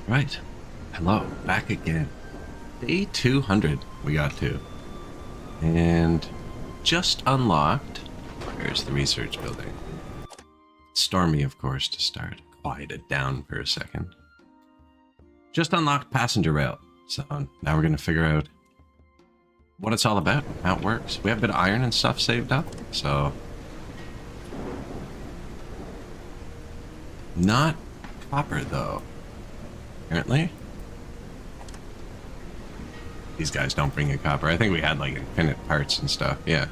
Right. Hello. Back again. Day 200 we got to. And just unlocked. Where's the research building? Stormy, of course, to start. Quiet it down for a second. Just unlocked passenger rail. So now we're going to figure out what it's all about, how it works. We have a bit of iron and stuff saved up, so... Not copper, though. Apparently. These guys don't bring you copper. I think we had, like, infinite parts and stuff. Yeah.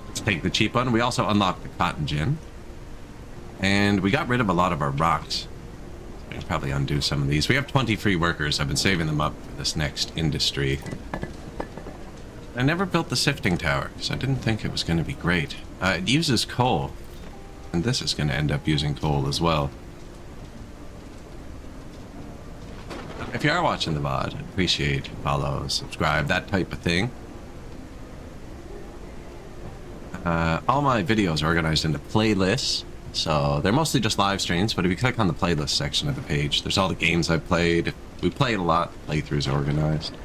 Let's take the cheap one. We also unlocked the cotton gin. And we got rid of a lot of our rocks. I can probably undo some of these. We have 20 free workers. I've been saving them up for this next industry. I never built the sifting tower because I didn't think it was going to be great. It uses coal. And this is going to end up using coal as well. If you are watching the VOD, I'd appreciate follow, subscribe, that type of thing. All my videos are organized into playlists. So they're mostly just live streams, but if you click on the playlist section of the page, there's all the games I've played. We played a lot. Playthroughs organized.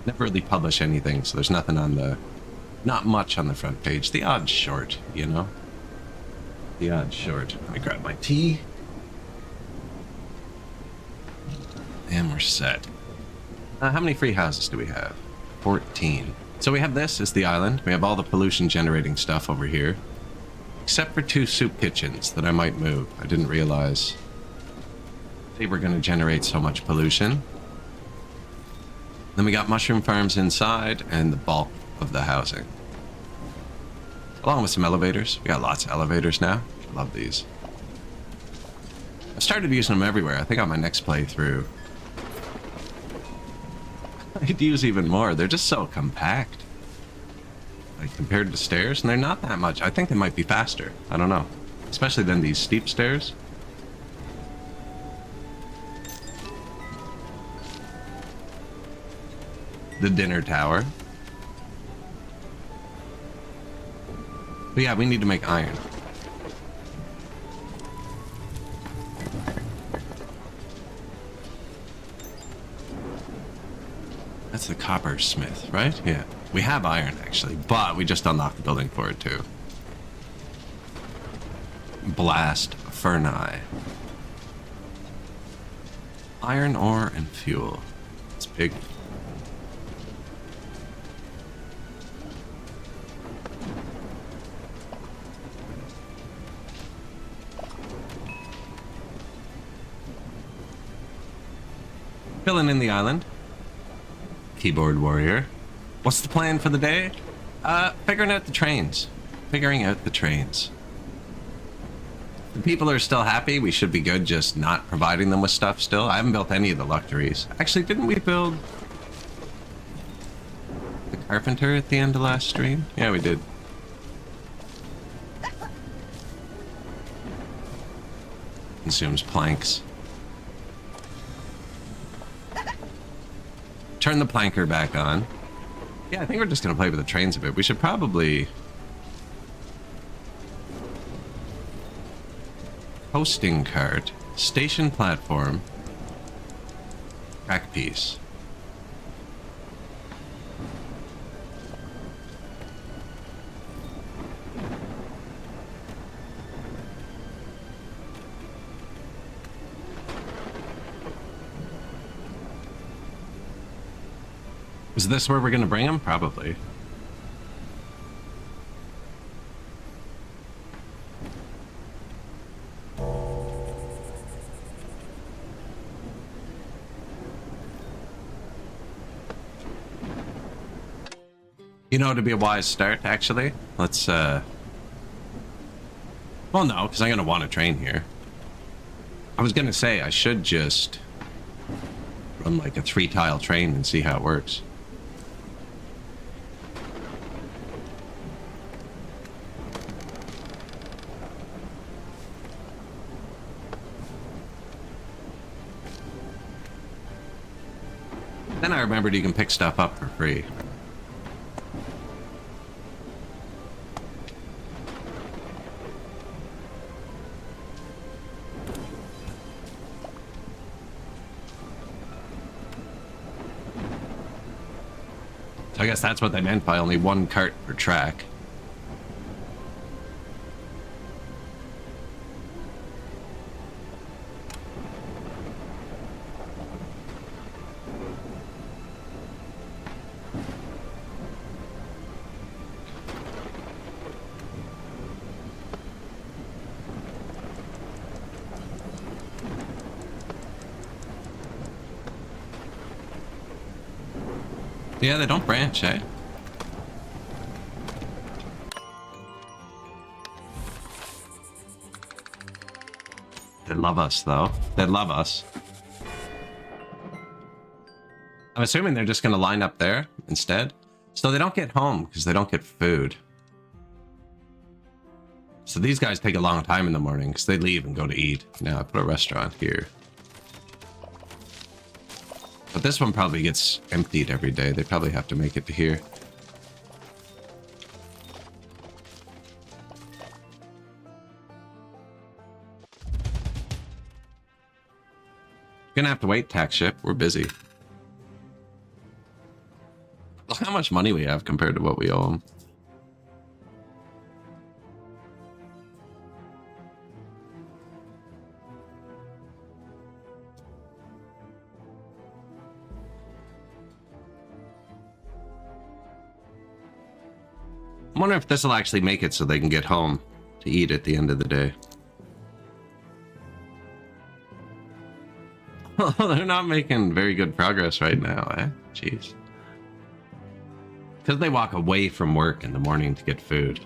Never really publish anything, so there's nothing on the... Not much on the front page. The odd short, you know? The odd short. Let me grab my tea. And we're set. How many free houses do we have? 14. So we have this as the island. We have all the pollution generating stuff over here. Except for 2 soup kitchens that I might move. I didn't realize they were going to generate so much pollution. Then we got mushroom farms inside and the bulk of the housing. Along with some elevators. We got lots of elevators now. I love these. I started using them everywhere. I think on my next playthrough I'd use even more. They're just so compact. Like, compared to stairs, and they're not that much. I think they might be faster. I don't know. Especially than these steep stairs. The dinner tower. But yeah, we need to make iron. That's the coppersmith, right? Yeah. We have iron, actually, but we just unlocked the building for it, too. Blast Ferni. Iron ore and fuel. It's big. Filling in the island. Keyboard warrior. What's the plan for the day? Figuring out the trains. Figuring out the trains. The people are still happy. We should be good just not providing them with stuff still. I haven't built any of the luxuries. Actually, didn't we build the carpenter at the end of last stream? Yeah, we did. Consumes planks. Turn the planker back on. Yeah, I think we're just going to play with the trains a bit. We should probably... Posting cart. Station platform. Track piece. Is this where we're going to bring them? Probably. You know, to be a wise start, actually. Let's, well, no, because I'm going to want a train here. I was going to say, I should just run like a 3-tile train and see how it works. Then I remembered you can pick stuff up for free. So I guess that's what they meant by only one cart per track. Yeah, they don't branch, eh? They love us, though. They love us. I'm assuming they're just going to line up there instead. So they don't get home because they don't get food. So these guys take a long time in the morning because they leave and go to eat. Now I put a restaurant here. But this one probably gets emptied every day. They probably have to make it to here. Gonna have to wait, tax ship. We're busy. Look how much money we have compared to what we owe them. I wonder if this will actually make it so they can get home to eat at the end of the day. They're not making very good progress right now, eh? Jeez. Because they walk away from work in the morning to get food.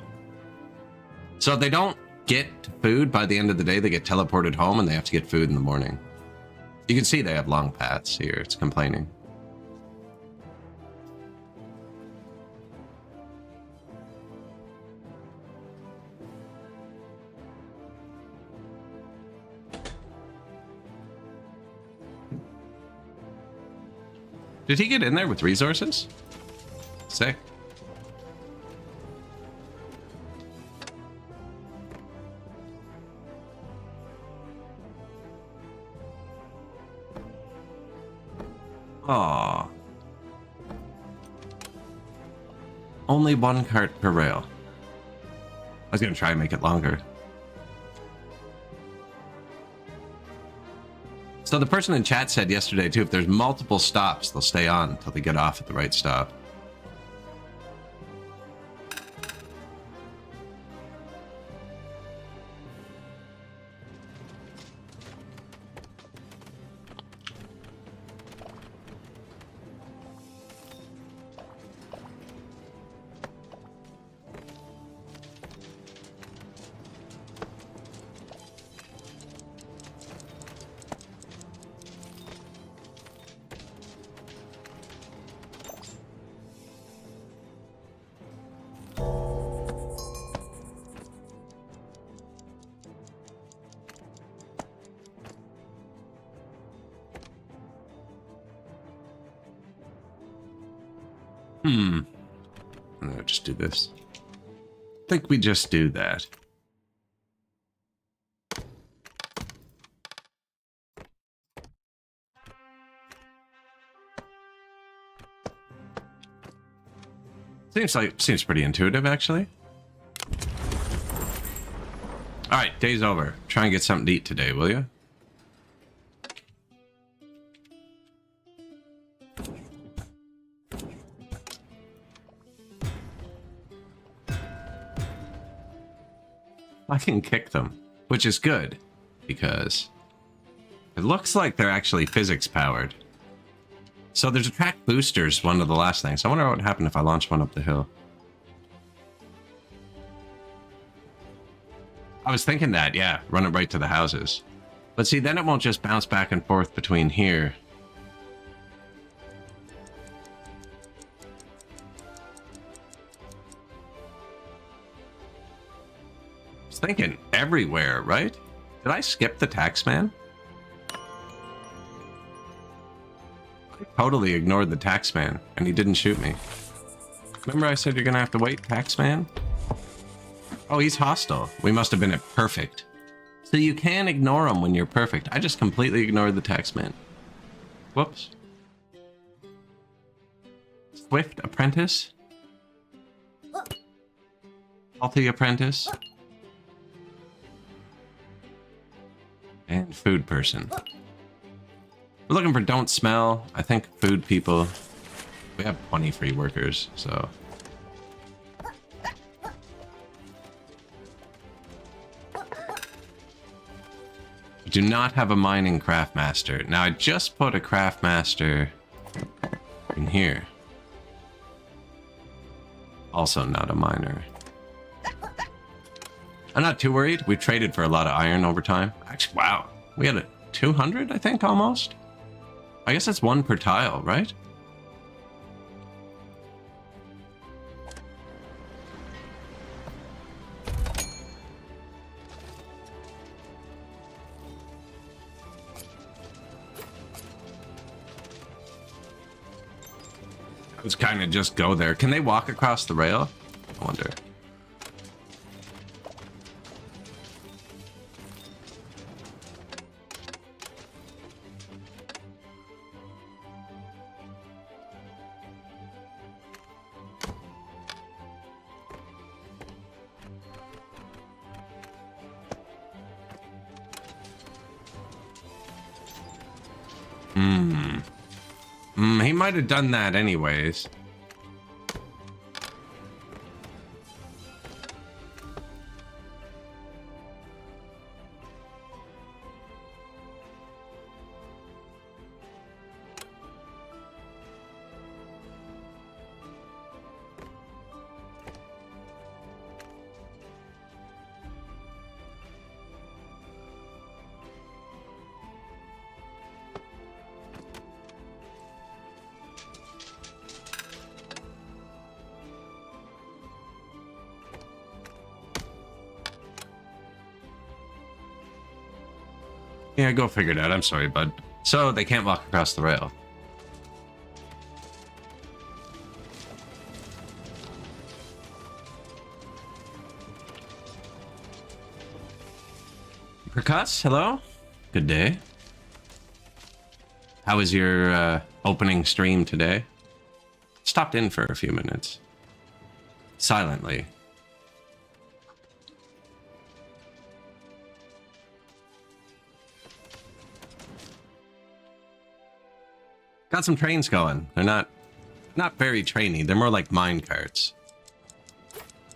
So if they don't get food by the end of the day, they get teleported home and they have to get food in the morning. You can see they have long paths here. It's complaining. Did he get in there with resources? Sick. Aww. Only one cart per rail. I was gonna try and make it longer. So the person in chat said yesterday too, if there's multiple stops, they'll stay on until they get off at the right stop. I'll just do this. I think we just do that. Seems pretty intuitive, actually. All right, day's over. Try and get something to eat today, will you? I can kick them, which is good, because it looks like they're actually physics powered. So there's attack boosters, one of the last things. I wonder what would happen if I launch one up the hill. I was thinking that, yeah, run it right to the houses. But see, then it won't just bounce back and forth between here. I was thinking everywhere, right? Did I skip the tax man? I totally ignored the tax man, and he didn't shoot me. Remember I said you're gonna have to wait, tax man? Oh, he's hostile. We must have been at perfect. So you can ignore him when you're perfect. I just completely ignored the tax man. Whoops. Swift apprentice. Healthy apprentice. And food person. We're looking for don't smell. I think food people. We have 20 free workers, so. We do not have a mining craft master. Now I just put a craft master in here. Also not a miner. I'm not too worried. We traded for a lot of iron over time. Actually, wow. We had a 200, I think, almost. I guess that's one per tile, right? Let's kind of just go there. Can they walk across the rail? I wonder. He might have done that anyways. Yeah, go figure it out. I'm sorry, bud. So they can't walk across the rail. Percuss, hello? Good day. How was your opening stream today? Stopped in for a few minutes. Silently. Got some trains going. They're not very trainy. They're more like mine carts.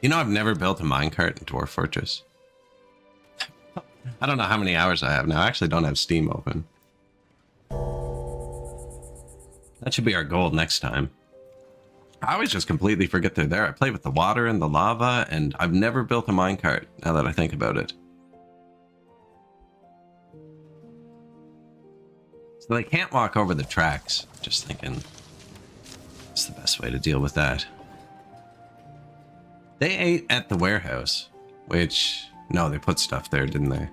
You know, I've never built a mine cart in Dwarf Fortress. I don't know how many hours I have now. I actually don't have Steam open. That should be our goal next time. I always just completely forget they're there. I play with the water and the lava, and I've never built a mine cart, now that I think about it. So they can't walk over the tracks. Just thinking, what's the best way to deal with that? They ate at the warehouse, which, no, they put stuff there, didn't they?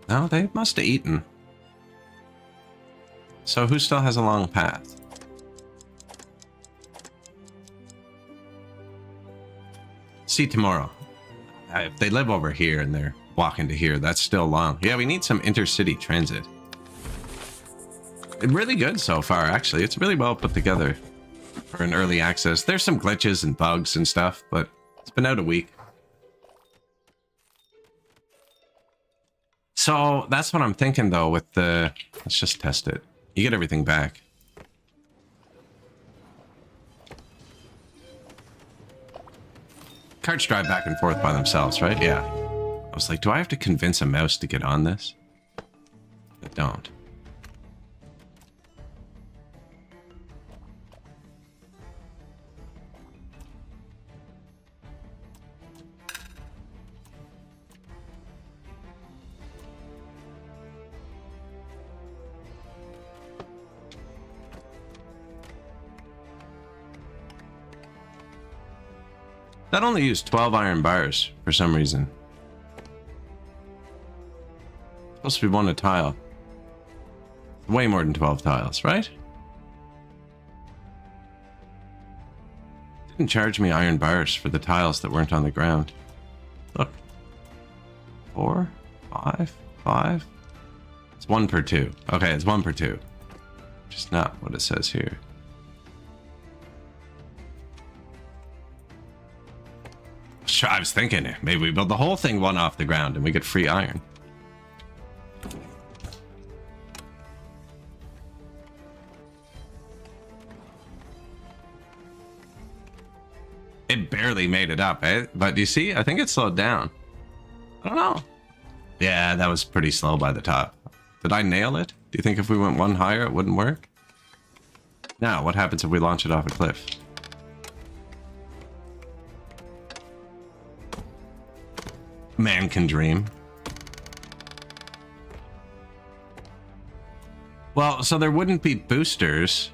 No, they must have eaten. So who still has a long path? See tomorrow. If they live over here and they're walking to here, that's still long. Yeah, we need some intercity transit. It's really good so far, actually. It's really well put together for an early access. There's some glitches and bugs and stuff, but it's been out a week. So that's what I'm thinking, though, with the... Let's just test it. You get everything back. Carts drive back and forth by themselves, right? Yeah. I was like, do I have to convince a mouse to get on this? I don't. That only used 12 iron bars for some reason. Supposed to be one a tile. Way more than 12 tiles, right? Didn't charge me iron bars for the tiles that weren't on the ground. Look. 4, 5, 5. It's 1 per 2. Okay, it's 1 per 2. Just not what it says here. Sure, I was thinking maybe we build the whole thing 1 off the ground and we get free iron. It barely made it up, eh? But you see, I think it slowed down. I don't know. Yeah, that was pretty slow by the top. Did I nail it? Do you think if we went 1 higher, it wouldn't work? Now, what happens if we launch it off a cliff? Man can dream. Well, so there wouldn't be boosters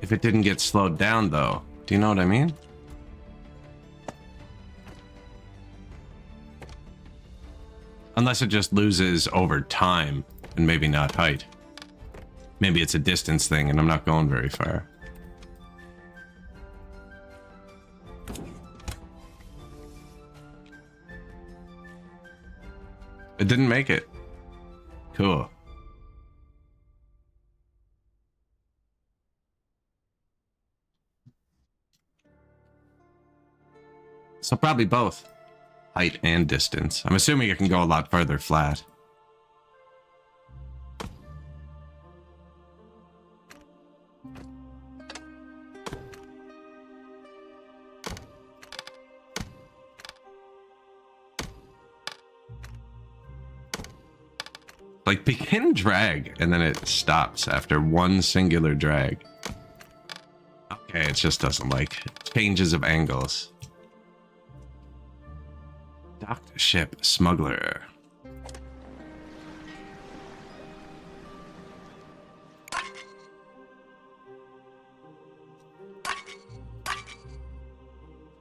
if it didn't get slowed down, though. Do you know what I mean? Unless it just loses over time and maybe not height. Maybe it's a distance thing and I'm not going very far. It didn't make it. Cool. So probably both. Height and distance. I'm assuming it can go a lot further flat. Like begin drag and then it stops after 1 singular drag. Okay, it just doesn't like changes of angles. Docked ship smuggler.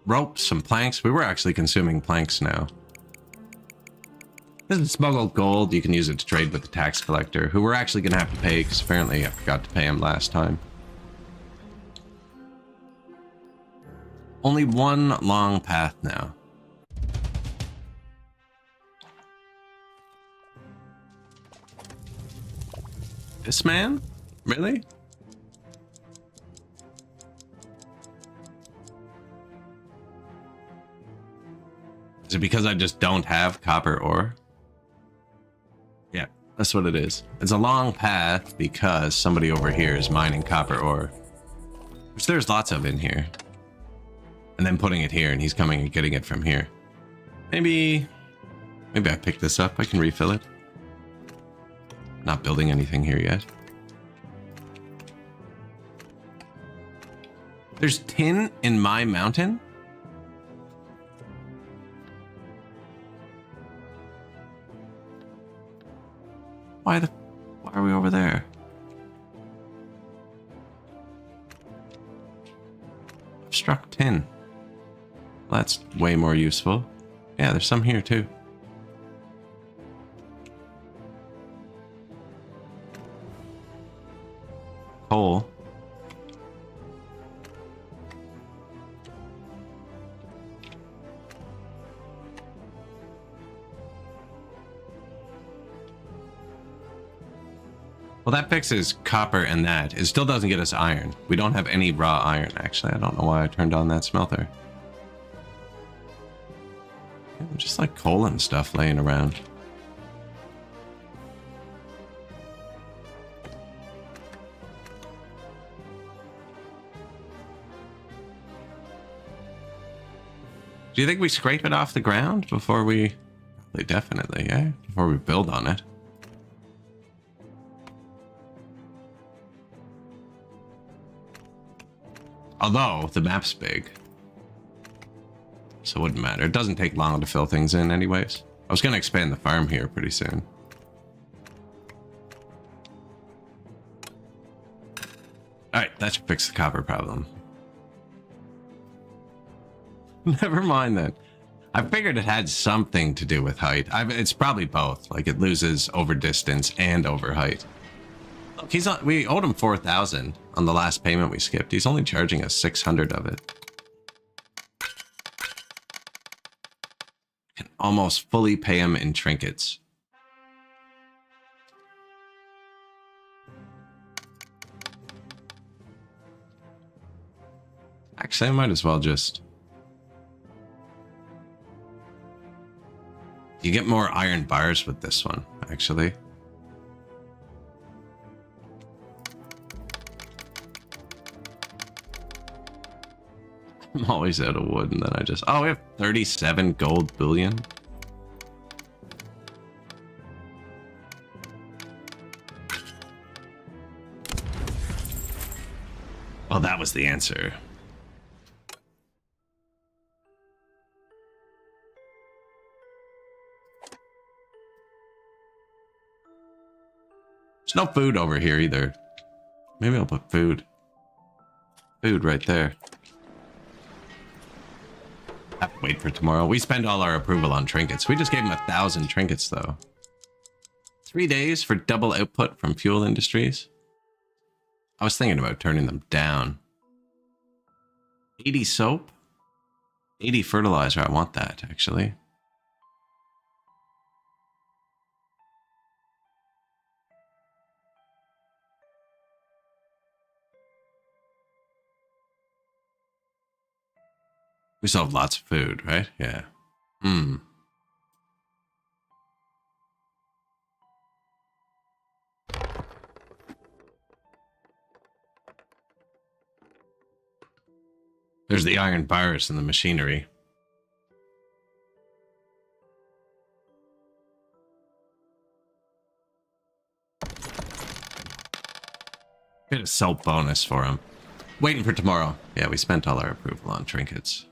Ropes, some planks. We were actually consuming planks now. This is smuggled gold. You can use it to trade with the tax collector, who we're actually going to have to pay because apparently I forgot to pay him last time. Only 1 long path now. This man? Really? Is it because I just don't have copper ore? Yeah, that's what it is. It's a long path because somebody over here is mining copper ore. Which there's lots of in here. And then putting it here and he's coming and getting it from here. Maybe I pick this up. I can refill it. Not building anything here yet. There's tin in my mountain? Why are we over there? I've struck tin. Well, that's way more useful. Yeah, there's some here too. Coal. Well, that fixes copper and that. It still doesn't get us iron. We don't have any raw iron, actually. I don't know why I turned on that smelter. Yeah, just like coal and stuff laying around. Do you think we scrape it off the ground before we... Probably, definitely, yeah. Before we build on it. Although, the map's big. So it wouldn't matter. It doesn't take long to fill things in anyways. I was going to expand the farm here pretty soon. Alright, that should fix the copper problem. Never mind then. I figured it had something to do with height. It's probably both. Like it loses over distance and over height. Look, we owed him 4,000 on the last payment we skipped. He's only charging us 600 of it. almost fully pay him in trinkets. Actually, I might as well just... You get more iron bars with this one, actually. I'm always out of wood, and then I just... Oh, we have 37 gold bullion. Well, that was the answer. There's no food over here either. Maybe I'll put food. Food right there. Have to wait for tomorrow. We spend all our approval on trinkets. We just gave him 1,000 trinkets, though. 3 days for double output from fuel industries. I was thinking about turning them down. 80 soap? 80 fertilizer. I want that, actually. We still have lots of food, right? Yeah. Hmm. There's the iron bars in the machinery. Get a soap bonus for him. Waiting for tomorrow. Yeah, we spent all our approval on trinkets.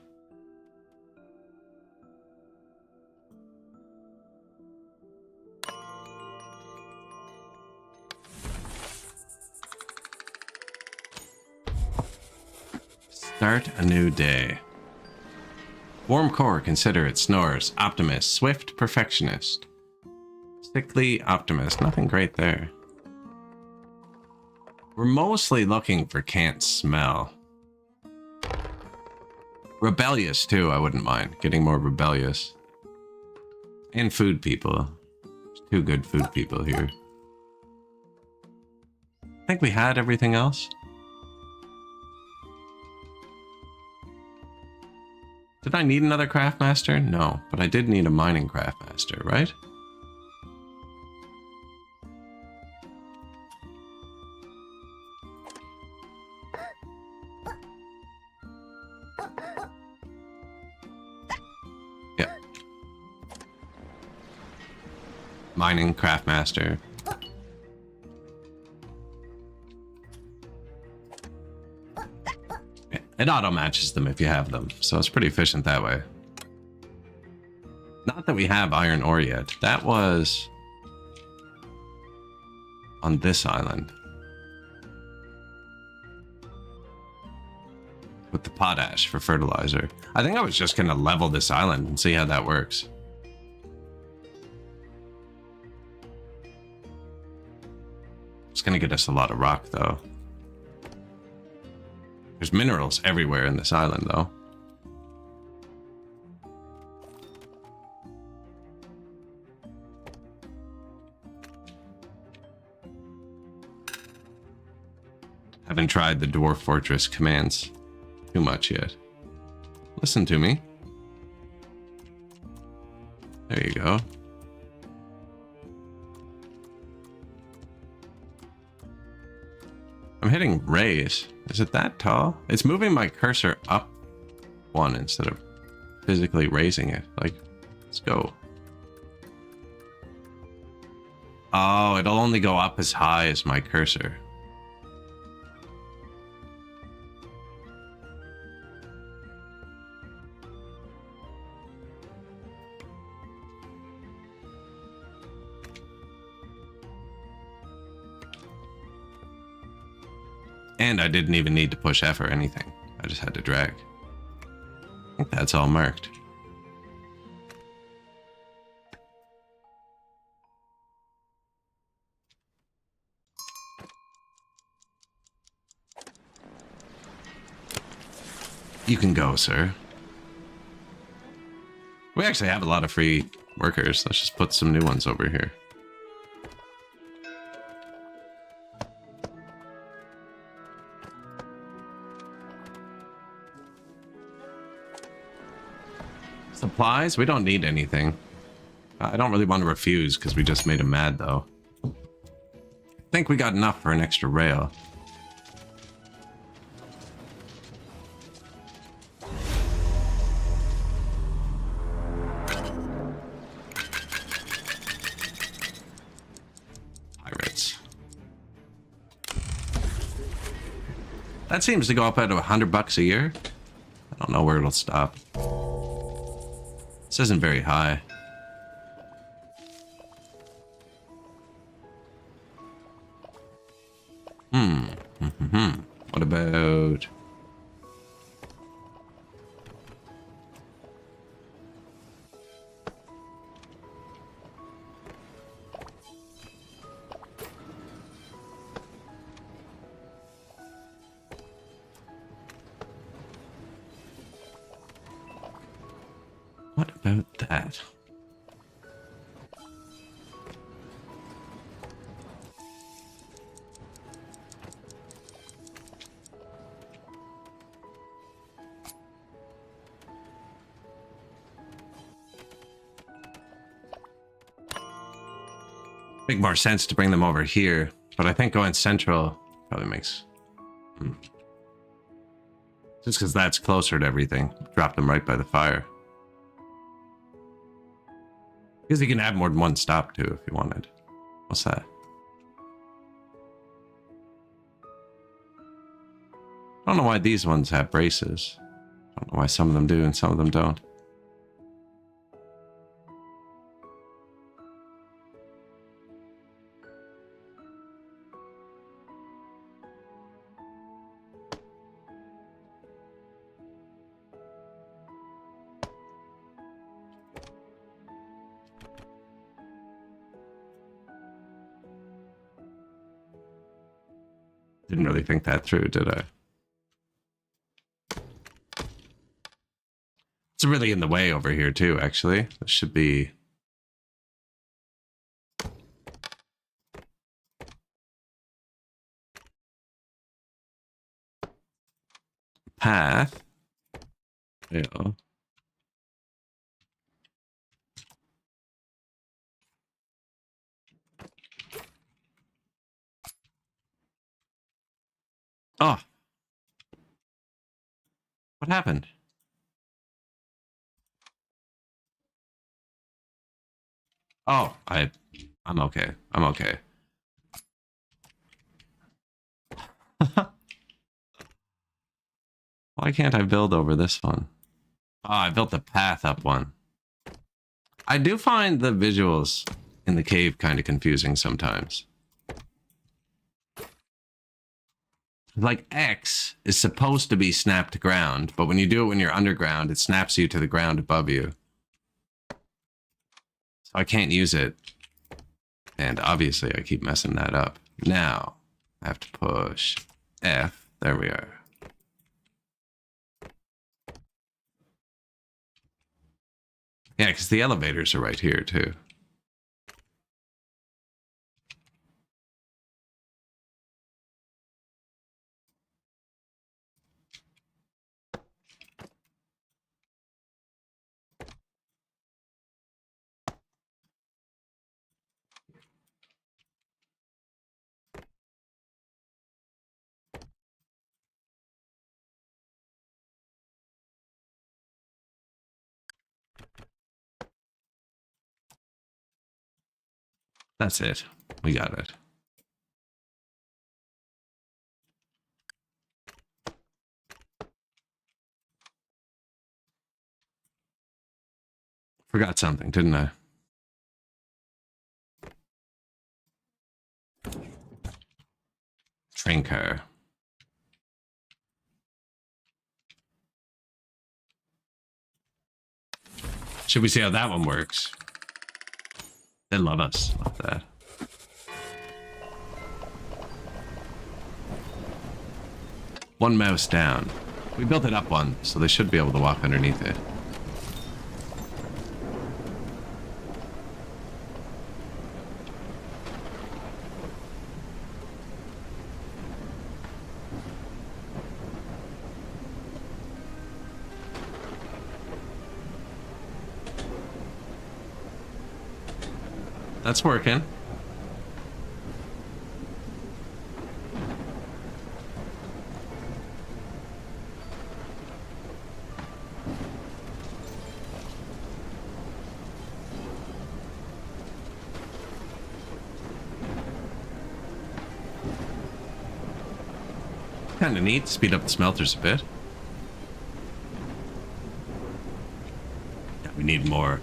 Start a new day. Warm core, considerate, snores, optimist, swift, perfectionist. Sickly, optimist, nothing great there. We're mostly looking for can't smell. Rebellious too, I wouldn't mind getting more rebellious. And food people. There's 2 good food people here. I think we had everything else. Did I need another craftmaster? No, but I did need a mining craftmaster, right? Yeah. Mining craftmaster. It auto matches them if you have them, so it's pretty efficient that way. Not that we have iron ore yet. That was on this island. With the potash for fertilizer. I think I was just going to level this island and see how that works. It's going to get us a lot of rock, though. There's minerals everywhere in this island, though. Haven't tried the Dwarf Fortress commands too much yet. Listen to me. There you go. I'm hitting raise. Is it that tall? It's moving my cursor up 1 instead of physically raising it. Like, let's go. Oh, it'll only go up as high as my cursor. And I didn't even need to push F or anything. I just had to drag. I think that's all marked. You can go, sir. We actually have a lot of free workers. Let's just put some new ones over here. Supplies? We don't need anything. I don't really want to refuse because we just made him mad, though. I think we got enough for an extra rail. Pirates. That seems to go up at $100 a year. I don't know where it'll stop. This isn't very high. What about... What about that? Make more sense to bring them over here, but I think going central probably makes... Just because that's closer to everything. Drop them right by the fire. Because you can add more than one stop too if you wanted. What's that? I don't know why these ones have braces. I don't know why some of them do and some of them don't. Didn't really think that through, did I? It's really in the way over here too, actually. This should be... path. Yeah. Oh. What happened? Oh, I'm okay. I'm okay. Why can't I build over this one? Oh, I built the path up one. I do find the visuals in the cave kind of confusing sometimes. Like X is supposed to be snapped to ground, but when you do it when you're underground, it snaps you to the ground above you. So I can't use it. And obviously I keep messing that up. Now I have to push F. There we are. Yeah, because the elevators are right here too. That's it. We got it. Forgot something, didn't I? Train car. Should we see how that one works? They love us. Love that. One mouse down. We built it up one, so they should be able to walk underneath it. that's working. Kind of neat. Speed up the smelters a bit. Yeah, we need more.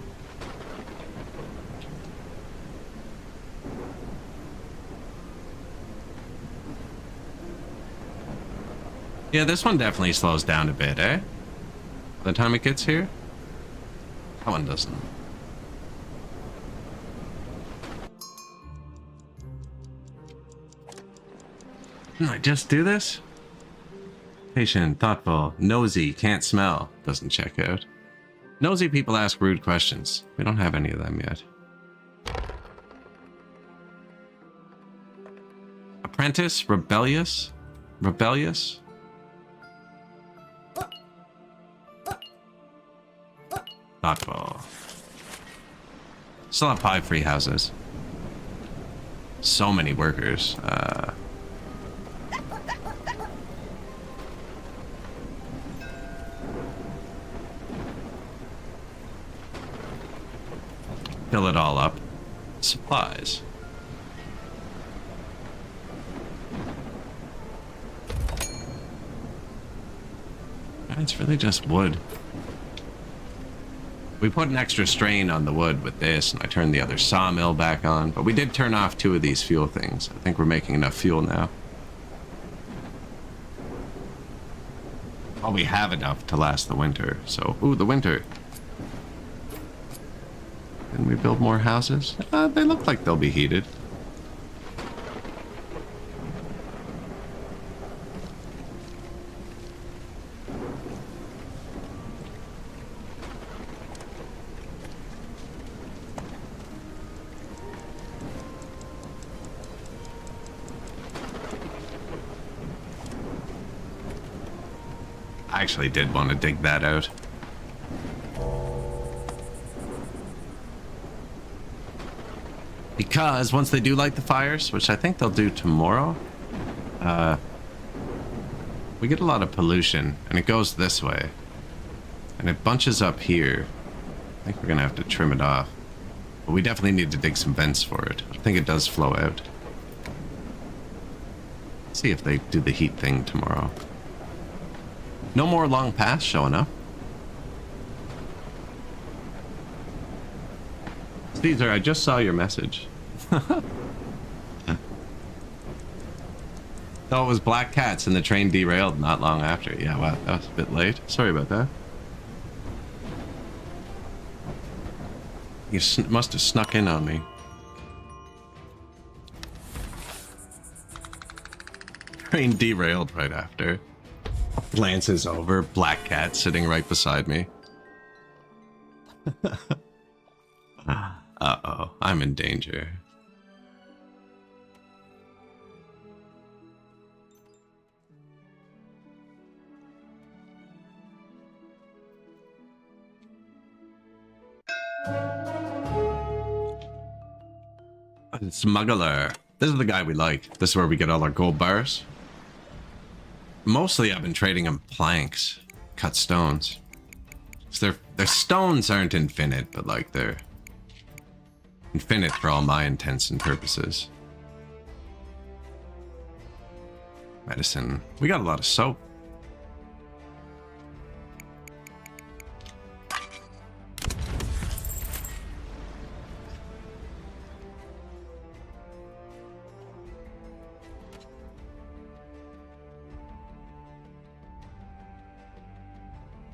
Yeah, this one definitely slows down a bit, eh? By the time it gets here? That one doesn't. Didn't I just do this? Patient, thoughtful, nosy, can't smell. Doesn't check out. Nosy people ask rude questions. We don't have any of them yet. Apprentice, rebellious? Rebellious? Thoughtful. Still have 5 free houses. So many workers. Fill it all up. Supplies. It's really just wood. We put an extra strain on the wood with this, and I turned the other sawmill back on, but we did turn off 2 of these fuel things. I think we're making enough fuel now. Well, we have enough to last the winter, so... Ooh, the winter. Can we build more houses? They look like they'll be heated. I actually did want to dig that out. Because once they do light the fires, which I think they'll do tomorrow, we get a lot of pollution, and it goes this way. And it bunches up here. I think we're going to have to trim it off. But we definitely need to dig some vents for it. I think it does flow out. Let's see if they do the heat thing tomorrow. No more long paths showing up. Caesar, I just saw your message. Oh, it was black cats and the train derailed not long after. Yeah, wow, that was a bit late. Sorry about that. You must have snuck in on me. Train derailed right after. Glances over, black cat sitting right beside me. Uh-oh, I'm in danger. Smuggler. This is the guy we like. This is where we get all our gold bars. Mostly I've been trading him planks. Cut stones. So their stones aren't infinite, but like they're infinite for all my intents and purposes. Medicine. We got a lot of soap.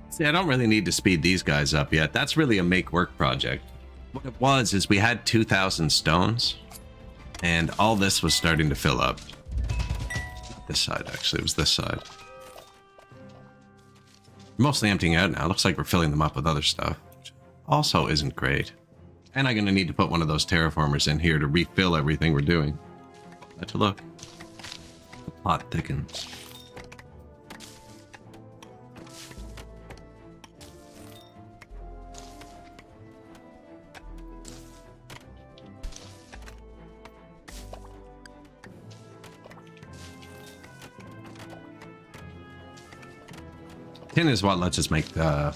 See, I don't really need to speed these guys up yet. That's really a make work project. What it was is we had 2,000 stones, and all this was starting to fill up. Not this side, actually. It was this side. Mostly emptying out now. Looks like we're filling them up with other stuff, which also isn't great. And I'm going to need to put one of those terraformers in here to refill everything we're doing. Let to look. The plot thickens. Tin is what lets us make not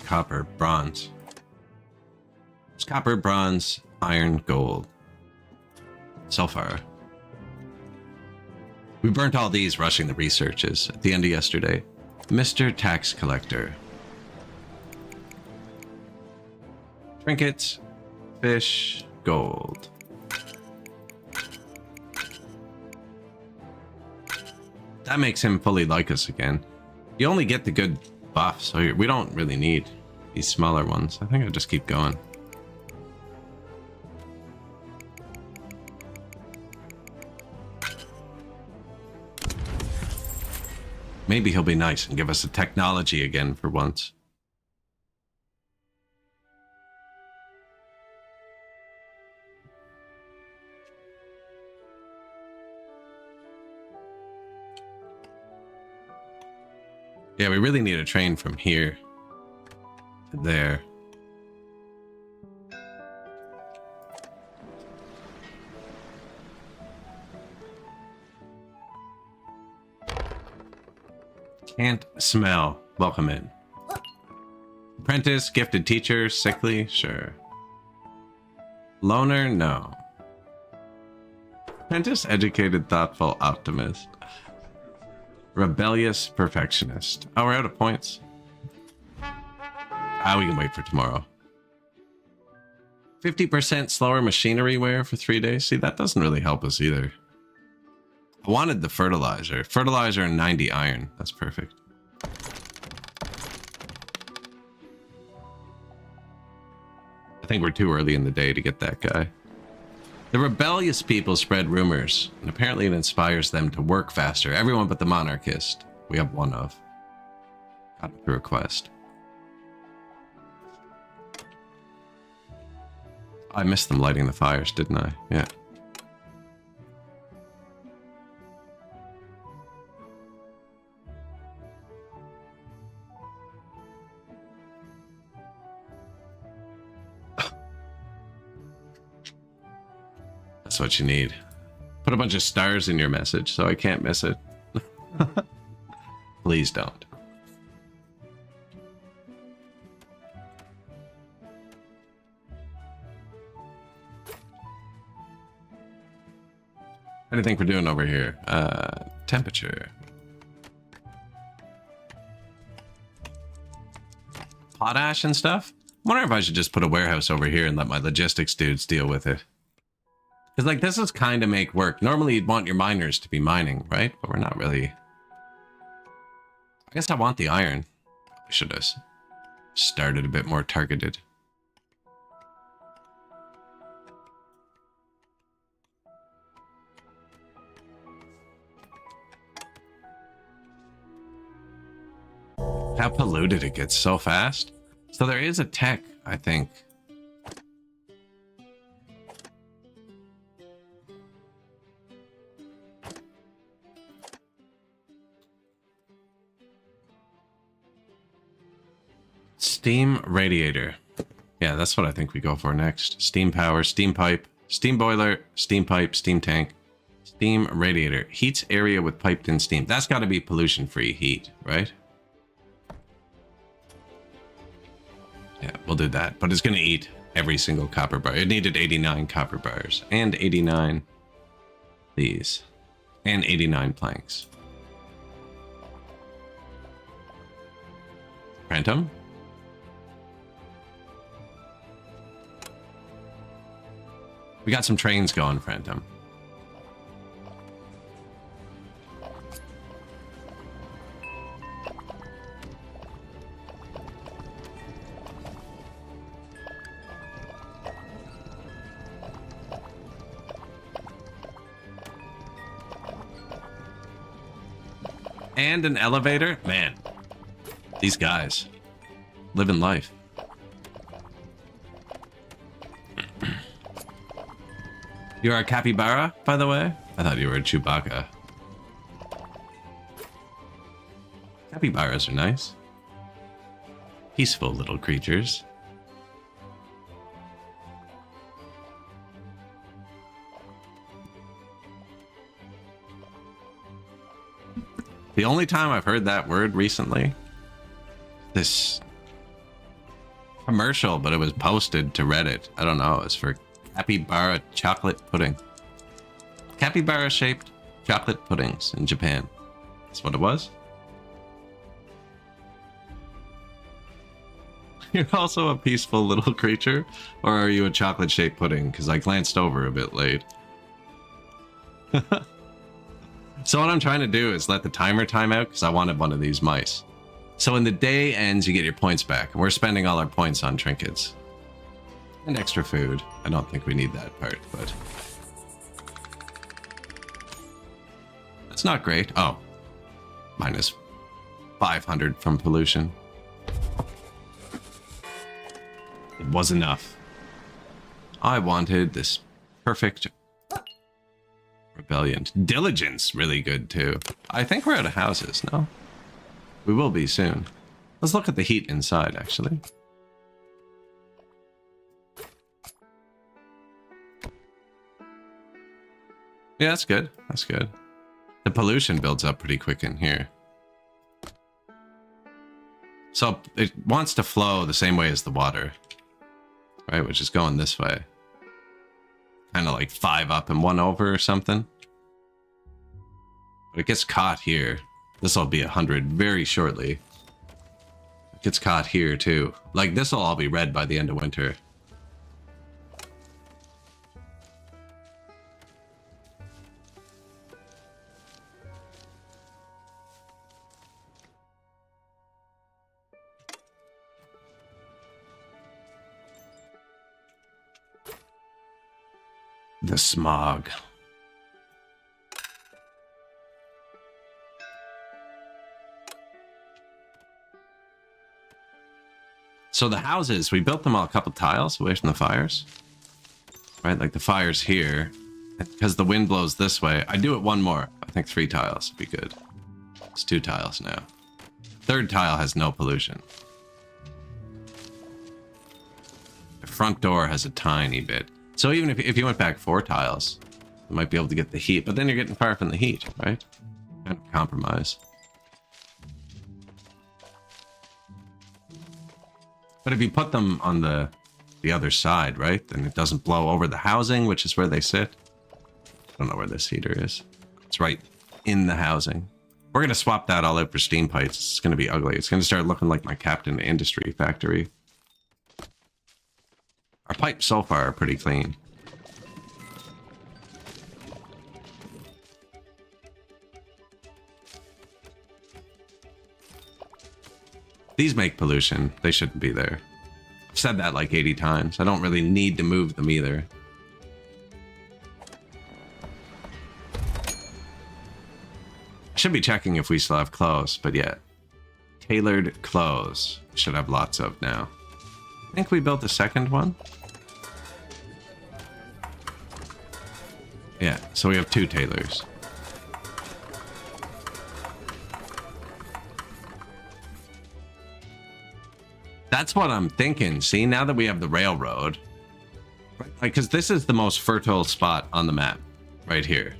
copper, bronze. It's copper, bronze, iron, gold. So far. We burnt all these rushing the researches at the end of yesterday. Mr. Tax Collector. Trinkets, fish, gold. That makes him fully like us again. You only get the good buffs, so we don't really need these smaller ones. I think I'll just keep going. Maybe he'll be nice and give us a technology again for once. Yeah, we really need a train from here to there. Can't smell. Welcome in. Apprentice, gifted teacher, sickly, sure. Loner, no. Apprentice, educated, thoughtful, optimist. Rebellious perfectionist. Oh, we're out of points. Ah, we can wait for tomorrow. 50% slower machinery wear for 3 days. See, that doesn't really help us either. I wanted the fertilizer. Fertilizer and 90 iron. That's perfect. I think we're too early in the day to get that guy. The rebellious people spread rumors, and apparently it inspires them to work faster. Everyone but the monarchist. We have one of. Got the request. I missed them lighting the fires, didn't I? Yeah. That's what you need. Put a bunch of stars in your message so I can't miss it. Please don't. What do you think we're doing over here? Temperature. Potash and stuff? I wonder if I should just put a warehouse over here and let my logistics dudes deal with it. Because, like, this is kind of make work. Normally, you'd want your miners to be mining, right? But we're not really. I guess I want the iron. I should have started a bit more targeted. How polluted it gets so fast. So there is a tech, I think. Steam radiator. Yeah, that's what I think we go for next. Steam power, steam pipe, steam boiler, steam pipe, steam tank, steam radiator. Heats area with piped in steam. That's got to be pollution-free heat, right? Yeah, we'll do that. But it's going to eat every single copper bar. It needed 89 copper bars. And 89 these. And 89 planks. Phantom? We got some trains going, Phantom. And an elevator? Man, these guys living life. You're a capybara, by the way? I thought you were a Chewbacca. Capybaras are nice. Peaceful little creatures. The only time I've heard that word recently this commercial, but it was posted to Reddit. I don't know. It's for capybara chocolate pudding. Capybara shaped chocolate puddings in Japan. That's what it was. You're also a peaceful little creature, or are you a chocolate shaped pudding? Because I glanced over a bit late. So what I'm trying to do is let the timer time out because I wanted one of these mice. So when the day ends, you get your points back. And we're spending all our points on trinkets. And extra food. I don't think we need that part, but... That's not great. Oh. Minus 500 from pollution. It was enough. I wanted this perfect rebellion. Diligence, really good too. I think we're out of houses, no? We will be soon. Let's look at the heat inside, actually. Yeah, that's good. That's good. The pollution builds up pretty quick in here. So it wants to flow the same way as the water. Right, which is going this way. Kind of like 5 up and 1 over or something. But it gets caught here. This will be 100 very shortly. It gets caught here too. Like this will all be red by the end of winter. The smog. So the houses, we built them all a couple tiles away from the fires. Right, like the fire's here. Because the wind blows this way. I do it one more. I think 3 tiles would be good. It's 2 tiles now. 3rd tile has no pollution. The front door has a tiny bit. So even if you went back 4 tiles, you might be able to get the heat. But then you're getting far from the heat, right? Kind of compromise. But if you put them on the other side, right? Then it doesn't blow over the housing, which is where they sit. I don't know where this heater is. It's right in the housing. We're going to swap that all out for steam pipes. It's going to be ugly. It's going to start looking like my Captain Industry factory. Our pipes so far are pretty clean. These make pollution. They shouldn't be there. I've said that like 80 times. I don't really need to move them either. I should be checking if we still have clothes, but yeah. Tailored clothes. Should have lots of now. I think we built the second one. Yeah, so we have 2 tailors. That's what I'm thinking. See, now that we have the railroad, right? Like, because this is the most fertile spot on the map, right here.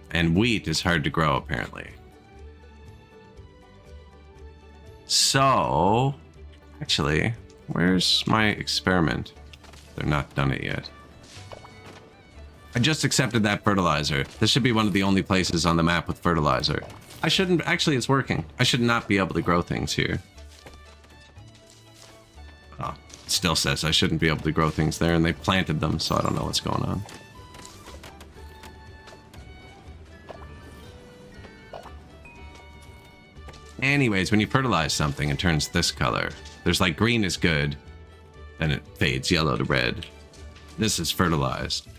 And wheat is hard to grow, apparently. So, actually, where's my experiment? They're not done it yet. I just accepted that fertilizer. This should be one of the only places on the map with fertilizer. I shouldn't, actually it's working. I should not be able to grow things here. Oh, it still says I shouldn't be able to grow things there, and they planted them, so I don't know what's going on. Anyways, when you fertilize something, it turns this color. There's like green is good, then it fades yellow to red. This is fertilized.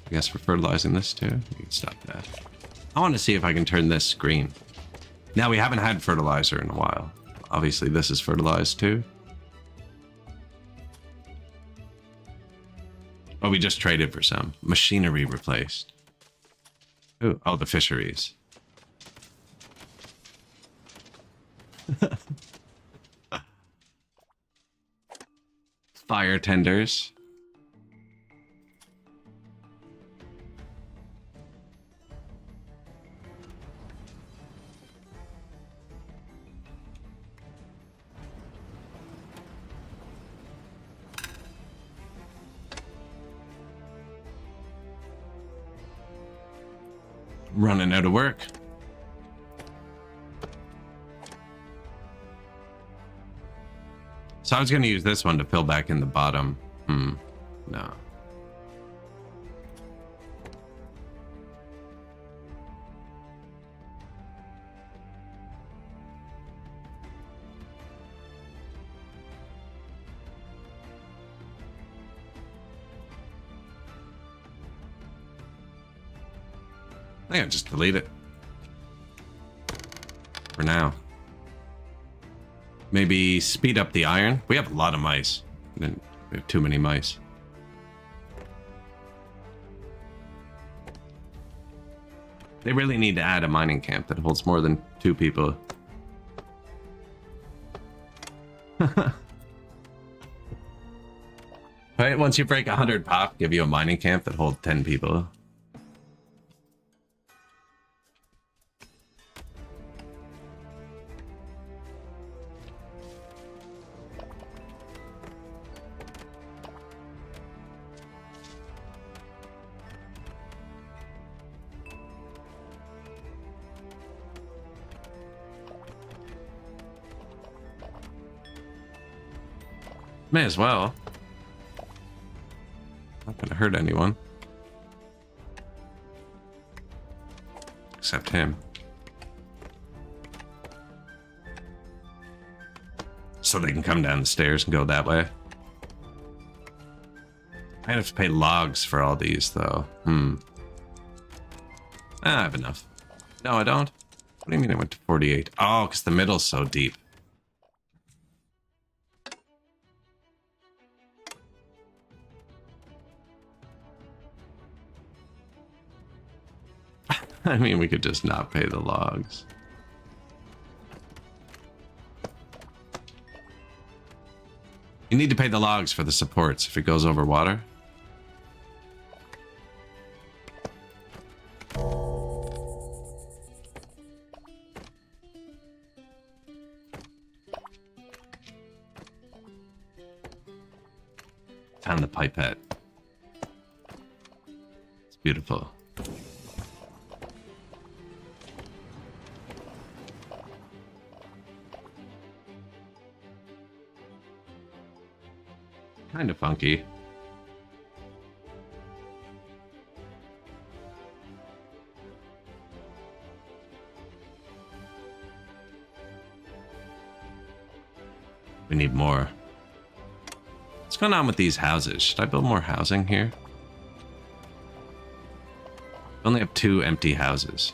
I guess we're fertilizing this too. We can stop that. I want to see if I can turn this green. Now, we haven't had fertilizer in a while. Obviously, this is fertilized too. Oh, we just traded for some. Machinery replaced. Ooh, oh, the fisheries. Fire tenders. Running out of work. So I was going to use this one to fill back in the bottom. No. I think I'll just delete it. For now. Maybe speed up the iron. We have a lot of mice. We have too many mice. They really need to add a mining camp that holds more than 2 people. Right? Once you break 100 pop, give you a mining camp that holds 10 people. May as well. Not gonna hurt anyone. Except him. So they can come down the stairs and go that way. I have to pay logs for all these, though. I have enough. No, I don't. What do you mean I went to 48? Oh, because the middle's so deep. I mean, we could just not pay the logs. You need to pay the logs for the supports if it goes over water. Found the pipette. It's beautiful. Kind of funky. We need more. What's going on with these houses? Should I build more housing here? We only have 2 empty houses.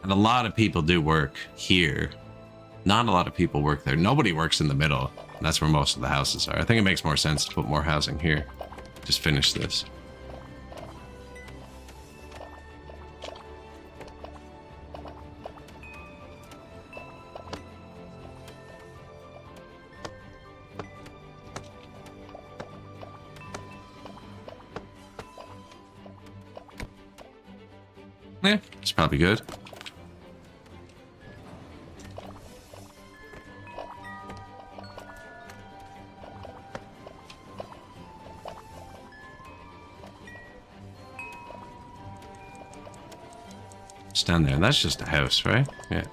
And a lot of people do work here. Not a lot of people work there. Nobody works in the middle. And that's where most of the houses are. I think it makes more sense to put more housing here. Just finish this. Yeah, it's probably good. It's down there. That's just a house, right? Yeah.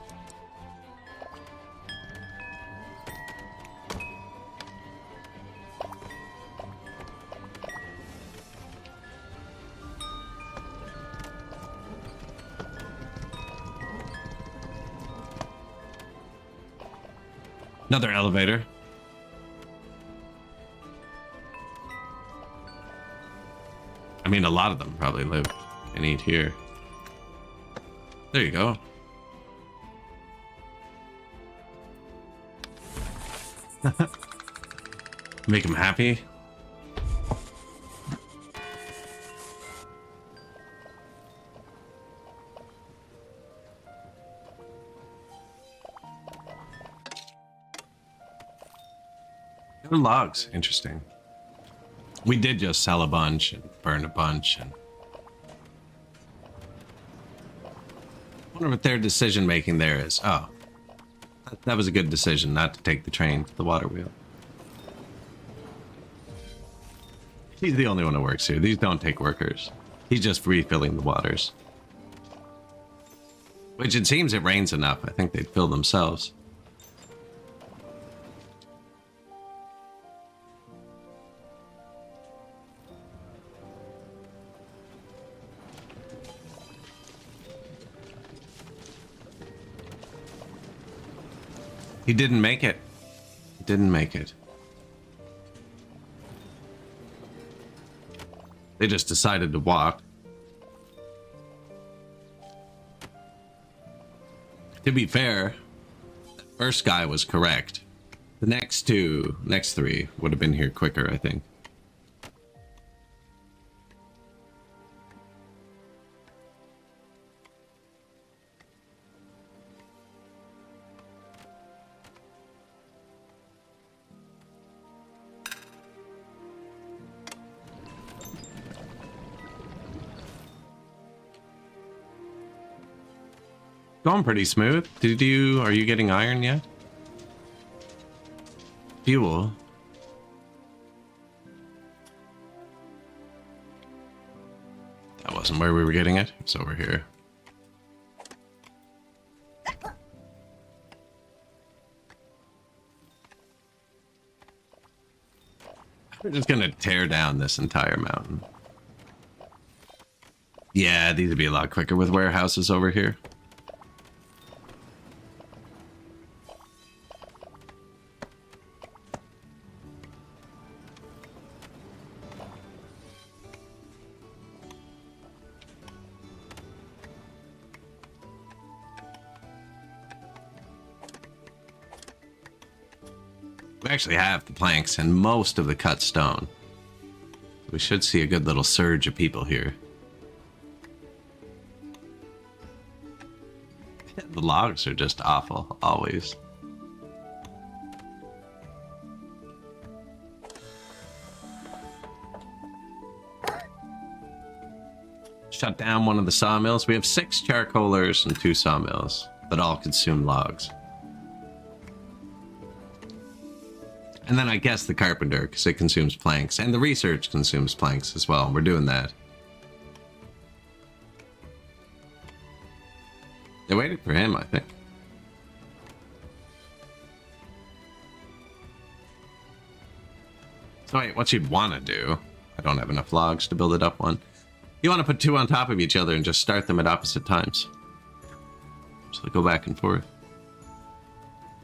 Another elevator. I mean, a lot of them probably live and eat here. There you go. Make them happy. Logs, interesting. We did just sell a bunch and burn a bunch, and I wonder what their decision making there is. Oh, that was a good decision not to take the train to the water wheel. He's the only one who works here. These don't take workers. He's just refilling the waters. Which it seems it rains enough. I think they'd fill themselves. He didn't make it. He didn't make it. They just decided to walk. To be fair, the first guy was correct. The next three would have been here quicker, I think. Going pretty smooth. Are you getting iron yet? Fuel. That wasn't where we were getting it. It's over here. We're just gonna tear down this entire mountain. Yeah, these would be a lot quicker with warehouses over here. We actually have the planks and most of the cut stone. We should see a good little surge of people here. The logs are just awful, always. Shut down one of the sawmills. We have 6 charcoalers and 2 sawmills that all consume logs. And then I guess the carpenter, because it consumes planks. And the research consumes planks as well. We're doing that. They waited for him, I think. So wait, what you'd want to do... I don't have enough logs to build it up one. You want to put 2 on top of each other and just start them at opposite times. So they go back and forth.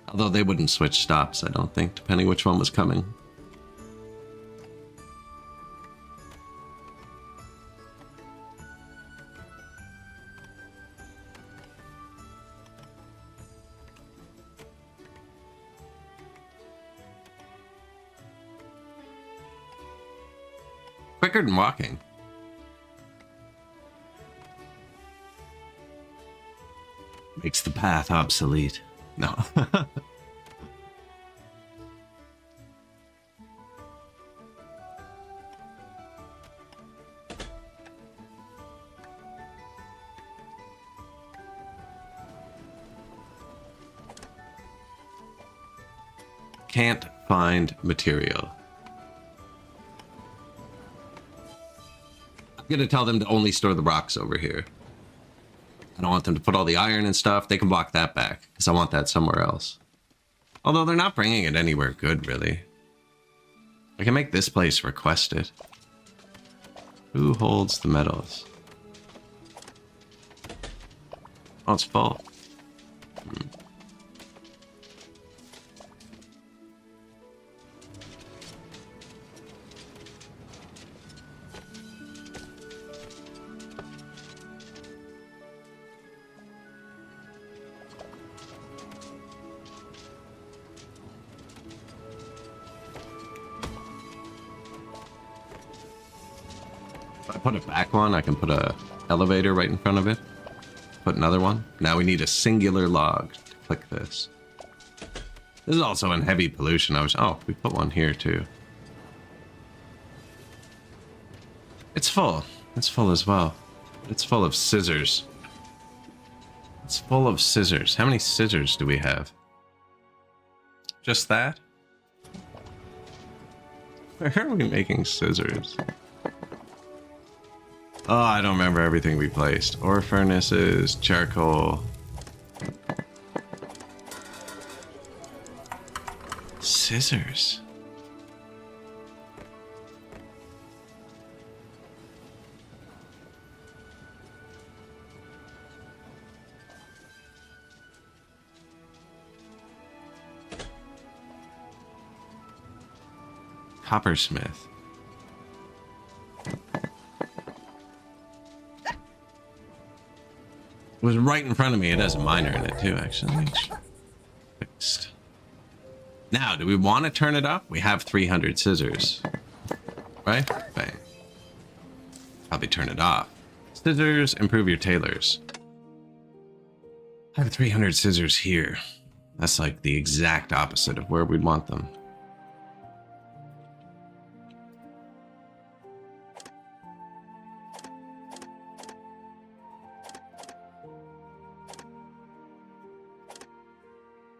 Although they wouldn't switch stops, I don't think, depending which one was coming. Quicker than walking. Makes the path obsolete. No. Can't find material. I'm gonna tell them to only store the rocks over here. I don't want them to put all the iron and stuff. They can block that back, because I want that somewhere else. Although they're not bringing it anywhere good, really. I can make this place requested. Who holds the metals? Oh, it's full. If I put a back one, I can put a elevator right in front of it. Put another one. Now we need a singular log to click this. This is also in heavy pollution. Oh, we put one here too. It's full. It's full as well. It's full of scissors. It's full of scissors. How many scissors do we have? Just that? Where are we making scissors? Oh, I don't remember everything we placed. Ore furnaces, charcoal. Scissors. Coppersmith. It was right in front of me. It has a miner in it too, actually. Fixed. Now, do we want to turn it up? We have 300 scissors. Right? Bang. Probably turn it off. Scissors, improve your tailors. I have 300 scissors here. That's like the exact opposite of where we'd want them.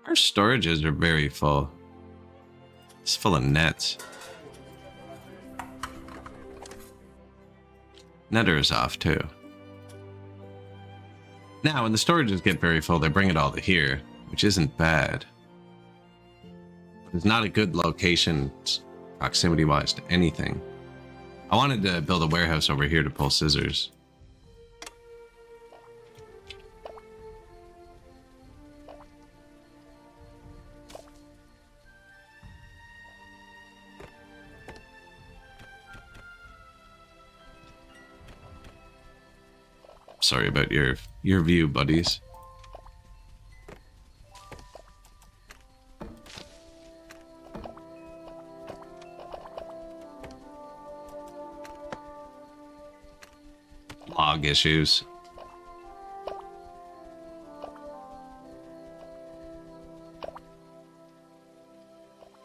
Our storages are very full. It's full of nets. Nether is off too. Now, when the storages get very full, they bring it all to here, which isn't bad. It's not a good location proximity-wise to anything. I wanted to build a warehouse over here to pull scissors. Sorry about your view, buddies. Log issues.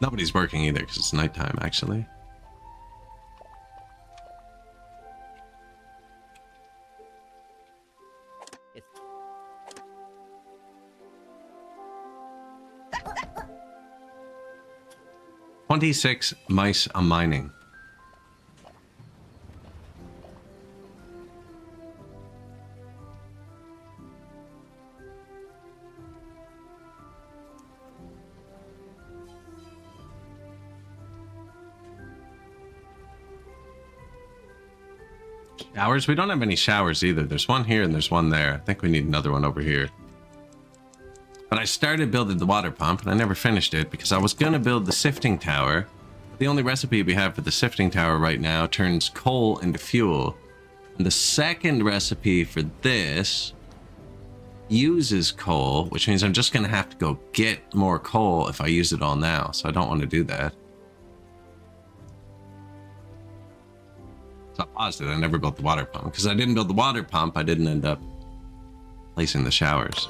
Nobody's working either because it's nighttime, actually. "26 mice a mining." Showers? We don't have any showers either. There's one here and there's one there. I think we need another one over here. But I started building the water pump and I never finished it because I was going to build the sifting tower. The only recipe we have for the sifting tower right now turns coal into fuel. And the second recipe for this uses coal, which means I'm just going to have to go get more coal if I use it all now. So I don't want to do that. So I paused it. I never built the water pump. Because I didn't build the water pump, I didn't end up placing the showers.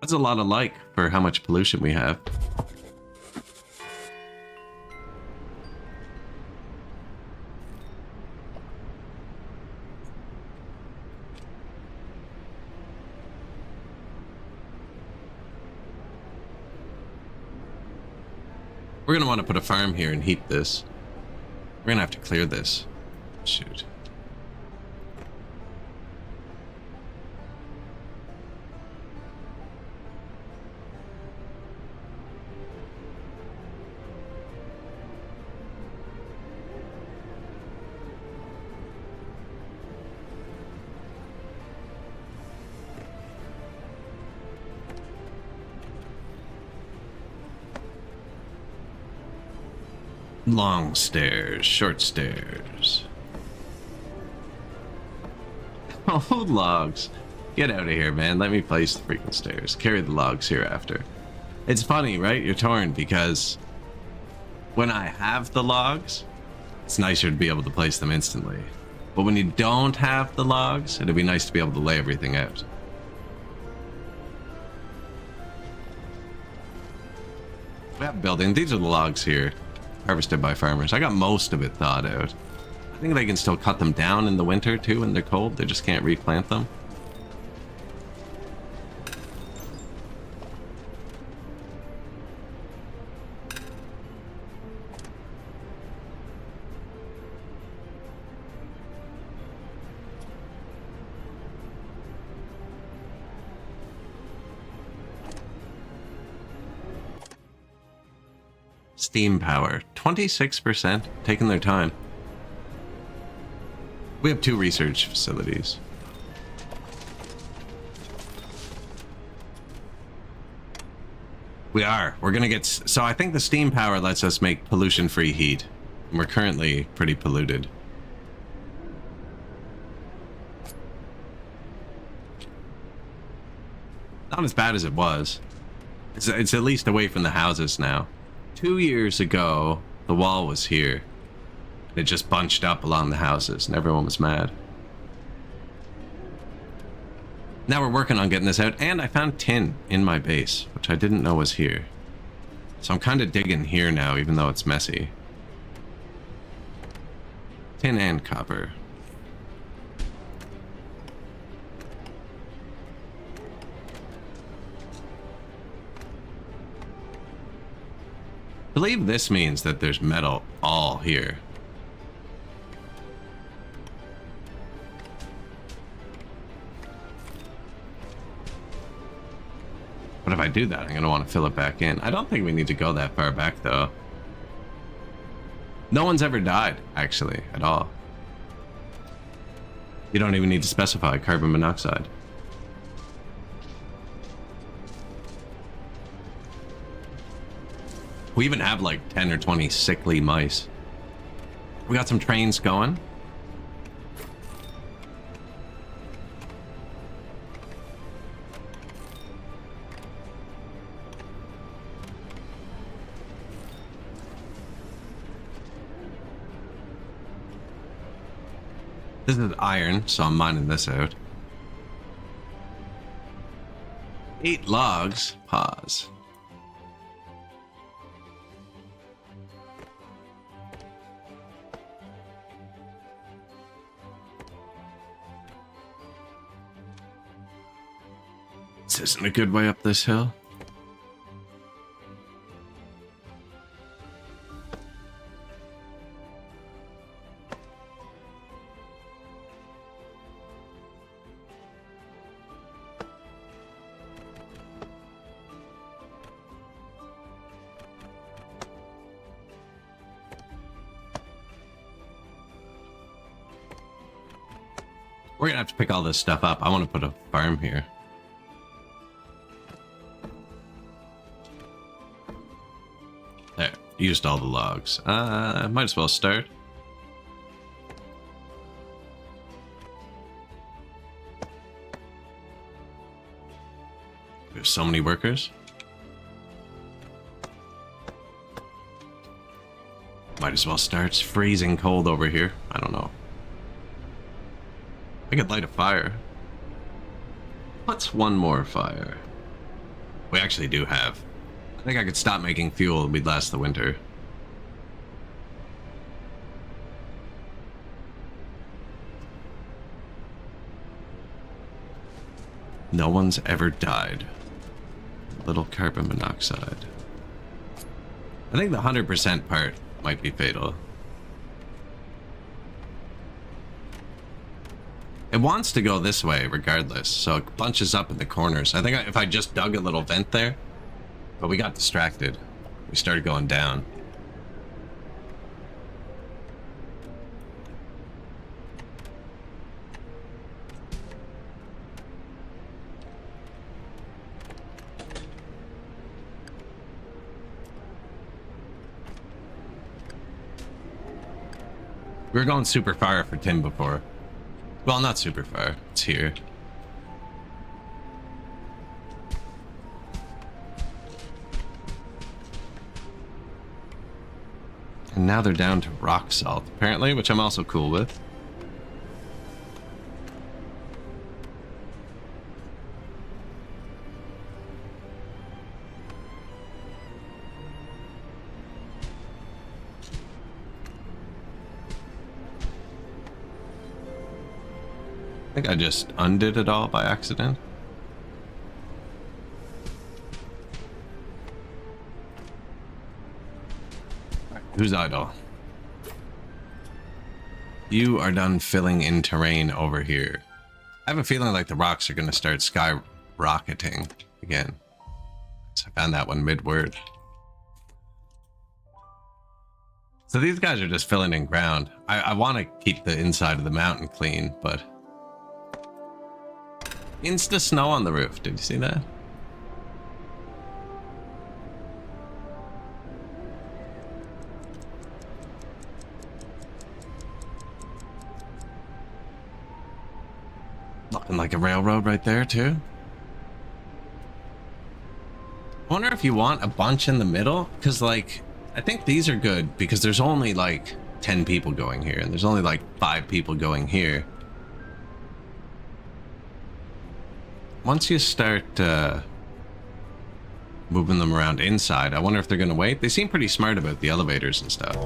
That's a lot of like for how much pollution we have. We're going to want to put a farm here and heat this. We're going to have to clear this. Shoot. Long stairs, short stairs. Oh, logs. Get out of here, man. Let me place the freaking stairs. Carry the logs hereafter. It's funny, right? You're torn because when I have the logs, it's nicer to be able to place them instantly. But when you don't have the logs, it'd be nice to be able to lay everything out. We have building. These are the logs here. Harvested by farmers. I got most of it thawed out. I think they can still cut them down in the winter too when they're cold. They just can't replant them. Steam power, 26%, taking their time. We have 2 research facilities. We are. We're gonna get... So I think the steam power lets us make pollution-free heat. And we're currently pretty polluted. Not as bad as it was. It's at least away from the houses now. 2 years ago, the wall was here. It just bunched up along the houses, and everyone was mad. Now we're working on getting this out, and I found tin in my base, which I didn't know was here. So I'm kind of digging here now, even though it's messy. Tin and copper. I believe this means that there's metal all here. But if I do that, I'm going to want to fill it back in. I don't think we need to go that far back, though. No one's ever died, actually, at all. You don't even need to specify carbon monoxide. We even have like 10 or 20 sickly mice. We got some trains going. This is iron, so I'm mining this out. 8 logs. Pause. This isn't a good way up this hill. We're gonna have to pick all this stuff up. I want to put a farm here. There, used all the logs. Might as well start. We have so many workers. Might as well start. It's freezing cold over here. I don't know. I could light a fire. What's one more fire? We actually do have. I think I could stop making fuel and we'd last the winter. No one's ever died. Little carbon monoxide. I think the 100% part might be fatal. It wants to go this way regardless, so it bunches up in the corners. I think if I just dug a little vent there, but we got distracted. We started going down. We were going super far for Tim before. Well, not super far. It's here. And now they're down to rock salt, apparently, which I'm also cool with. I think I just undid it all by accident. Who's idle? You are done filling in terrain over here. I have a feeling like the rocks are going to start skyrocketing again. So I found that one mid-word. So these guys are just filling in ground. I want to keep the inside of the mountain clean, but... Insta snow on the roof. Did you see that? Looking like a railroad right there, too. I wonder if you want a bunch in the middle, because, like, I think these are good because there's only, like, 10 people going here, and there's only, like, 5 people going here. Once you start moving them around inside, I wonder if they're going to wait. They seem pretty smart about the elevators and stuff.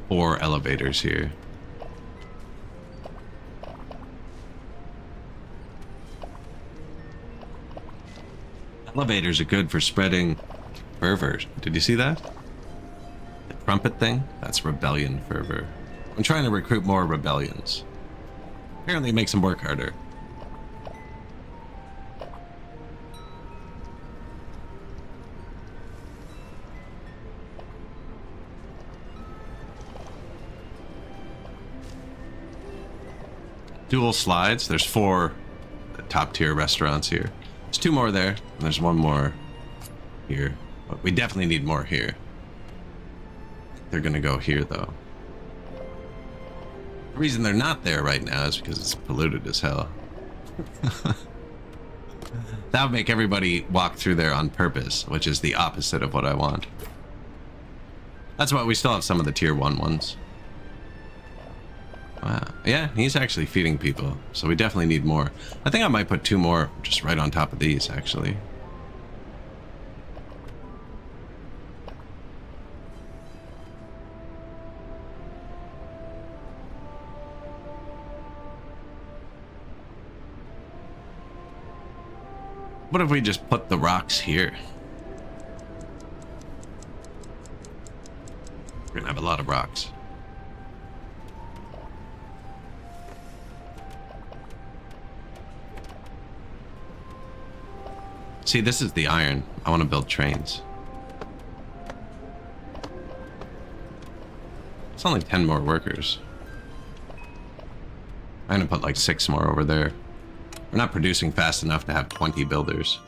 Four elevators here. Elevators are good for spreading fervor. Did you see that? The trumpet thing? That's rebellion fervor. I'm trying to recruit more rebellions. Apparently it makes them work harder. Dual slides. There's 4 top tier restaurants here. There's 2 more there, and there's 1 more here. But we definitely need more here. They're gonna go here though. The reason they're not there right now is because it's polluted as hell. That would make everybody walk through there on purpose, which is the opposite of what I want. That's why we still have some of the tier 1 ones. Wow. Yeah, he's actually feeding people, so we definitely need more. I think I might put 2 more just right on top of these, actually. What if we just put the rocks here? We're gonna have a lot of rocks. See, this is the iron. I want to build trains. It's only 10 more workers. I'm gonna put like 6 more over there. We're not producing fast enough to have 20 builders.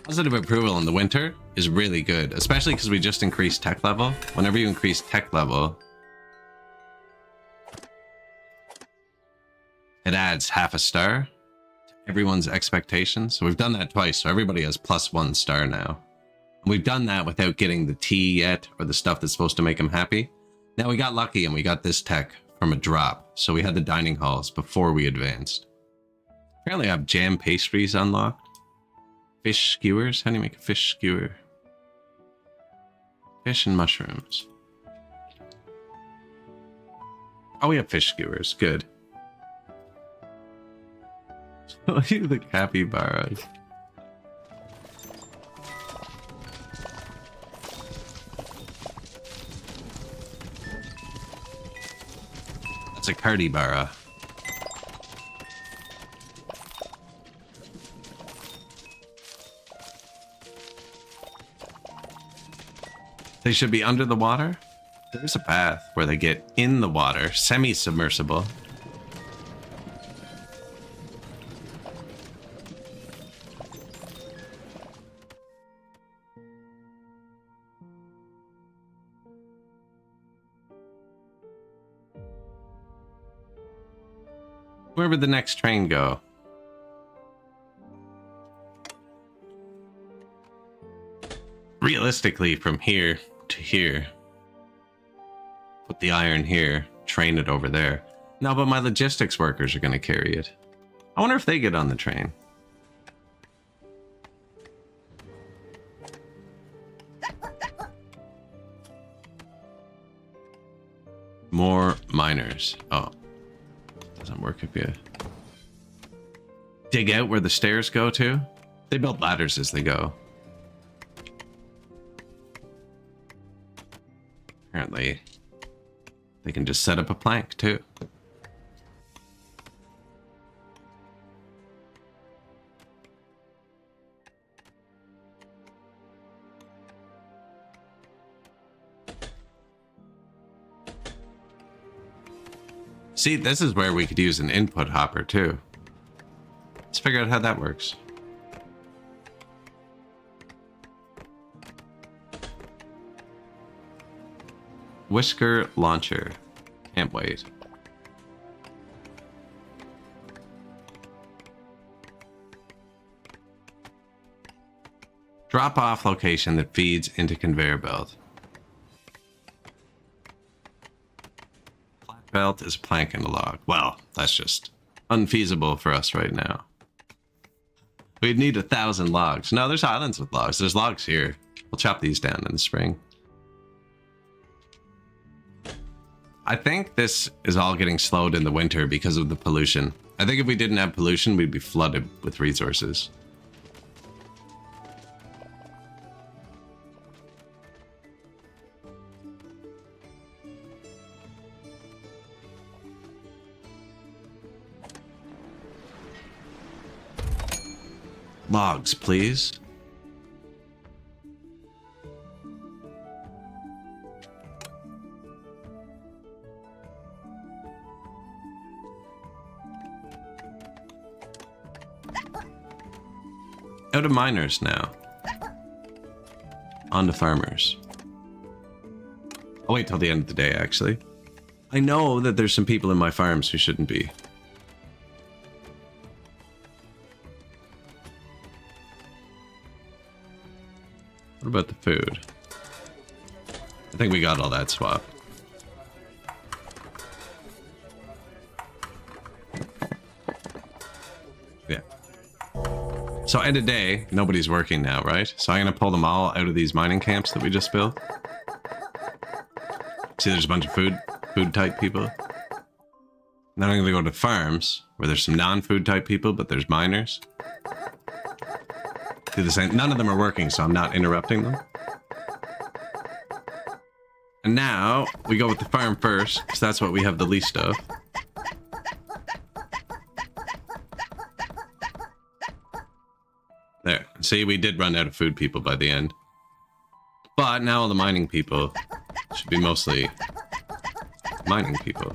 Positive approval in the winter is really good, especially because we just increased tech level. Whenever you increase tech level, it adds half a star to everyone's expectations. So we've done that twice, so everybody has +1 star now. And we've done that without getting the tea yet, or the stuff that's supposed to make them happy. Now we got lucky and we got this tech from a drop, so we had the dining halls before we advanced. Apparently I have jam pastries unlocked. Fish skewers? How do you make a fish skewer? Fish and mushrooms. Oh, we have fish skewers. Good. Look at the capybaras. That's a cartibara. They should be under the water? There's a path where they get in the water, semi-submersible. Where would the next train go? Realistically, from here to here. Put the iron here, train it over there. No, but my logistics workers are going to carry it. I wonder if they get on the train. More miners. Oh. Doesn't work if you dig out where the stairs go to. They build ladders as they go. Apparently, they can just set up a plank too. See, this is where we could use an input hopper too. Let's figure out how that works. Whisker launcher. Can't wait. Drop off location that feeds into conveyor belt. Flat belt is plank and a log. Well, that's just unfeasible for us right now. We'd need 1,000 logs. No, there's islands with logs. There's logs here. We'll chop these down in the spring. I think this is all getting slowed in the winter because of the pollution. I think if we didn't have pollution, we'd be flooded with resources. Logs, please. Out of miners now. On to farmers. I'll wait till the end of the day, actually. I know that there's some people in my farms who shouldn't be. What about the food? I think we got all that swap. Yeah. So end of day, nobody's working now, right? So I'm gonna pull them all out of these mining camps that we just built. See, there's a bunch of food type people. Then I'm gonna go to farms where there's some non-food type people, but there's miners. Do the same. None of them are working, so I'm not interrupting them. And now we go with the farm first, because that's what we have the least of. There. See, we did run out of food people by the end. But now all the mining people should be mostly mining people.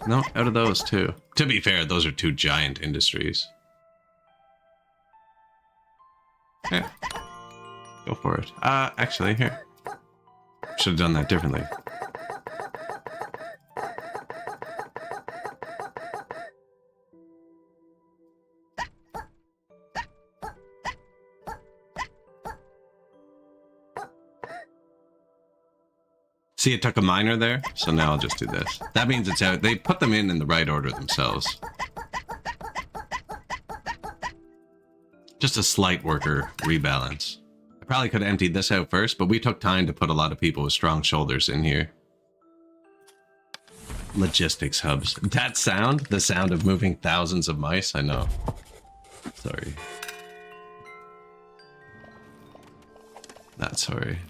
No, out of those too. To be fair, those are two giant industries. Yeah. Go for it. Actually, here. Should have done that differently. See, it took a miner there, so now I'll just do this. That means it's out. They put them in the right order themselves. Just a slight worker rebalance. I probably could have emptied this out first, but we took time to put a lot of people with strong shoulders in here. Logistics hubs. That sound? The sound of moving thousands of mice? I know. Sorry. Not sorry.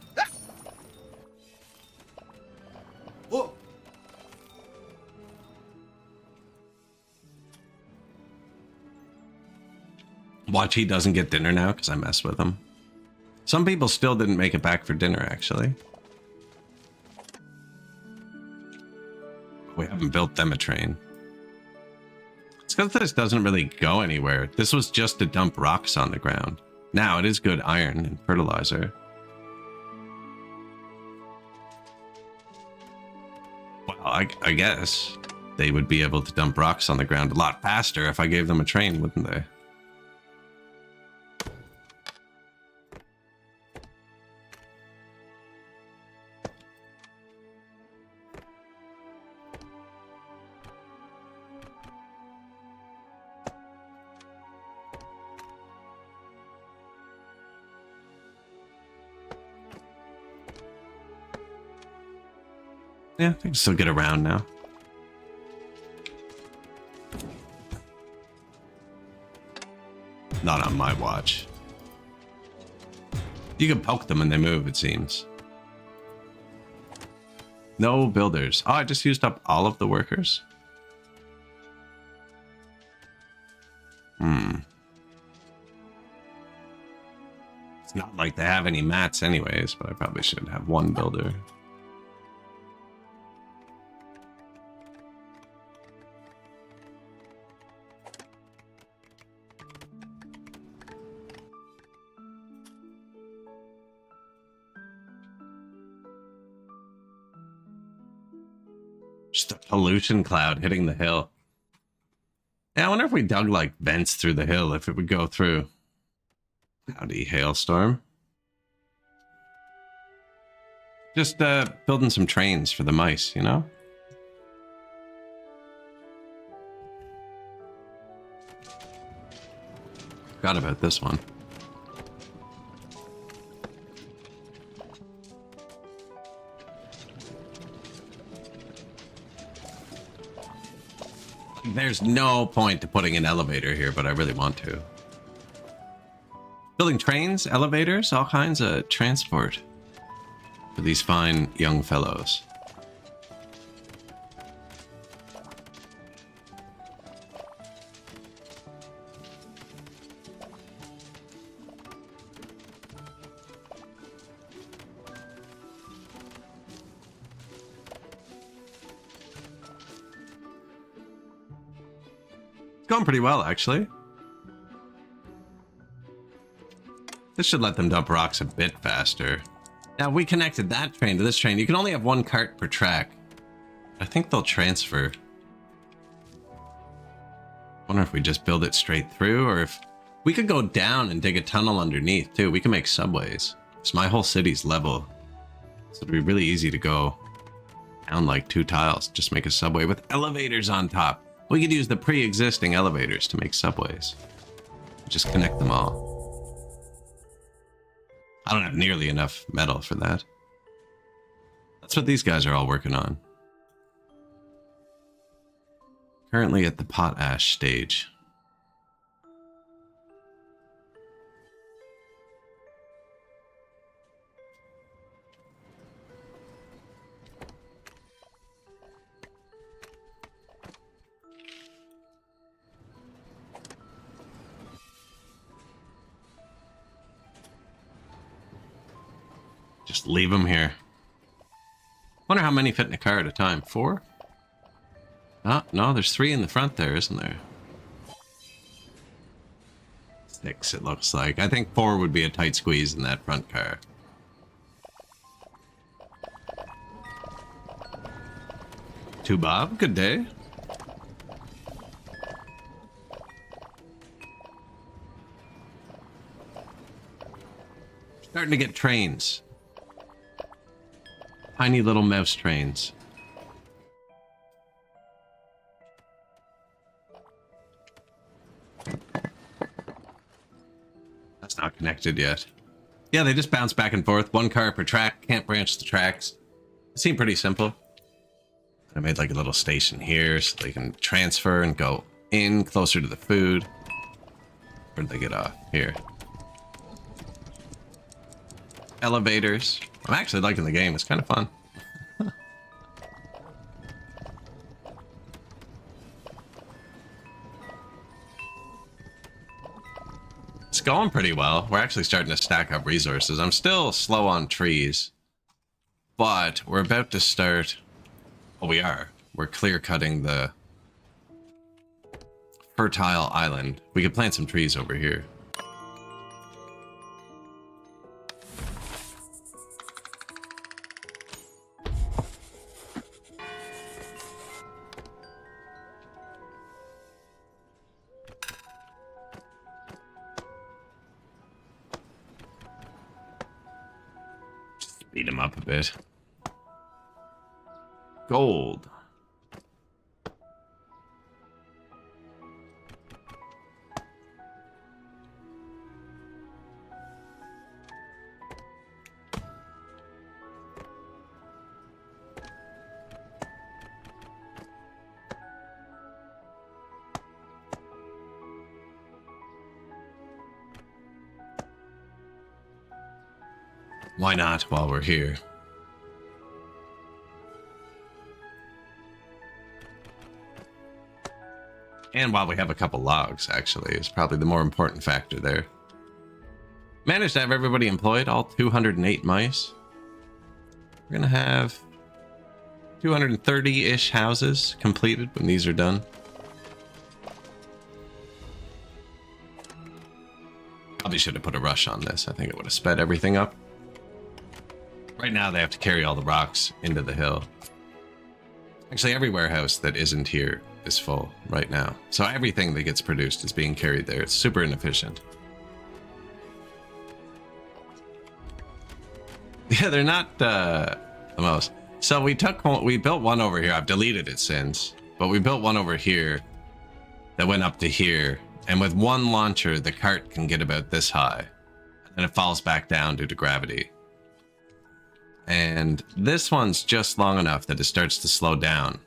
Watch, he doesn't get dinner now because I messed with him. Some people still didn't make it back for dinner, actually. We haven't built them a train. It's because this doesn't really go anywhere. This was just to dump rocks on the ground. Now it is good iron and fertilizer. Well, I guess they would be able to dump rocks on the ground a lot faster if I gave them a train, wouldn't they? Yeah, I can still get around now. Not on my watch. You can poke them and they move, it seems. No builders. Oh, I just used up all of the workers? It's not like they have any mats anyways, but I probably should have one builder. Just a pollution cloud hitting the hill. Yeah, I wonder if we dug like vents through the hill, if it would go through. Howdy, hailstorm. Just building some trains for the mice, you know? Forgot about this one. There's no point to putting an elevator here, but I really want to. Building trains, elevators, all kinds of transport for these fine young fellows. Going pretty well, actually. This should let them dump rocks a bit faster. Now, we connected that train to this train. You can only have one cart per track. I think they'll transfer. Wonder if we just build it straight through, or if we could go down and dig a tunnel underneath too. We can make subways. So my whole city's level, so it'd be really easy to go down like 2 tiles. Just make a subway with elevators on top. We could use the pre-existing elevators to make subways. Just connect them all. I don't have nearly enough metal for that. That's what these guys are all working on. Currently at the potash stage. Just leave them here. Wonder how many fit in a car at a time. 4? Oh, no, there's 3 in the front there, isn't there? 6, it looks like. I think 4 would be a tight squeeze in that front car. To Bob, good day. Starting to get trains. Tiny little mouse trains. That's not connected yet. Yeah, they just bounce back and forth. 1 car per track. Can't branch the tracks. It seemed pretty simple. I made like a little station here so they can transfer and go in closer to the food. Where did they get off? Here. Elevators. I'm actually liking the game. It's kind of fun. It's going pretty well. We're actually starting to stack up resources. I'm still slow on trees, but we're about to start. Well, we are. We're clear cutting the fertile island. We could plant some trees over here. Beat him up a bit. Gold. Why not while we're here? And while we have a couple logs, actually, is probably the more important factor there. Managed to have everybody employed, all 208 mice. We're gonna have 230-ish houses completed when these are done. Probably should have put a rush on this. I think it would have sped everything up. Right now, they have to carry all the rocks into the hill. Actually, every warehouse that isn't here is full right now. So everything that gets produced is being carried there. It's super inefficient. Yeah, they're not the most. So we built one over here. I've deleted it since, but we built one over here that went up to here. And with one launcher, the cart can get about this high. And then it falls back down due to gravity. And this one's just long enough that it starts to slow down.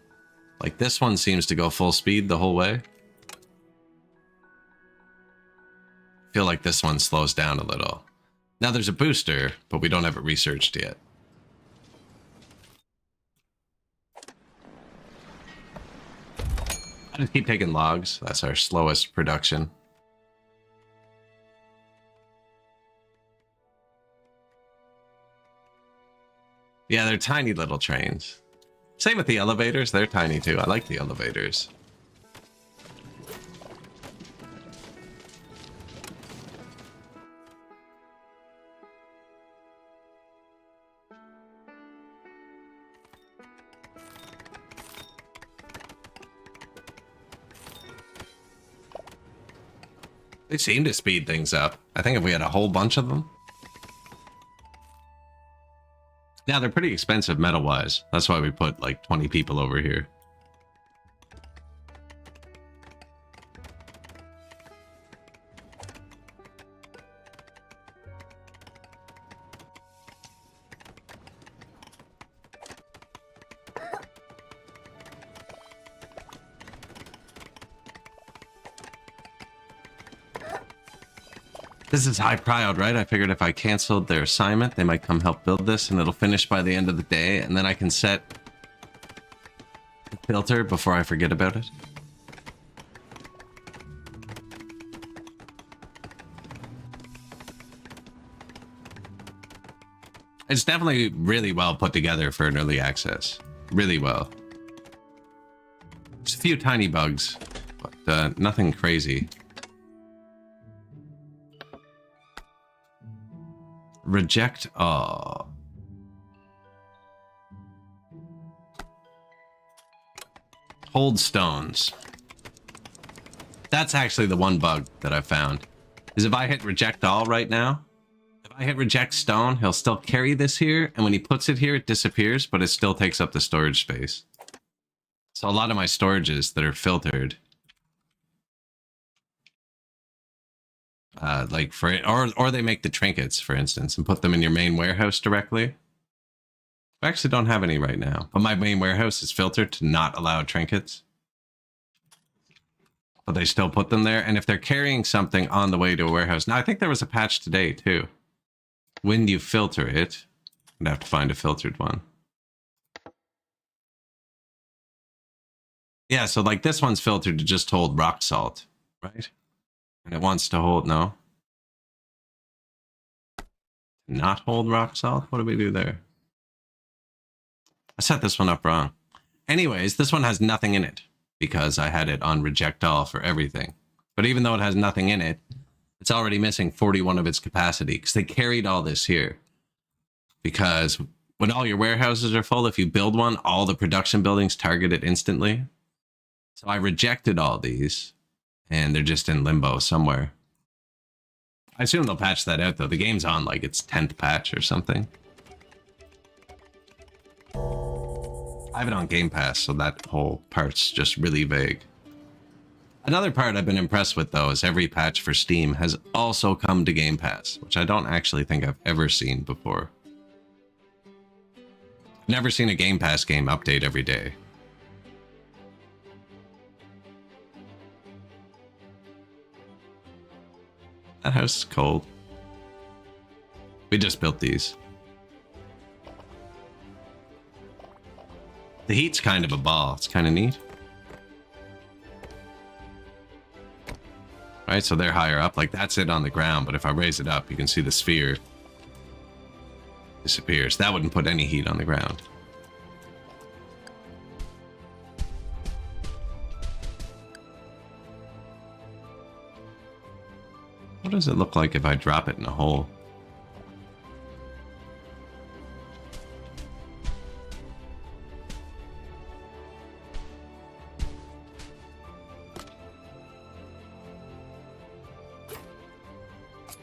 Like this one seems to go full speed the whole way. I feel like this one slows down a little. Now there's a booster, but we don't have it researched yet. I just keep taking logs. That's our slowest production. Yeah, they're tiny little trains. Same with the elevators. They're tiny too. I like the elevators. They seem to speed things up. I think if we had a whole bunch of them. Yeah, they're pretty expensive metal-wise. That's why we put like 20 people over here. This is high prio, right? I figured if I canceled their assignment, they might come help build this and it'll finish by the end of the day. And then I can set the filter before I forget about it. It's definitely really well put together for an early access. Really well. Just a few tiny bugs, but nothing crazy. Reject all. Hold stones. That's actually the one bug that I found. Is if I hit reject all right now, if I hit reject stone, he'll still carry this here, and when he puts it here, it disappears, but it still takes up the storage space. So a lot of my storages that are filtered, like for it, or they make the trinkets, for instance, and put them in your main warehouse directly. I actually don't have any right now, but my main warehouse is filtered to not allow trinkets. But they still put them there, and if they're carrying something on the way to a warehouse, now I think there was a patch today too. When you filter it, I'd have to find a filtered one. Yeah, so like this one's filtered to just hold rock salt, right? And it wants to hold, no. Not hold rock salt? What do we do there? I set this one up wrong. Anyways, this one has nothing in it because I had it on reject all for everything. But even though it has nothing in it, it's already missing 41 of its capacity because they carried all this here. Because when all your warehouses are full, if you build one, all the production buildings target it instantly. So I rejected all these. And they're just in limbo somewhere. I assume they'll patch that out, though. The game's on, like, its 10th patch or something. I have it on Game Pass, so that whole part's just really vague. Another part I've been impressed with, though, is every patch for Steam has also come to Game Pass, which I don't actually think I've ever seen before. I've never seen a Game Pass game update every day. That house is cold. We just built these. The heat's kind of a ball. It's kind of neat. Right, so they're higher up. Like, that's it on the ground. But if I raise it up, you can see the sphere disappears. That wouldn't put any heat on the ground. What does it look like if I drop it in a hole?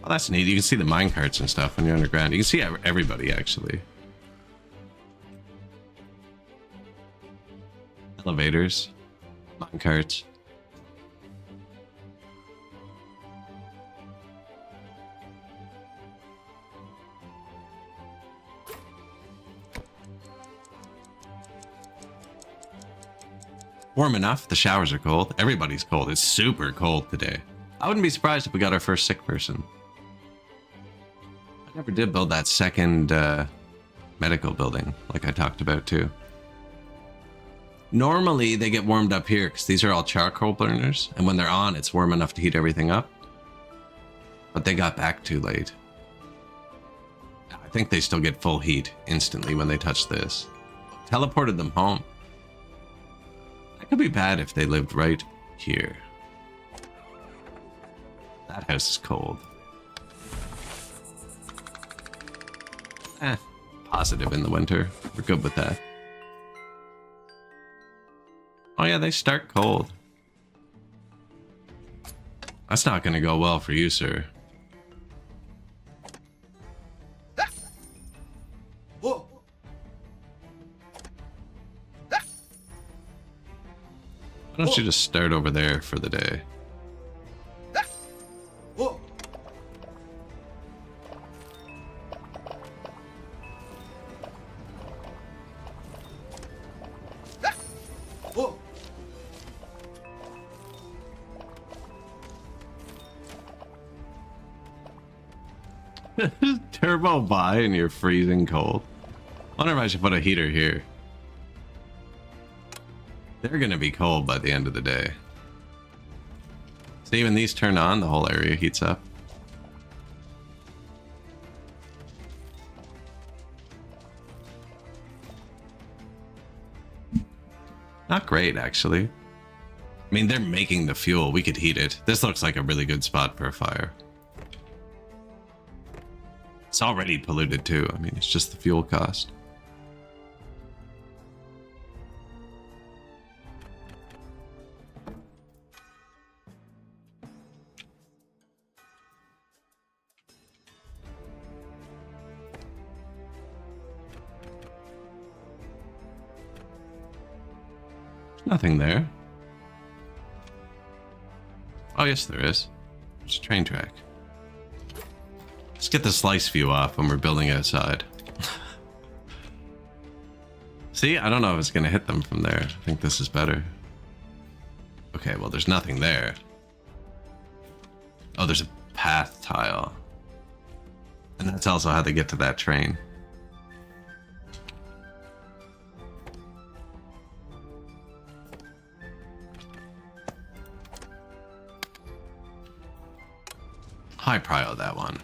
Oh, that's neat. You can see the mine carts and stuff when you're underground. You can see everybody, actually. Elevators. Mine carts. Warm enough. The showers are cold. Everybody's cold. It's super cold today. I wouldn't be surprised if we got our first sick person. I never did build that second medical building like I talked about too. Normally they get warmed up here because these are all charcoal burners, and when they're on it's warm enough to heat everything up. But they got back too late. I think they still get full heat instantly when they touch this. Teleported them home. That could be bad if they lived right here. That house is cold. Positive in the winter. We're good with that. Oh yeah, they start cold. That's not going to go well for you, sir. Why don't you just start over there for the day? Turbo by and you're freezing cold. Wonder if I should put a heater here. They're gonna be cold by the end of the day. See, when these turn on, the whole area heats up. Not great, actually. I mean, they're making the fuel. We could heat it. This looks like a really good spot for a fire. It's already polluted too. I mean, it's just the fuel cost. There's nothing there. Oh, yes, there is. There's a train track. Let's get the slice view off when we're building outside. See, I don't know if it's going to hit them from there. I think this is better. Okay, well, there's nothing there. Oh, there's a path tile. And that's also how they get to that train. High prio, that one.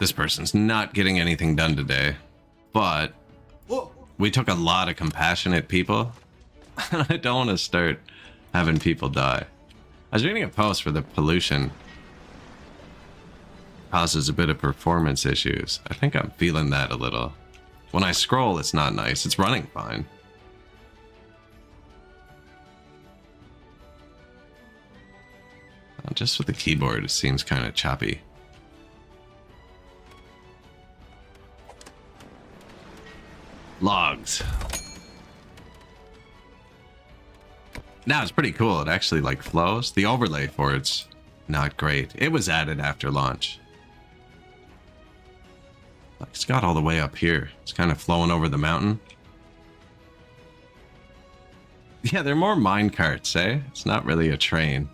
This person's not getting anything done today, but we took a lot of compassionate people, and I don't want to start having people die. I was reading a post where the pollution causes a bit of performance issues. I think I'm feeling that a little. When I scroll, it's not nice. It's running fine. Just with the keyboard, it seems kind of choppy. Logs. Now it's pretty cool. It actually like flows. The overlay for it's not great. It was added after launch. Like it's got all the way up here. It's kind of flowing over the mountain. Yeah, they're more mine carts, eh? It's not really a train.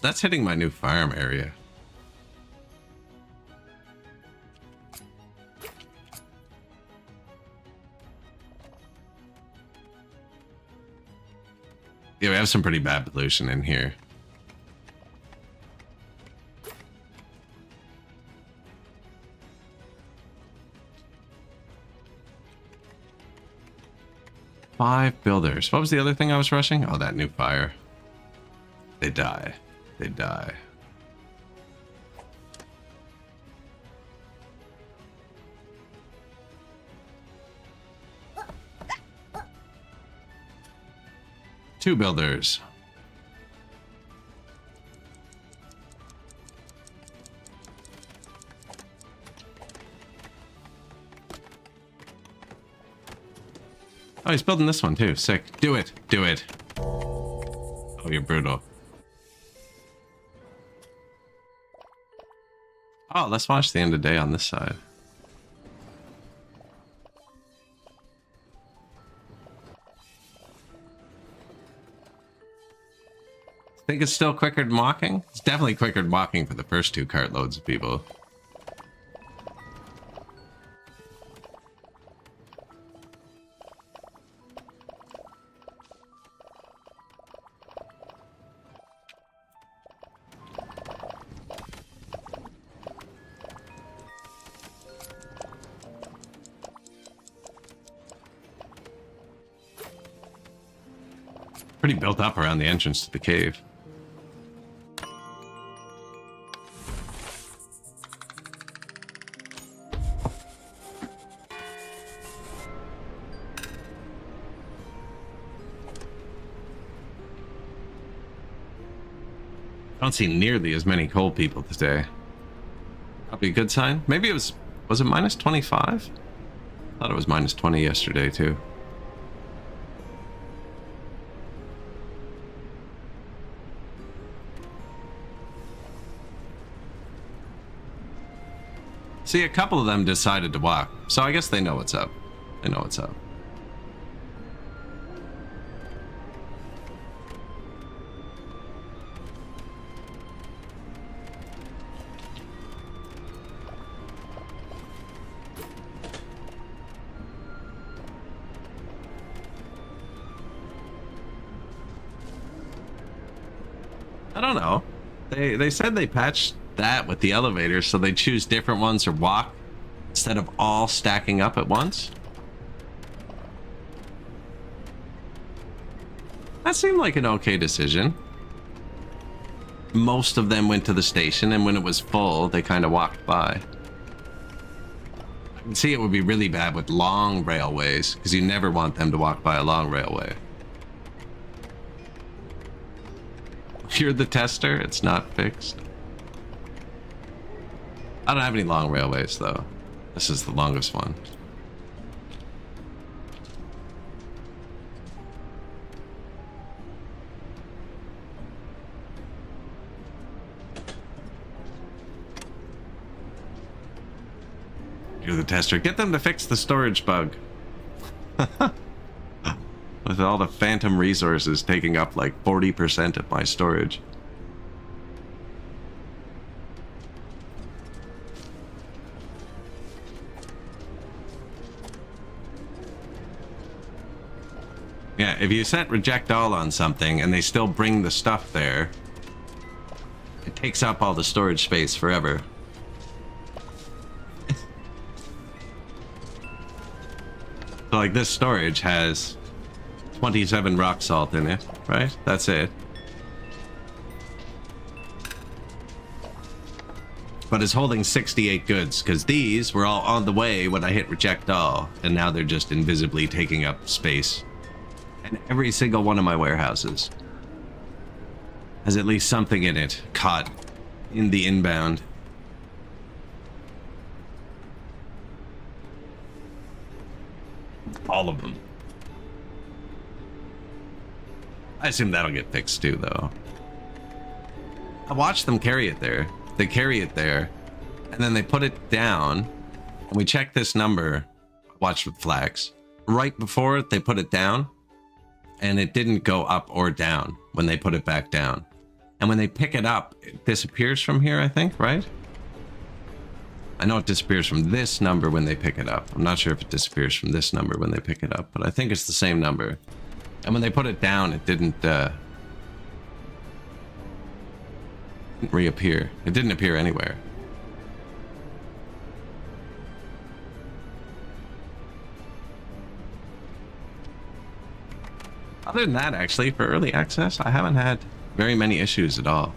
That's hitting my new farm area. Yeah, we have some pretty bad pollution in here. Five builders. What was the other thing I was rushing? Oh, that new fire. They die. They die. 2 builders. Oh, he's building this one too. Sick. Do it. Do it. Oh, you're brutal. Oh, let's watch the end of day on this side. Think it's still quicker than walking? It's definitely quicker than walking for the first 2 cartloads of people. Pretty built up around the entrance to the cave. I don't see nearly as many coal people today. Probably a good sign. Maybe it was it minus 25? I thought it was minus 20 yesterday too. See, a couple of them decided to walk, so I guess they know what's up. They know what's up. I don't know. They said they patched that with the elevators, so they choose different ones or walk instead of all stacking up at once. That seemed like an okay decision. Most of them went to the station, and when it was full, they kind of walked by. I can see it would be really bad with long railways, because you never want them to walk by a long railway. You're the tester, it's not fixed. I don't have any long railways though. This is the longest one. You're the tester. Get them to fix the storage bug. With all the phantom resources taking up like 40% of my storage. Yeah, if you set reject all on something and they still bring the stuff there, it takes up all the storage space forever. So like this storage has 27 rock salt in it, right? That's it. But it's holding 68 goods, because these were all on the way when I hit reject all, and now they're just invisibly taking up space. And every single one of my warehouses has at least something in it caught in the inbound. All of them. I assume that'll get fixed too, though. I watched them carry it there. They carry it there, and then they put it down, and we check this number. Watch with flags. Right before they put it down, and it didn't go up or down when they put it back down. And when they pick it up, it disappears from here, I think, right? I know it disappears from this number when they pick it up. I'm not sure if it disappears from this number when they pick it up, but I think it's the same number. And when they put it down, it didn't reappear. It didn't appear anywhere. Other than that, actually, for early access, I haven't had very many issues at all.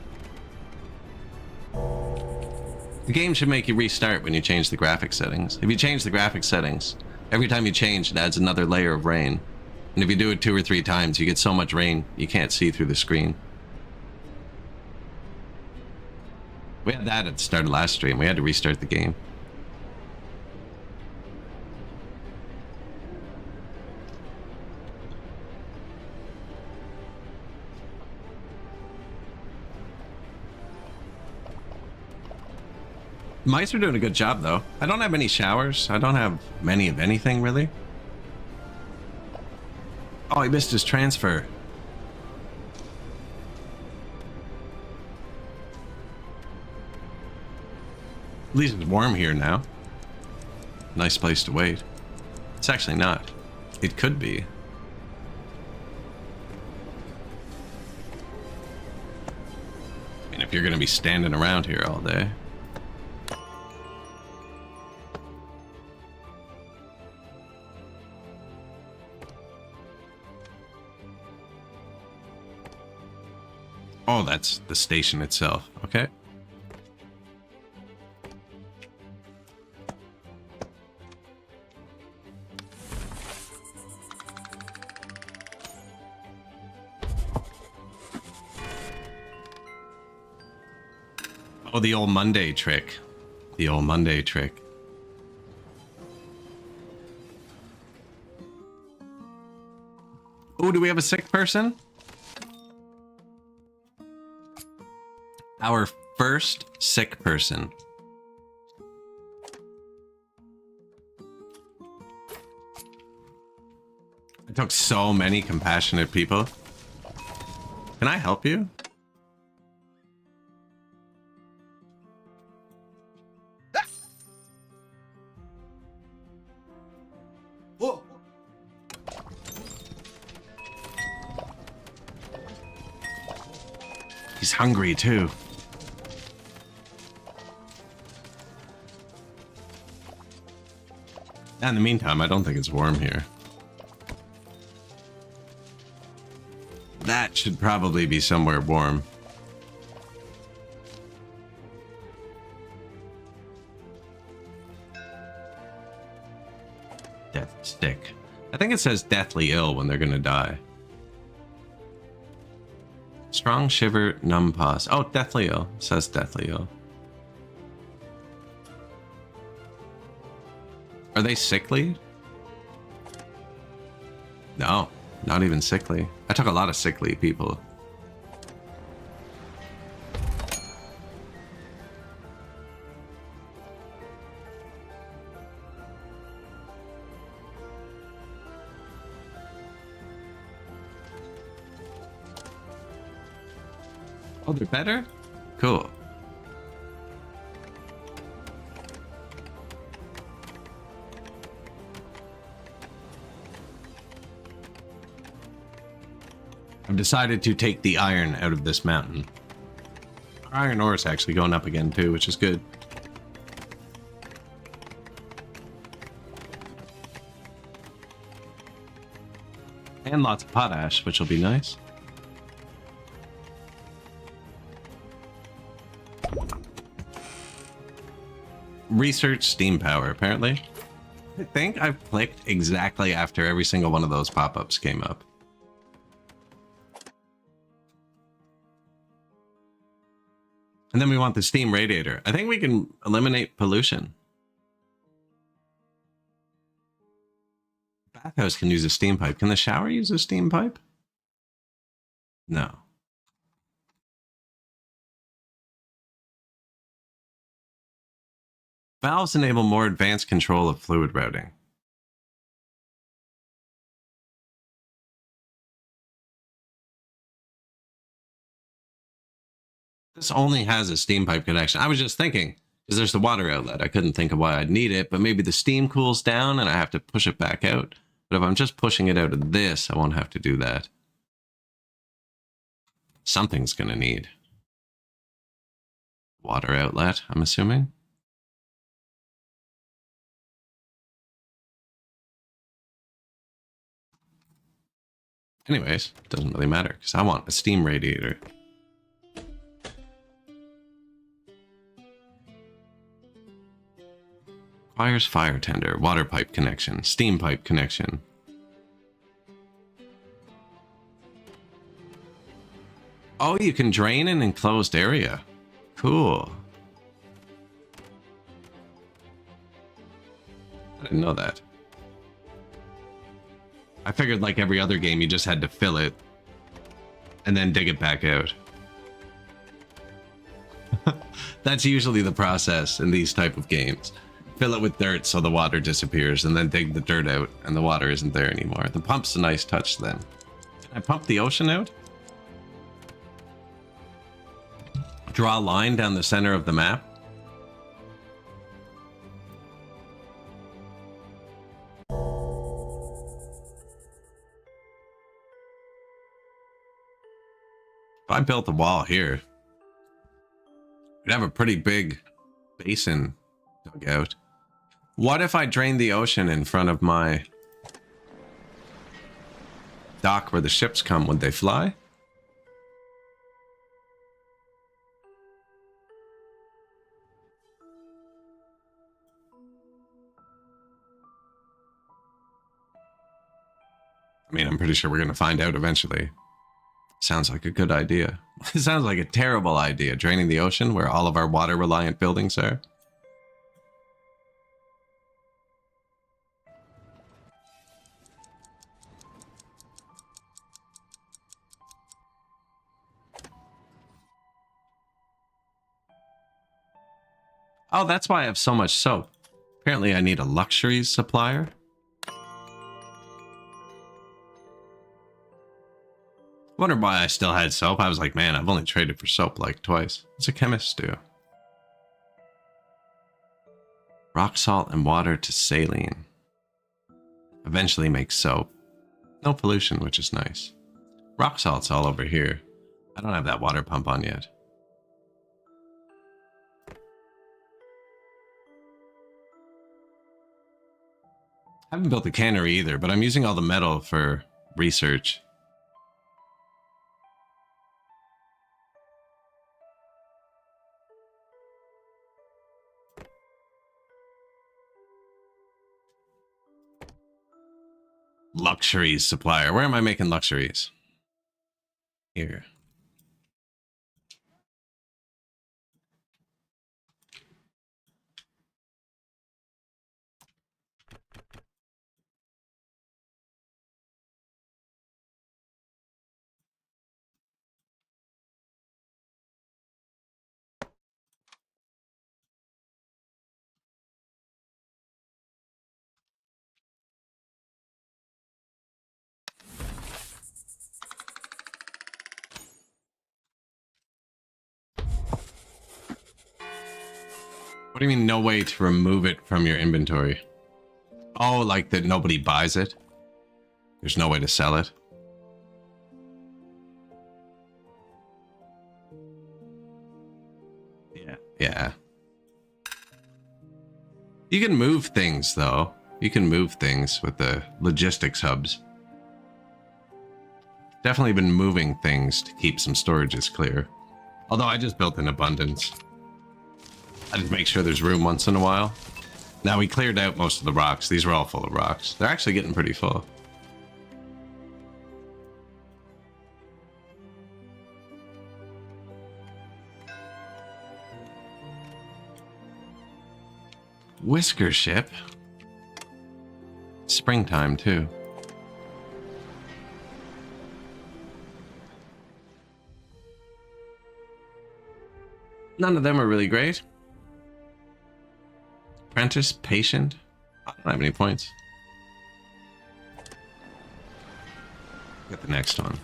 The game should make you restart when you change the graphic settings. If you change the graphic settings, every time you change, it adds another layer of rain. And if you do it 2 or 3 times, you get so much rain, you can't see through the screen. We had that at the start of last stream. We had to restart the game. Mice are doing a good job, though. I don't have any showers. I don't have many of anything, really. Oh, he missed his transfer. At least it's warm here now. Nice place to wait. It's actually not. It could be. I mean, if you're going to be standing around here all day. Oh, that's the station itself. Okay. Oh, the old Monday trick. The old Monday trick. Oh, do we have a sick person? Our first sick person. I took so many compassionate people. Can I help you? He's hungry too. In the meantime, I don't think it's warm here. That should probably be somewhere warm. Death stick. I think it says deathly ill when they're gonna die. Strong shiver, numb pause. Oh, deathly ill. It says deathly ill. Are they sickly? No, not even sickly. I took a lot of sickly people. Oh, they're better? Cool. I've decided to take the iron out of this mountain. Our iron ore is actually going up again too, which is good. And lots of potash, which will be nice. Research steam power, apparently. I think I've clicked exactly after every single one of those pop-ups came up. And then we want the steam radiator. I think we can eliminate pollution. Bathhouse can use a steam pipe. Can the shower use a steam pipe? No. Valves enable more advanced control of fluid routing. This only has a steam pipe connection. I was just thinking, because there's the water outlet. I couldn't think of why I'd need it, but maybe the steam cools down and I have to push it back out. But if I'm just pushing it out of this, I won't have to do that. Something's going to need water outlet, I'm assuming. Anyways, it doesn't really matter because I want a steam radiator. Requires fire tender, water pipe connection, steam pipe connection. Oh, you can drain an enclosed area. Cool. I didn't know that. I figured like every other game, you just had to fill it and then dig it back out. That's usually the process in these type of games. Fill it with dirt so the water disappears, and then dig the dirt out and the water isn't there anymore. The pump's a nice touch then. Can I pump the ocean out? Draw a line down the center of the map. If I built a wall here, we'd have a pretty big basin dug out. What if I drained the ocean in front of my dock where the ships come? Would they fly? I mean, I'm pretty sure we're going to find out eventually. Sounds like a good idea. It sounds like a terrible idea, draining the ocean where all of our water-reliant buildings are. Oh, that's why I have so much soap. Apparently I need a luxuries supplier. Wonder why I still had soap. I was like, man, I've only traded for soap like twice. What's a chemist do? Rock salt and water to saline. Eventually make soap. No pollution, which is nice. Rock salt's all over here. I don't have that water pump on yet. I haven't built a cannery either, but I'm using all the metal for research. Luxuries supplier. Where am I making luxuries? Here. What do you mean no way to remove it from your inventory? Oh, like that nobody buys it? There's no way to sell it? Yeah. You can move things, though. You can move things with the logistics hubs. Definitely been moving things to keep some storages clear. Although I just built in abundance. I just make sure there's room once in a while. Now we cleared out most of the rocks. These were all full of rocks. They're actually getting pretty full. Whisker ship. Springtime too. None of them are really great. Apprentice, patient. I don't have any points. Get the next one.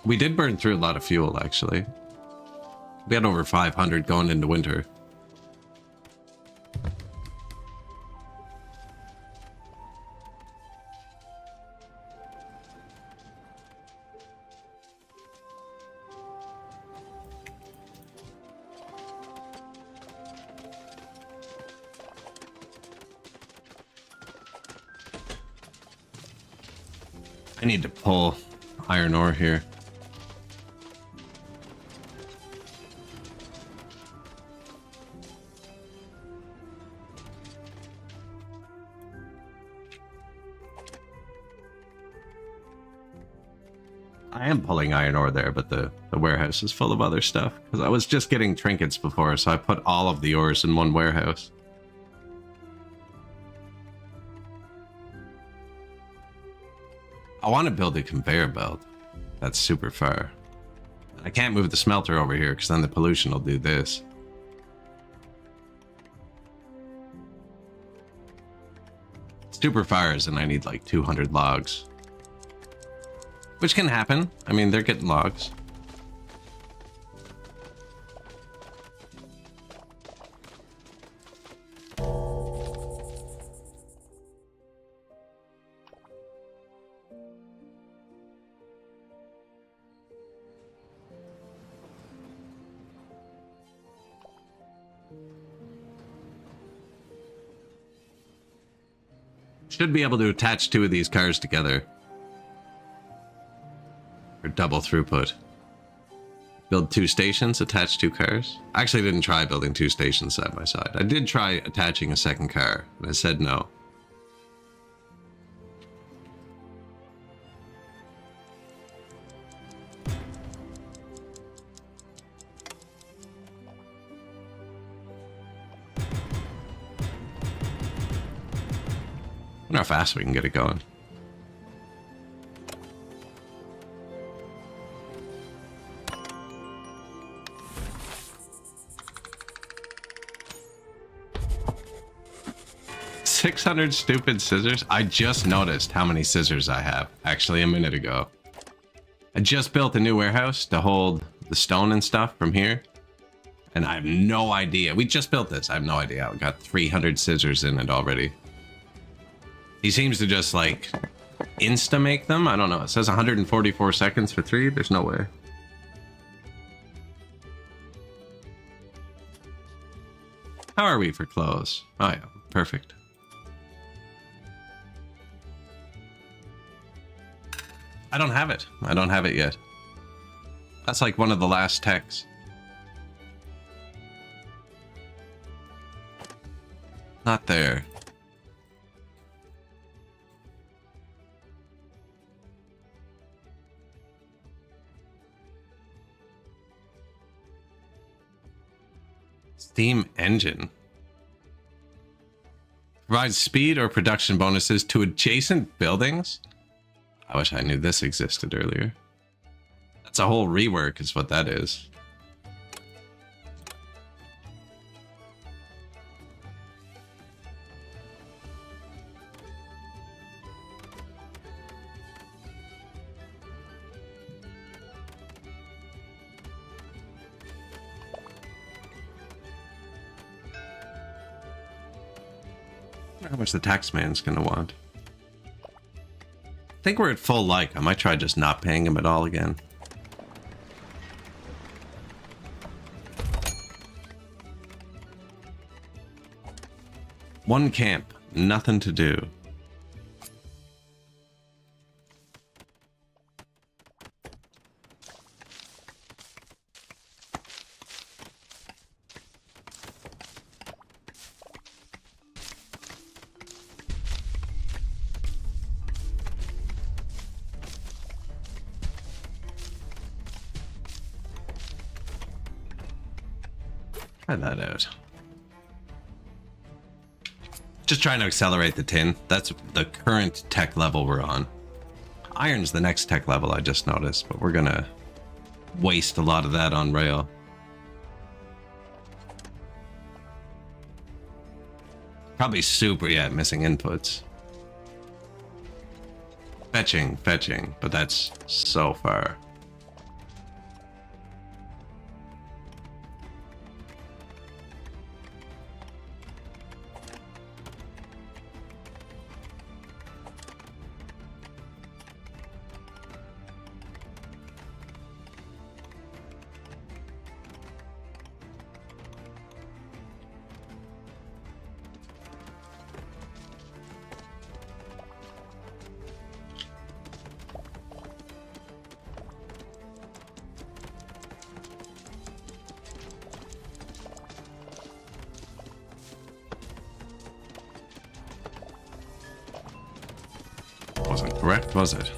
We did burn through a lot of fuel, actually. We had over 500 going into winter. I need to pull iron ore here. I am pulling iron ore there, but the warehouse is full of other stuff. Because I was just getting trinkets before, so I put all of the ores in one warehouse. I want to build a conveyor belt. That's super far. I can't move the smelter over here, because then the pollution will do this. Super fires, and I need like 200 logs. Which can happen. I mean, they're getting logs. Should be able to attach 2 of these cars together. For double throughput. Build 2 stations, attach 2 cars. I actually didn't try building 2 stations side by side. I did try attaching a second car, and I said no. I wonder how fast we can get it going. $600 stupid scissors? I just noticed how many scissors I have, actually a minute ago. I just built a new warehouse to hold the stone and stuff from here. And I have no idea. We just built this. I have no idea. I got 300 scissors in it already. He seems to just like insta make them. I don't know. It says 144 seconds for 3. There's no way. How are we for clothes? Oh yeah, perfect. I don't have it. I don't have it yet. That's like one of the last techs. Not there. Steam engine. Provides speed or production bonuses to adjacent buildings? I wish I knew this existed earlier. That's a whole rework is what that is. I wonder how much the tax man's gonna want. I think we're at full like. I might try just not paying him at all again. One camp, nothing to do. Try that out. Just trying to accelerate the tin. That's the current tech level we're on. Iron's the next tech level I just noticed, but we're gonna waste a lot of that on rail. Probably super, yeah, missing inputs. Fetching, but that's so far. wasn't correct, was it?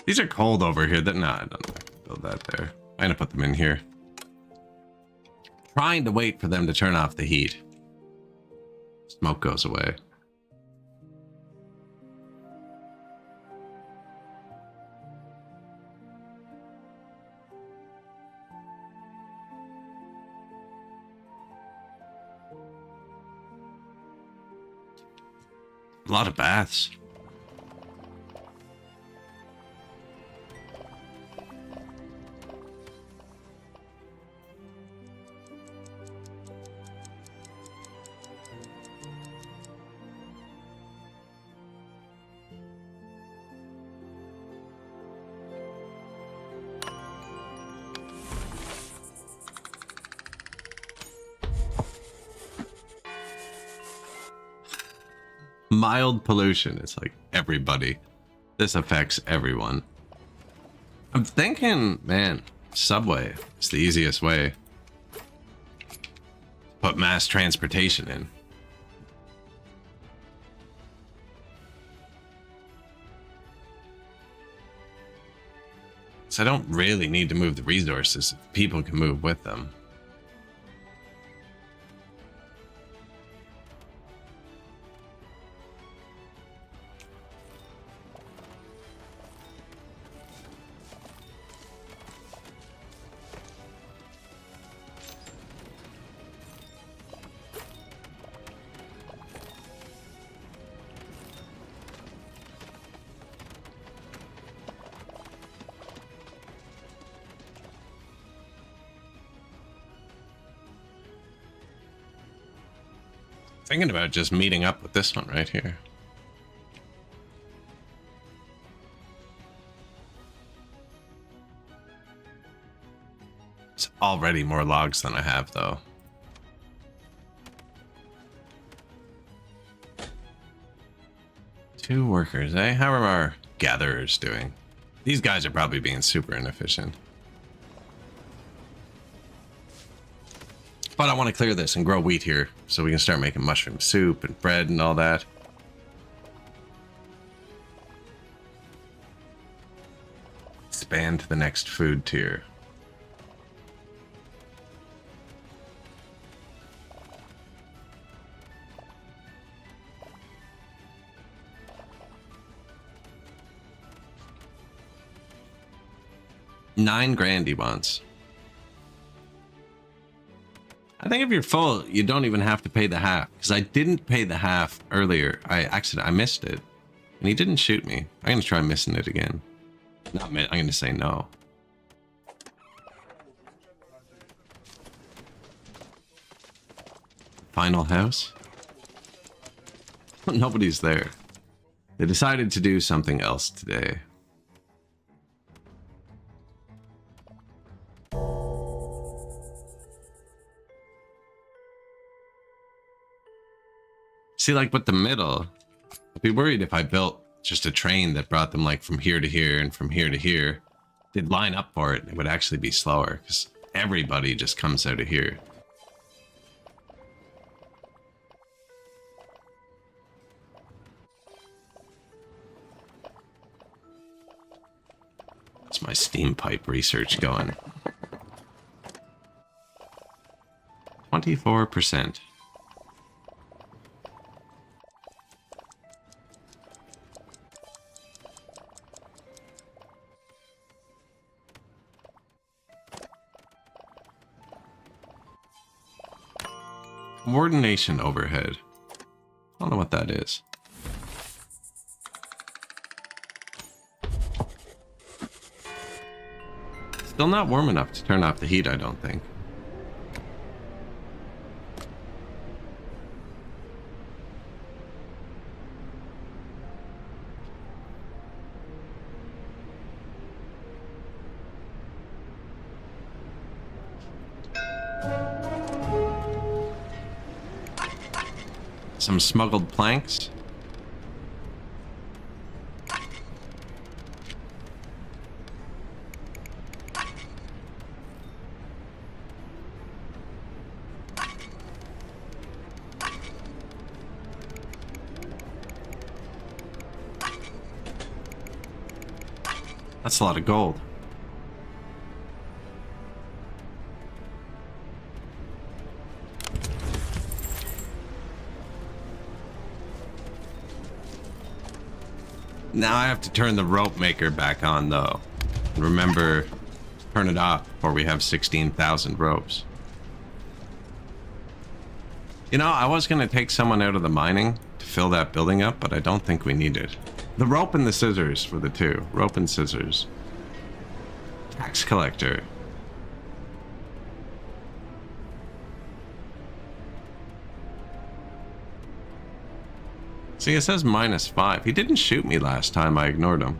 These are cold over here. No, I don't build that there. I'm gonna put them in here. Trying to wait for them to turn off the heat. Smoke goes away. A lot of baths. Mild pollution. It's like everybody. This affects everyone. I'm thinking, man, subway is the easiest way to put mass transportation in. So I don't really need to move the resources if people can move with them. Thinking about just meeting up with this one right here. It's already more logs than I have, though. Two workers, eh? How are our gatherers doing? These guys are probably being super inefficient. But I want to clear this and grow wheat here so we can start making mushroom soup and bread and all that. Expand to the next food tier. $9,000 he wants. I think if you're full, you don't even have to pay the half. Because I didn't pay the half earlier. I missed it. And he didn't shoot me. I'm going to try missing it again. I'm going to say no. Final house? Nobody's there. They decided to do something else today. See, like with the middle, I'd be worried if I built just a train that brought them like from here to here and from here to here. They'd line up for it. It would actually be slower because everybody just comes out of here. What's my steam pipe research going? 24%. Coordination overhead. I don't know what that is. Still not warm enough to turn off the heat, I don't think. Some smuggled planks. That's a lot of gold. Now I have to turn the rope maker back on, though. And remember, turn it off before we have 16,000 ropes. You know, I was going to take someone out of the mining to fill that building up, but I don't think we need it. The rope and the scissors for the two. Rope and scissors. Tax collector. See, it says -5. He didn't shoot me last time. I ignored him.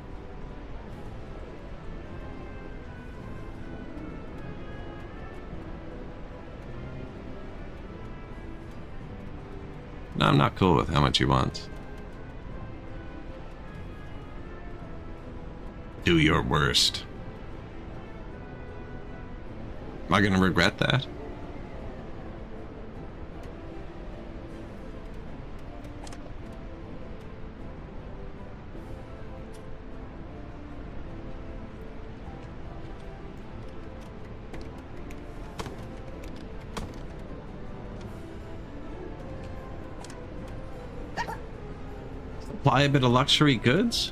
No, I'm not cool with how much he wants. Do your worst. Am I gonna regret that? Supply a bit of luxury goods?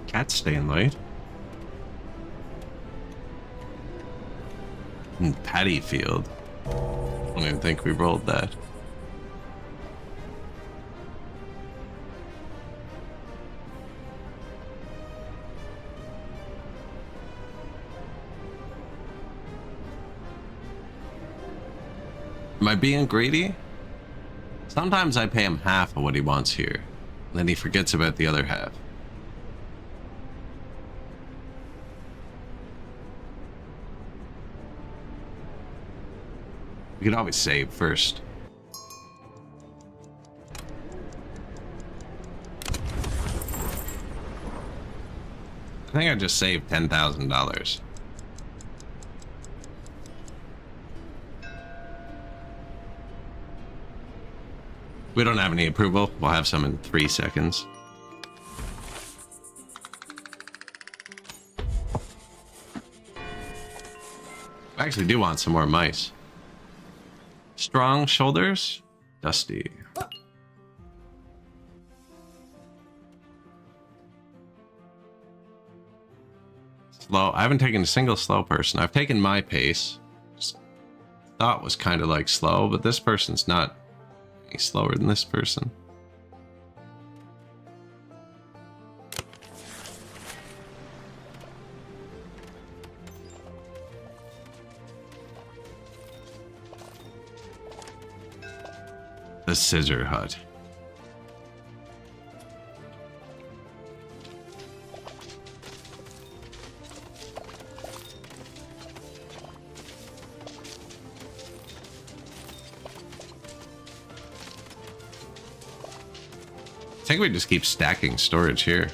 Cat's staying late. Paddy field. I don't even think we rolled that. Am I being greedy? Sometimes I pay him half of what he wants here, and then he forgets about the other half. We could always save first. I think I just saved $10,000. We don't have any approval. We'll have some in 3 seconds. I actually do want some more mice. Strong shoulders, dusty. Slow. I haven't taken a single slow person. I've taken my pace. Just thought was kind of like slow, but this person's not any slower than this person. The scissor hut. I think we just keep stacking storage here.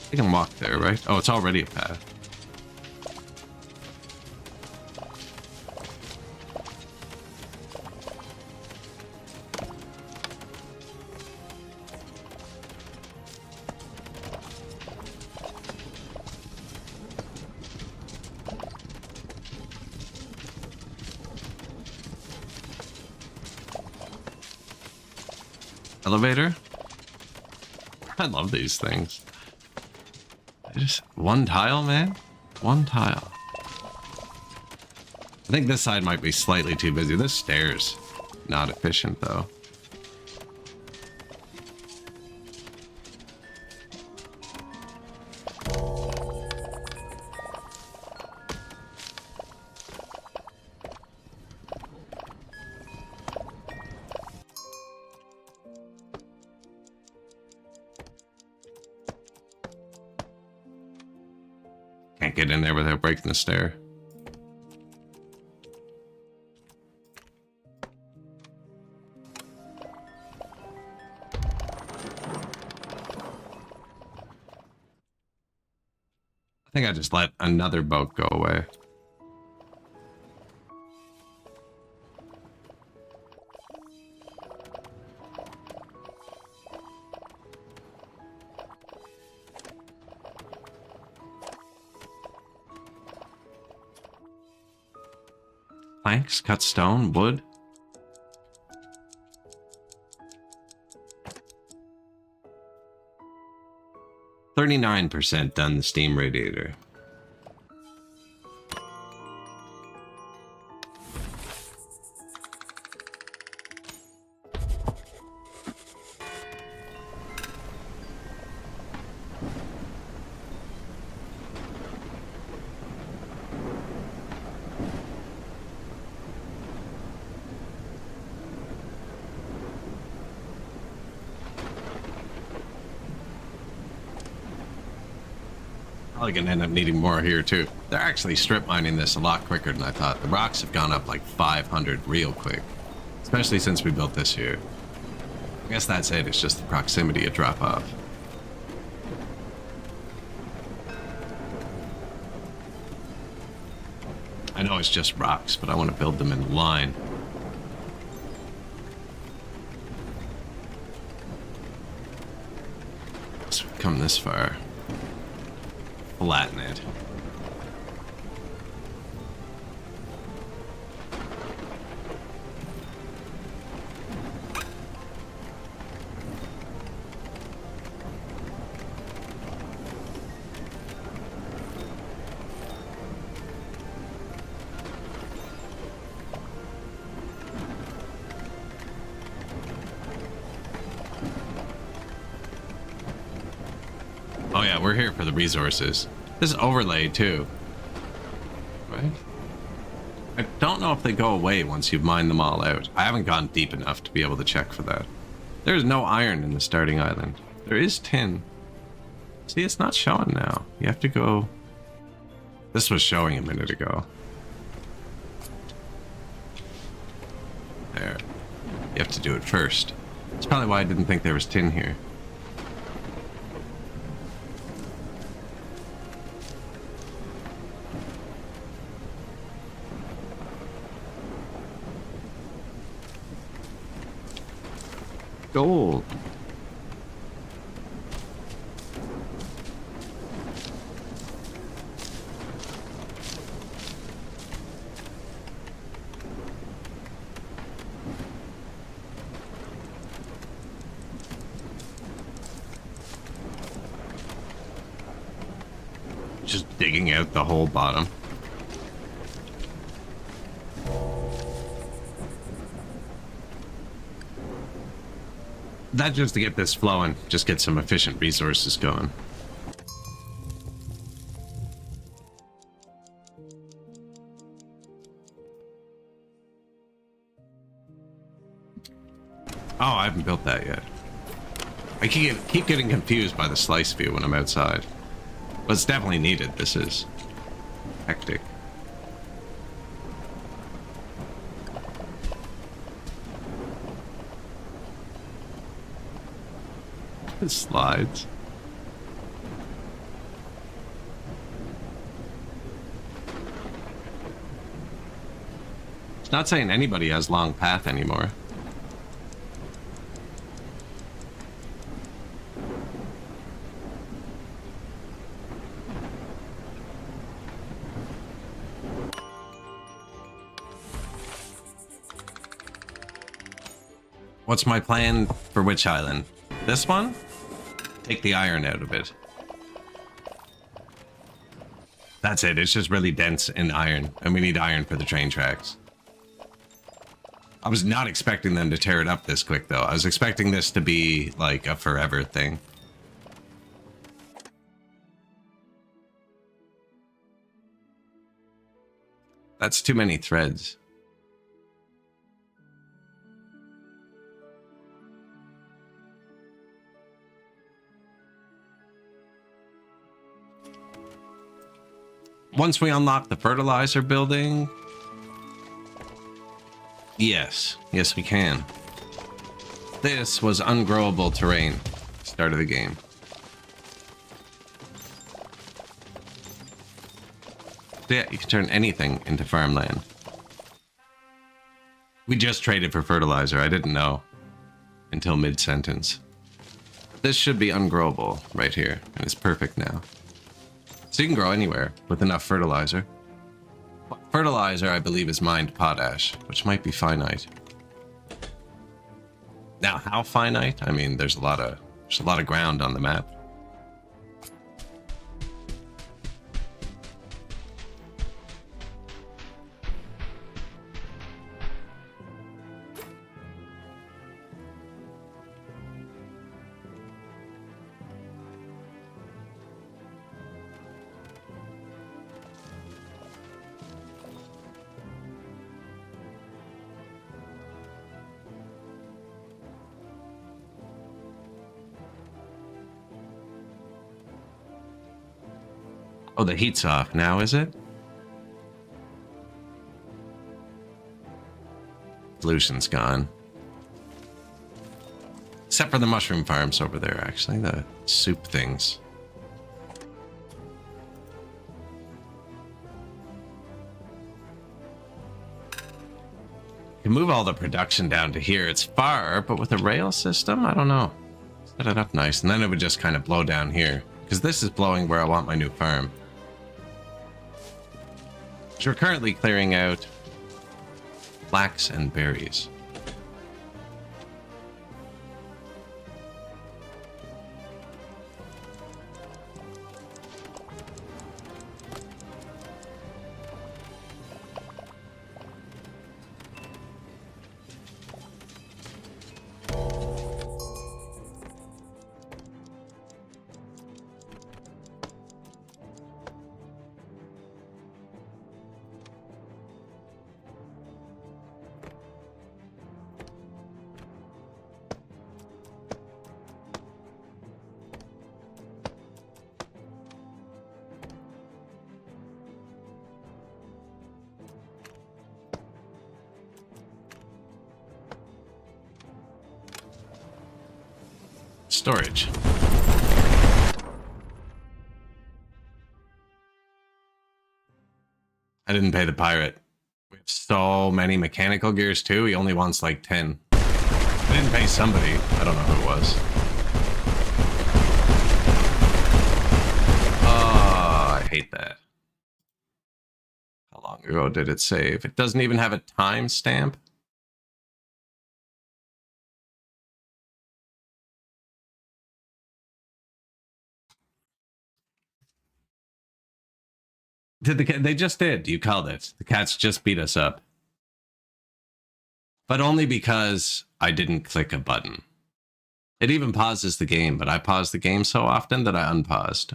I can walk there, right? Oh, it's already a path. Elevator? I love these things. Just one tile, man. One tile. I think this side might be slightly too busy. This stairs, not efficient though. can't get in there without breaking the stair. I think I just let another boat go away. Planks, cut stone, wood. %39 done the steam radiator. Probably gonna end up needing more here too. They're actually strip mining this a lot quicker than I thought. The rocks have gone up like 500 real quick, especially since we built this here. I guess that's it. It's just the proximity of drop off. I know it's just rocks, but I want to build them in line. So we've come this far. Flatten it. Oh yeah, we're here for the resources. This is overlay too, right? I don't know if they go away once you've mined them all out. I haven't gone deep enough to be able to check for that. There's no iron in the starting island. There is tin. See, it's not showing now. You have to go... This was showing a minute ago. There. You have to do it first. That's probably why I didn't think there was tin here. Gold. Just digging out the whole bottom. That just to get this flowing, just get some efficient resources going. Oh, I haven't built that yet. I keep getting confused by the slice view when I'm outside. But it's definitely needed. This is hectic. It slides. It's not saying anybody has long path anymore. What's my plan for which island? This one? Take the iron out of it. That's it. It's just really dense in iron, and we need iron for the train tracks. I was not expecting them to tear it up this quick, though. I was expecting this to be like a forever thing. That's too many threads. Once we unlock the fertilizer building... Yes. Yes, we can. This was ungrowable terrain. Start of the game. So yeah, you can turn anything into farmland. We just traded for fertilizer. I didn't know until mid-sentence. This should be ungrowable right here, and it's perfect now. So you can grow anywhere with enough fertilizer. Fertilizer, I believe, is mined potash, which might be finite. Now, how finite? I mean, there's a lot of ground on the map. Oh, the heat's off now, is it? Pollution's gone. Except for the mushroom farms over there, actually. The soup things. You can move all the production down to here. It's far, but with a rail system, I don't know. Set it up nice, and then it would just kind of blow down here. Because this is blowing where I want my new farm. So we're currently clearing out flax and berries. Storage. I didn't pay the pirate. We have so many mechanical gears too. He only wants like 10. I didn't pay somebody. I don't know who it was. Oh, I hate that. How long ago did it save? It doesn't even have a timestamp. They just did. You called it. The cats just beat us up. But only because I didn't click a button. It even pauses the game, but I pause the game so often that I unpaused.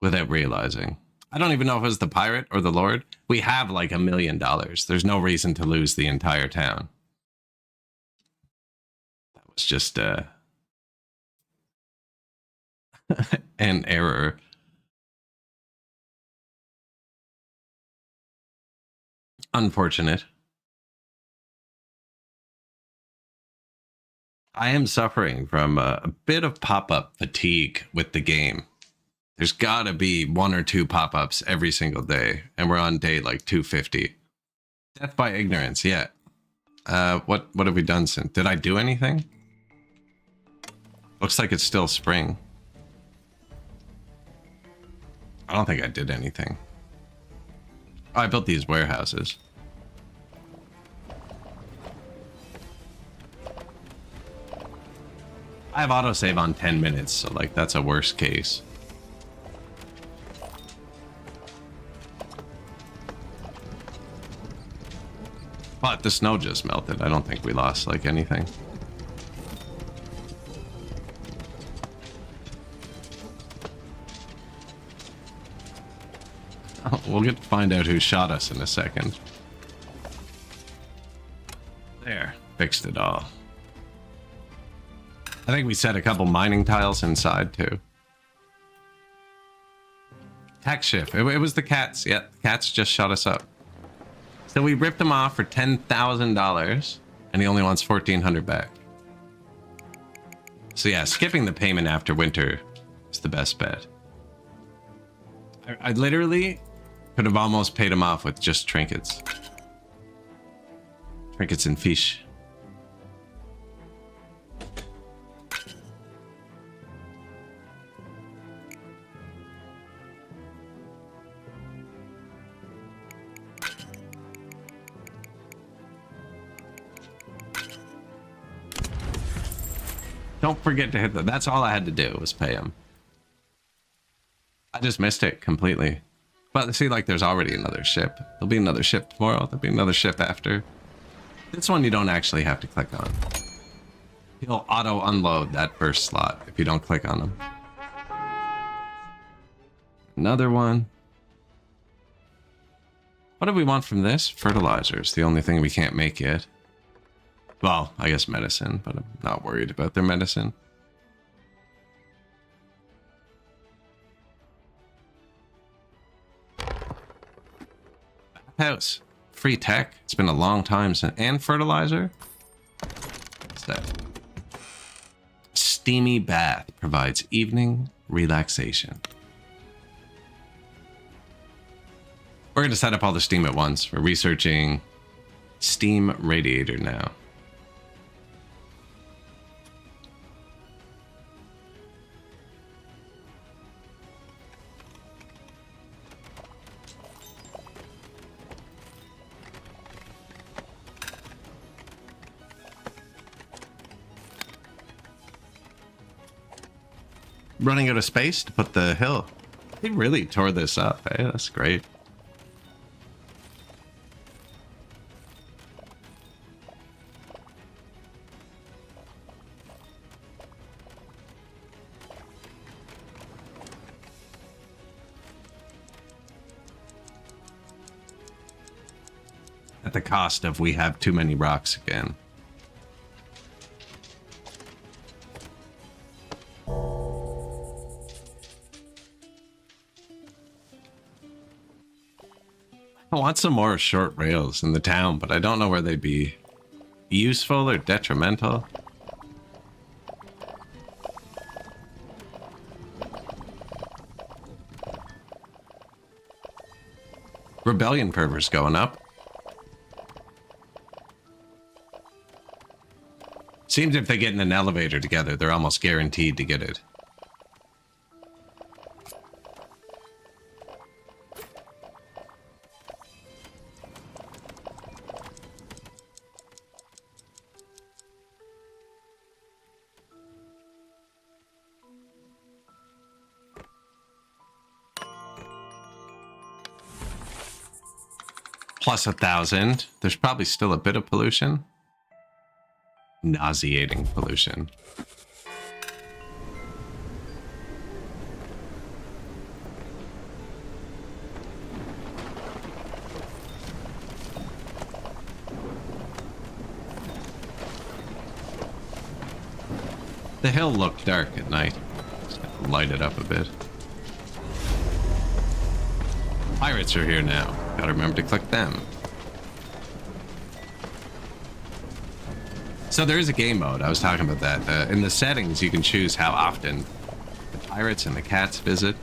Without realizing. I don't even know if it was the pirate or the lord. We have like $1 million. There's no reason to lose the entire town. That was just an error. Unfortunate. I am suffering from a bit of pop-up fatigue with the game. There's gotta be 1 or 2 pop-ups every single day, and we're on day like 250. Death by ignorance, yeah. What have we done since? Did I do anything? Looks like it's still spring. I don't think I did anything. Oh, I built these warehouses. I have autosave on 10 minutes, so like that's a worst case. But the snow just melted. I don't think we lost like anything. Oh, we'll get to find out who shot us in a second. There, fixed it all. I think we set a couple mining tiles inside too. Tax shift. It was the cats. Yeah, the cats just shot us up. So we ripped him off for $10,000, and he only wants 1,400 back. So yeah, skipping the payment after winter is the best bet. I literally could have almost paid him off with just trinkets. Trinkets and fish. Don't forget to hit that. That's all I had to do was pay him. I just missed it completely. But see, like, there's already another ship. There'll be another ship tomorrow. There'll be another ship after. This one you don't actually have to click on. He'll auto unload that first slot if you don't click on him. Another one. What do we want from this? Fertilizers, the only thing we can't make yet. Well, I guess medicine, but I'm not worried about their medicine. House. Free tech. It's been a long time since. And fertilizer? What's that? Steamy bath provides evening relaxation. We're going to set up all the steam at once. We're researching steam radiator now. Running out of space to put the hill. They really tore this up, eh? That's great. At the cost of we have too many rocks again. I want some more short rails in the town, but I don't know where they'd be useful or detrimental. Rebellion fervor's going up. Seems if they get in an elevator together, they're almost guaranteed to get it. Plus 1,000. There's probably still a bit of pollution. Nauseating pollution. The hill looked dark at night. Just gotta light it up a bit. Pirates are here now. Gotta remember to click them. So there is a game mode. I was talking about that. In the settings, you can choose how often the pirates and the cats visit.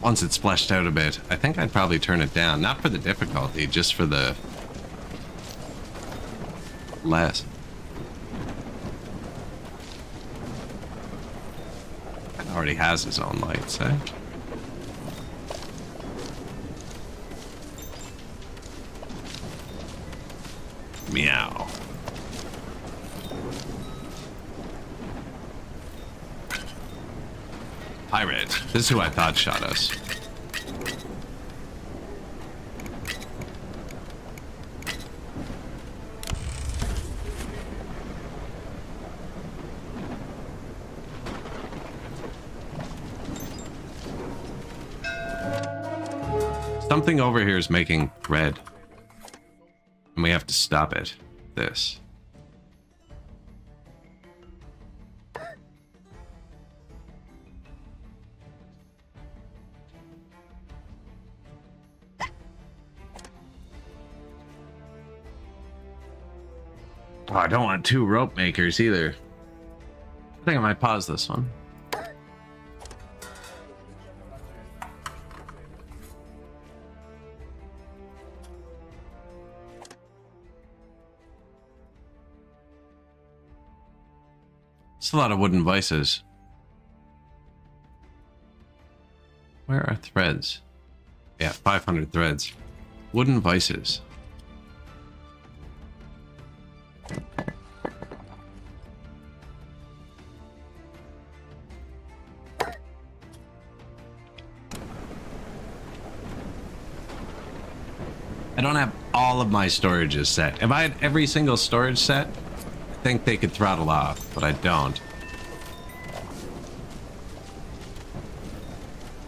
Once it's fleshed out a bit, I think I'd probably turn it down. Not for the difficulty, just for the less. It already has his own lights, eh? Meow. Pirate. This is who I thought shot us. Something over here is making red. And we have to stop it. This. Oh, I don't want 2 rope makers either. I think I might pause this one. It's a lot of wooden vices. Where are threads? Yeah, 500 threads. Wooden vices. I don't have all of my storages set. If I had every single storage set, I think they could throttle off, but I don't.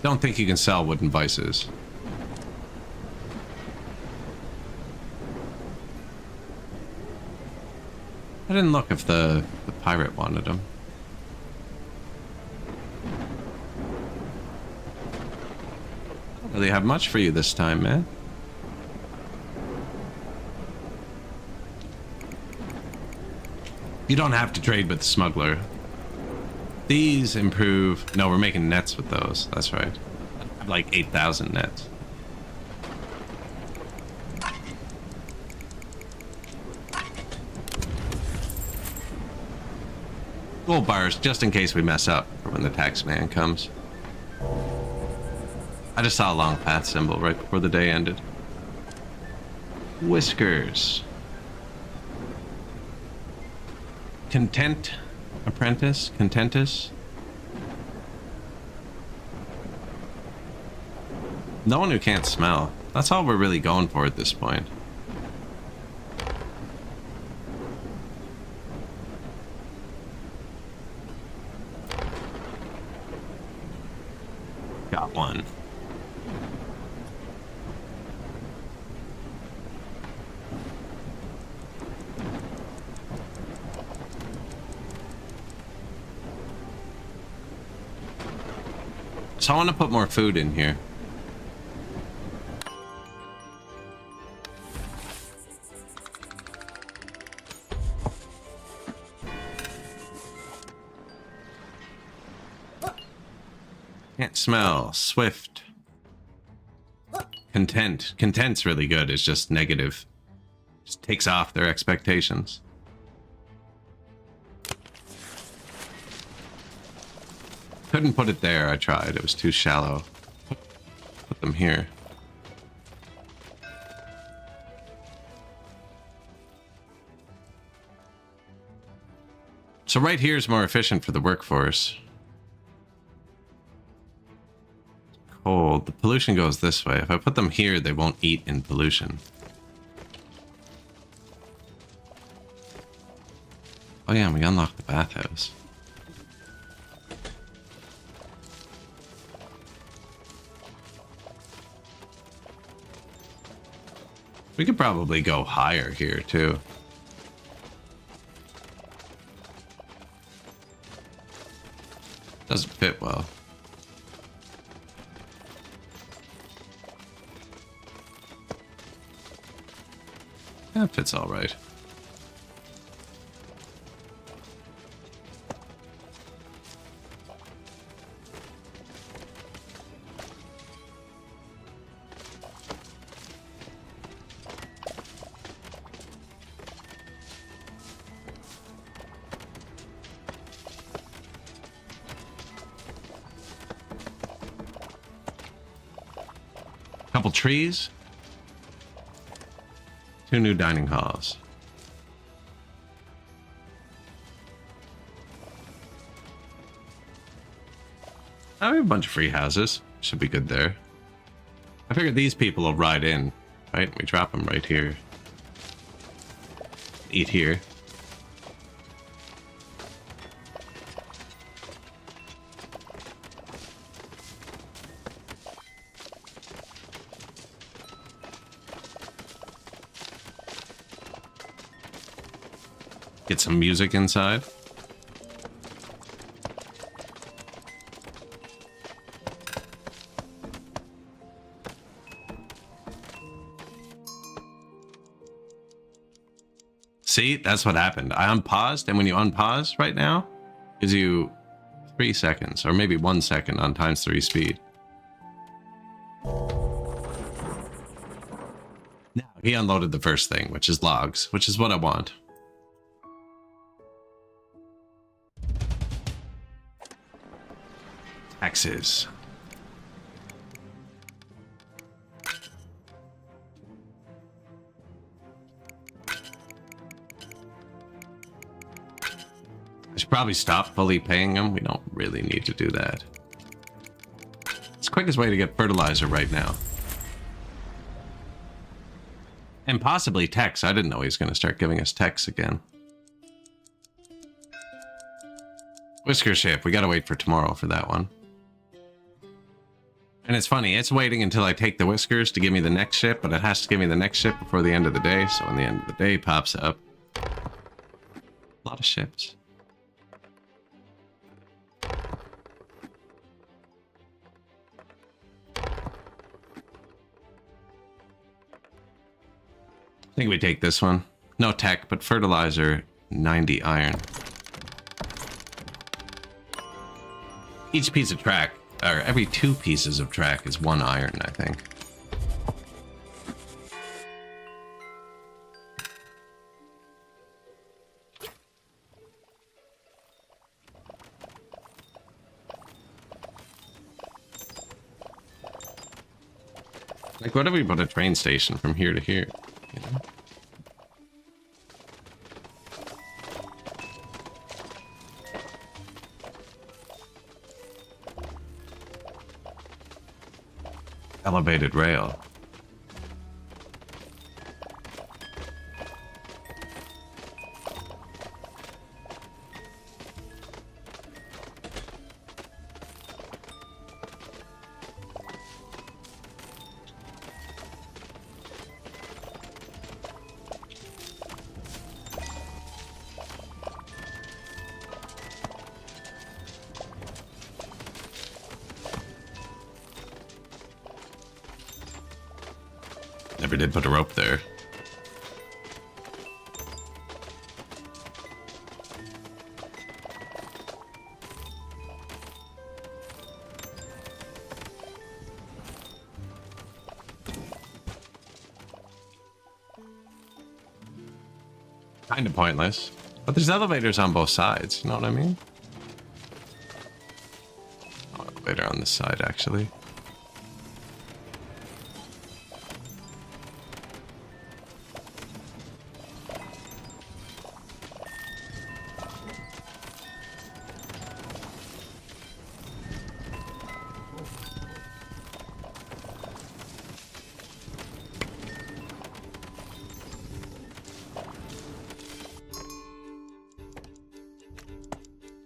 Don't think you can sell wooden vices. I didn't look if the pirate wanted them. I don't really have much for you this time, man. You don't have to trade with the smuggler. These improve... No, we're making nets with those. That's right. I have like 8,000 nets. Gold bars, just in case we mess up for when the tax man comes. I just saw a long path symbol right before the day ended. Whiskers. Content apprentice? Contentus? No one who can't smell. That's all we're really going for at this point. Got one. So I want to put more food in here. Can't smell. Swift. Content. Content's really good. It's just negative. Just takes off their expectations. Couldn't put it there. I tried. It was too shallow. Put them here. So right here is more efficient for the workforce. Cold. The pollution goes this way. If I put them here, they won't eat in pollution. Oh yeah, we unlocked the bathhouse. We could probably go higher here too. Doesn't fit well. That fits all right. Couple trees. 2 new dining halls. I have a bunch of free houses. Should be good there. I figured these people will ride in, right? We drop them right here. Eat here. Get some music inside. See, that's what happened. I unpaused, and when you unpause right now, gives you 3 seconds, or maybe 1 second on ×3 speed. Now, he unloaded the first thing, which is logs, which is what I want. Taxes. I should probably stop fully paying them. We don't really need to do that. It's the quickest way to get fertilizer right now. And possibly techs. I didn't know he was going to start giving us techs again. Whisker ship. We got to wait for tomorrow for that one. And it's funny. It's waiting until I take the whiskers to give me the next ship, but it has to give me the next ship before the end of the day. So when the end of the day pops up, a lot of ships. I think we take this one. No tech, but fertilizer, 90 iron. Each piece of track, or every 2 pieces of track is 1 iron, I think. Like, what if we put a train station from here to here? You know? Elevated rail. Never did put a rope there. Kind of pointless. But there's elevators on both sides, you know what I mean? Oh, elevator on this side, actually.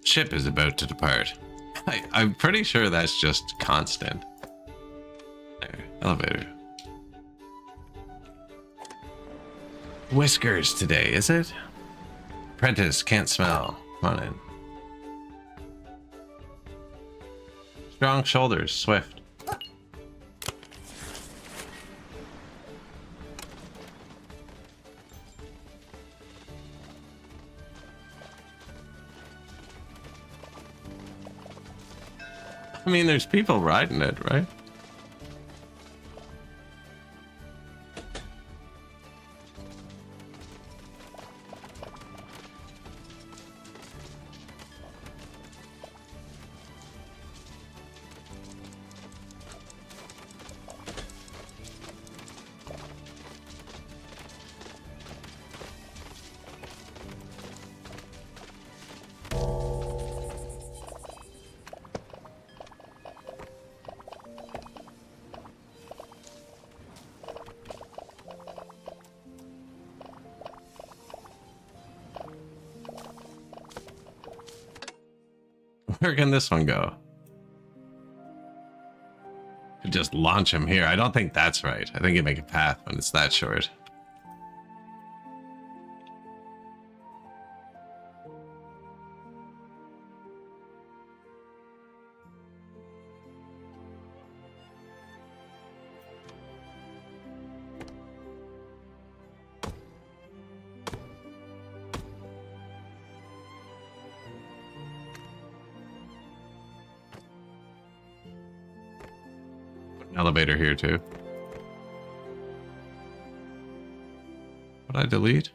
Ship is about to depart. I'm pretty sure that's just constant. There, elevator. Whiskers today, is it? Apprentice, can't smell. Come on in. Strong shoulders, swift. I mean, there's people riding it, right? Where can this one go? Could just launch him here. I don't think that's right. I think you make a path when it's that short. Elevator here too. What I delete?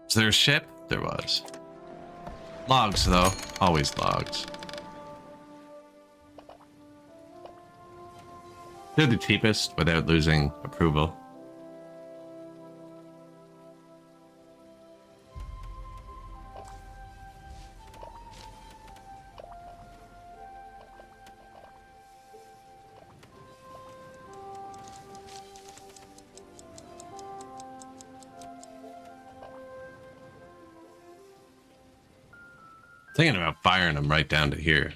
Is there a ship? There was. Logs, though. Always logs. They're the cheapest without losing approval. Thinking about firing them right down to here.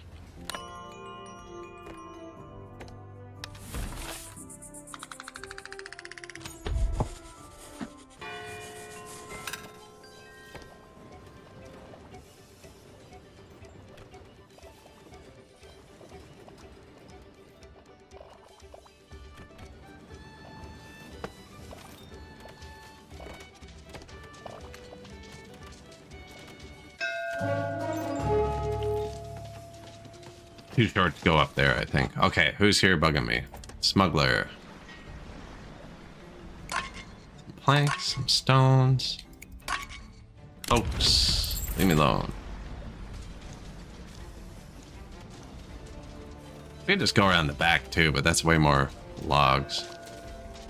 Too short to go up there, I think. Okay, who's here bugging me? Smuggler. Some planks, some stones. Folks, leave me alone. We could just go around the back too, but that's way more logs.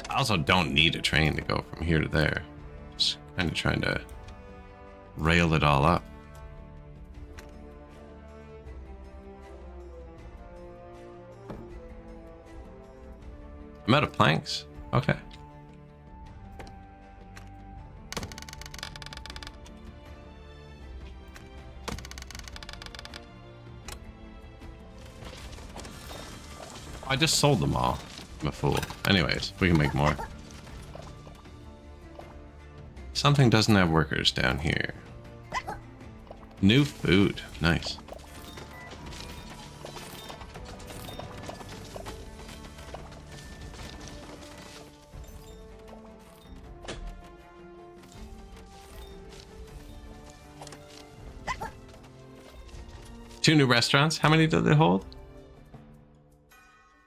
I also don't need a train to go from here to there. Just kind of trying to rail it all up. I'm out of planks. Okay. I just sold them all. I'm a fool. Anyways, we can make more. Something doesn't have workers down here. New food. Nice. Two new restaurants. How many do they hold?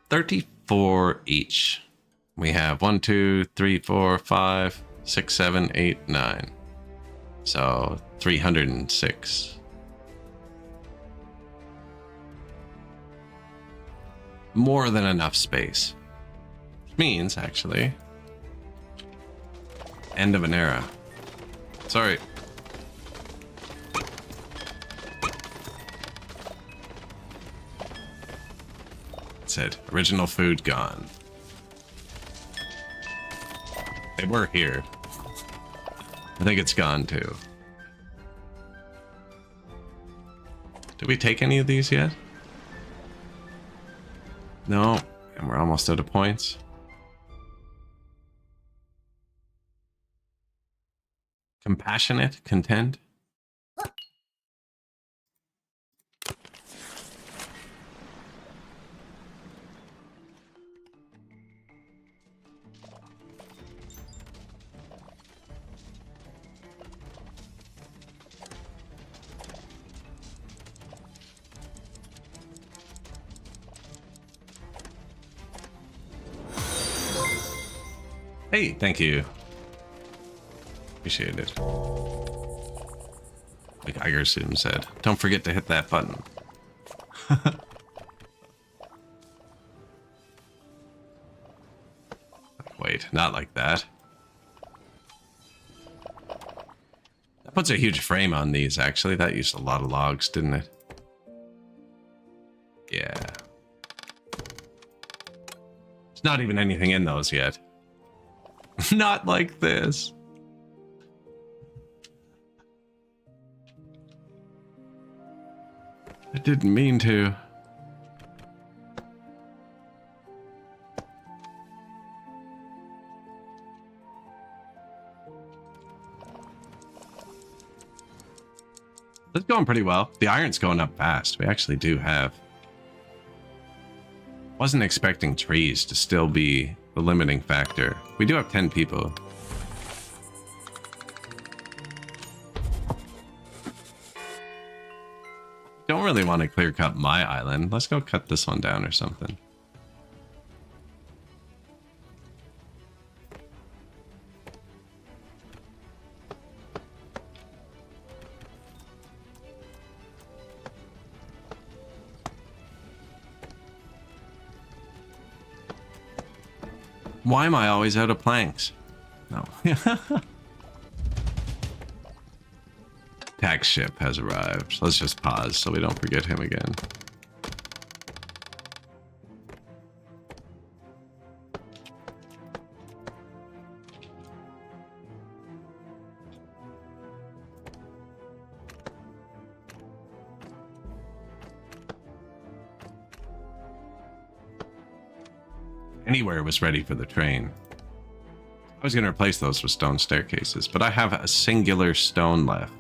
34 each. We have 1, 2, 3, 4, 5, 6, 7, 8, 9. So 306. More than enough space. Which means, actually, end of an era. Sorry. Said original food gone. They were here. I think it's gone too. Did we take any of these yet? No, and we're almost out of points. Compassionate, content. Hey, thank you. Appreciate it. Like Igersoon said, don't forget to hit that button. Wait, not like that. That puts a huge frame on these, actually. That used a lot of logs, didn't it? Yeah. There's not even anything in those yet. Not like this. I didn't mean to. It's going pretty well. The iron's going up fast. We actually do have... Wasn't expecting trees to still be the limiting factor. We do have 10 people. Don't really want to clear cut my island. Let's go cut this one down or something. Why am I always out of planks? No. Tax ship has arrived. Let's just pause so we don't forget him again. Anywhere was ready for the train. I was going to replace those with stone staircases, but I have a singular stone left.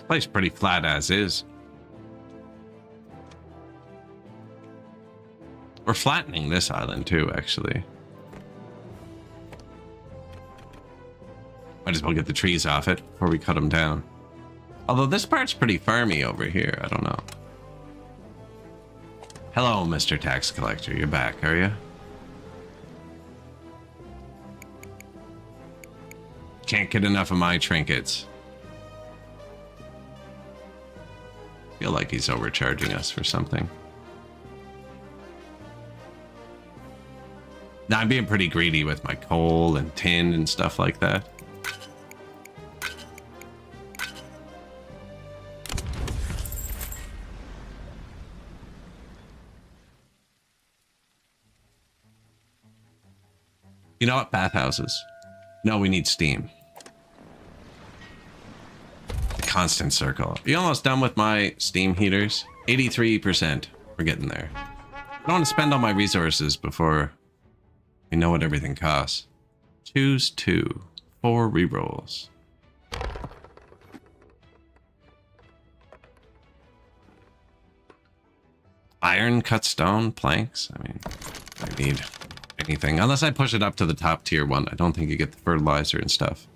Place pretty flat as is. We're flattening this island too, actually. Might as well get the trees off it before we cut them down. Although this part's pretty farmy over here, I don't know. Hello, Mr. Tax Collector. You're back, are you? Can't get enough of my trinkets. Feel like he's overcharging us for something. Now, I'm being pretty greedy with my coal and tin and stuff like that. You know what? Bathhouses. No, we need steam. Constant circle. Are you almost done with my steam heaters? 83%. We're getting there. I don't want to spend all my resources before we know what everything costs. Choose 2. 4 rerolls. Iron, cut stone, planks. I mean, I need anything. Unless I push it up to the top tier one. I don't think you get the fertilizer and stuff.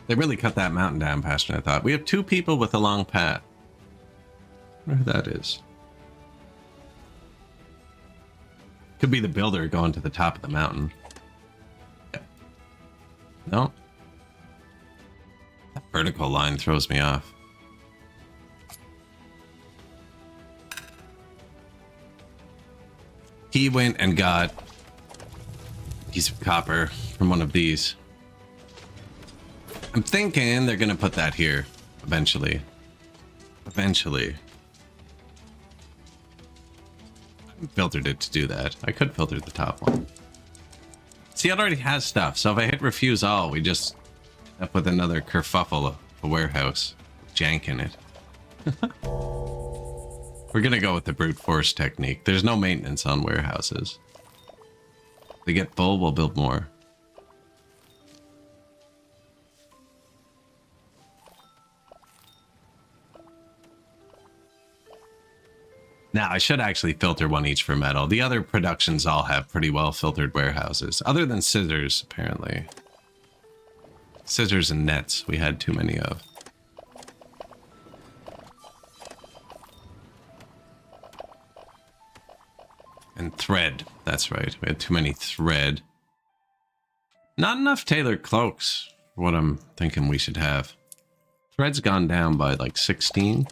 They really cut that mountain down faster than I thought. We have 2 people with a long path. I wonder who that is. Could be the builder going to the top of the mountain. Yeah. No. That vertical line throws me off. He went and got a piece of copper from one of these. I'm thinking they're going to put that here eventually. Eventually. I haven't filtered it to do that. I could filter the top one. See, it already has stuff, so if I hit refuse all, we just end up with another kerfuffle of a warehouse. Jank in it. We're going to go with the brute force technique. There's no maintenance on warehouses. If they get full, we'll build more. Now, I should actually filter one each for metal. The other productions all have pretty well filtered warehouses. Other than scissors, apparently. Scissors and nets, we had too many of. And thread, that's right. We had too many thread. Not enough tailored cloaks, for what I'm thinking we should have. Thread's gone down by like 16.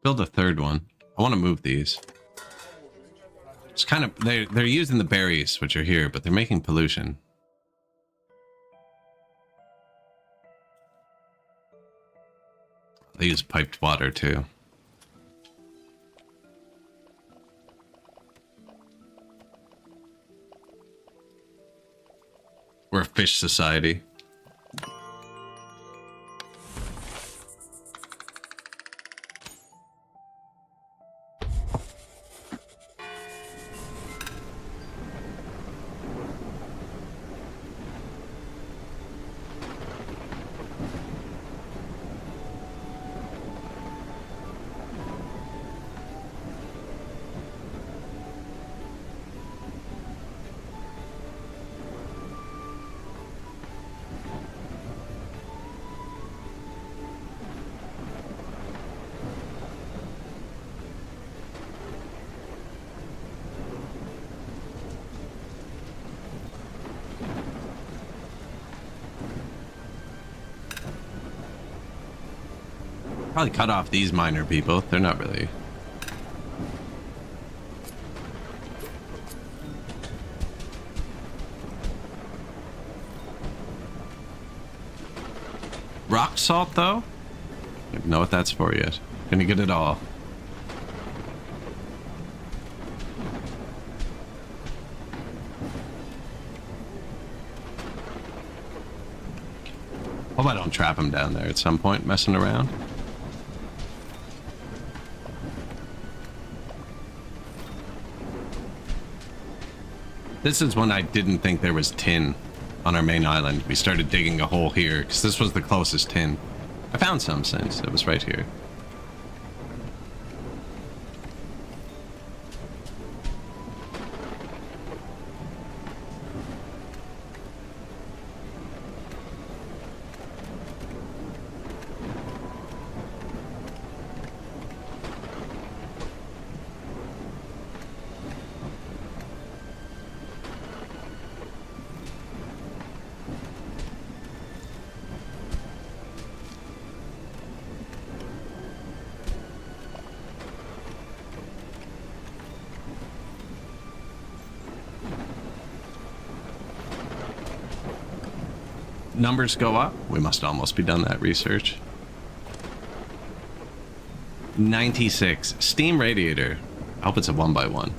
Build a third one. I want to move these. It's kind of they're using the berries which are here, but they're making pollution. They use piped water too. We're a fish society. Probably cut off these miner people. They're not really. Rock salt, though? I don't know what that's for yet. Gonna get it all. Hope I don't trap him down there at some point, messing around. This is when I didn't think there was tin on our main island. We started digging a hole here because this was the closest tin. I found some since it was right here. Numbers go up. We must almost be done that research. 96. Steam radiator. I hope it's a 1x1.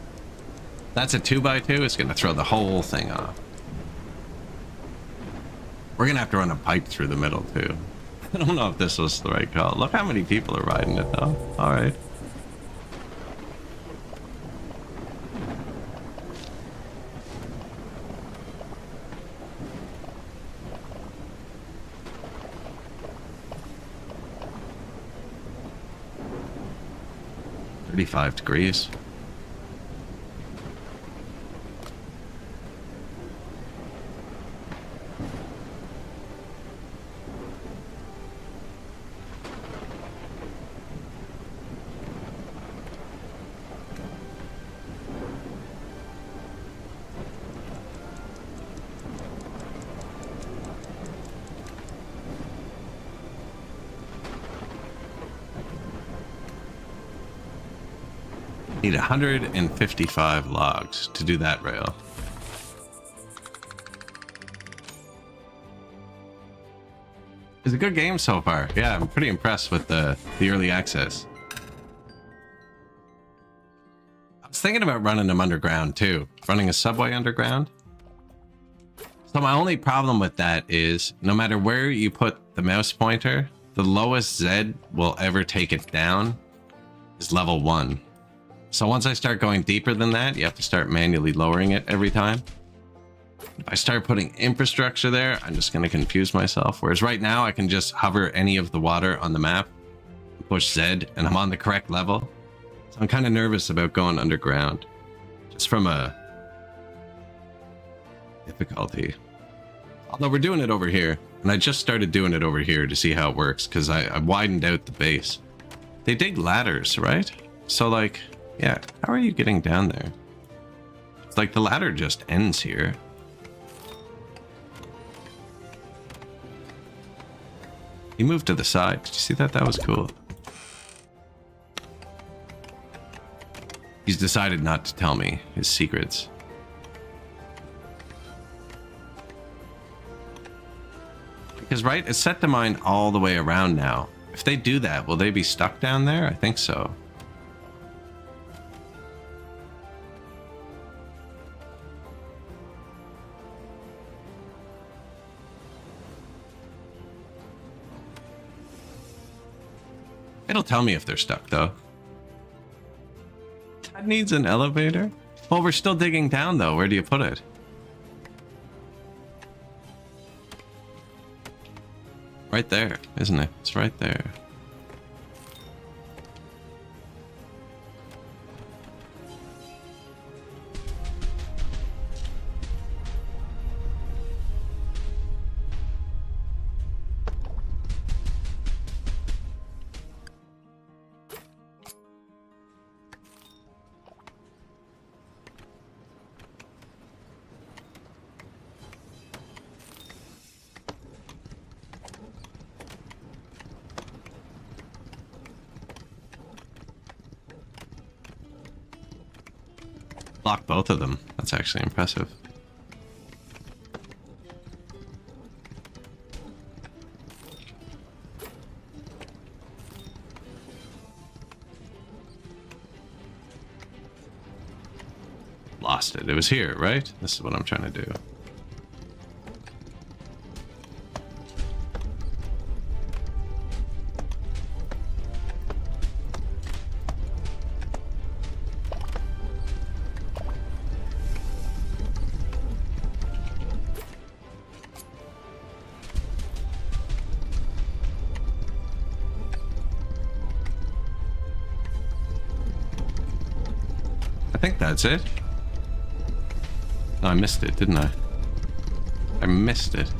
That's a 2x2. It's going to throw the whole thing off. We're going to have to run a pipe through the middle, too. I don't know if this was the right call. Look how many people are riding it, though. All right. $35. Need 155 logs to do that rail. It's a good game so far. Yeah, I'm pretty impressed with the early access. I was thinking about running them underground too. Running a subway underground. So my only problem with that is no matter where you put the mouse pointer, the lowest Z will ever take it down is level 1. So once I start going deeper than that, you have to start manually lowering it every time. If I start putting infrastructure there, I'm just going to confuse myself. Whereas right now, I can just hover any of the water on the map, push Z, and I'm on the correct level. So I'm kind of nervous about going underground, just from a difficulty. Although we're doing it over here, and I just started doing it over here to see how it works, because I widened out the base. They dig ladders, right? So like... yeah, how are you getting down there? It's like the ladder just ends here. He moved to the side. Did you see that? That was cool. He's decided not to tell me his secrets. Because, right, it's set to mine all the way around now. If they do that, will they be stuck down there? I think so. It'll tell me if they're stuck, though. That needs an elevator? Well, we're still digging down, though. Where do you put it? Right there, isn't it? It's right there. Block both of them. That's actually impressive. Lost it. It was here, right? This is what I'm trying to do. I think that's it. No, I missed it, didn't I? I missed it.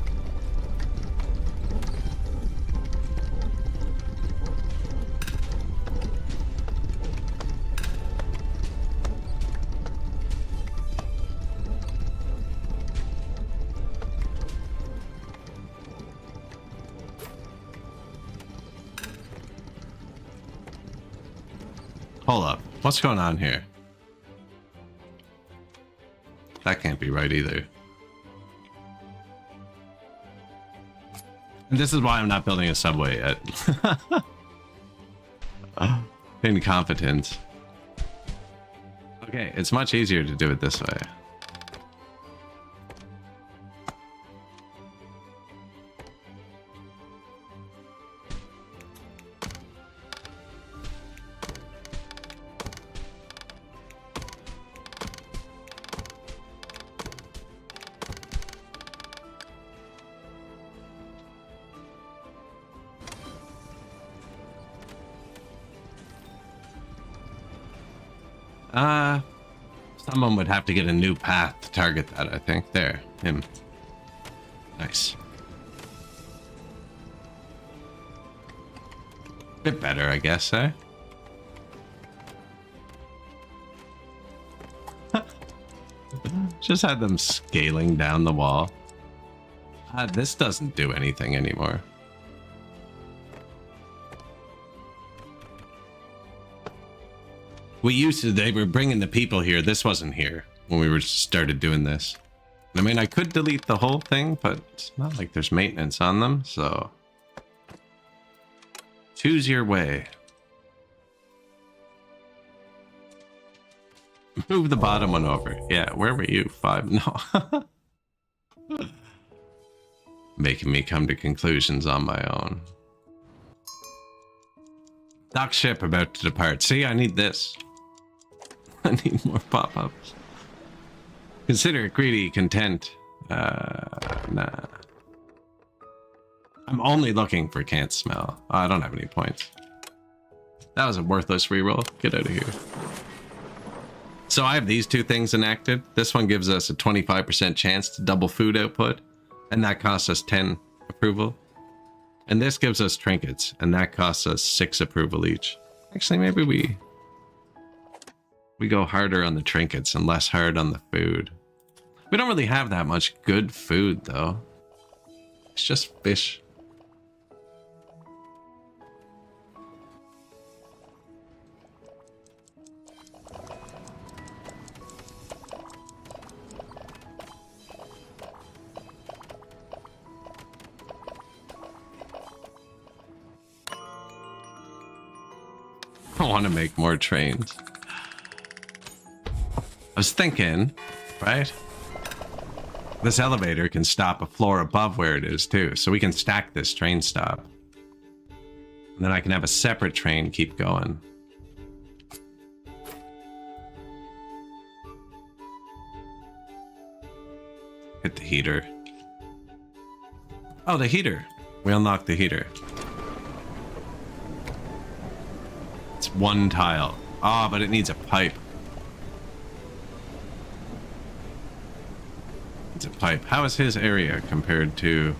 Hold up. What's going on here? That can't be right either. And this is why I'm not building a subway yet. Incompetence. Okay, it's much easier to do it this way. Someone would have to get a new path to target that, I think. There, him. Nice. Bit better, I guess, eh? Just had them scaling down the wall. This doesn't do anything anymore. They were bringing the people here. This wasn't here when we started doing this. I mean, I could delete the whole thing, but it's not like there's maintenance on them, so. Choose your way. Move the bottom one over. Yeah, where were you? 5? No. Making me come to conclusions on my own. Dock ship about to depart. See, I need this. I need more pop-ups. Consider it greedy, content. Nah. I'm only looking for can't smell. Oh, I don't have any points. That was a worthless reroll. Get out of here. So I have these two things enacted. This one gives us a 25% chance to double food output, and that costs us 10 approval. And this gives us trinkets, and that costs us 6 approval each. Actually, maybe we go harder on the trinkets and less hard on the food. We don't really have that much good food, though. It's just fish. want to make more trains. I was thinking, right? This elevator can stop a floor above where it is too, so we can stack this train stop. And then I can have a separate train keep going. Hit the heater. Oh, the heater. We unlocked the heater. It's one tile. Ah, but it needs a pipe. It's a pipe. How is his area compared to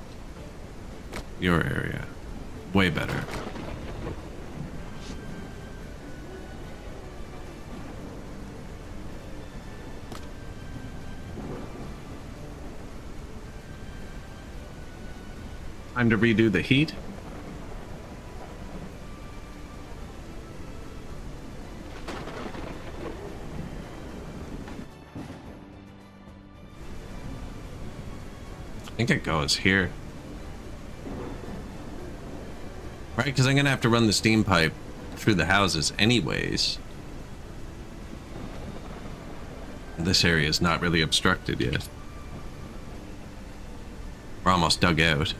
your area? Way better. Time to redo the heat. I think it goes here. Right, because I'm going to have to run the steam pipe through the houses anyways. This area is not really obstructed yet. We're almost dug out.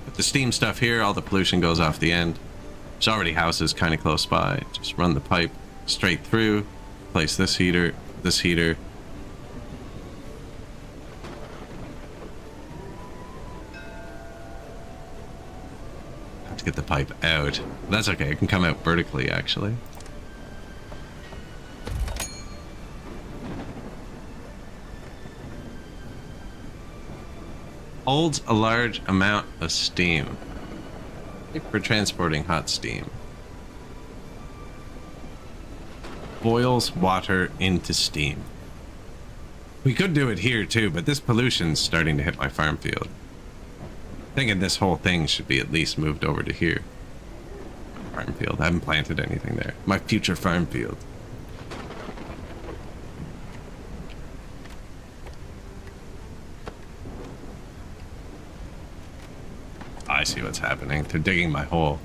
With the steam stuff here, all the pollution goes off the end. There's already houses kind of close by. Just run the pipe straight through. Place this heater, this heater. Have to get the pipe out. That's okay. It can come out vertically, actually. Holds a large amount of steam. For transporting hot steam. Boils water into steam. We could do it here too, but this pollution's starting to hit my farm field. Thinking this whole thing should be at least moved over to here. Farm field. I haven't planted anything there. My future farm field. I see what's happening. They're digging my hole.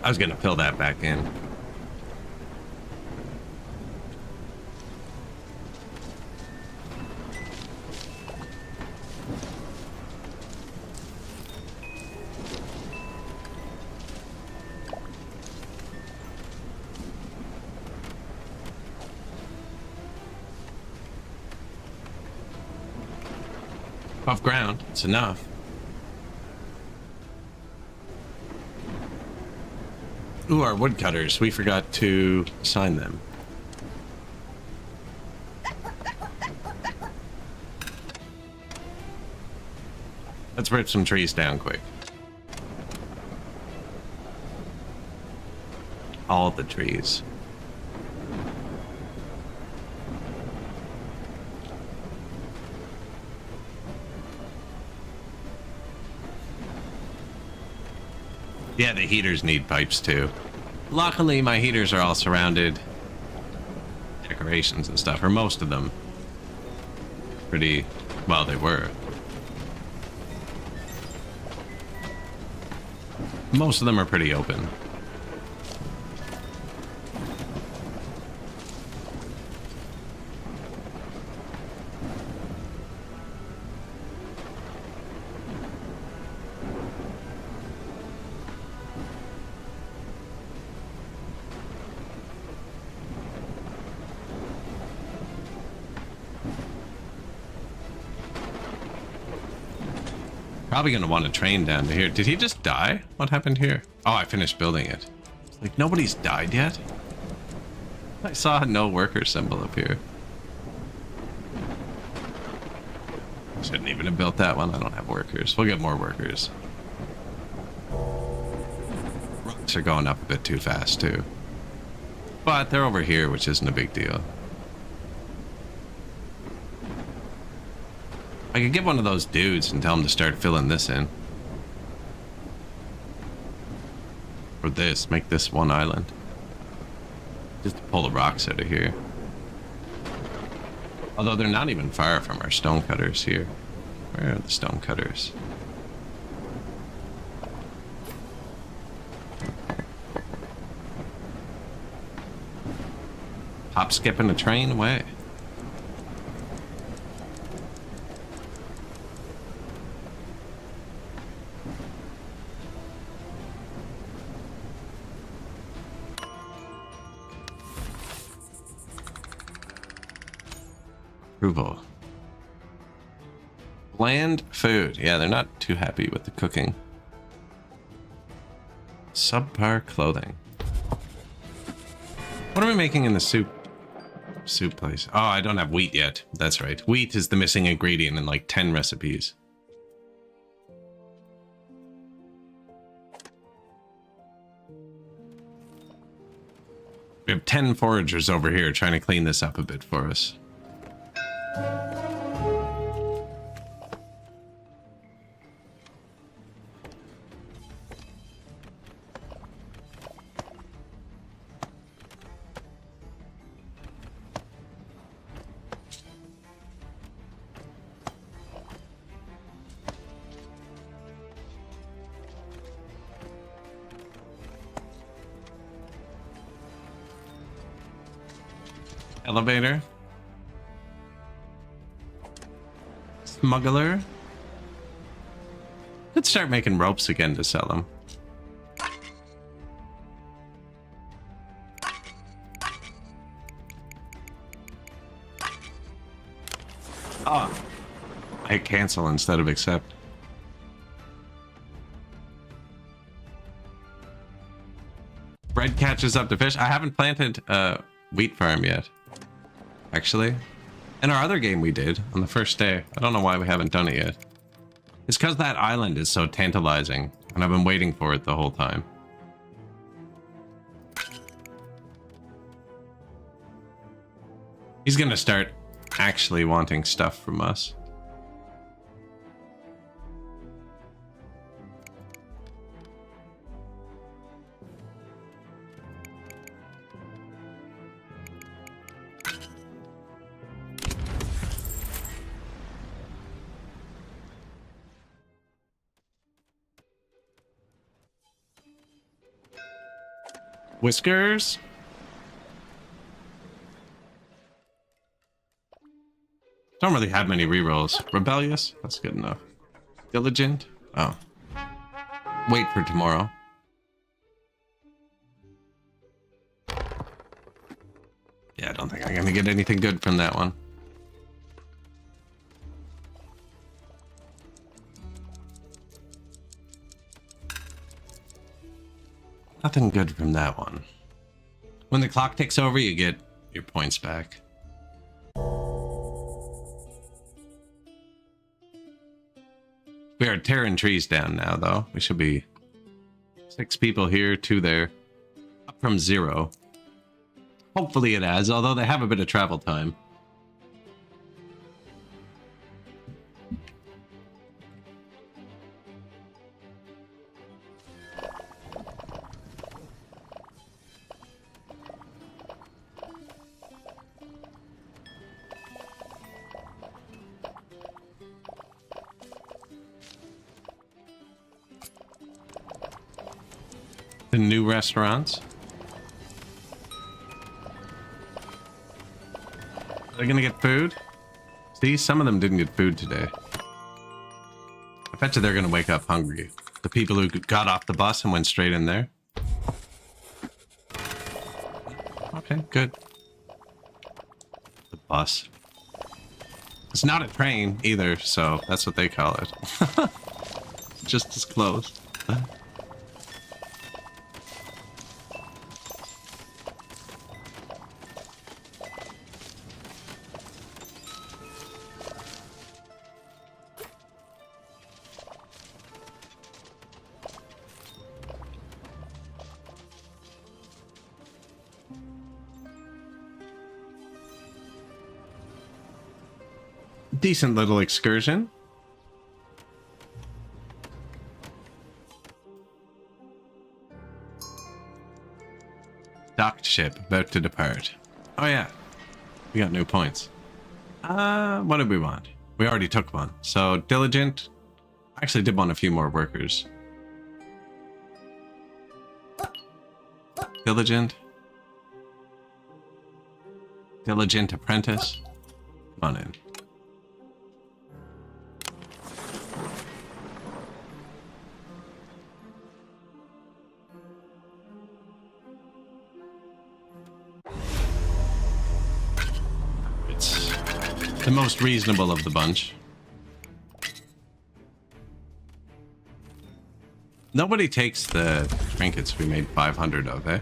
I was gonna fill that back in. Off ground, it's enough. Ooh, our woodcutters. We forgot to assign them. Let's rip some trees down quick. All the trees. Yeah, the heaters need pipes too. Luckily, my heaters are all surrounded decorations and stuff, or most of them. Pretty, well, they were. Most of them are pretty open. Probably gonna want to train down to here. Did he just die? What happened here? Oh, I finished building it. Like, nobody's died yet? I saw a no worker symbol up here. Shouldn't even have built that one. I don't have workers. We'll get more workers. Rocks are going up a bit too fast too. But they're over here, which isn't a big deal. I could get one of those dudes and tell him to start filling this in. Or this, make this one island. Just to pull the rocks out of here. Although they're not even far from our stone cutters here. Where are the stone cutters? Hop skipping a train away. Approval. Bland food. Yeah, they're not too happy with the cooking. Subpar clothing. What are we making in the soup place? Oh, I don't have wheat yet. That's right. Wheat is the missing ingredient in like 10 recipes. We have 10 foragers over here trying to clean this up a bit for us. Elevator. Smuggler. Let's start making ropes again to sell them. Oh, I hit cancel instead of accept. Bread catches up to fish. I haven't planted a wheat farm yet. Actually, in our other game we did on the first day. I don't know why we haven't done it yet. It's because that island is so tantalizing, and I've been waiting for it the whole time. He's gonna start actually wanting stuff from us. Whiskers. Don't really have many rerolls. Rebellious? That's good enough. Diligent? Oh. Wait for tomorrow. Yeah, I don't think I'm gonna get anything good from that one. Nothing good from that one. When the clock ticks over, you get your points back. We are tearing trees down now, though. We should be 6 people here, 2 there. Up from 0. Hopefully it has, although they have a bit of travel time. The new restaurants. Are they gonna get food? See, some of them didn't get food today. I bet you they're gonna wake up hungry. The people who got off the bus and went straight in there. Okay, good. The bus. It's not a train either, so that's what they call it. Just as close. Decent little excursion. Docked ship, about to depart. Oh yeah, we got new points. What did we want? We already took one. So diligent. I actually did want a few more workers. Diligent. Diligent apprentice. Come on in. It's the most reasonable of the bunch. Nobody takes the trinkets we made 500 of, eh?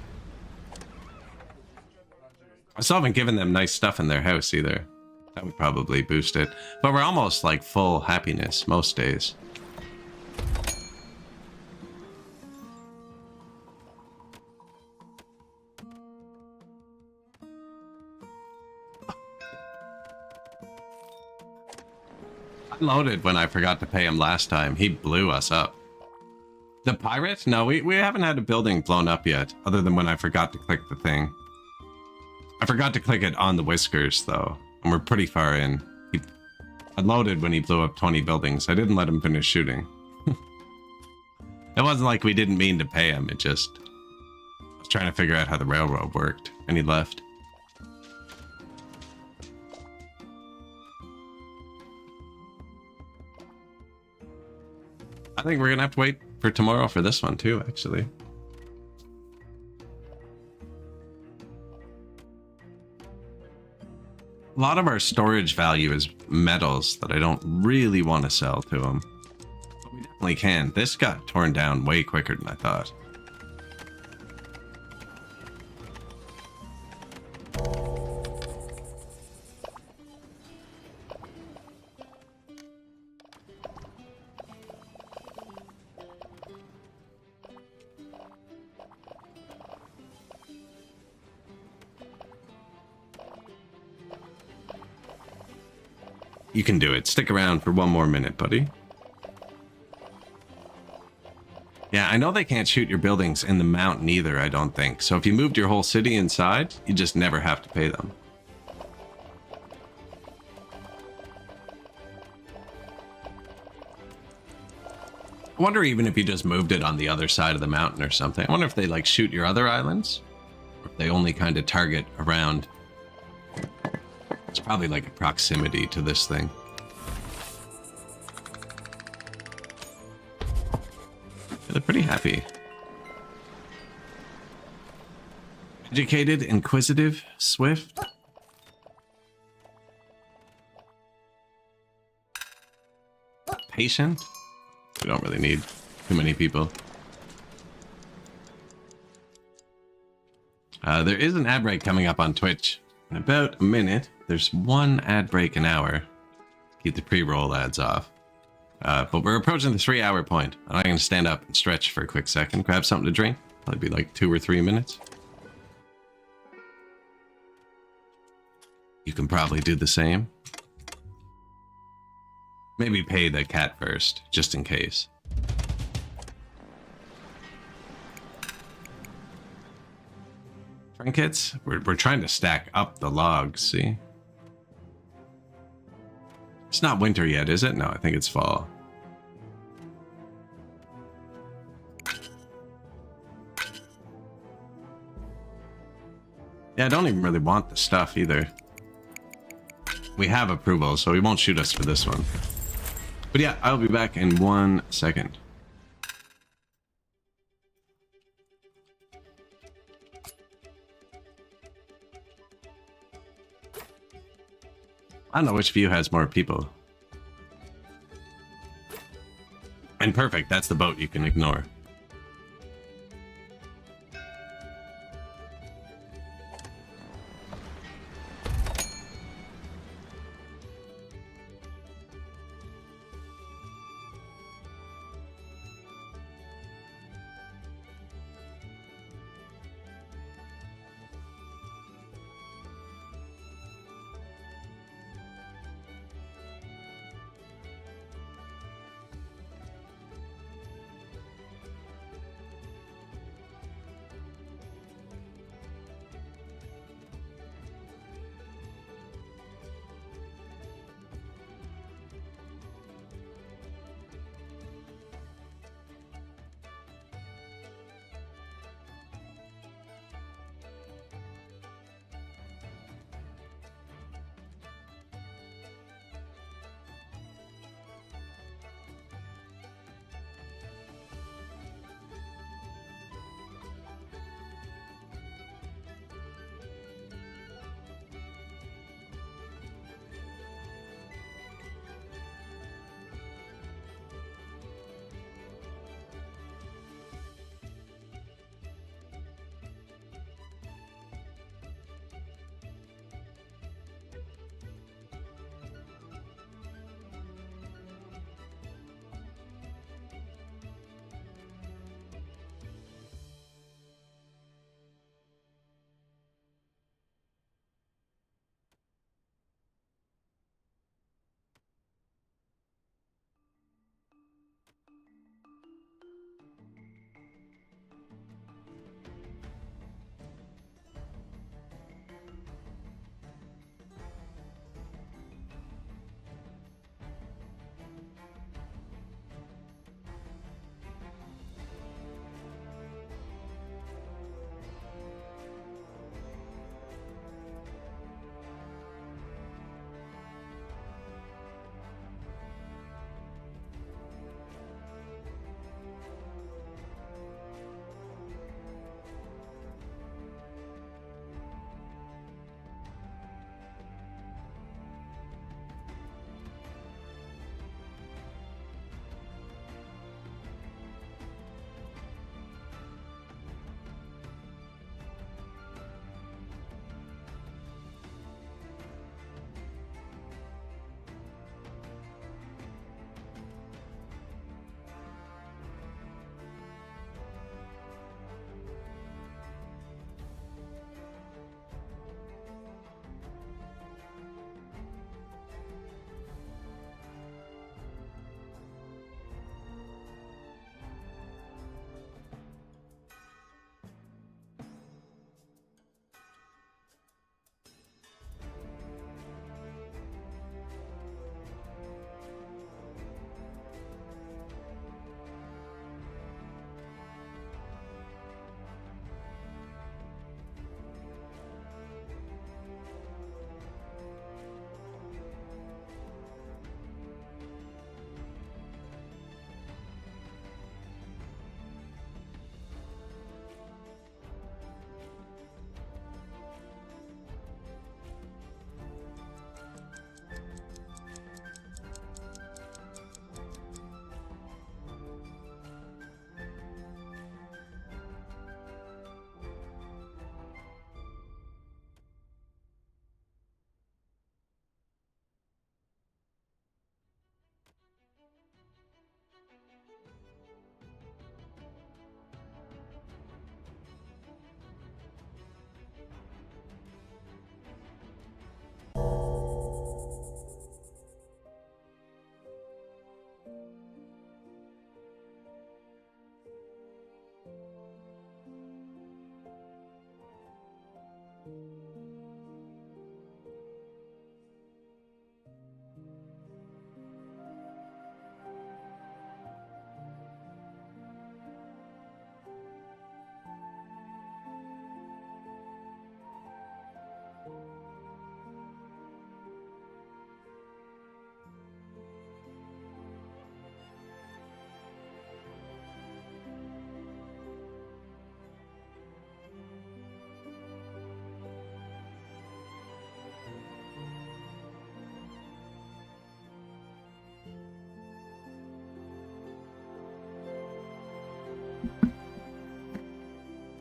I still haven't given them nice stuff in their house either. That would probably boost it. But we're almost like full happiness most days. I loaded when I forgot to pay him last time. He blew us up. The pirate? No, we haven't had a building blown up yet, other than when I forgot to click the thing. I forgot to click it on the whiskers, though, and we're pretty far in. He unloaded when he blew up 20 buildings. I didn't let him finish shooting. It wasn't like we didn't mean to pay him, it just... I was trying to figure out how the railroad worked, and he left. I think we're gonna have to wait for tomorrow for this one, too, actually. A lot of our storage value is metals that I don't really want to sell to them. But we definitely can. This got torn down way quicker than I thought. You can do it. Stick around for one more minute, buddy. Yeah, I know they can't shoot your buildings in the mountain either, I don't think. So if you moved your whole city inside, you just never have to pay them. I wonder even if you just moved it on the other side of the mountain or something. I wonder if they like shoot your other islands, or if they only kind of target around. It's probably like a proximity to this thing. They're pretty happy. Educated, inquisitive, swift. Patient. We don't really need too many people. There is an ad break coming up on Twitch in about a minute. There's one ad break an hour. Keep the pre-roll ads off. But we're approaching the 3-hour point. I'm going to stand up and stretch for a quick second, grab something to drink. Probably be like 2 or 3 minutes. You can probably do the same. Maybe pay the cat first, just in case. Trinkets? We're trying to stack up the logs, see? It's not winter yet, is it? No, I think it's fall. Yeah, I don't even really want the stuff either. We have approval, so he won't shoot us for this one. But yeah, I'll be back in 1 second. I don't know which view has more people. And perfect, that's the boat you can ignore.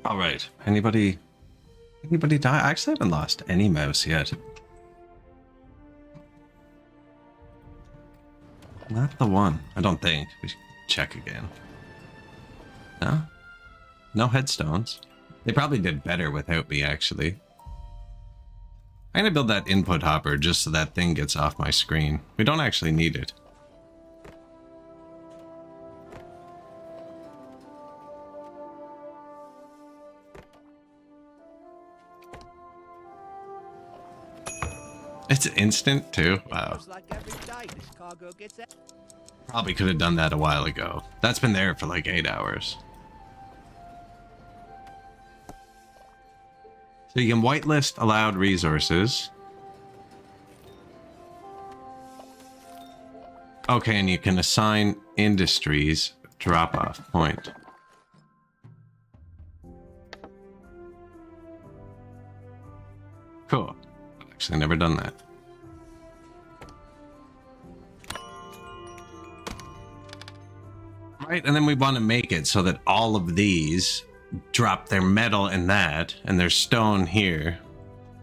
All right. Anybody die? I actually haven't lost any mouse yet. Not the one. I don't think. We should check again. No? No headstones. They probably did better without me, actually. I'm gonna build that input hopper just so that thing gets off my screen. We don't actually need it. It's instant too. Wow. Probably could have done that a while ago. That's been there for like 8 hours. So you can whitelist allowed resources. Okay, and you can assign industries drop-off point. Cool. Actually never done that. Right, and then we want to make it so that all of these drop their metal in that, and their stone here.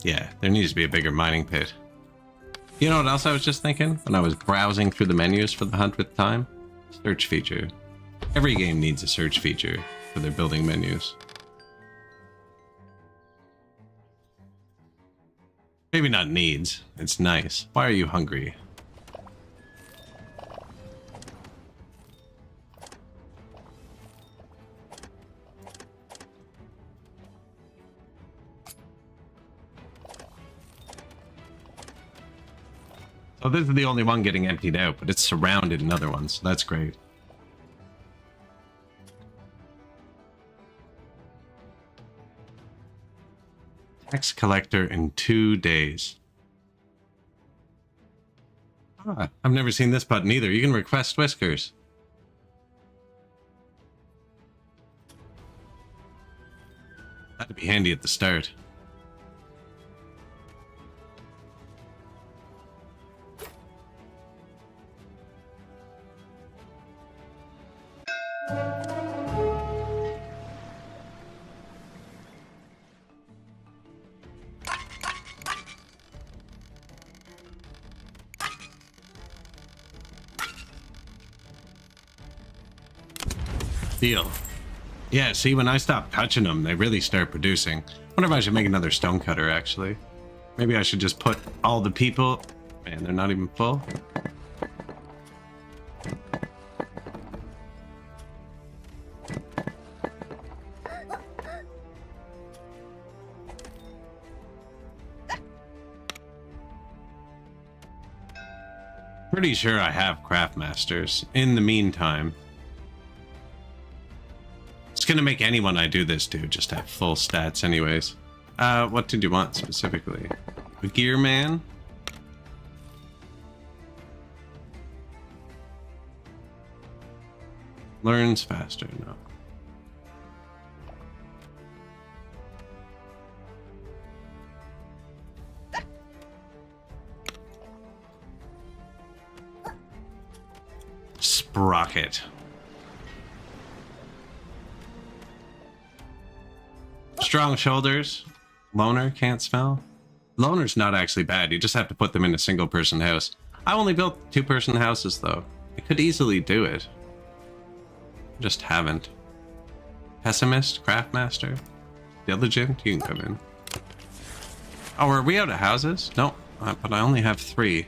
Yeah, there needs to be a bigger mining pit. You know what else I was just thinking when I was browsing through the menus for the 100th time? Search feature. Every game needs a search feature for their building menus. Maybe not needs. It's nice. Why are you hungry? So this is the only one getting emptied out, but it's surrounded in other ones, so that's great. Tax collector in 2 days. Ah, I've never seen this button either. You can request whiskers. That'd be handy at the start. Deal. Yeah, see, when I stop touching them, they really start producing. Wonder if I should make another stone cutter, actually. Maybe I should just put all the people... Man, they're not even full. Pretty sure I have craft masters. In the meantime... It's gonna make anyone I do this to just have full stats anyways. What did you want specifically? A gear man? Learns faster, no. Sprocket. Strong shoulders. Loner, can't smell. Loner's not actually bad. You just have to put them in a single person house. I only built 2-person houses though. I could easily do it. Just haven't. Pessimist, craftmaster, diligent, you can come in. Oh, are we out of houses? No, but I only have 3.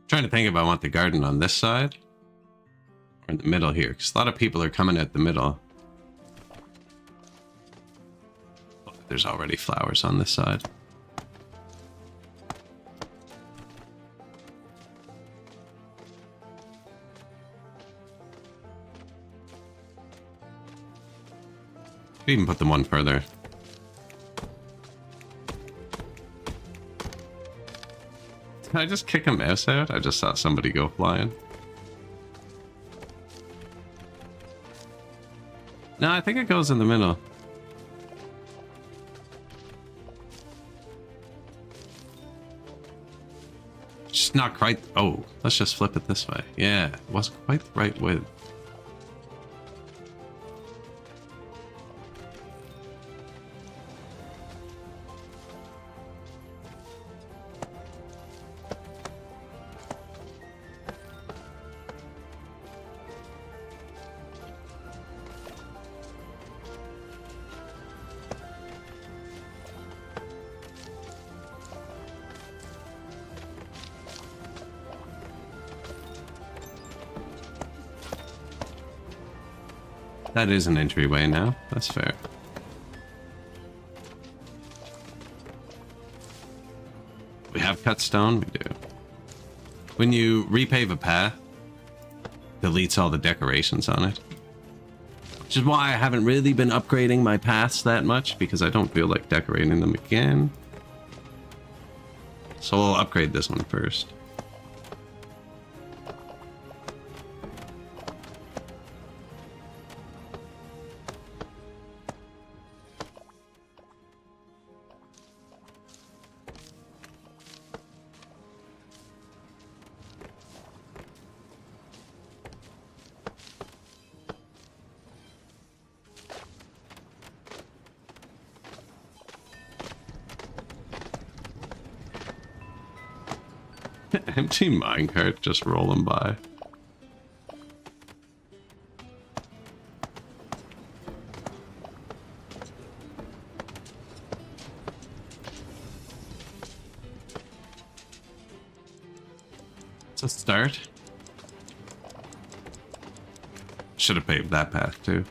Trying to think if I want the garden on this side or in the middle here, because a lot of people are coming at the middle. Oh, there's already flowers on this side. Even put them one further. Did I just kick a mouse out? I just saw somebody go flying. No, I think it goes in the middle. Just not quite. Oh, let's just flip it this way. Yeah, it wasn't quite the right width. That is an entryway now. That's fair. We have cut stone? We do. When you repave a path, it deletes all the decorations on it. Which is why I haven't really been upgrading my paths that much, because I don't feel like decorating them again. So we'll upgrade this one first. Empty minecart just rolling by. It's a start. Should have paved that path too.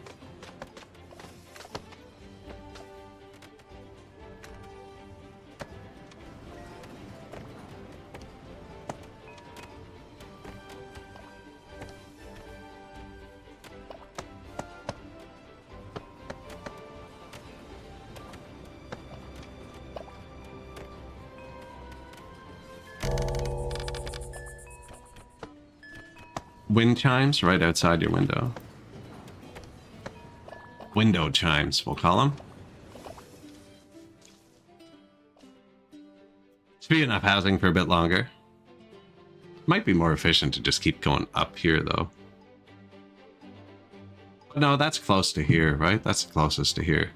Wind chimes right outside your window. Window chimes, we'll call them. Should be enough housing for a bit longer. Might be more efficient to just keep going up here, though. No, that's close to here, right? That's the closest to here.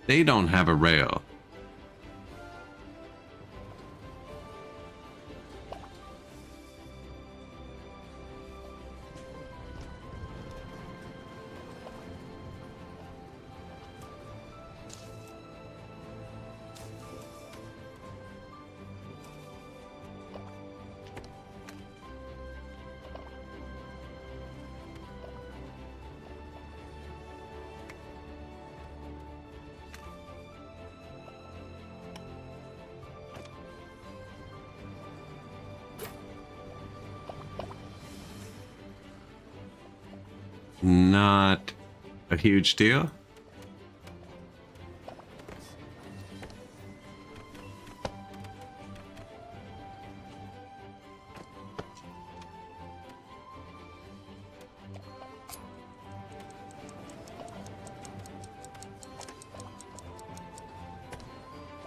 They don't have a rail. Not a huge deal.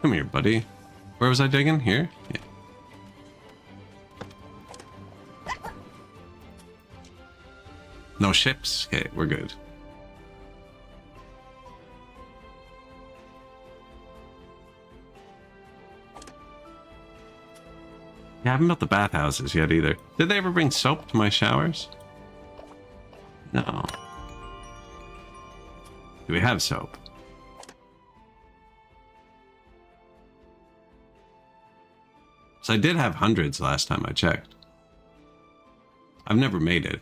Come here, buddy. Where was I digging? Here? Yeah. No ships? Okay, we're good. Yeah, I haven't built the bathhouses yet either. Did they ever bring soap to my showers? No. Do we have soap? So I did have hundreds last time I checked. I've never made it.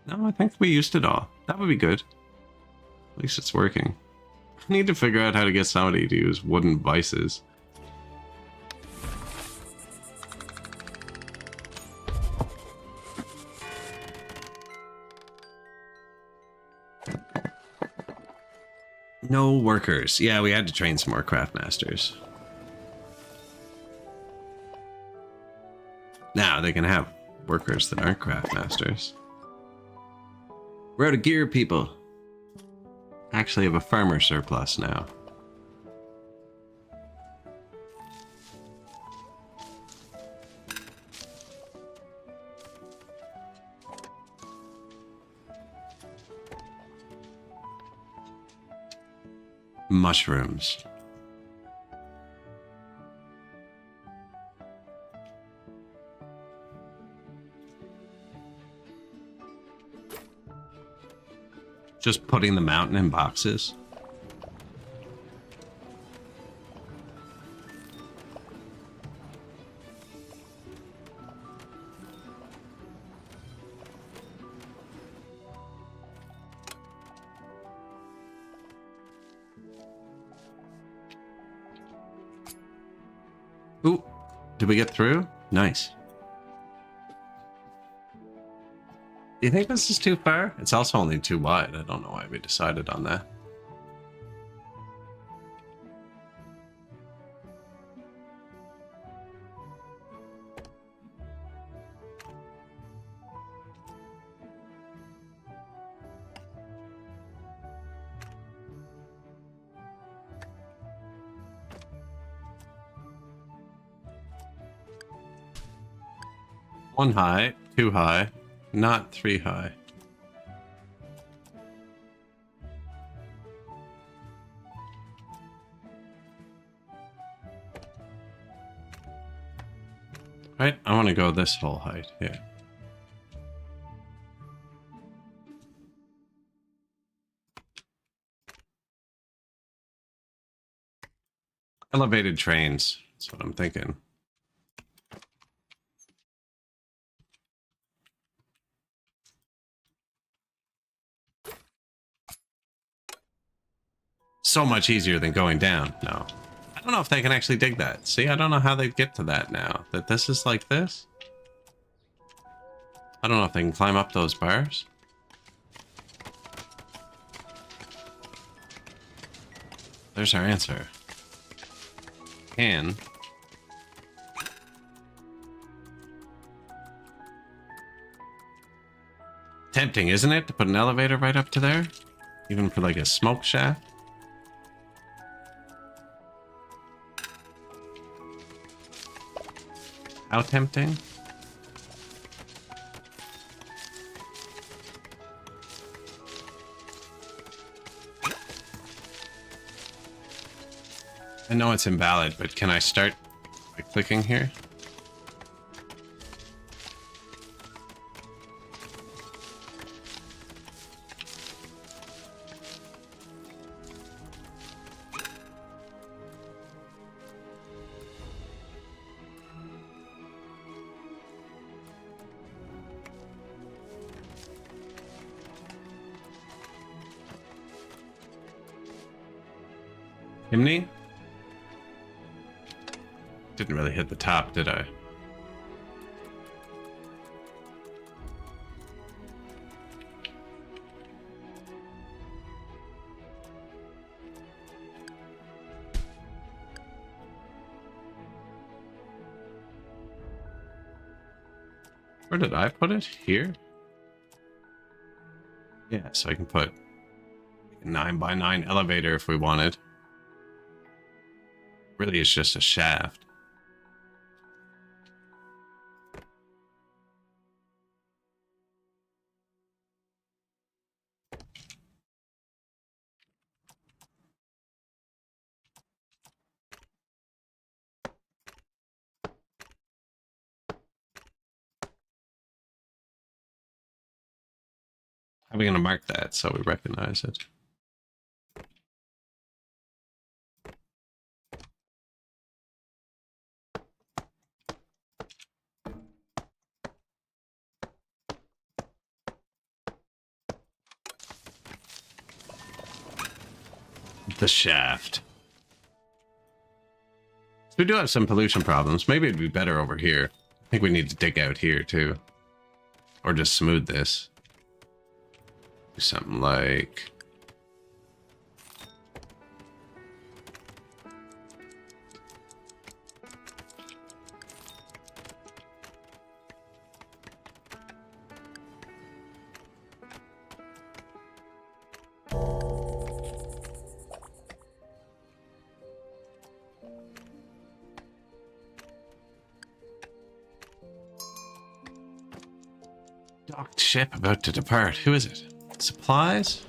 No, I think we used it all. That would be good. At least it's working. I need to figure out how to get somebody to use wooden vices. No workers. Yeah, we had to train some more craft masters. Now they can have workers that aren't craft masters. We're out of gear, people. Actually have a farmer surplus now. Mushrooms. Just putting the mountain in boxes. Ooh, did we get through? Nice. Do you think this is too far? It's also only too wide. I don't know why we decided on that. One high, two high, not three high. Right, I want to go this whole height here. Elevated trains, that's what I'm thinking. So much easier than going down. No. I don't know if they can actually dig that. See, I don't know how they get to that now. That this is like this? I don't know if they can climb up those bars. There's our answer. Can. Tempting, isn't it? To put an elevator right up to there? Even for like a smoke shaft? How tempting? I know it's invalid, but can I start by clicking here? Chimney? Didn't really hit the top, did I? Where did I put it? Here? Yeah, so I can put a 9x9 elevator if we wanted. Really, it's just a shaft. How are we going to mark that so we recognize it? The shaft. So we do have some pollution problems. Maybe it'd be better over here. I think we need to dig out here too. Or just smooth this. Do something like Docked ship about to depart. Who is it? Supplies?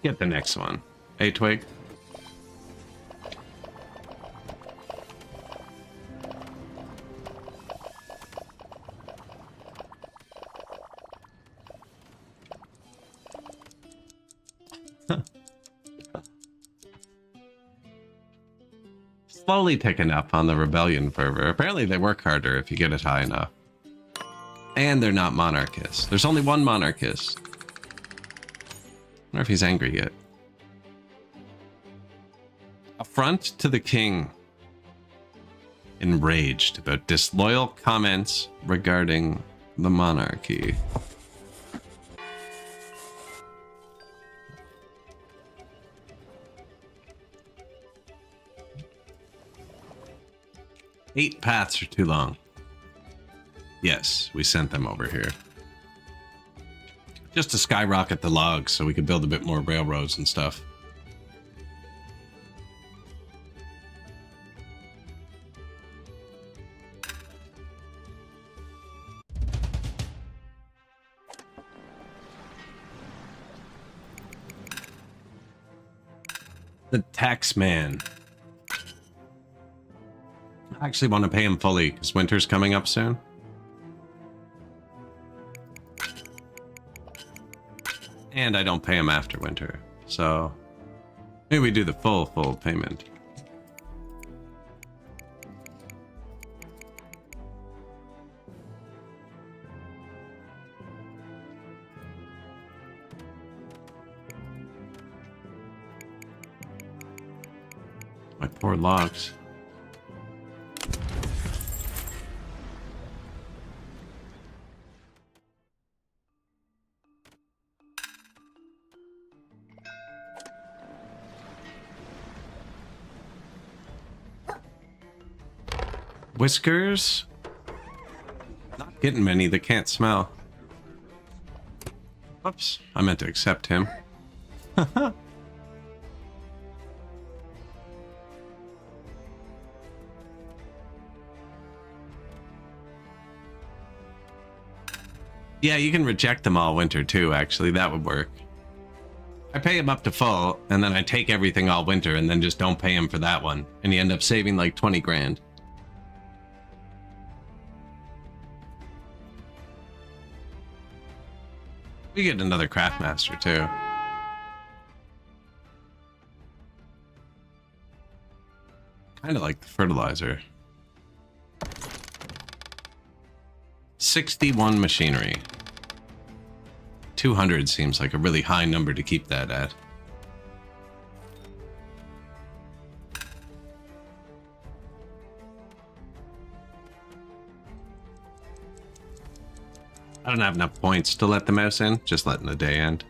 Get the next one. Hey, Twig. Slowly ticking up on the rebellion fervor. Apparently they work harder if you get it high enough. And they're not monarchists. There's only one monarchist. I wonder if he's angry yet. Affront to the king. Enraged about disloyal comments regarding the monarchy. Eight paths are too long. Yes, we sent them over here. Just to skyrocket the logs so we could build a bit more railroads and stuff. The tax man. I actually want to pay him fully because winter's coming up soon. And I don't pay him after winter. So maybe we do the full payment. My poor logs. Whiskers? Not getting many that can't smell. Whoops, I meant to accept him. Yeah, you can reject them all winter too, actually. That would work. I pay him up to full, and then I take everything all winter and then just don't pay him for that one. And you end up saving like 20 grand. We get another craftmaster too. Kind of like the fertilizer. 61 machinery. 200 seems like a really high number to keep that at. I don't have enough points to let the mouse in, just letting the day end.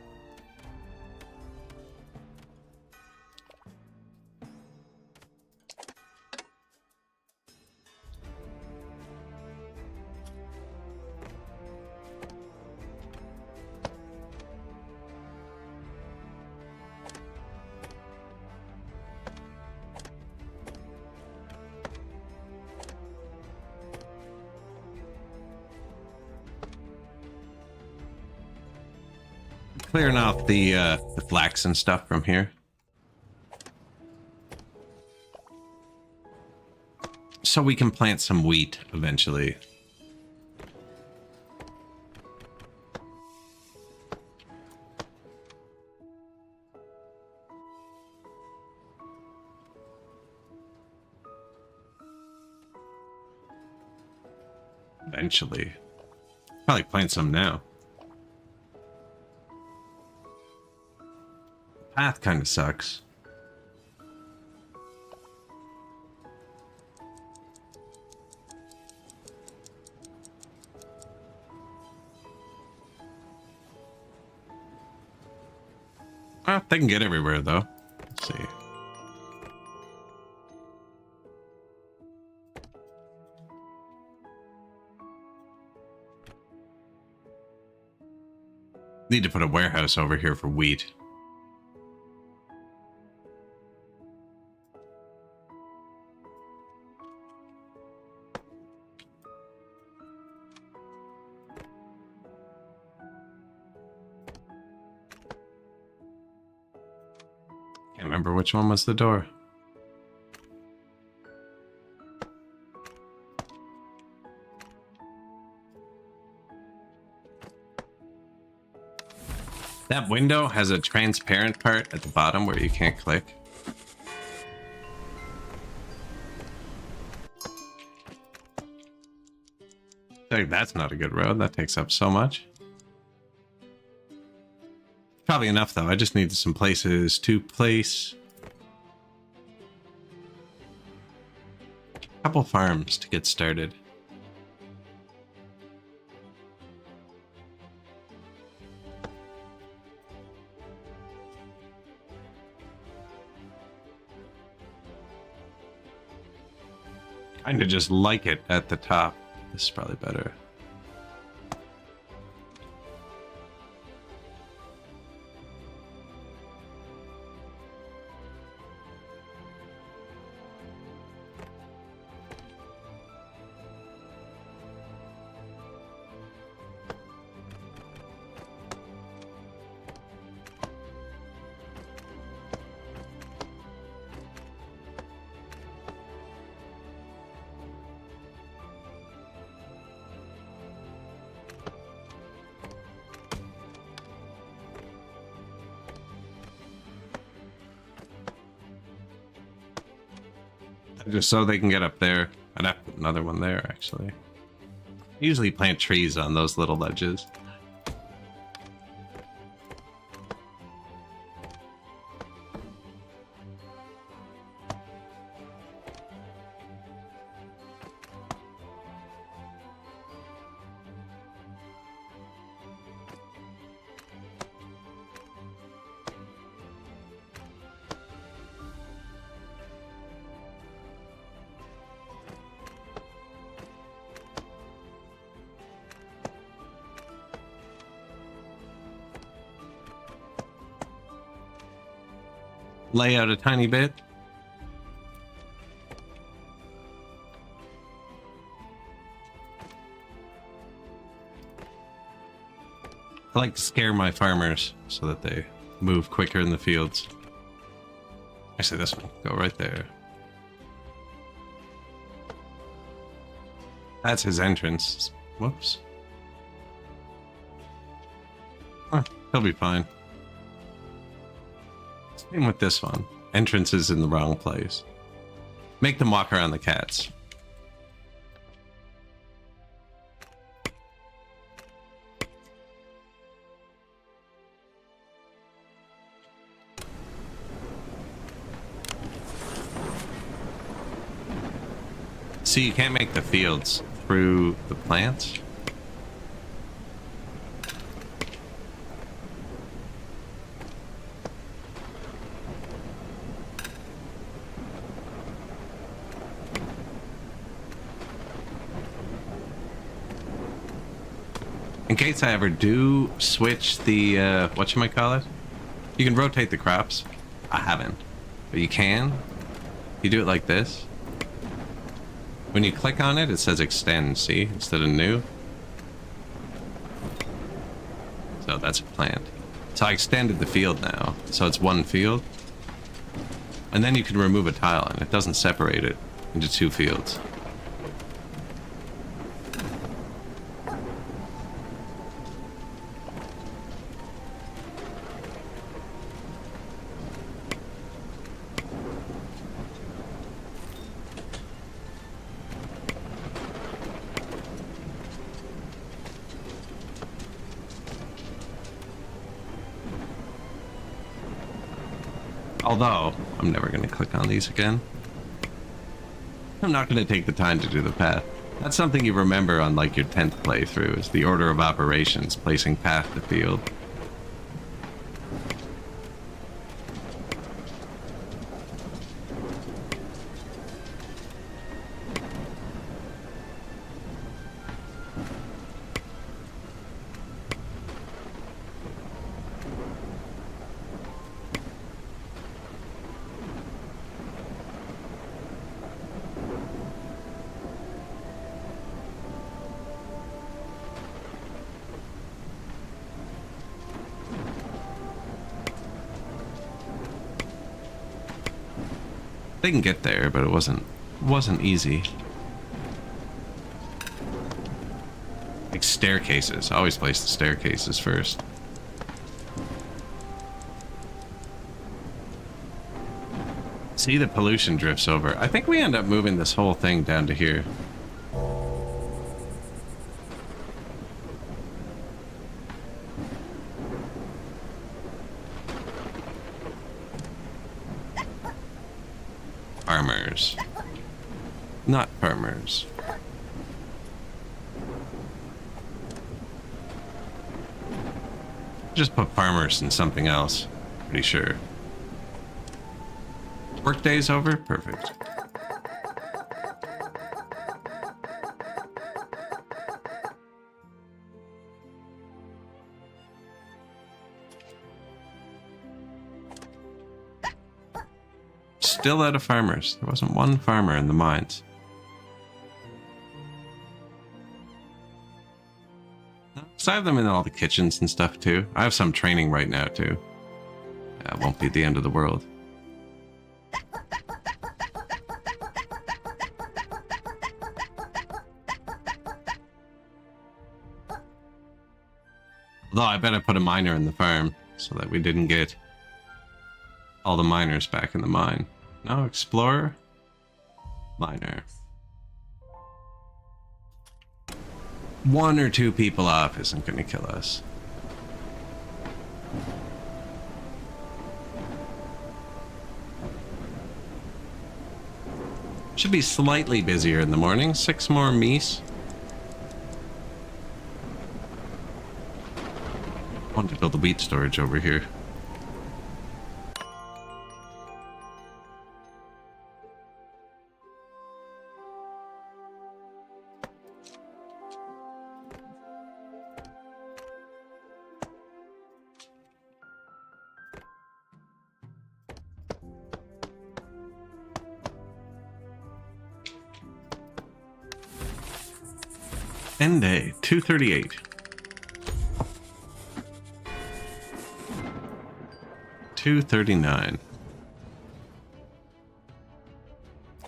Clearing off the flax and stuff from here. So we can plant some wheat eventually. Eventually. Probably plant some now. Path kind of sucks. Well, they can get everywhere though. Let's see. Need to put a warehouse over here for wheat. Can't remember which one was the door. That window has a transparent part at the bottom where you can't click. Like, that's not a good road. That takes up so much. Probably enough, though. I just need some places to place a couple farms to get started. Kinda just like it at the top. This is probably better. Just so they can get up there. I'd have to put another one there, actually. I usually plant trees on those little ledges. Lay out a tiny bit. I like to scare my farmers so that they move quicker in the fields. Actually, this one. Go right there. That's his entrance. Whoops. Huh, he'll be fine. Same with this one. Entrance is in the wrong place. Make them walk around the cats. See, you can't make the fields through the plants. In case I ever do switch the, whatchamacallit, you can rotate the crops. I haven't, but you can. You do it like this. When you click on it, it says extend, see, instead of new. So that's a plant. So I extended the field now, so it's one field. And then you can remove a tile and it doesn't separate it into two fields. Although, I'm never going to click on these again. I'm not going to take the time to do the path. That's something you remember on like your 10th playthrough, is the order of operations, placing path to field. They can get there, but it wasn't easy. Like staircases. Always place the staircases first. See, the pollution drifts over. I think we end up moving this whole thing down to here. Farmers. Not farmers. Just put farmers in something else. Pretty sure. Workday's over? Perfect. Still out of farmers. There wasn't one farmer in the mines. So I have them in all the kitchens and stuff too. I have some training right now too. That won't be the end of the world. Although I bet I put a miner in the farm so that we didn't get all the miners back in the mine. No, explorer, miner. 1 or 2 people off isn't going to kill us. Should be slightly busier in the morning. 6 more meese. I want to build the wheat storage over here. End day, 2:38. 2:39. I'm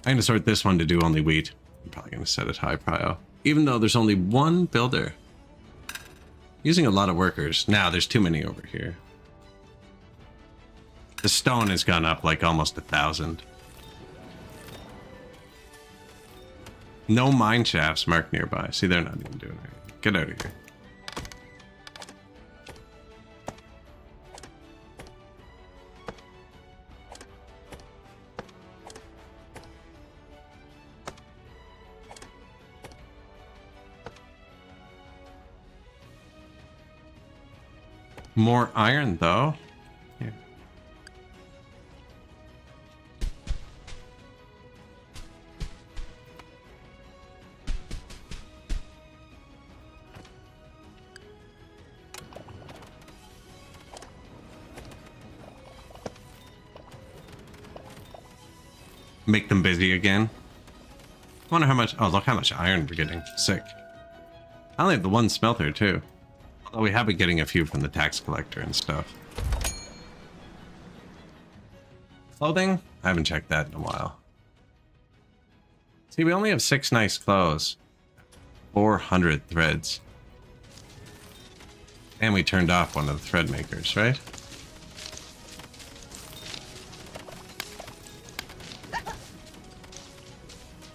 going to sort this one to do only wheat. I'm probably going to set it high prio. Even though there's only 1 builder. Using a lot of workers. Now there's too many over here. The stone has gone up like almost 1,000. No mine shafts marked nearby. See, they're not even doing it. Get out of here. More iron, though. Yeah. Make them busy again. Wonder how much. Oh, look how much iron we're getting. Sick. I only have the 1 smelter, too. Although we have been getting a few from the tax collector and stuff. Clothing? I haven't checked that in a while. See, we only have 6 nice clothes. 400 threads. And we turned off one of the thread makers, right?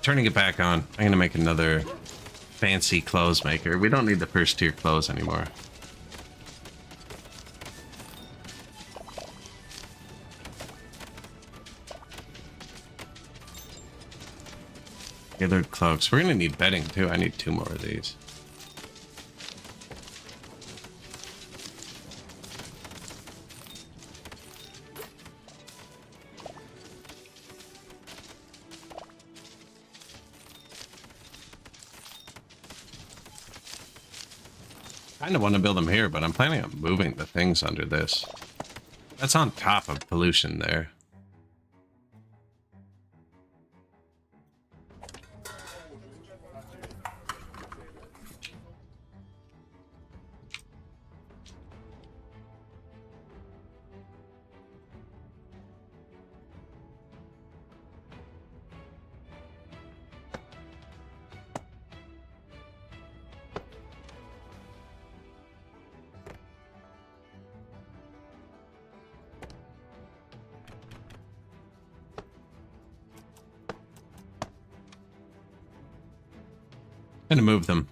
Turning it back on. I'm going to make another fancy clothes maker. We don't need the 1st tier clothes anymore. Gathered cloaks. We're going to need bedding too. I need 2 more of these. I kind of want to build them here, but I'm planning on moving the things under this. That's on top of pollution there. I'm gonna move them.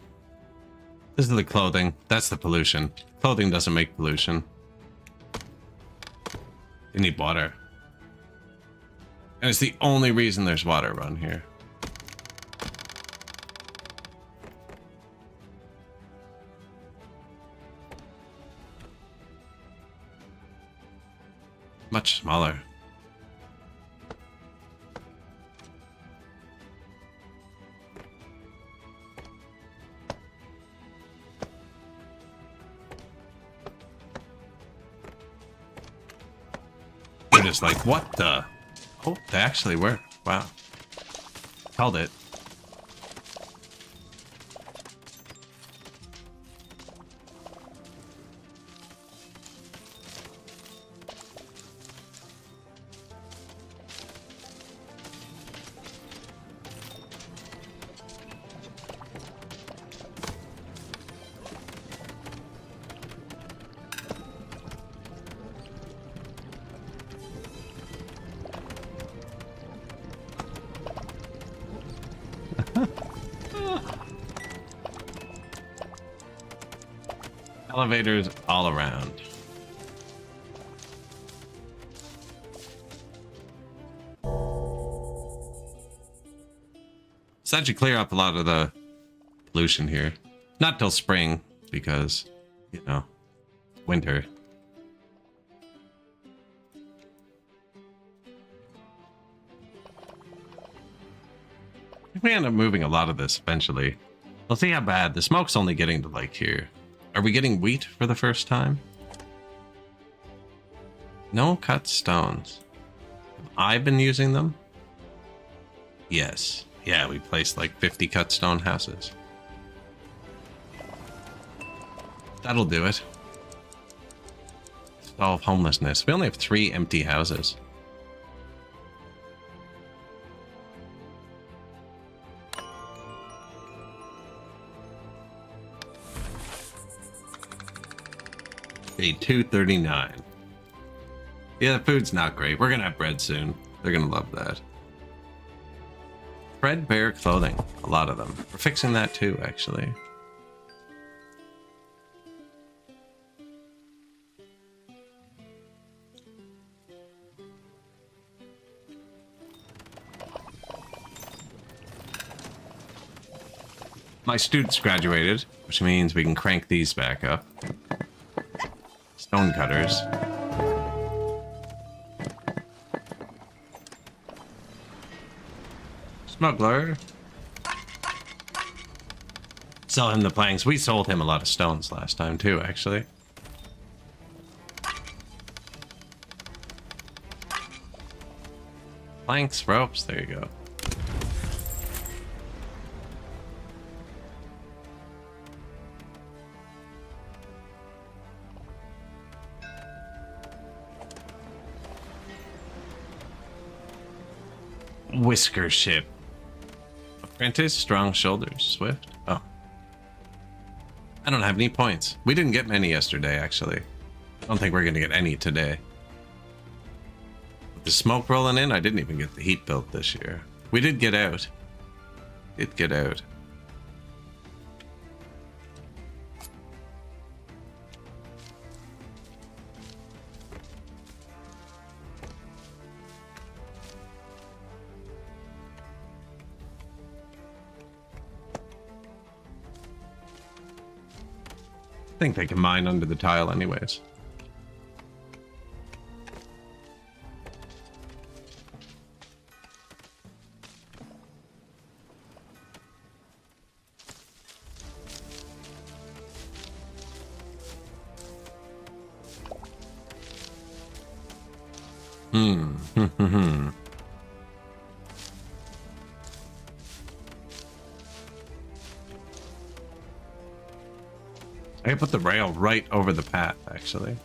This is the clothing. That's the pollution. Clothing doesn't make pollution. They need water. And it's the only reason there's water around here. Much smaller. They're just like, what the? Oh, they actually were. Wow. Held it. Elevators all around. It's actually clear up a lot of the pollution here. Not till spring, because, you know, winter. I think we end up moving a lot of this eventually. We'll see how bad. The smoke's only getting to like here. Are we getting wheat for the first time? No cut stones. Have I been using them? Yes. Yeah, we placed like 50 cut stone houses. That'll do it. Solve homelessness. We only have 3 empty houses. Day 239. Yeah, the food's not great. We're gonna have bread soon. They're gonna love that. Threadbare clothing. A lot of them. We're fixing that too, actually. My students graduated, which means we can crank these back up. Stone cutters. Smuggler. Sell him the planks. We sold him a lot of stones last time too, actually. Planks, ropes, there you go. Whisker ship. Apprentice, strong shoulders, swift. Oh. I don't have any points. We didn't get many yesterday, actually. I don't think we're gonna get any today. With the smoke rolling in, I didn't even get the heat built this year. We did get out. Did get out. I think they can mine under the tile anyways. I can put the rail right over the path, actually.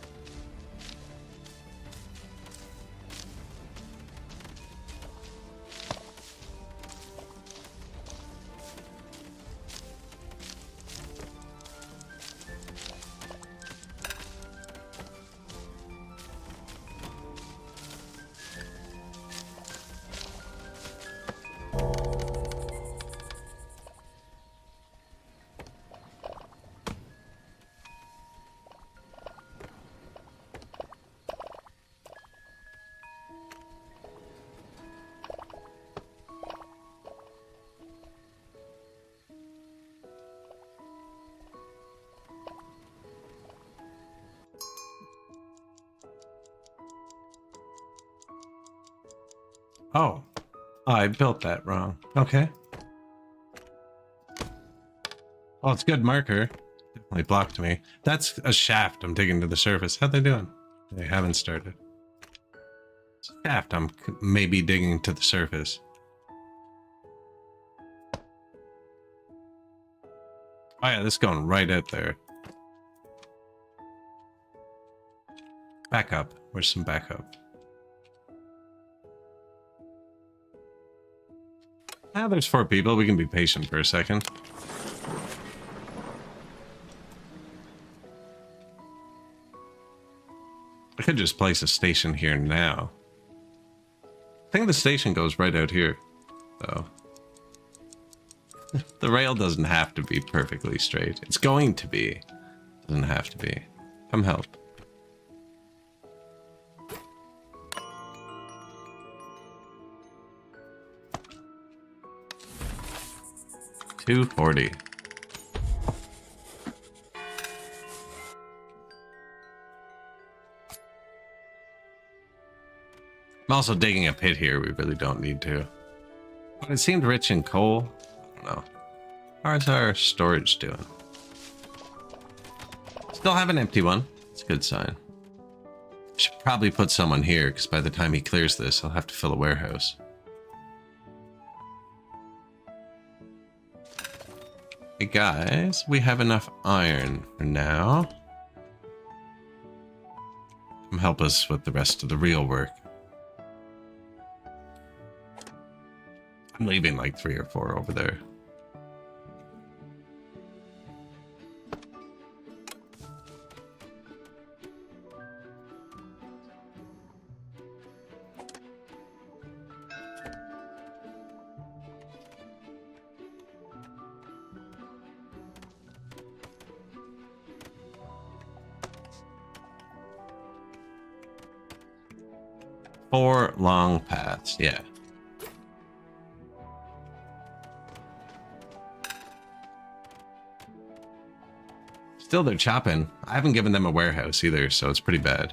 Oh. Oh, I built that wrong. Okay. Well, it's good marker. Definitely blocked me. That's a shaft I'm digging to the surface. How'd they doing? They haven't started. It's a shaft I'm maybe digging to the surface. Oh yeah, this is going right out there. Back up. Where's some backup? Ah, there's 4 people. We can be patient for a second. I could just place a station here now. I think the station goes right out here, though. The rail doesn't have to be perfectly straight. It's going to be. Doesn't have to be. Come help. $240. I'm also digging a pit here. We really don't need to. But it seemed rich in coal. I don't know. How's our storage doing? Still have an empty one. It's a good sign. Should probably put someone here, because by the time he clears this, he'll have to fill a warehouse. Hey guys, we have enough iron for now. Come help us with the rest of the real work. I'm leaving like 3 or 4 over there. Four long paths, yeah. Still, they're chopping. I haven't given them a warehouse either, so it's pretty bad.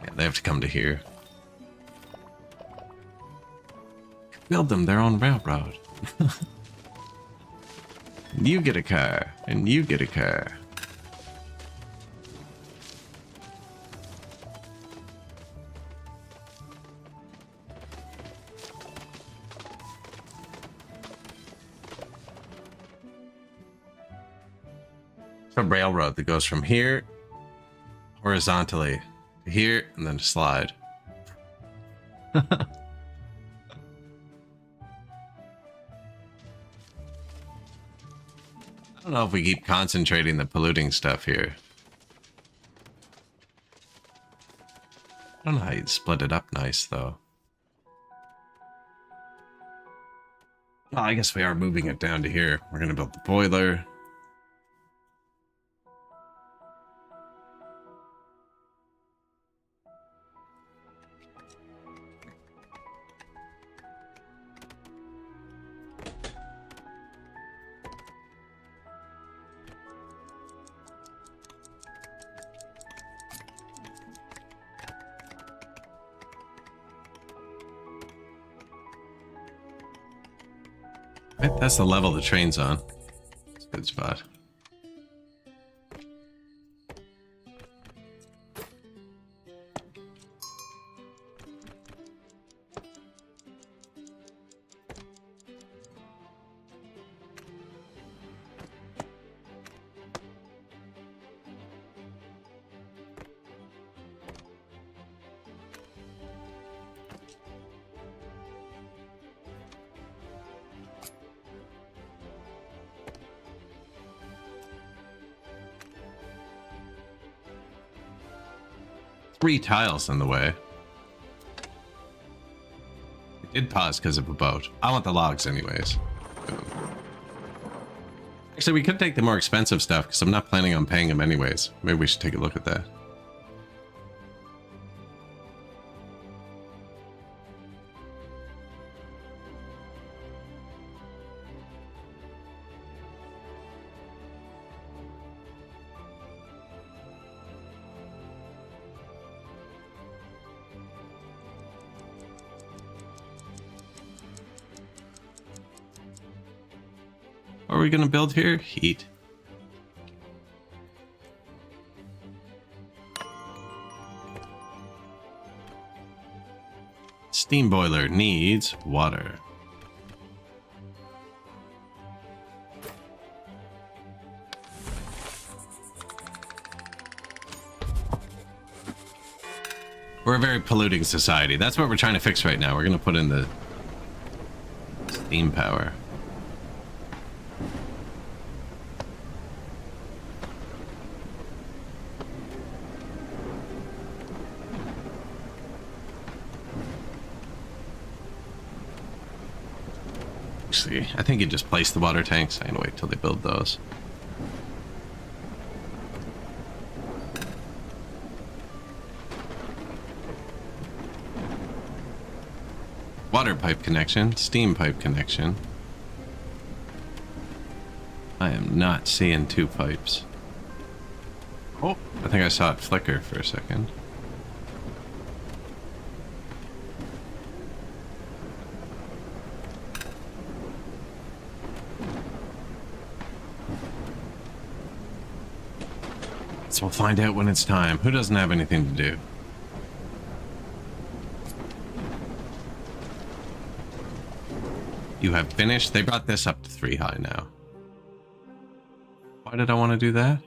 Yeah, they have to come to here. Build them their own railroad. You get a car, and you get a car. A railroad that goes from here horizontally to here and then to slide. I don't know if we keep concentrating the polluting stuff here. I don't know how you'd split it up nice though. Well, I guess we are moving it down to here. We're gonna build the boiler. Right, that's the level the train's on. It's a good spot. Three tiles in the way. It did pause because of a boat. I want the logs anyways. Actually, we could take the more expensive stuff because I'm not planning on paying them anyways. Maybe we should take a look at that. What are we gonna build here? Heat. Steam boiler needs water. We're a very polluting society. That's what we're trying to fix right now. We're going to put in the steam power. Actually, I think you just place the water tanks. I'm going to wait till they build those. Water pipe connection, steam pipe connection. I am not seeing two pipes. Oh, I think I saw it flicker for a second. So we'll find out when it's time. Who doesn't have anything to do? You have finished. They brought this up to 3 high now. Why did I want to do that?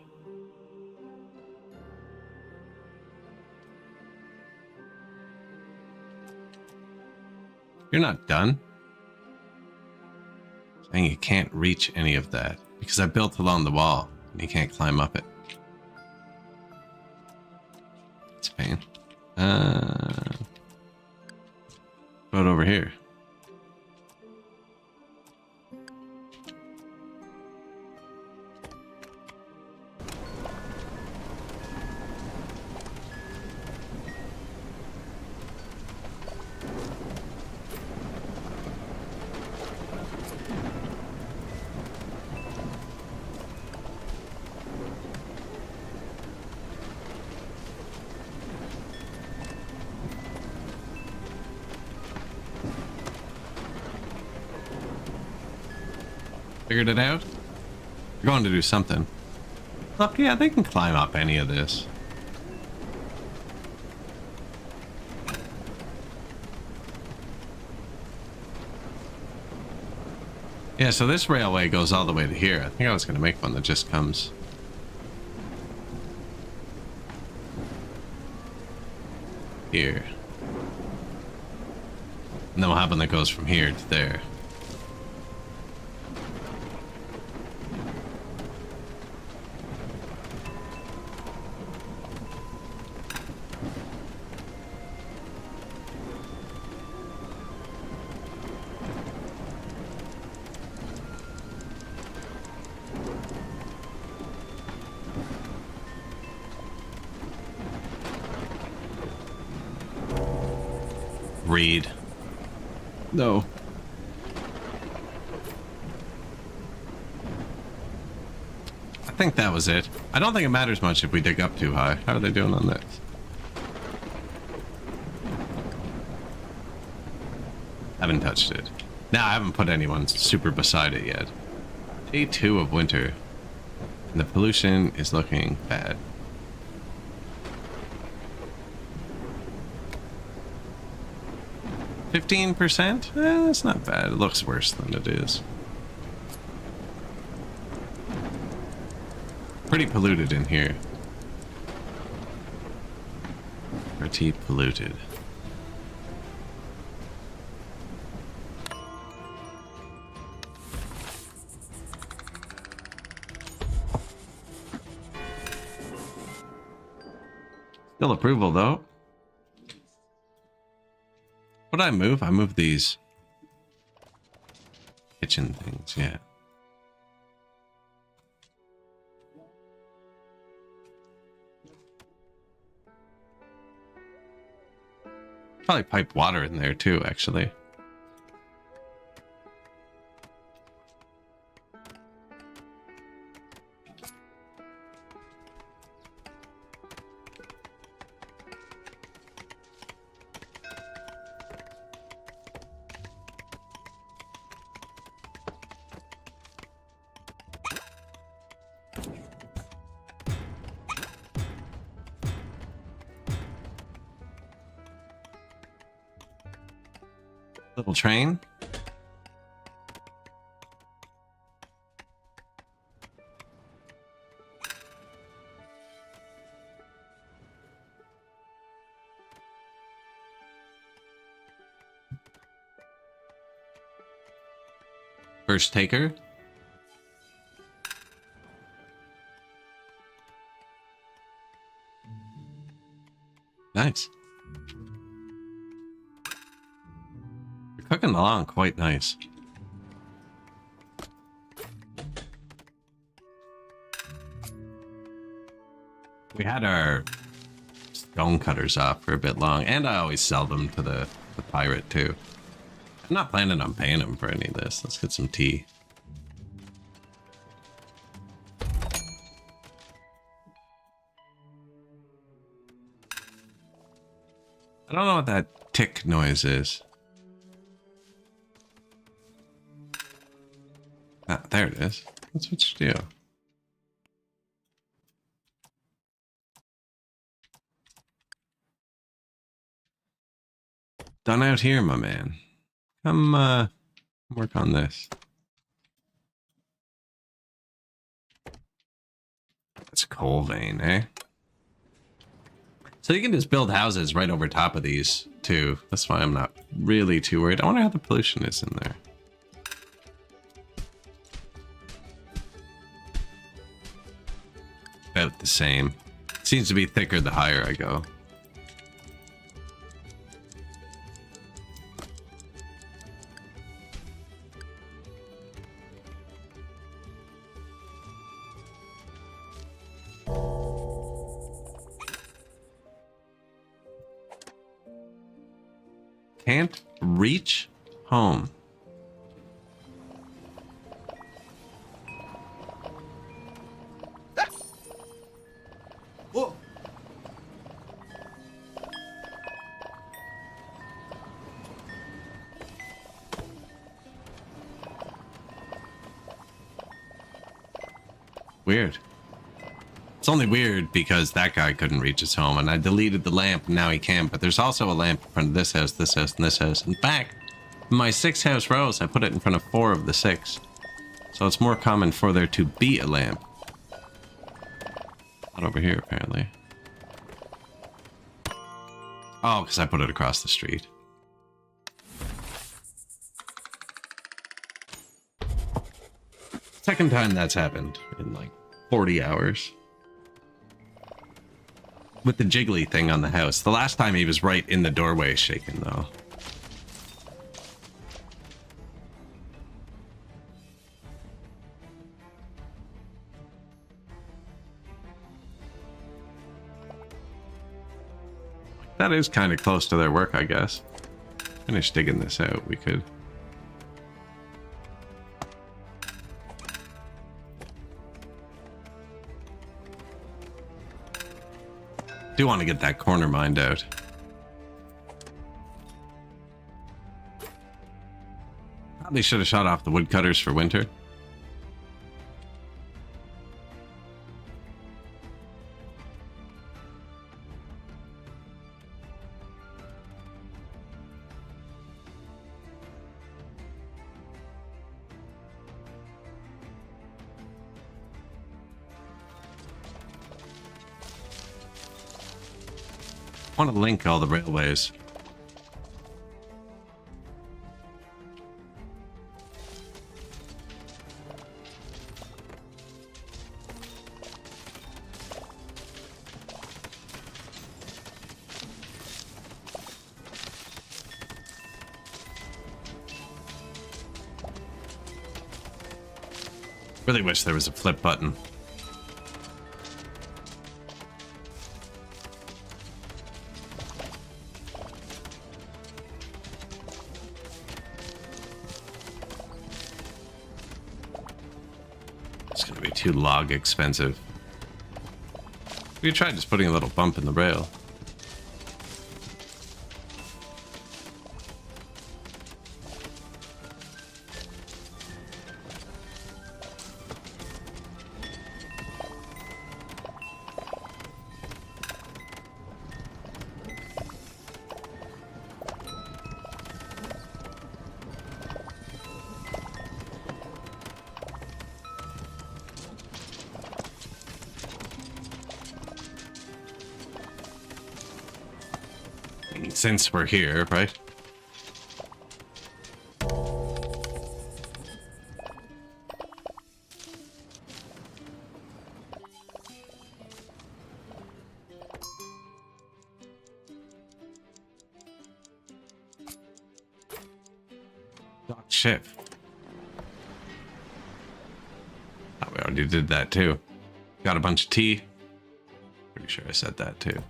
You're not done. Saying you can't reach any of that because I built along the wall and you can't climb up it. It's a pain. What over here? Figured it out? You're going to do something. Look, yeah, they can climb up any of this. Yeah, so this railway goes all the way to here. I think I was going to make one that just comes here. And then we'll have one that goes from here to there. Read. No. I think that was it. I don't think it matters much if we dig up too high. How are they doing on this? Haven't touched it. Nah, I haven't put anyone super beside it yet. Day 2 of winter. And the pollution is looking bad. 15%? That's not bad. It looks worse than it is. Pretty polluted in here. Pretty polluted. Still approval though. What did I move? I moved these kitchen things, yeah. Probably pipe water in there too, actually. Little train. First taker. Nice. You're cooking along quite nice. We had our stone cutters off for a bit long, and I always sell them to the pirate too. I'm not planning on paying him for any of this. Let's get some tea. I don't know what that tick noise is. Ah, there it is. Let's switch to you. Done out here, my man. Come work on this. That's a coal vein, eh? So you can just build houses right over top of these too. That's why I'm not really too worried. I wonder how the pollution is in there. About the same. Seems to be thicker the higher I go. Can't reach home. Whoa. Weird. It's only weird because that guy couldn't reach his home, and I deleted the lamp, and now he can. But there's also a lamp in front of this house, and this house. In fact, my 6 house rows, I put it in front of 4 of the 6. So it's more common for there to be a lamp. Not over here, apparently. Oh, because I put it across the street. Second time that's happened in like 40 hours. With the jiggly thing on the house. The last time he was right in the doorway shaking, though. That is kind of close to their work, I guess. Finish digging this out, we could. Do want to get that corner mined out. Probably should have shot off the woodcutters for winter. I want to link all the railways. Really wish there was a flip button. Too log expensive. We tried just putting a little bump in the rail. Since we're here, right? Dock ship. Oh, we already did that too. Got a bunch of tea. Pretty sure I said that too.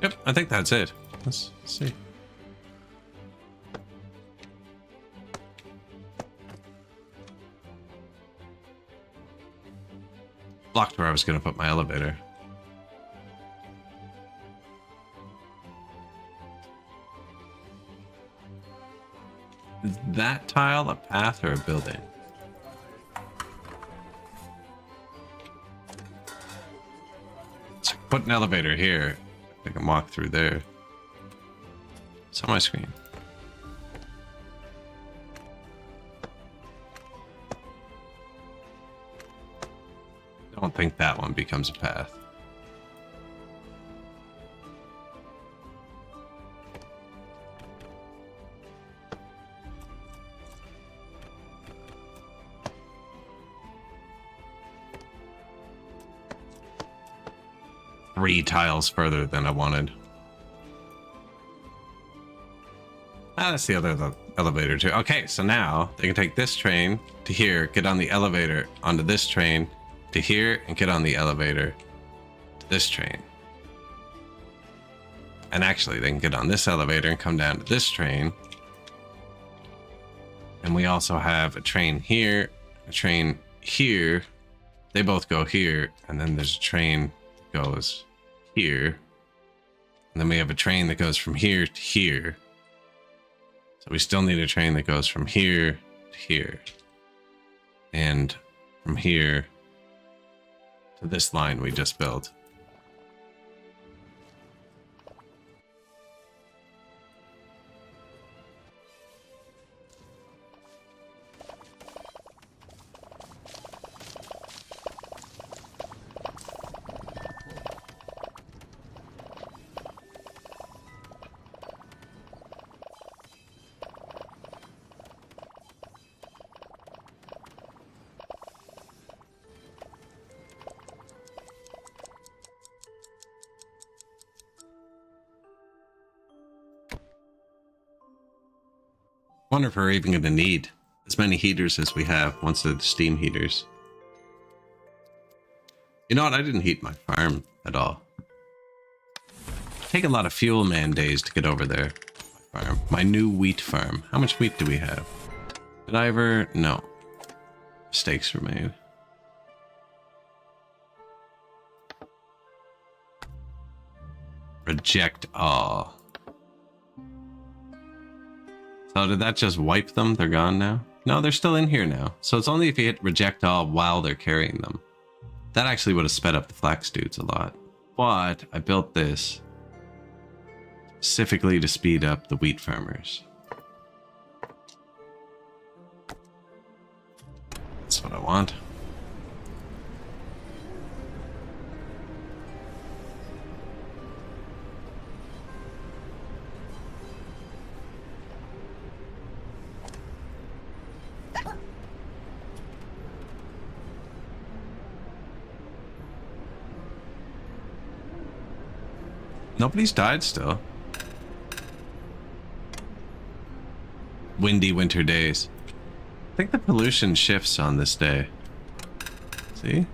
Yep, I think that's it. Let's see. Blocked where I was going to put my elevator. Is that tile a path or a building? So put an elevator here. I can walk through there. It's on my screen. Don't think that one becomes a path. Three tiles further than I wanted. Ah, that's the other elevator too. Okay, so now they can take this train to here, get on the elevator onto this train to here, and get on the elevator to this train. And actually, they can get on this elevator and come down to this train. And we also have a train here, a train here. They both go here, and then there's a train that goes here. And then we have a train that goes from here to here. So we still need a train that goes from here to here. And from here to this line we just built. Wonder if we're even going to need as many heaters as we have once the steam heaters. You know what? I didn't heat my farm at all. Take a lot of fuel man days to get over there. My farm, my new wheat farm. How much wheat do we have? Did I ever? No. Mistakes were made. Reject all. So did that just wipe them? They're gone now? No, they're still in here now. So it's only if you hit reject all while they're carrying them. That actually would have sped up the flax dudes a lot. But I built this specifically to speed up the wheat farmers. That's what I want. Nobody's died still. Windy winter days. I think the pollution shifts on this day. See?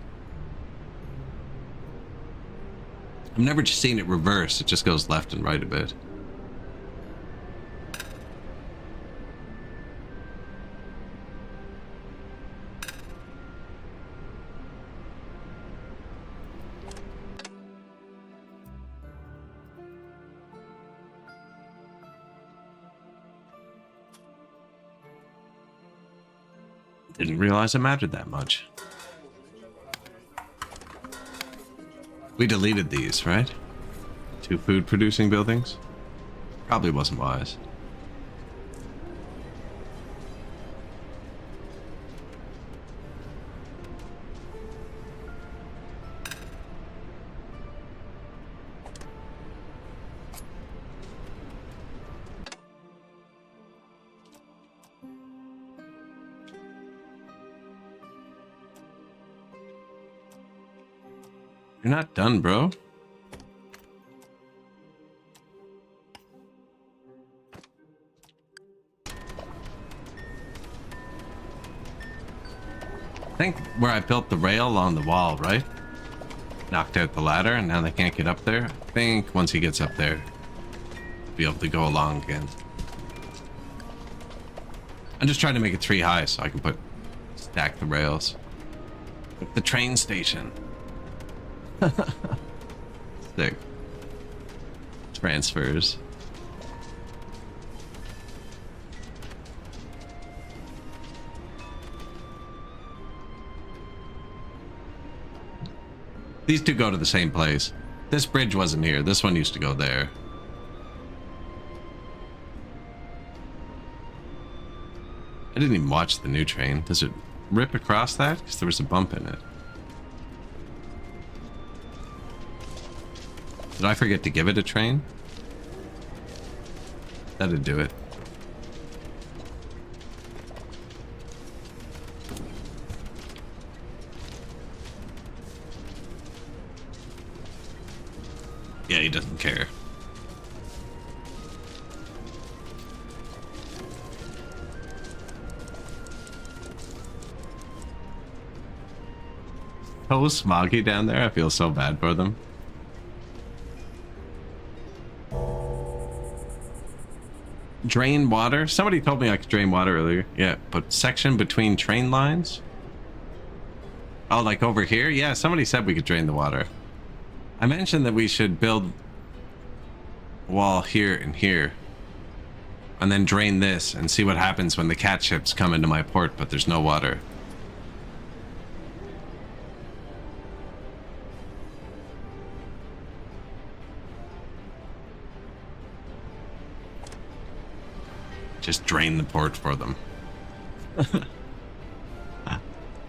I've never just seen it reverse. It just goes left and right a bit. Didn't realize it mattered that much. We deleted these, right? 2 food producing buildings? Probably wasn't wise. You're not done, bro. I think where I built the rail on the wall, right? Knocked out the ladder and now they can't get up there. I think once he gets up there, be able to go along again. I'm just trying to make it 3 high so I can stack the rails. At the train station. Sick. Transfers. These 2 go to the same place. This bridge wasn't here. This one used to go there. I didn't even watch the new train. Does it rip across that? Because there was a bump in it. Did I forget to give it a train? That'd do it. Yeah, he doesn't care. So smoggy down there. I feel so bad for them. Drain water? Somebody told me I could drain water earlier. Yeah, but section between train lines? Oh, like over here? Yeah, somebody said we could drain the water. I mentioned that we should build a wall here and here. And then drain this and see what happens when the cat ships come into my port, but there's no water. Just drain the port for them.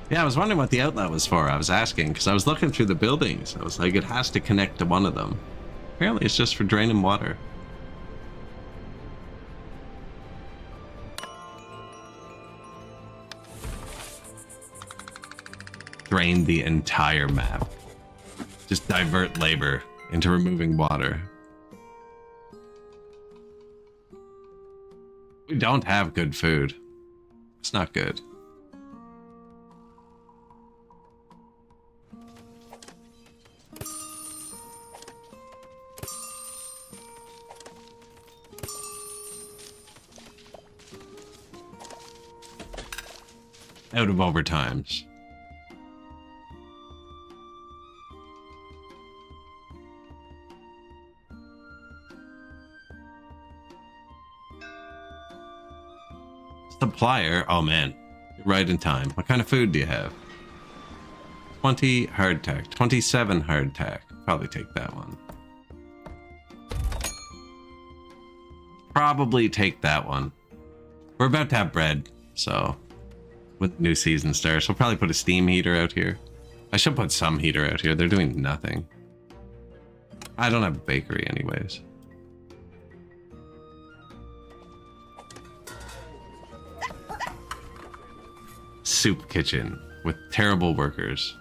Yeah, I was wondering what the outlet was for. I was asking because I was looking through the buildings. I was like, it has to connect to one of them. Apparently it's just for draining water. Drain the entire map. Just divert labor into removing water. We don't have good food. It's not good. Out of overtimes. Supplier. Oh man, you're right in time. What kind of food do you have? 20 hardtack, 27 hardtack. Probably take that one. Probably take that one. We're about to have bread, so when the new season starts, we'll probably put a steam heater out here. I should put some heater out here. They're doing nothing. I don't have a bakery anyways. Soup kitchen with terrible workers.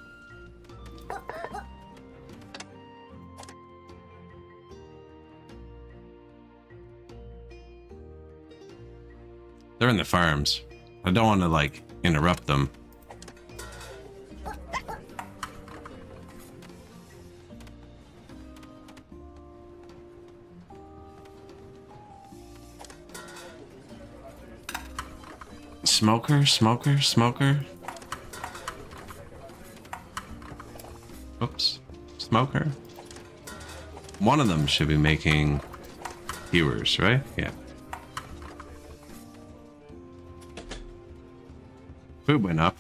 They're in the farms. I don't want to like interrupt them. Smoker, smoker, smoker. Oops. Smoker. One of them should be making viewers, right? Yeah. Food went up.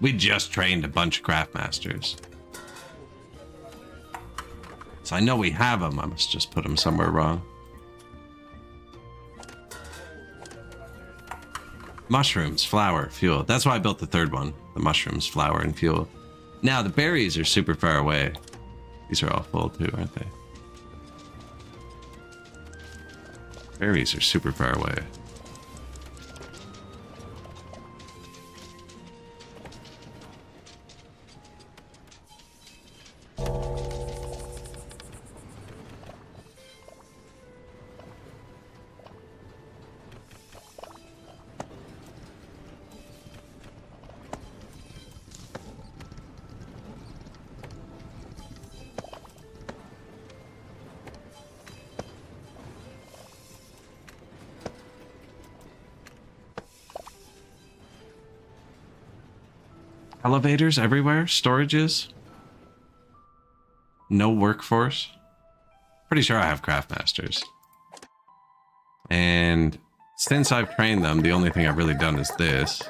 We just trained a bunch of craft masters. So I know we have them. I must just put them somewhere wrong. Mushrooms, flour, fuel. That's why I built the third one. The mushrooms, flour, and fuel. Now, the berries are super far away. These are all full too, aren't they? Berries are super far away. Elevators everywhere? Storages? No workforce? Pretty sure I have craft masters. And since I've trained them, the only thing I've really done is this.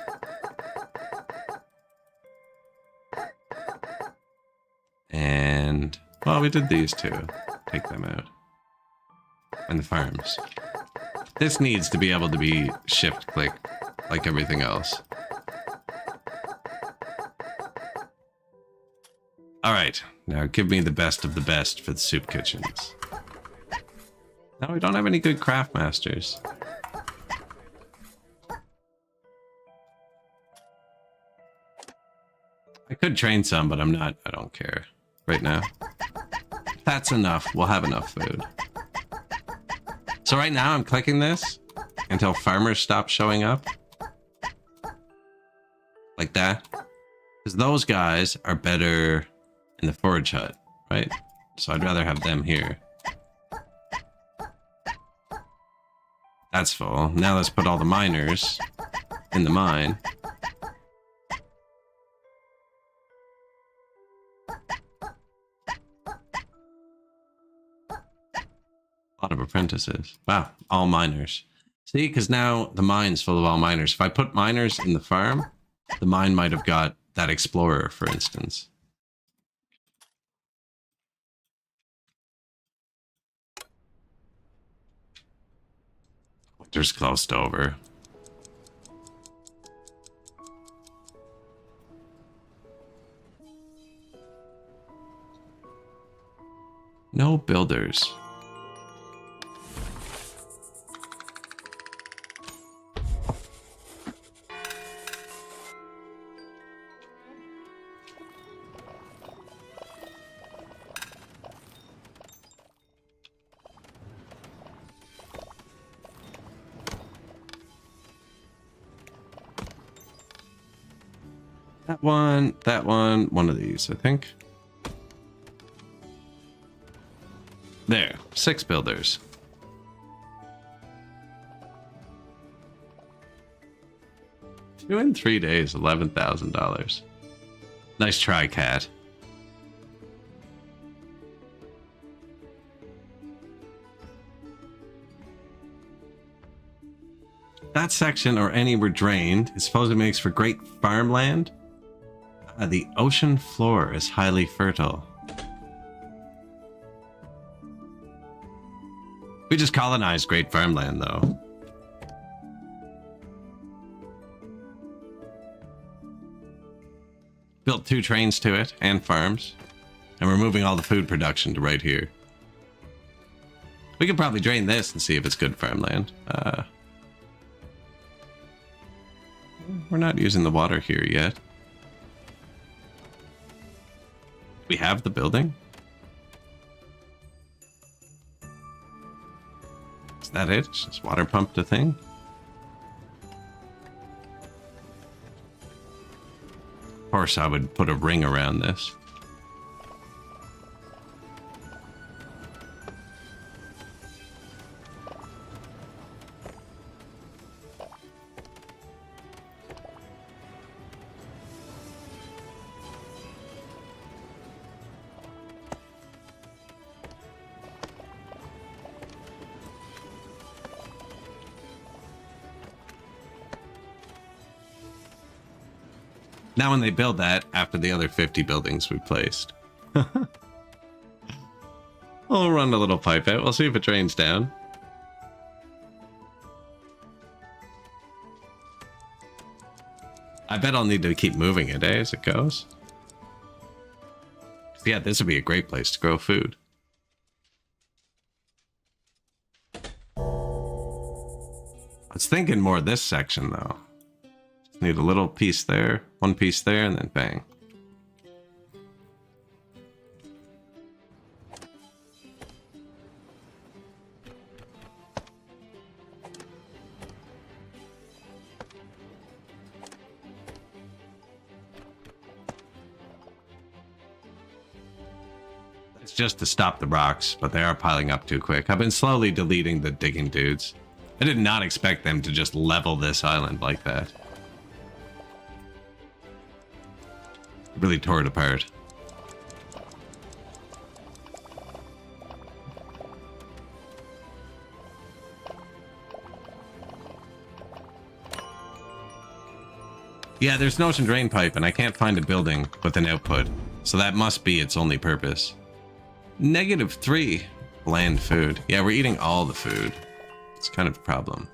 And, well, we did these two. Take them out. And the farms. This needs to be able to be shift click like everything else. Alright, now give me the best of the best for the soup kitchens. Now we don't have any good craft masters. I could train some, but I'm not. I don't care right now. That's enough. We'll have enough food. So right now I'm clicking this until farmers stop showing up. Like that. Because those guys are better in the forage hut, right? So I'd rather have them here. That's full. Now let's put all the miners in the mine. A lot of apprentices. Wow, all miners. See, because now the mine's full of all miners. If I put miners in the farm, the mine might have got that explorer, for instance. Winter's close to over. No builders. That one of these, I think. There, 6 builders. Two in 3 days, $11,000. Nice try, cat. That section or any were drained. It supposedly makes for great farmland. The ocean floor is highly fertile. We just colonized great farmland, though. Built 2 trains to it and farms. And we're moving all the food production to right here. We could probably drain this and see if it's good farmland. We're not using the water here yet. We have the building? Is that it? It's just water pumped a thing? Of course I would put a ring around this. Now when they build that, after the other 50 buildings we placed. We'll run a little pipe out. We'll see if it drains down. I bet I'll need to keep moving it, as it goes. Yeah, this would be a great place to grow food. I was thinking more this section, though. Just need a little piece there, one piece there, and then bang. It's just to stop the rocks, but they are piling up too quick. I've been slowly deleting the digging dudes. I did not expect them to just level this island like that. Really tore it apart. Yeah, there's no ocean drain pipe, and I can't find a building with an output, so that must be its only purpose. -3 bland food. Yeah, we're eating all the food. It's kind of a problem.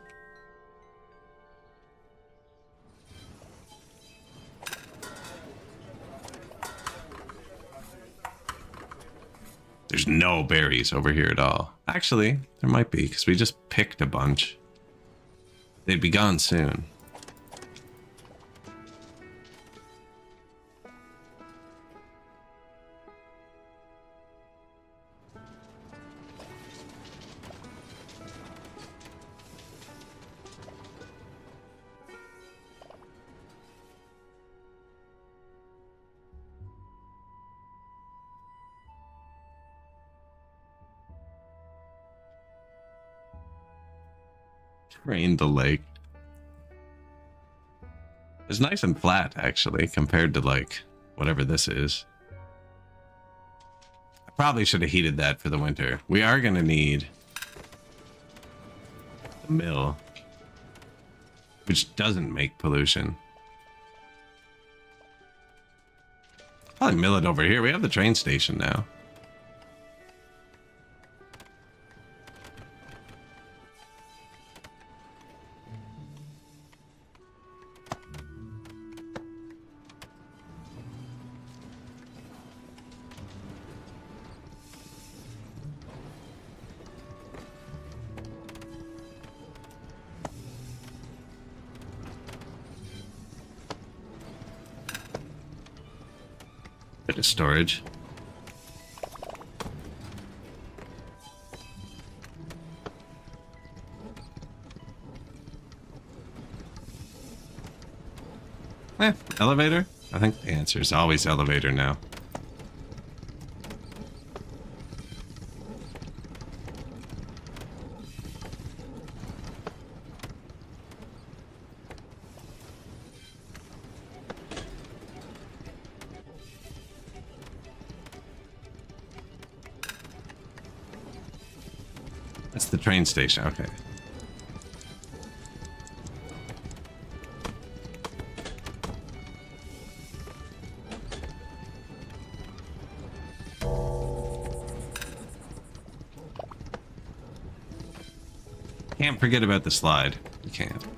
There's no berries over here at all. Actually, there might be, because we just picked a bunch. They'd be gone soon. Drain the lake. It's nice and flat, actually, compared to, like, whatever this is. I probably should have heated that for the winter. We are going to need the mill, which doesn't make pollution. Probably mill it over here. We have the train station now. Bit of storage. Elevator? I think the answer is always elevator now. That's the train station. Okay. Can't forget about the slide. You can't. Are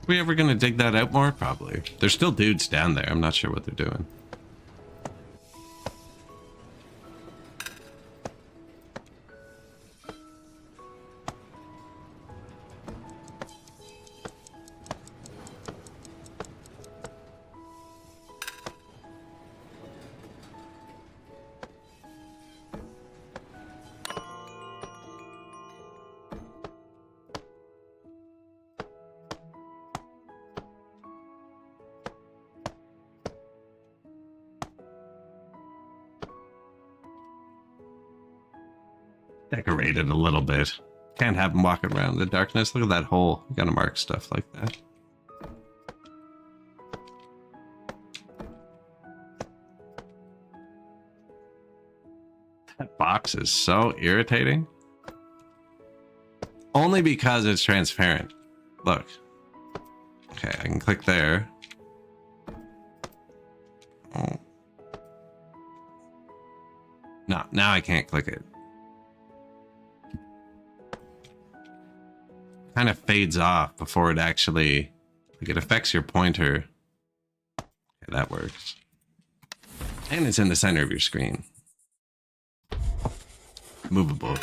we ever gonna dig that out more? Probably. There's still dudes down there. I'm not sure what they're doing. Decorated a little bit. Can't have them walking around in the darkness. Look at that hole. You gotta mark stuff like that. box is so irritating. Only because it's transparent. Look. Okay, I can click there. Oh. No, now I can't click it. Kind of fades off before it actually, like, it affects your pointer. Okay, that works. And it's in the center of your screen. Movable.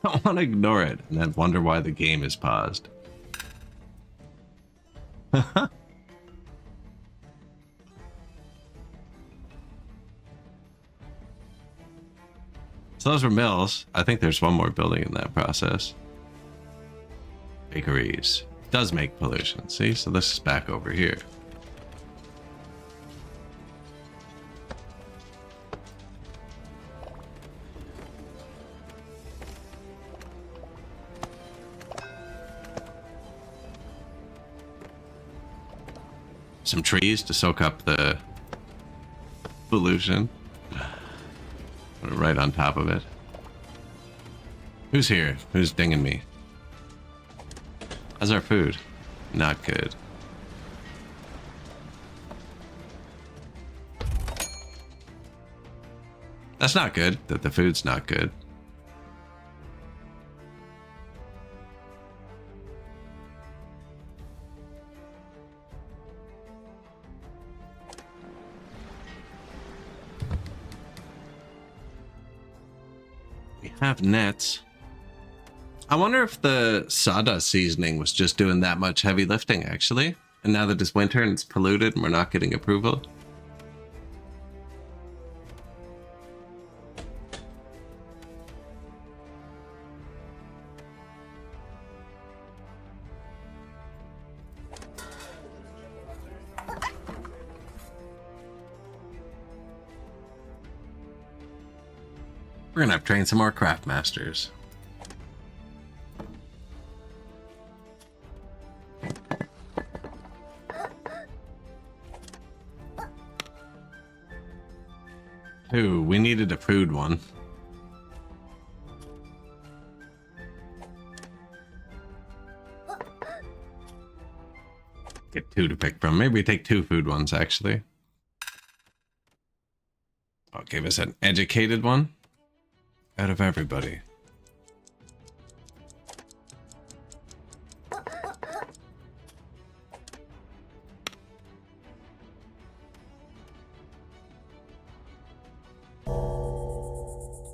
I don't want to ignore it and then wonder why the game is paused. So those were mills. I think there's one more building in that process. Bakeries. Does make pollution. See? So this is back over here. Some trees to soak up the pollution. Right on top of it. Who's here? Who's dinging me? How's our food? Not good. That's not good, that the food's not good. We have nets. I wonder if the sawdust seasoning was just doing that much heavy lifting, actually. And now that it's winter and it's polluted and we're not getting approval. We're gonna have to train some more craft masters. Ooh, we needed a food one. Get two to pick from. Maybe we take two food ones, actually. I'll give us an educated one. Out of everybody.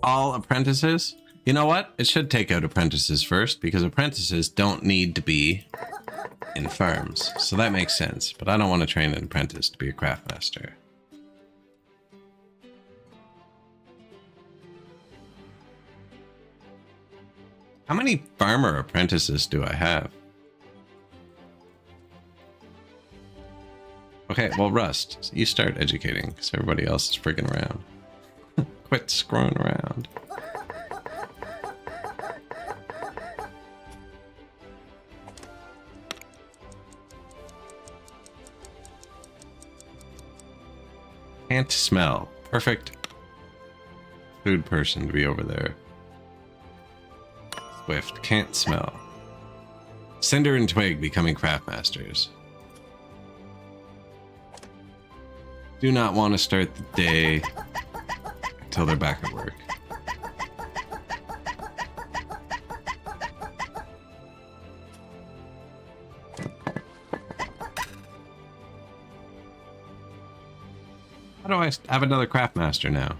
All apprentices? You know what? It should take out apprentices first, because apprentices don't need to be in farms. So that makes sense. But I don't want to train an apprentice to be a craft master. How many farmer apprentices do I have? Okay, well, Rust, you start educating, because everybody else is friggin' around. Quit screwing around. Can't smell. Perfect food person to be over there. Swift, can't smell. Cinder and Twig becoming craft masters. Do not want to start the day until they're back at work. How do I have another craft master now?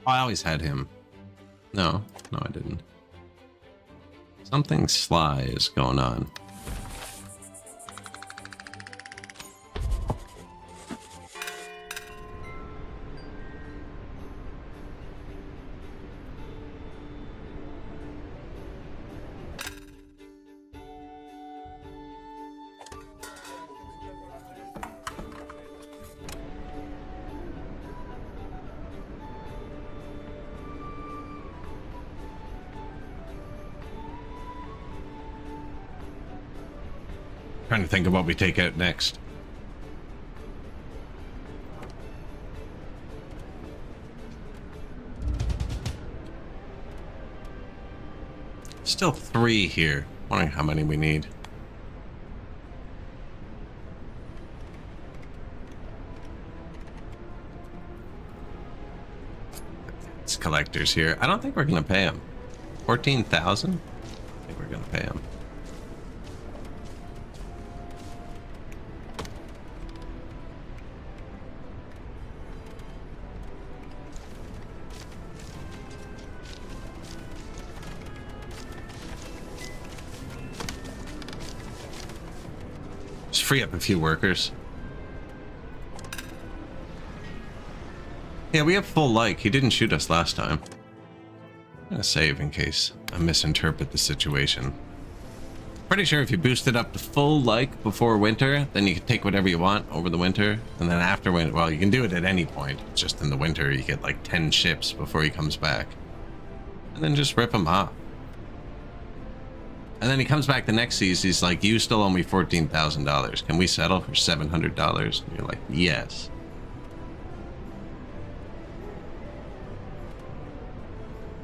Oh, I always had him. No, I didn't. Something sly is going on. Trying to think of what we take out next. Still 3 here. Wondering how many we need. It's collectors here. I don't think we're gonna pay them. 14,000? I think we're gonna pay them. Just free up a few workers. Yeah, we have full like. He didn't shoot us last time. I'm gonna save in case I misinterpret the situation. Pretty sure if you boost it up to full like before winter, then you can take whatever you want over the winter. And then after winter, well, you can do it at any point. Just in the winter, you get like 10 ships before he comes back. And then just rip him off. And then he comes back the next season, he's like, you still owe me $14,000. Can we settle for $700? And you're like, yes.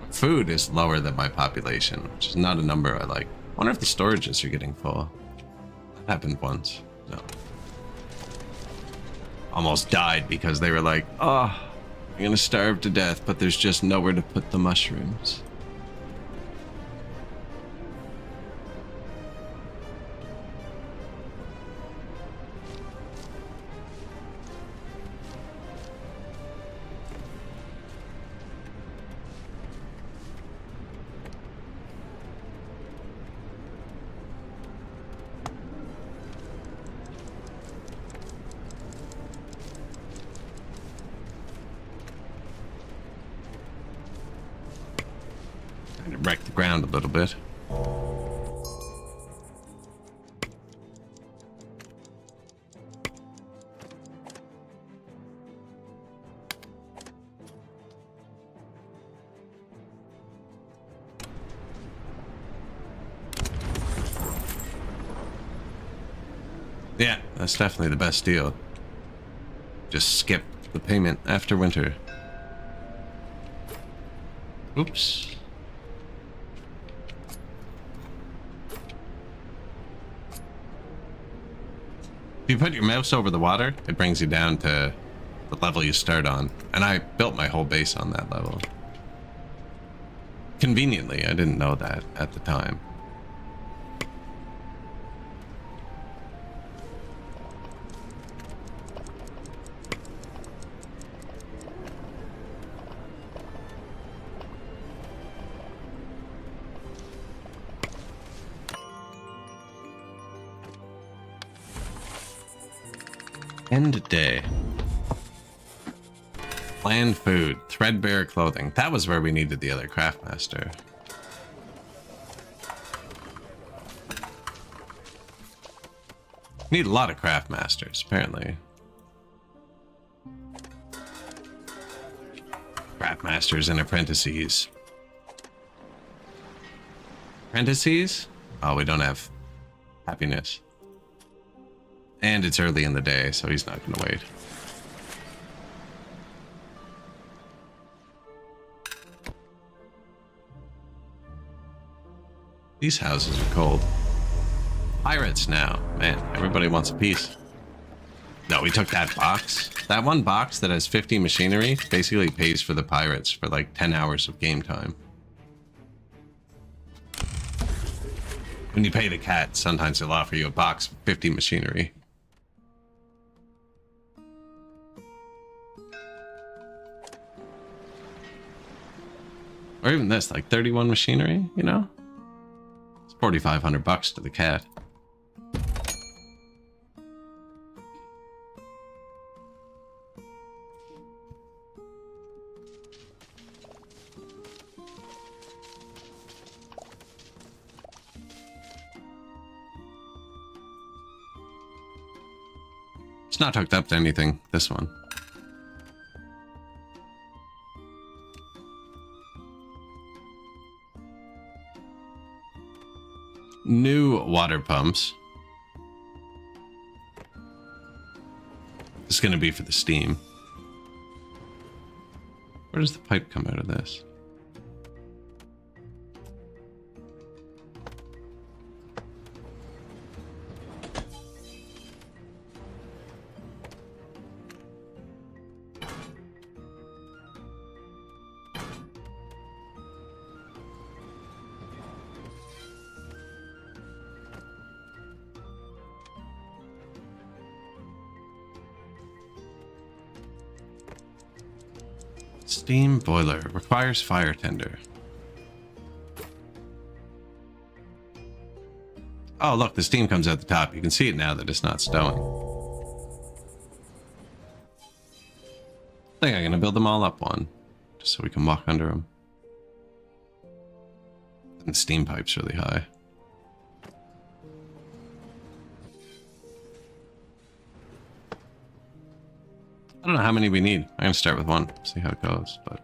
Food is lower than my population, which is not a number I like. I wonder if the storages are getting full. That happened once. No. Almost died because they were like, oh, I'm gonna starve to death, but there's just nowhere to put the mushrooms. Wreck the ground a little bit. Yeah, that's definitely the best deal. Just skip the payment after winter. Oops. If you put your mouse over the water, it brings you down to the level you start on. And I built my whole base on that level. Conveniently, I didn't know that at the time. End day. Bland food, threadbare clothing. That was where we needed the other craftmaster. Need a lot of craftmasters, apparently. Craftmasters and apprentices. Apprentices? Oh, we don't have happiness. And it's early in the day, so he's not gonna wait. These houses are cold. Pirates now. Man, everybody wants a piece. No, we took that box. That one box that has 50 machinery basically pays for the pirates for like 10 hours of game time. When you pay the cat, sometimes they'll offer you a box with 50 machinery. Or even this, like 31 machinery, you know? It's 4,500 bucks to the cat. It's not hooked up to anything, this one. New water pumps. This is going to be for the steam. Where does the pipe come out of this? Steam boiler requires fire tender. Oh, look, the steam comes out the top. You can see it now that it's not stowing. I think I'm going to build them all up one, just so we can walk under them. And the steam pipe's really high. I don't know how many we need. I'm going to start with one, see how it goes. But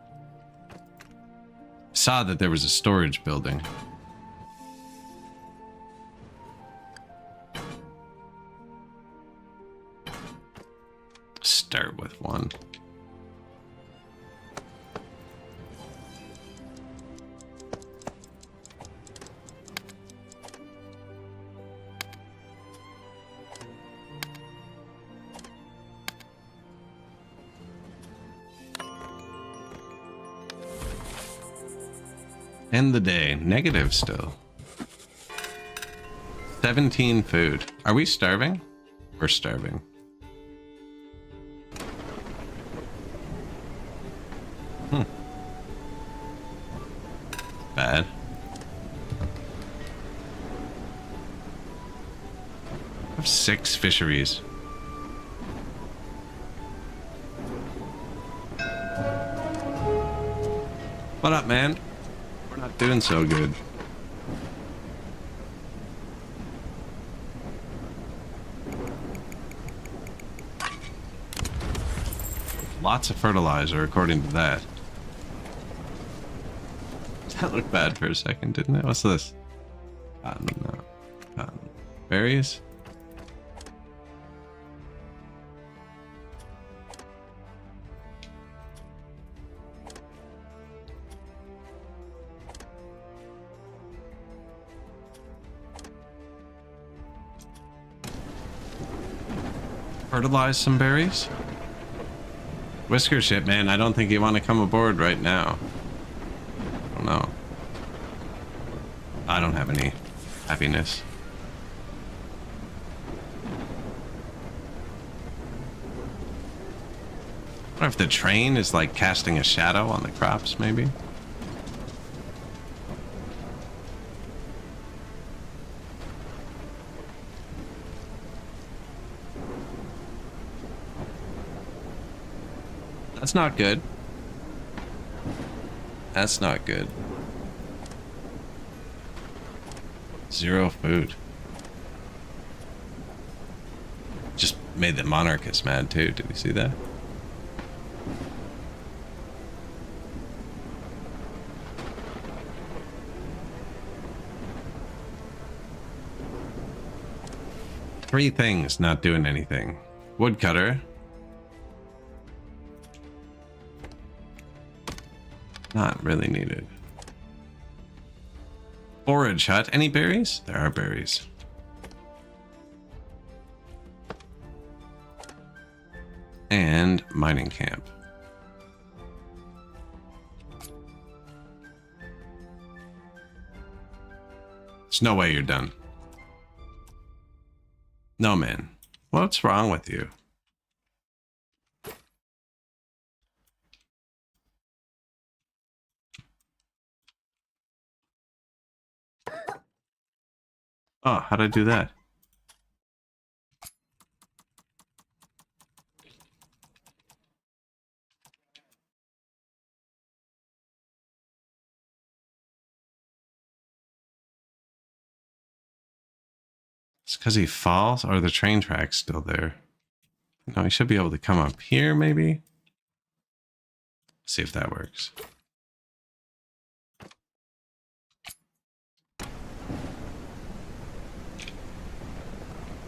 I saw that there was a storage building. Start with one. End the day. Negative still. 17 food. Are we starving? We're starving. Bad. I have 6 fisheries. What up, man? We're not doing so good. Lots of fertilizer, according to that. That looked bad for a second, didn't it? What's this? Cotton, no. Cotton. Berries? Fertilize some berries? Whisker ship, man, I don't think you want to come aboard right now. No. I don't have any happiness. I wonder if the train is like casting a shadow on the crops, maybe? That's not good. That's not good. 0 food. Just made the monarchists mad too. Did you see that? Three things not doing anything. Woodcutter. Not really needed. Forage hut. Any berries? There are berries. And mining camp. There's no way you're done. No, man. What's wrong with you? Oh, how'd I do that? It's because he falls, or the train track's still there. No, he should be able to come up here, maybe? See if that works.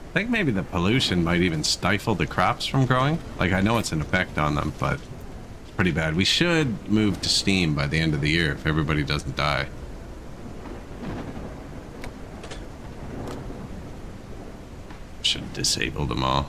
I think maybe the pollution might even stifle the crops from growing. Like, I know it's an effect on them, but it's pretty bad. We should move to steam by the end of the year if everybody doesn't die. Should disable them all.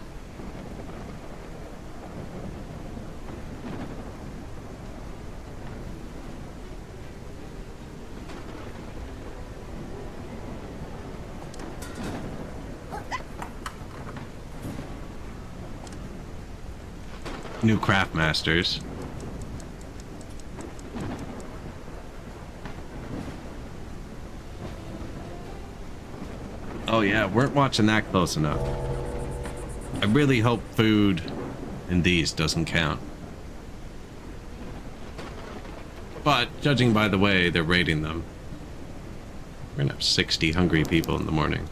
New craft masters. Oh yeah, weren't watching that close enough. I really hope food in these doesn't count. But judging by the way they're rating them, we're gonna have 60 hungry people in the morning.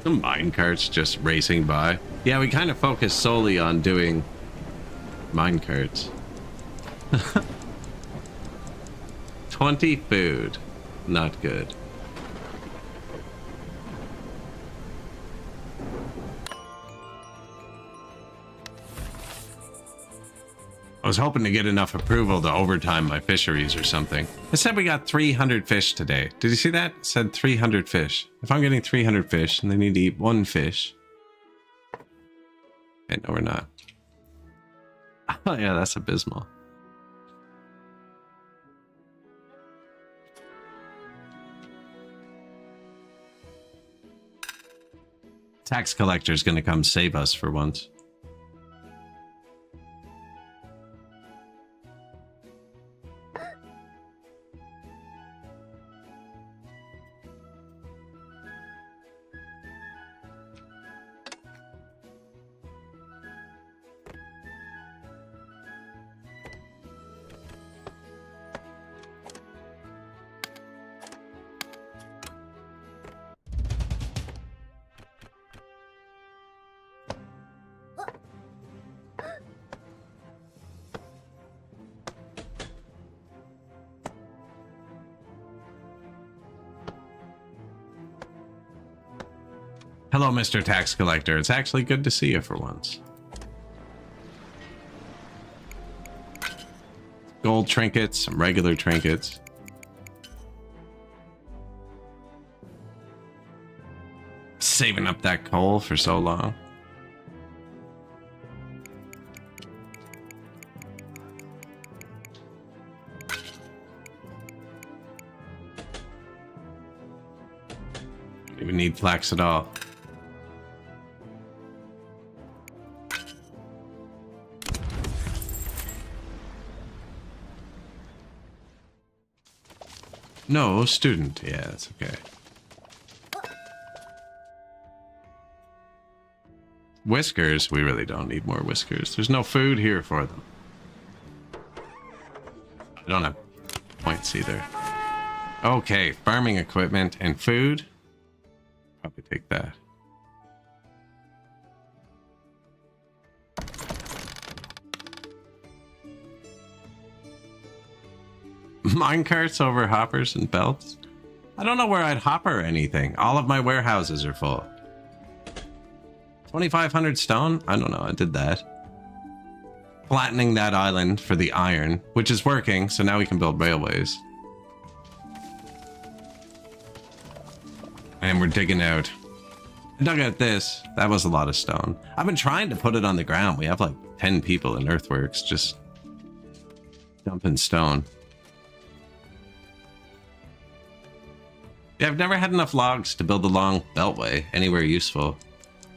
Some minecarts just racing by. Yeah, we kind of focus solely on doing minecarts. 20 food. Not good. I was hoping to get enough approval to overtime my fisheries or something. It said we got 300 fish today. Did you see that? It said 300 fish. If I'm getting 300 fish and they need to eat one fish. Okay, no, we're not. Oh yeah, that's abysmal. Tax collector's gonna come save us for once. Hello, Mr. Tax Collector. It's actually good to see you for once. Gold trinkets, some regular trinkets. Saving up that coal for so long. Don't even need flax at all. No, student. Yeah, that's okay. Whiskers? We really don't need more whiskers. There's no food here for them. I don't have points either. Okay, farming equipment and food. Probably take that. Minecarts over hoppers and belts? I don't know where I'd hopper anything. All of my warehouses are full. 2,500 stone? I don't know. I did that. Flattening that island for the iron, which is working, so now we can build railways. And we're digging out. I dug out this. That was a lot of stone. I've been trying to put it on the ground. We have like 10 people in earthworks just dumping stone. Yeah, I've never had enough logs to build a long beltway anywhere useful.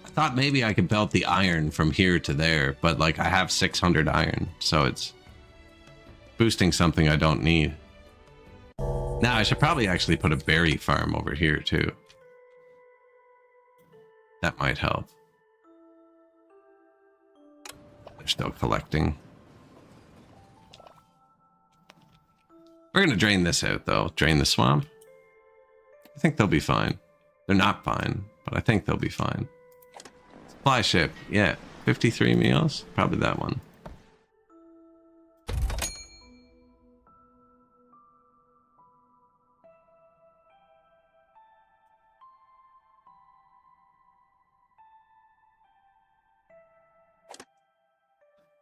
I thought maybe I could belt the iron from here to there, but like I have 600 iron, so it's boosting something I don't need. Now I should probably actually put a berry farm over here too. That might help. They're still collecting. We're gonna drain this out though. Drain the swamp. I think they'll be fine. They're not fine, but I think they'll be fine. Supply ship, yeah. 53 meals? Probably that one.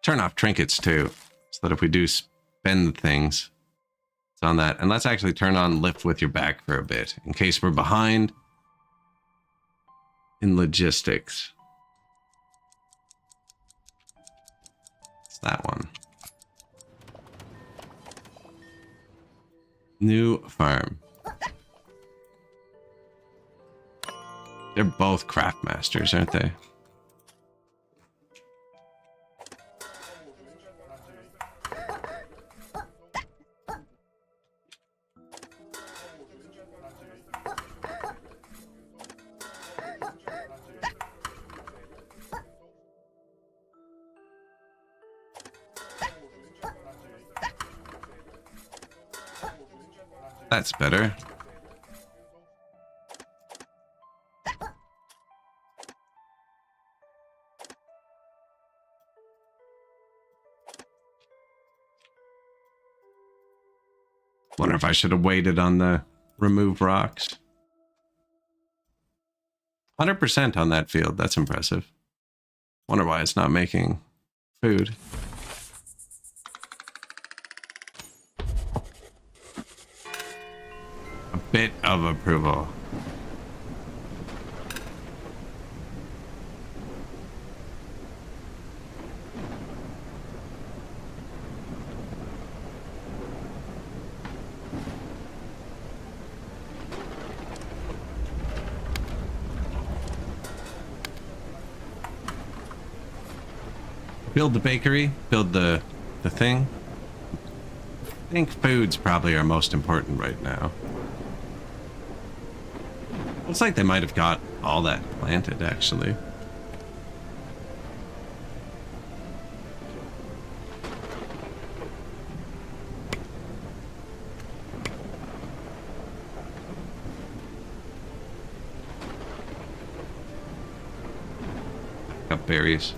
Turn off trinkets too, so that if we do spend things, it's on that. And let's actually turn on lift with your back for a bit, in case we're behind in logistics. It's that one. New farm. They're both craft masters, aren't they? That's better. Wonder if I should have waited on the remove rocks. 100% on that field. That's impressive. Wonder why it's not making food. A bit of approval. Build the bakery, build the thing. I think food's probably our most important right now. Looks like they might have got all that planted, actually. Got berries.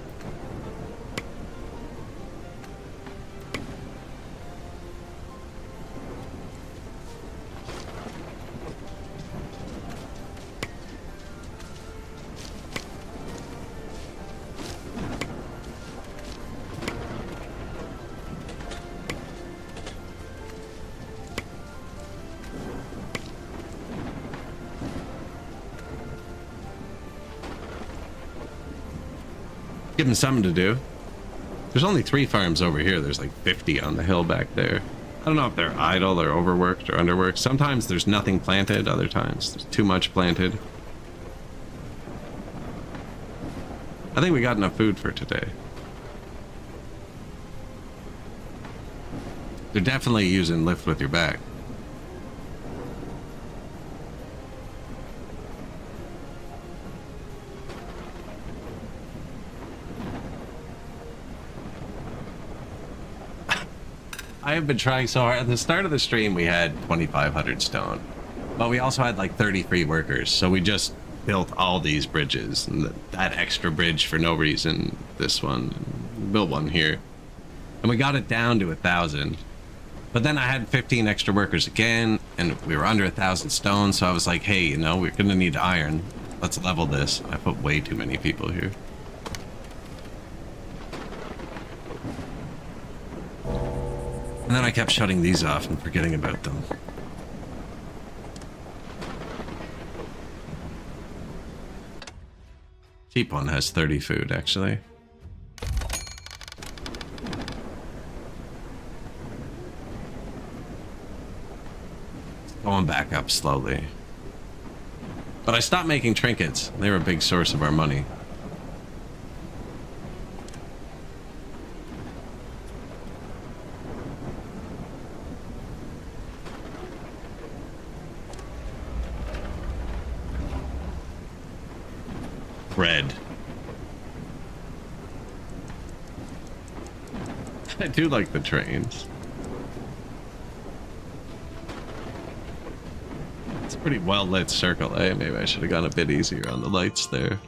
Give them something to do. There's only 3 farms over here. There's like 50 on the hill back there. I don't know if they're idle or overworked or underworked. Sometimes there's nothing planted. Other times there's too much planted. I think we got enough food for today. They're definitely using lift with your back. I have been trying so hard. At the start of the stream, we had 2,500 stone, but we also had like 30 free workers. So we just built all these bridges, and that extra bridge for no reason. This one, we built one here, and we got it down to 1,000. But then I had 15 extra workers again, and we were under 1,000 stone. So I was like, hey, you know, we're gonna need iron. Let's level this. I put way too many people here. And then I kept shutting these off and forgetting about them. Cheap one has 30 food, actually. It's going back up slowly. But I stopped making trinkets. They were a big source of our money. Bread. I do like the trains. It's a pretty well lit circle, eh? Maybe I should have gone a bit easier on the lights there.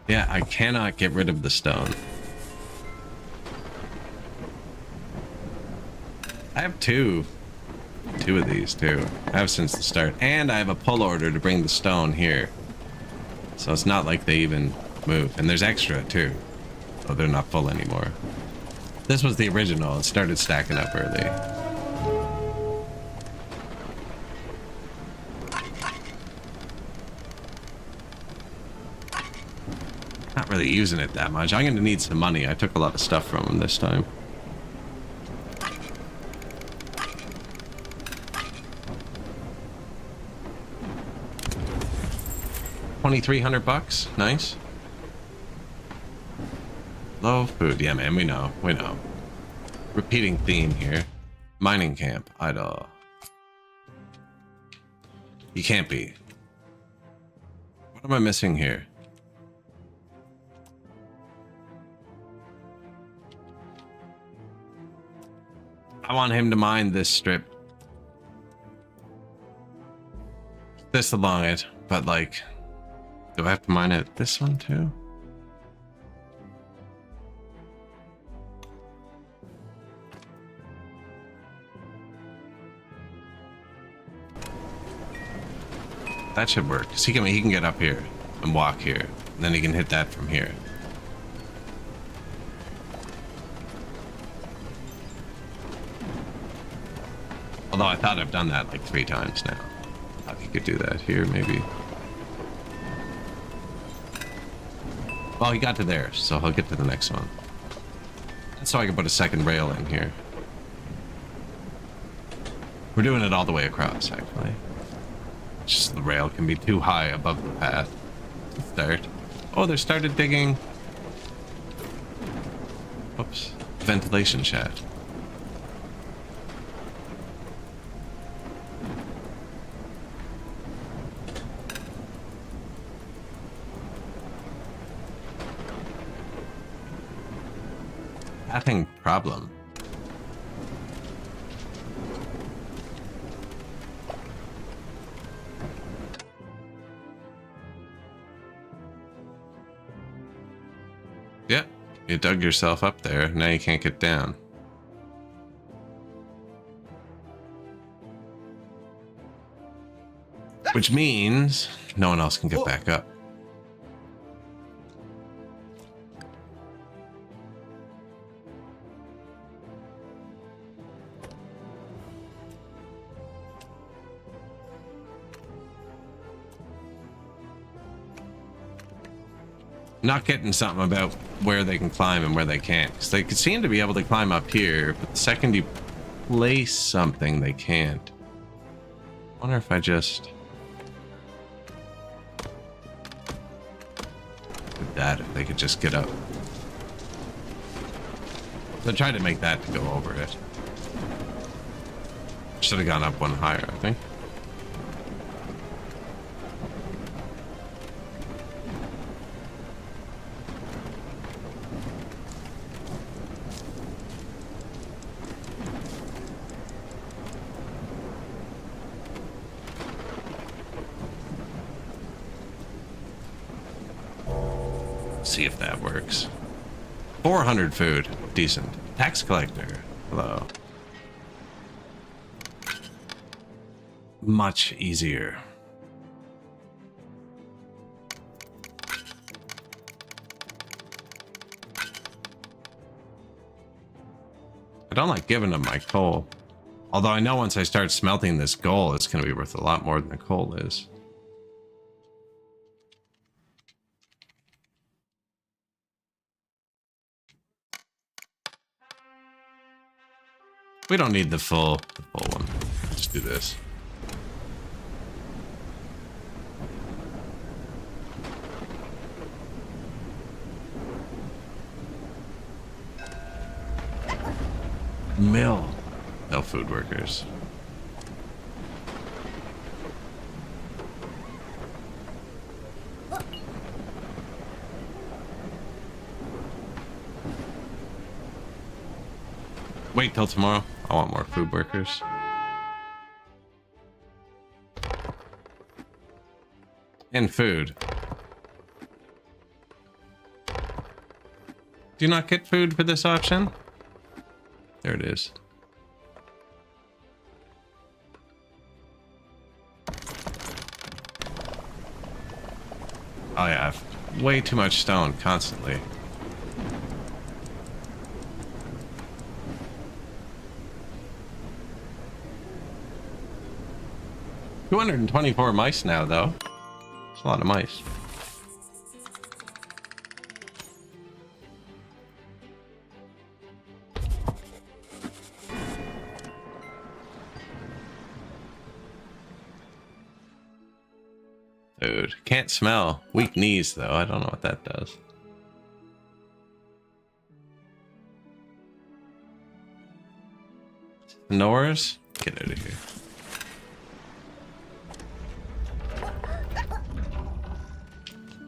Yeah, I cannot get rid of the stone. I have two of these too. I have since the start, and I have a pull order to bring the stone here, so it's not like they even move. And there's extra too, so they're not full anymore. This was the original. It started stacking up early. Not really using it that much. I'm gonna need some money. I took a lot of stuff from them this time. 2,300 bucks. Nice. Low food. Yeah, man, we know. We know. Repeating theme here. Mining camp. Idle. You can't be. What am I missing here? I want him to mine this strip. This along it, but like, do I have to mine it this one too? That should work. Cause he can get up here and walk here, and then he can hit that from here. Although I thought I've done that like 3 times now. I think you could do that here, maybe. Well, he got to there, so he'll get to the next one. And so I can put a second rail in here. We're doing it all the way across, actually. Just the rail can be too high above the path. Let's start. Oh, they started digging. Oops. Ventilation shaft. Pathing problem. Yeah, you dug yourself up there. Now you can't get down. Which means no one else can get back up. Not getting something about where they can climb and where they can't. Because they could seem to be able to climb up here, but the second you place something, they can't. I wonder if I just... did that, if they could just get up. So I tried to make that to go over it. Should have gone up one higher, I think. See if that works. 400 food. Decent. Tax collector. Hello. Much easier. I don't like giving them my coal. Although I know once I start smelting this gold, it's going to be worth a lot more than the coal is. We don't need the full one. Just do this. Mill. No food workers. Wait till tomorrow. I want more food workers. And food. Do you not get food for this option? There it is. Oh yeah, I've way too much stone constantly. $224 mice now, though. It's a lot of mice. Dude, can't smell. Weak knees, though. I don't know what that does. Nors? Get out of here.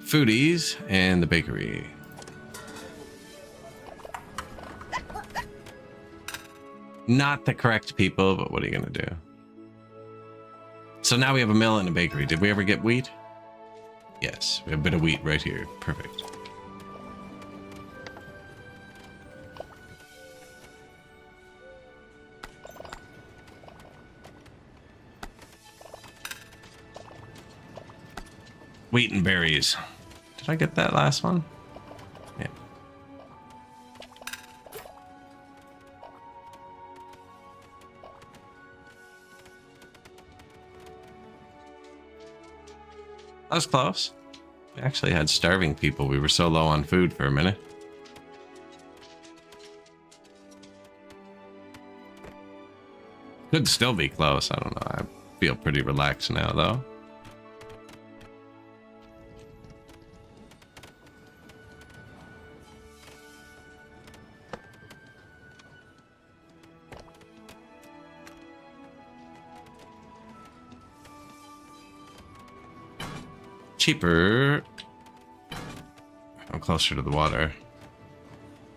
Foodies and the bakery. Not the correct people, but what are you gonna do? So now we have a mill and a bakery. Did we ever get wheat? Yes, we have a bit of wheat right here. Perfect. Wheat and berries. Did I get that last one? Yeah. That was close. We actually had starving people. We were so low on food for a minute. Could still be close. I don't know. I feel pretty relaxed now, though. Cheaper. I'm closer to the water.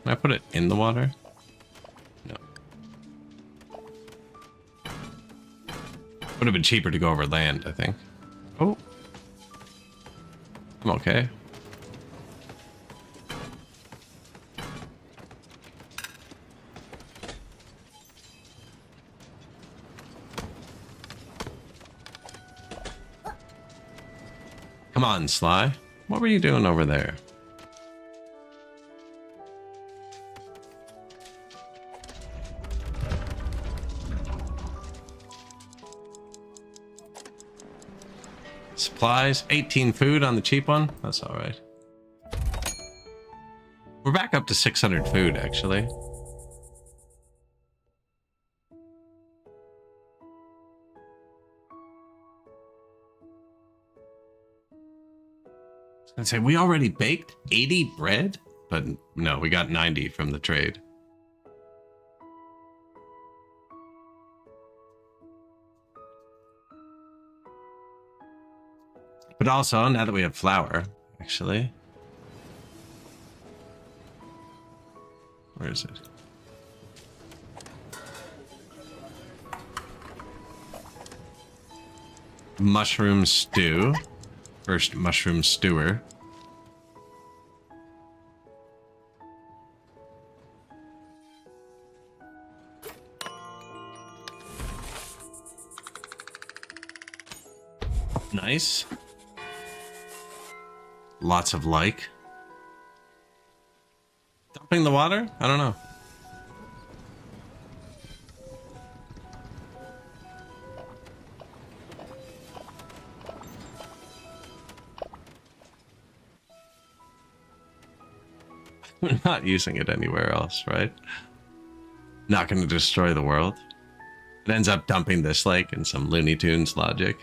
Can I put it in the water? No. Would have been cheaper to go over land, I think. Oh. I'm okay. Come on, Sly. What were you doing over there? Supplies, 18 food on the cheap one. That's all right. We're back up to 600 food, actually. I say we already baked 80 bread, but no, we got 90 from the trade. But also, now that we have flour, actually. Where is it? Mushroom stew. First mushroom stewer. Nice. Lots of like. Dumping the water? I don't know. We're not using it anywhere else, right? Not going to destroy the world. It ends up dumping this lake in some Looney Tunes logic.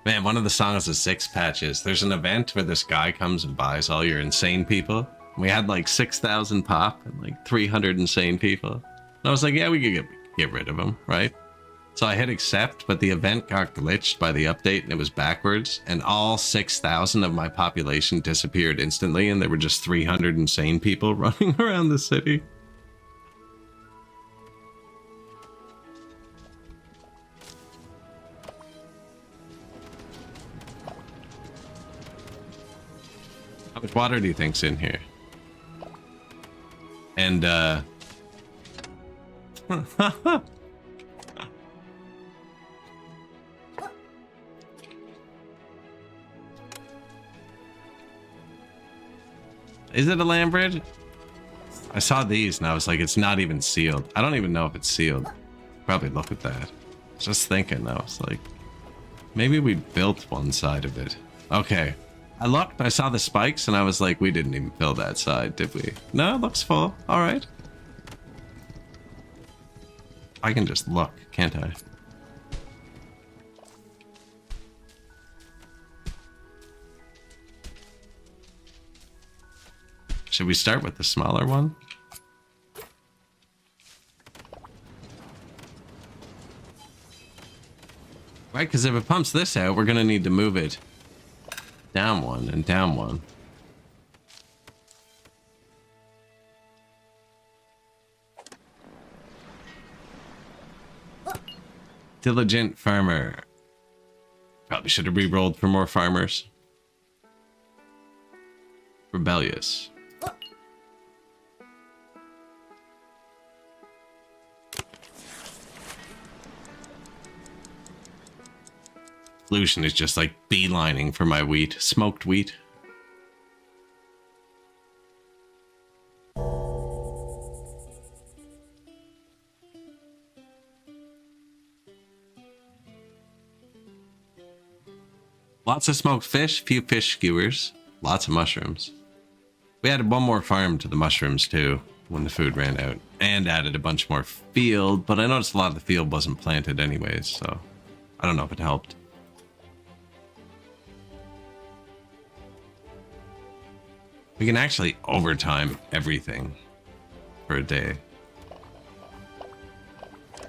Man, one of the songs is Six Patches. There's an event where this guy comes and buys all your insane people. We had like 6,000 pop and like 300 insane people. And I was like, yeah, we could get rid of them, right? So I hit accept, but the event got glitched by the update and it was backwards. And all 6,000 of my population disappeared instantly and there were just 300 insane people running around the city. How much water do you think's in here? And, is it a land bridge? I saw these and I was like, it's not even sealed. I don't even know if it's sealed. Probably look at that. Just thinking, I was like, maybe we built one side of it. Okay. I looked, I saw the spikes, and I was like, we didn't even fill that side, did we? No, it looks full. All right. I can just look, can't I? Should we start with the smaller one? Right, because if it pumps this out, we're going to need to move it down one and down one. Diligent farmer. Probably should have re-rolled for more farmers. Rebellious. Pollution is just like beelining for my wheat. Smoked wheat. Lots of smoked fish, few fish skewers, lots of mushrooms. We added one more farm to the mushrooms too when the food ran out, and added a bunch more field, but I noticed a lot of the field wasn't planted anyways, so I don't know if it helped. We can actually overtime everything for a day. Is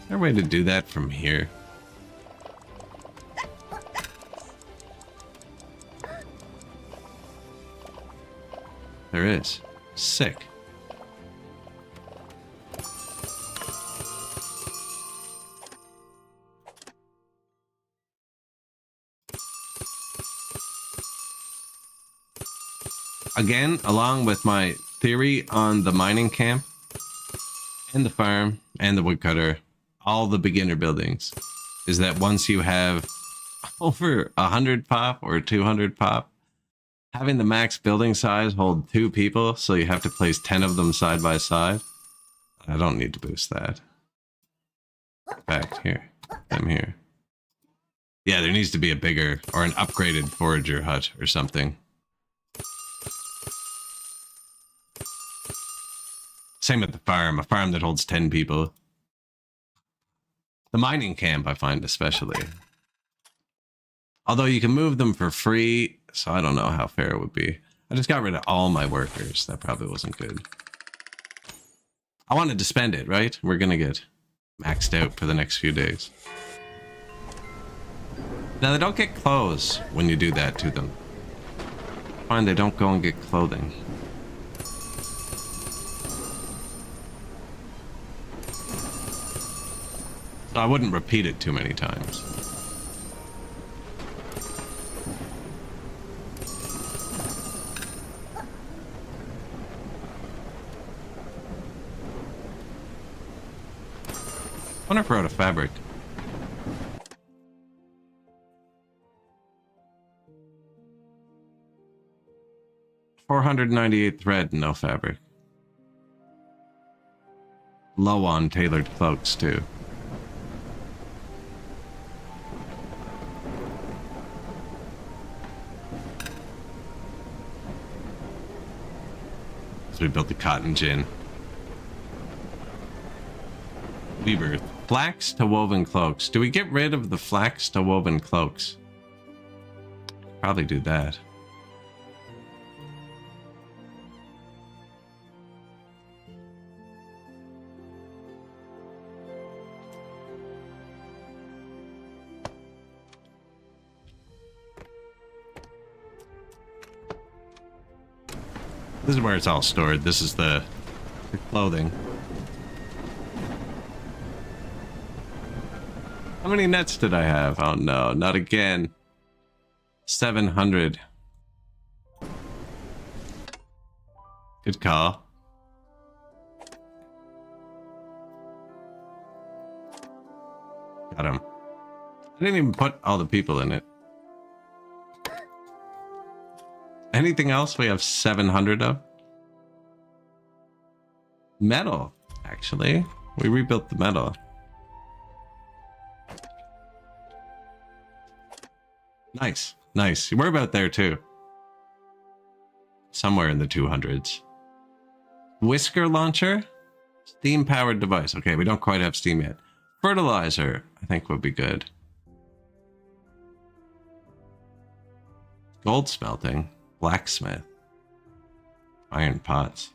there a way to do that from here? There is. Sick. Again, along with my theory on the mining camp and the farm and the woodcutter, all the beginner buildings, is that once you have over 100 pop or 200 pop, having the max building size hold 2 people, so you have to place 10 of them side by side. I don't need to boost that. In fact, here. I'm here. Yeah, there needs to be a bigger or an upgraded forager hut or something. Same with the farm, a farm that holds 10 people. The mining camp, I find especially. Although you can move them for free, so I don't know how fair it would be. I just got rid of all my workers. That probably wasn't good. I wanted to spend it, right? We're gonna get maxed out for the next few days. Now, they don't get clothes when you do that to them. Fine, they don't go and get clothing. So I wouldn't repeat it too many times. I wonder if we're out of fabric. $498 thread, no fabric. Low on tailored cloaks, too. So we built the cotton gin. Weaver. Flax to woven cloaks. Do we get rid of the flax to woven cloaks? Probably do that. This is where it's all stored. This is the clothing. How many nets did I have? Oh no, not again. 700. Good call. Got him. I didn't even put all the people in it. Anything else we have 700 of? Metal, actually. We rebuilt the metal. Nice, nice. We're about there too. Somewhere in the 200s. Whisker launcher? Steam-powered device. Okay, we don't quite have steam yet. Fertilizer, I think would be good. Gold smelting. Blacksmith. Iron pots.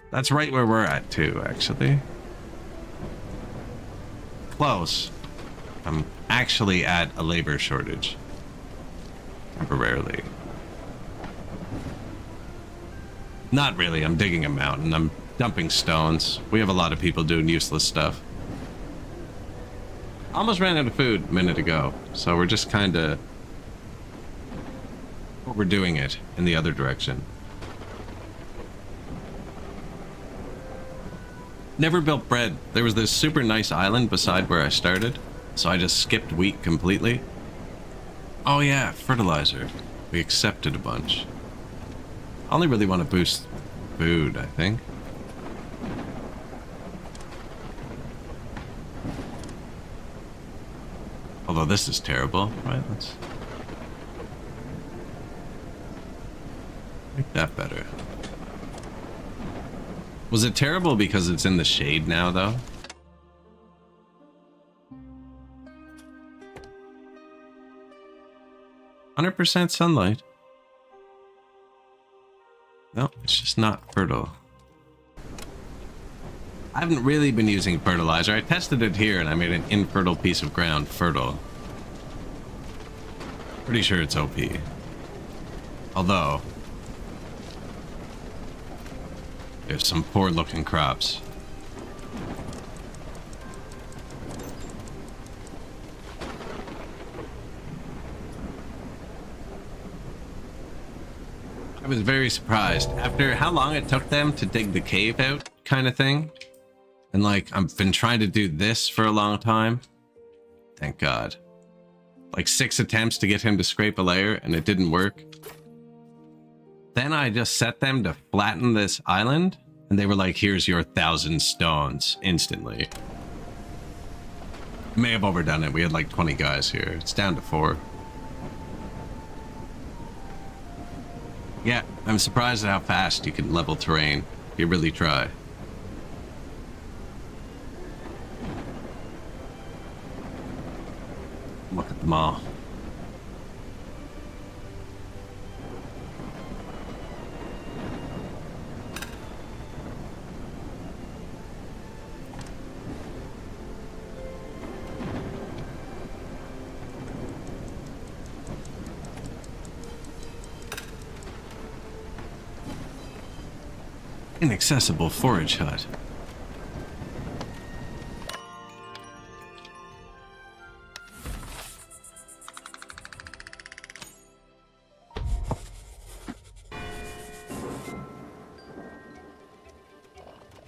That's right where we're at too, actually. Close. I'm actually at a labor shortage. Temporarily. Not really, I'm digging a mountain. I'm dumping stones. We have a lot of people doing useless stuff. Almost ran out of food a minute ago, so we're just kind of overdoing it in the other direction. Never built bread. There was this super nice island beside where I started, so I just skipped wheat completely. Oh yeah, fertilizer. We accepted a bunch. I only really want to boost food, I think. Although this is terrible, right? Let's make that better. Was it terrible because it's in the shade now, though? %, sunlight. No, it's just not fertile. I haven't really been using fertilizer. I tested it here and I made an infertile piece of ground fertile. Pretty sure it's OP. Although, there's some poor looking crops. I was very surprised after how long it took them to dig the cave out, kind of thing. And like, I've been trying to do this for a long time. Thank God. Like 6 attempts to get him to scrape a layer and it didn't work. Then I just set them to flatten this island and they were like, here's your 1,000 stones instantly. May have overdone it. We had like 20 guys here. It's down to 4. Yeah, I'm surprised at how fast you can level terrain if you really try. Look at them all. Inaccessible forage hut.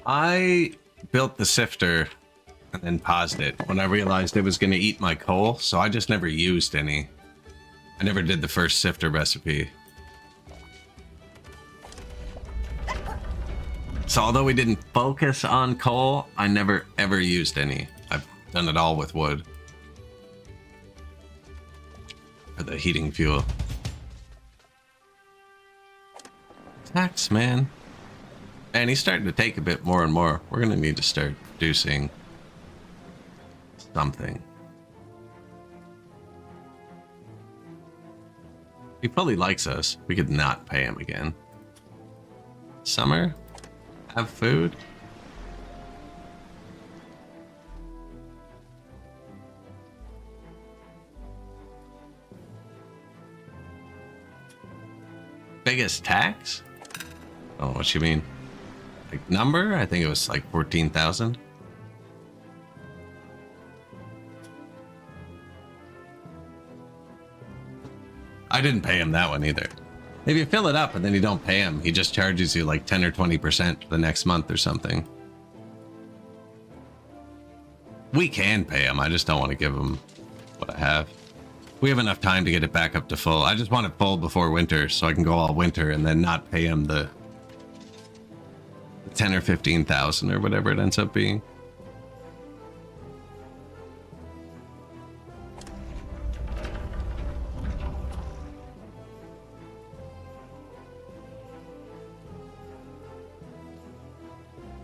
I built the sifter and then paused it when I realized it was going to eat my coal, so I just never used any. I never did the first sifter recipe. So although we didn't focus on coal, I never ever used any. I've done it all with wood. For the heating fuel. Tax, man. And he's starting to take a bit more and more. We're gonna need to start producing something. He fully likes us. We could not pay him again. Summer? Have food? Biggest tax? Oh, what you mean? Like number? I think it was like 14,000. I didn't pay him that one either. If you fill it up and then you don't pay him, he just charges you like 10 or 20% the next month or something. We can pay him, I just don't want to give him what I have. We have enough time to get it back up to full. I just want it full before winter so I can go all winter and then not pay him the 10 or 15,000 or whatever it ends up being.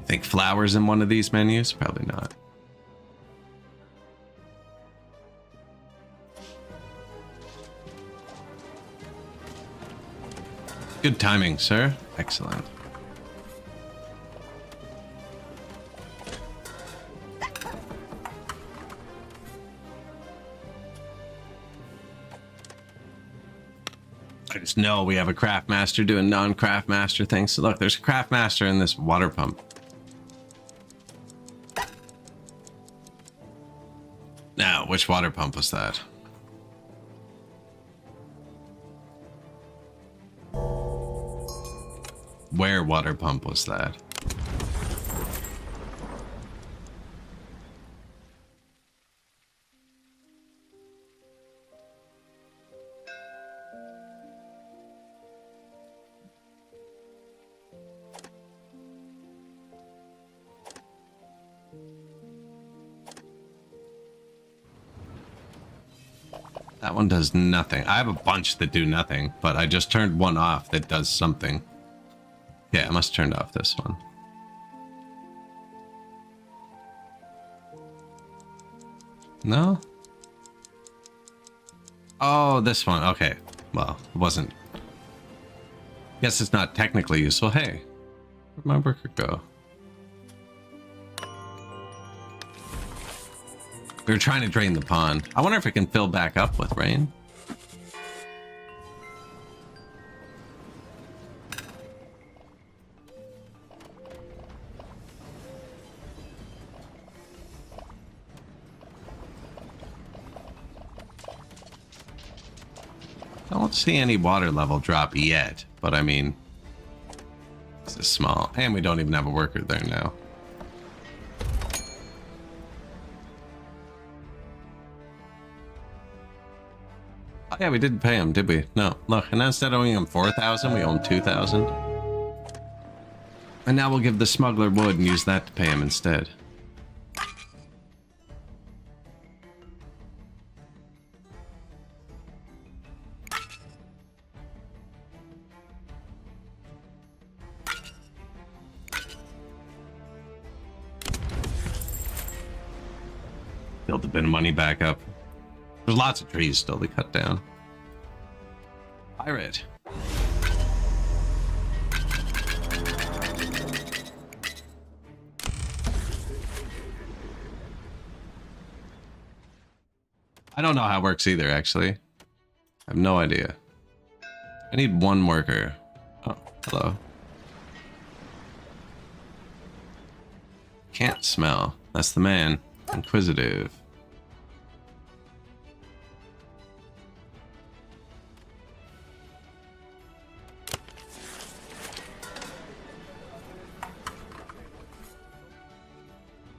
Think flowers in one of these menus? Probably not. Good timing, sir. Excellent. I just know we have a craft master doing non-craft master things. So look, there's a craft master in this water pump. Now, which water pump was that? Where water pump was that? That one does nothing. I have a bunch that do nothing, but I just turned one off that does something. Yeah, I must have turned off this one. No? Oh, this one. Okay. Well, it wasn't. Guess it's not technically useful. Hey, where'd my worker go? We were trying to drain the pond. I wonder if it can fill back up with rain. I don't see any water level drop yet, but I mean, this is small. And we don't even have a worker there now. Oh yeah, we didn't pay him, did we? No. Look, and instead of owing him 4,000, we owe him 2,000. And now we'll give the smuggler wood and use that to pay him instead. Build a bit of money back up. There's lots of trees still to cut down. Pirate. I don't know how it works either, actually. I have no idea. I need one worker. Oh, hello. Can't smell. That's the man. Inquisitive.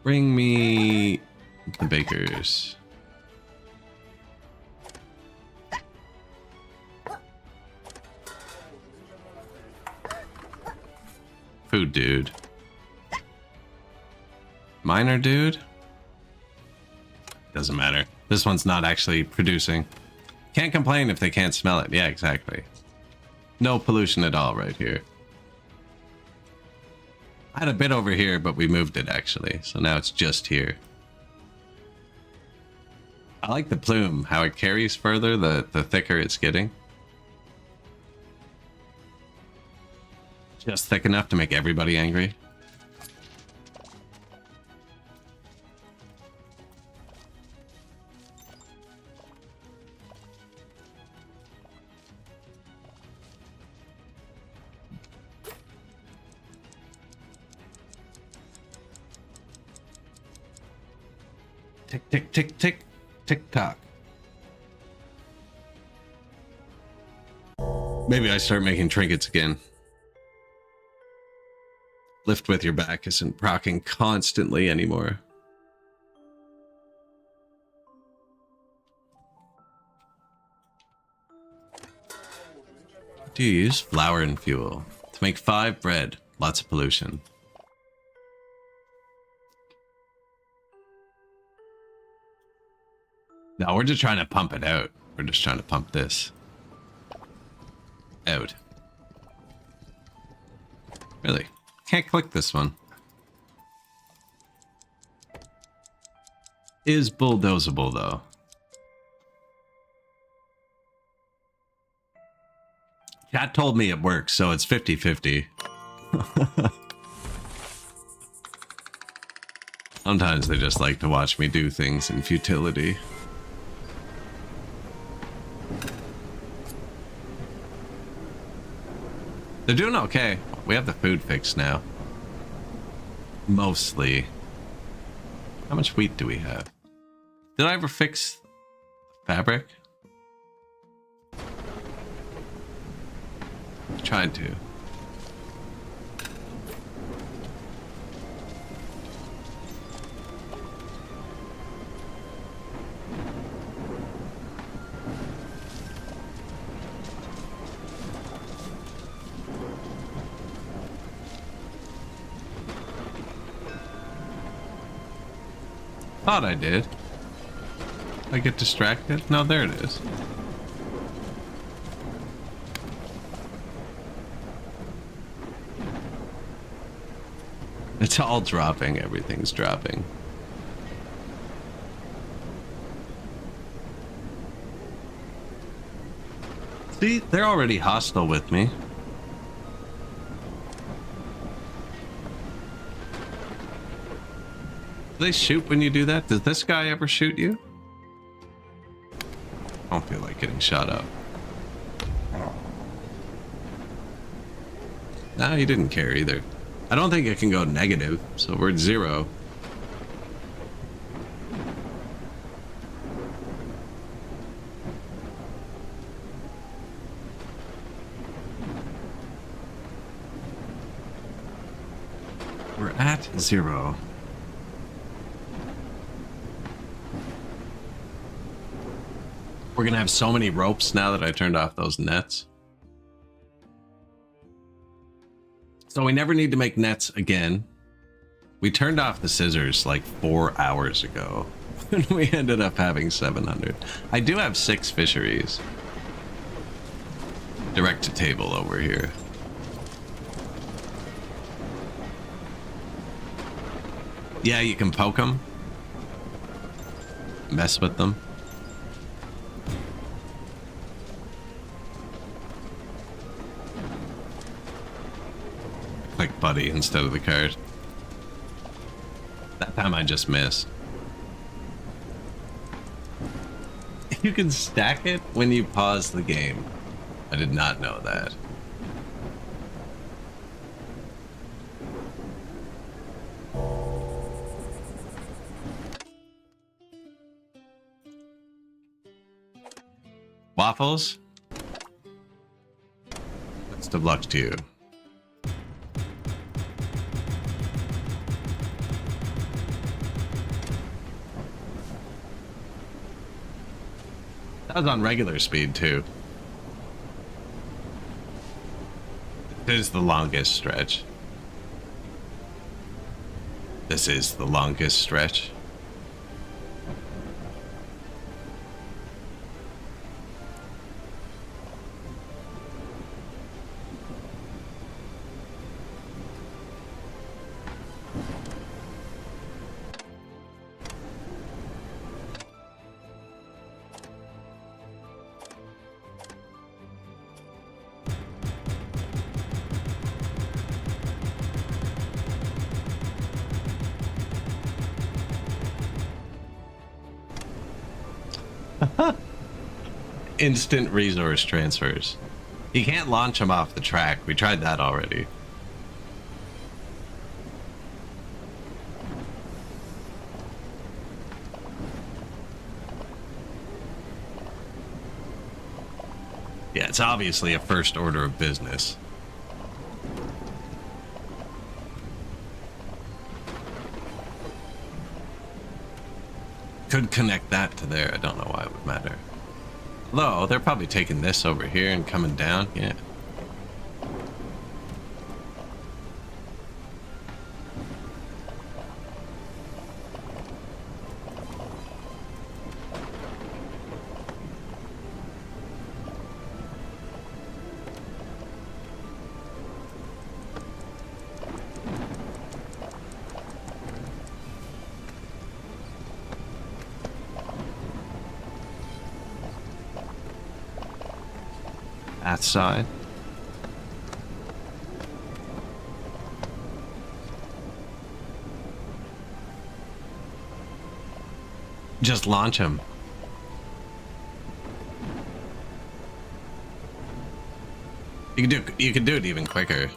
Bring me the bakers. Food dude. Miner dude? Doesn't matter. This one's not actually producing. Can't complain if they can't smell it. Yeah, exactly. No pollution at all right here. I had a bit over here, but we moved it actually. So now it's just here. I like the plume, how it carries further the thicker it's getting. Just thick enough to make everybody angry. Tick, tick, tick, tick, tick tock. Maybe I start making trinkets again. Lift with your back isn't proccing constantly anymore. Do you use flour and fuel to make 5 bread? Lots of pollution. No, we're just trying to pump it out. We're just trying to pump this out. Really? Can't click this one. Is bulldozable though. Cat told me it works, so it's 50-50. Sometimes they just like to watch me do things in futility. They're doing okay. We have the food fixed now. Mostly. How much wheat do we have? Did I ever fix fabric? I tried to. Thought I did. I get distracted? No, there it is. It's all dropping. Everything's dropping. See, they're already hostile with me. Do they shoot when you do that? Does this guy ever shoot you? I don't feel like getting shot up. Nah, he didn't care either. I don't think it can go negative, so we're at 0. We're at 0. We're gonna have so many ropes now that I turned off those nets. So we never need to make nets again. We turned off the scissors like 4 hours ago. And we ended up having 700. I do have 6 fisheries. Direct to table over here. Yeah, you can poke them. Mess with them. Click buddy instead of the card. That time I just missed. You can stack it when you pause the game. I did not know that. Waffles? Best of luck to you. That was on regular speed too. This is the longest stretch. This is the longest stretch. Instant resource transfers. You can't launch them off the track. We tried that already. Yeah, it's obviously a first order of business. Could connect that to there. I don't know why it would matter. Although, they're probably taking this over here and coming down. Yeah. That side. Just launch him. You could do it even quicker,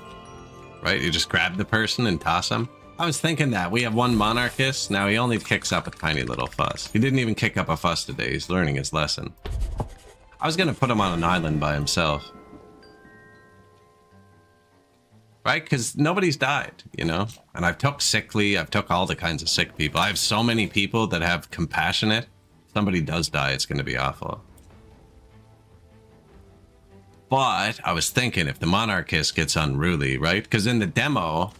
right? You just grab the person and toss him. I was thinking that we have one monarchist now. He only kicks up a tiny little fuss. He didn't even kick up a fuss today. He's learning his lesson. I was gonna put him on an island by himself, right? Because nobody's died, you know. And I've took sickly. I've took all the kinds of sick people. I have so many people that have compassionate. Somebody does die, it's gonna be awful. But I was thinking if the monarchist gets unruly, right? Because in the demo,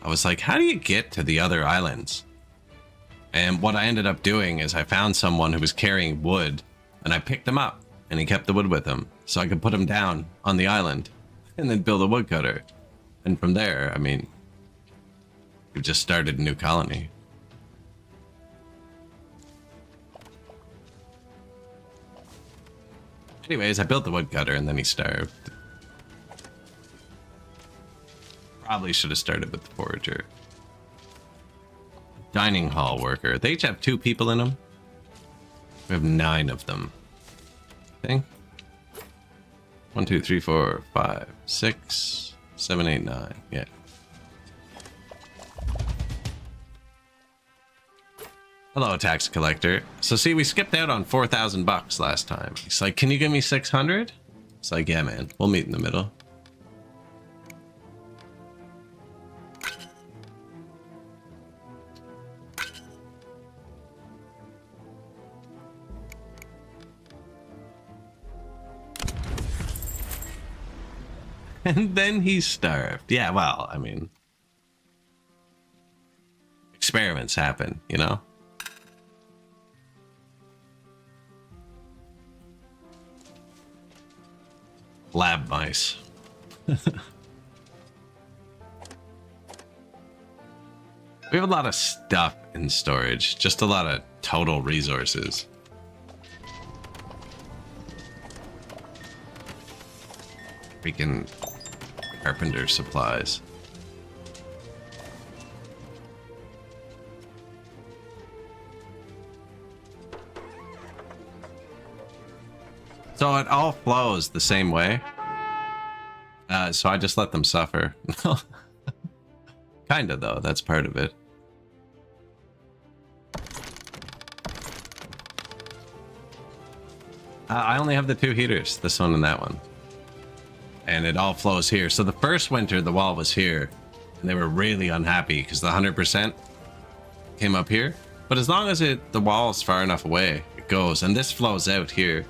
I was like, how do you get to the other islands? And what I ended up doing is I found someone who was carrying wood, and I picked him up, and he kept the wood with him. So I could put him down on the island and then build a woodcutter. And from there, I mean, we just started a new colony. Anyways, I built the woodcutter and then he starved. Probably should have started with the forager. Dining hall worker. They each have 2 people in them. We have 9 of them. I think. 1, 2, 3, 4, 5, 6, 7, 8, 9. Yeah. Hello, tax collector. So see, we skipped out on 4,000 bucks last time. He's like, can you give me 600? It's like, yeah, man, we'll meet in the middle. And then he starved. Yeah, well, I mean, experiments happen, you know? Lab mice. We have a lot of stuff in storage, just a lot of total resources. Freaking carpenter supplies. So it all flows the same way. So I just let them suffer. Kinda though, that's part of it. I only have the 2 heaters, this one and that one. And it all flows here. So the first winter, the wall was here. And they were really unhappy because the 100% came up here. But as long as the wall is far enough away, it goes. And this flows out here.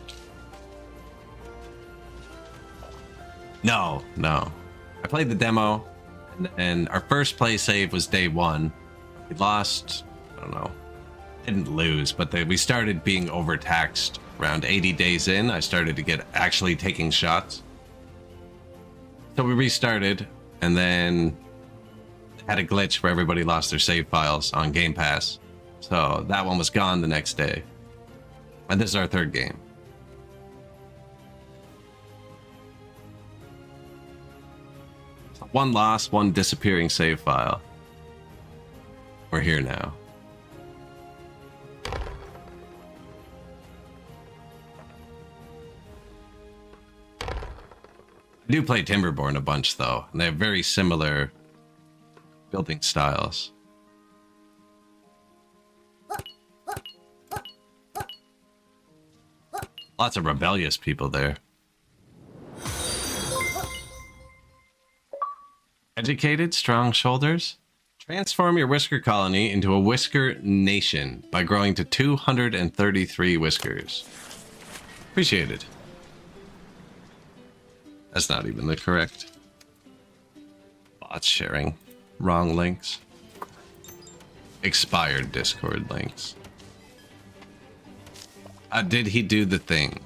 No. I played the demo, and our first play save was day 1. We lost, I don't know, didn't lose, but we started being overtaxed. Around 80 days in, I started to get actually taking shots. So we restarted, and then had a glitch where everybody lost their save files on Game Pass. So that one was gone the next day. And this is our 3rd game. One loss, 1 disappearing save file. We're here now. I do play Timberborn a bunch though, and they have very similar building styles. Lots of rebellious people there. Educated, strong shoulders. Transform your whisker colony into a whisker nation by growing to 233 whiskers. Appreciated. That's not even the correct. Bots sharing. Wrong links. Expired Discord links. Did he do the thing?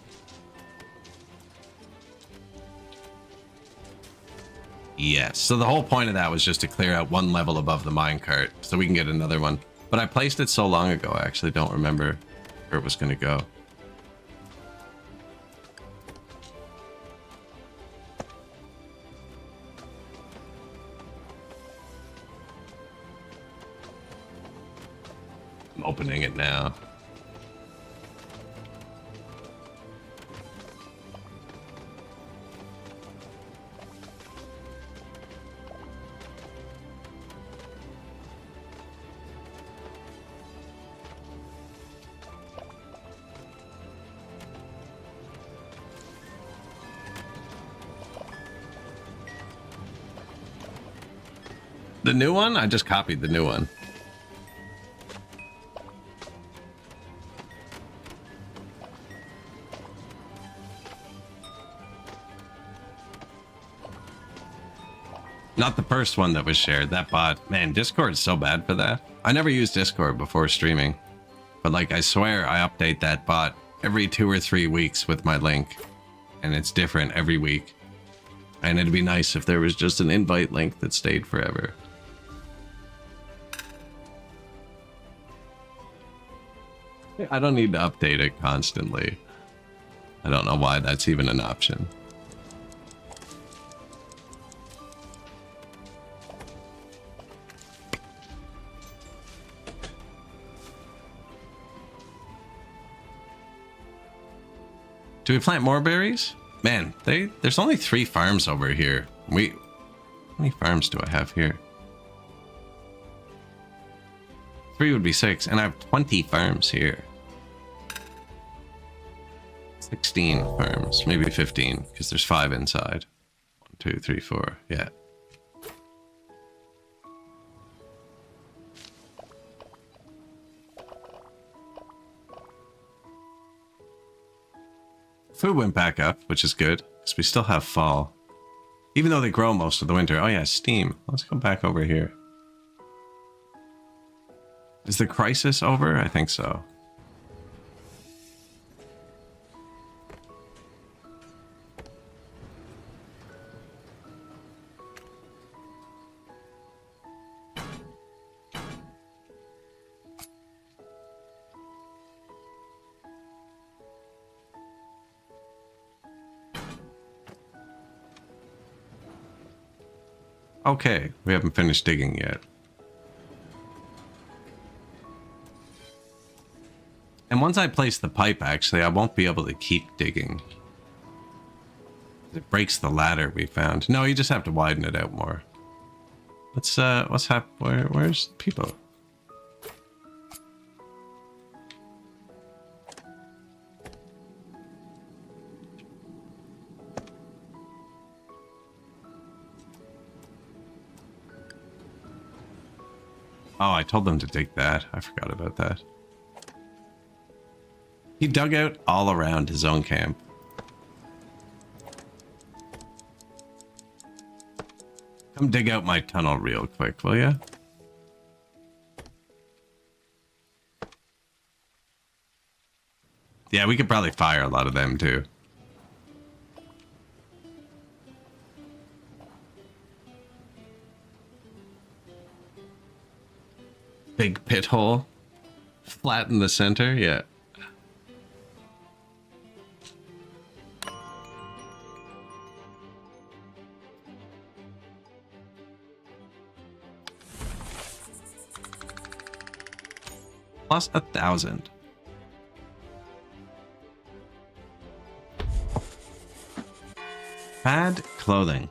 Yes. So the whole point of that was just to clear out 1 level above the minecart so we can get another one. But I placed it so long ago, I actually don't remember where it was going to go. I'm opening it now. The new one? I just copied the new one. Not the first one that was shared. That bot. Man, Discord's so bad for that. I never used Discord before streaming. But like, I swear I update that bot every 2 or 3 weeks with my link. And it's different every week. And it'd be nice if there was just an invite link that stayed forever. I don't need to update it constantly. I don't know why that's even an option. Do we plant more berries? Man, there's only 3 farms over here. How many farms do I have here? 3 would be 6, and I have 20 farms here. 16 farms, maybe 15, because there's 5 inside. 1, 2, 3, 4, yeah. Food went back up, which is good, because we still have fall. Even though they grow most of the winter. Oh yeah, steam. Let's go back over here. Is the crisis over? I think so. Okay, we haven't finished digging yet. And once I place the pipe, actually, I won't be able to keep digging. It breaks the ladder we found. No, you just have to widen it out more. What's where's people? Oh, I told them to dig that. I forgot about that. He dug out all around his own camp. Come dig out my tunnel real quick, will ya? Yeah, we could probably fire a lot of them too. Big pit hole. Flat in the center, yeah. Plus 1,000. Add clothing.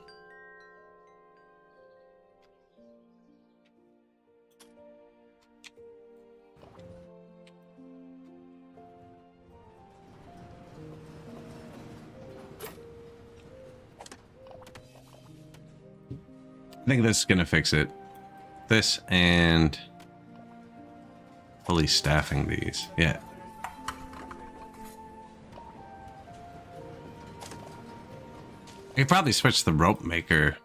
I think this is gonna fix it. This and fully staffing these. Yeah. We could probably switch the rope maker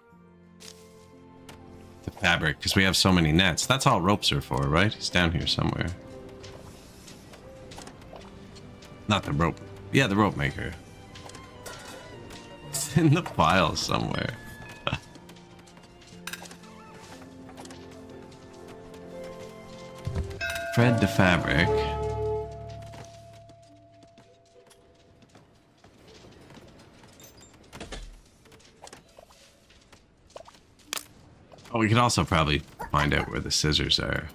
to fabric because we have so many nets. That's all ropes are for, right? He's down here somewhere. Not the rope. Yeah, the rope maker. It's in the file somewhere. Thread the fabric. Oh, we could also probably find out where the scissors are.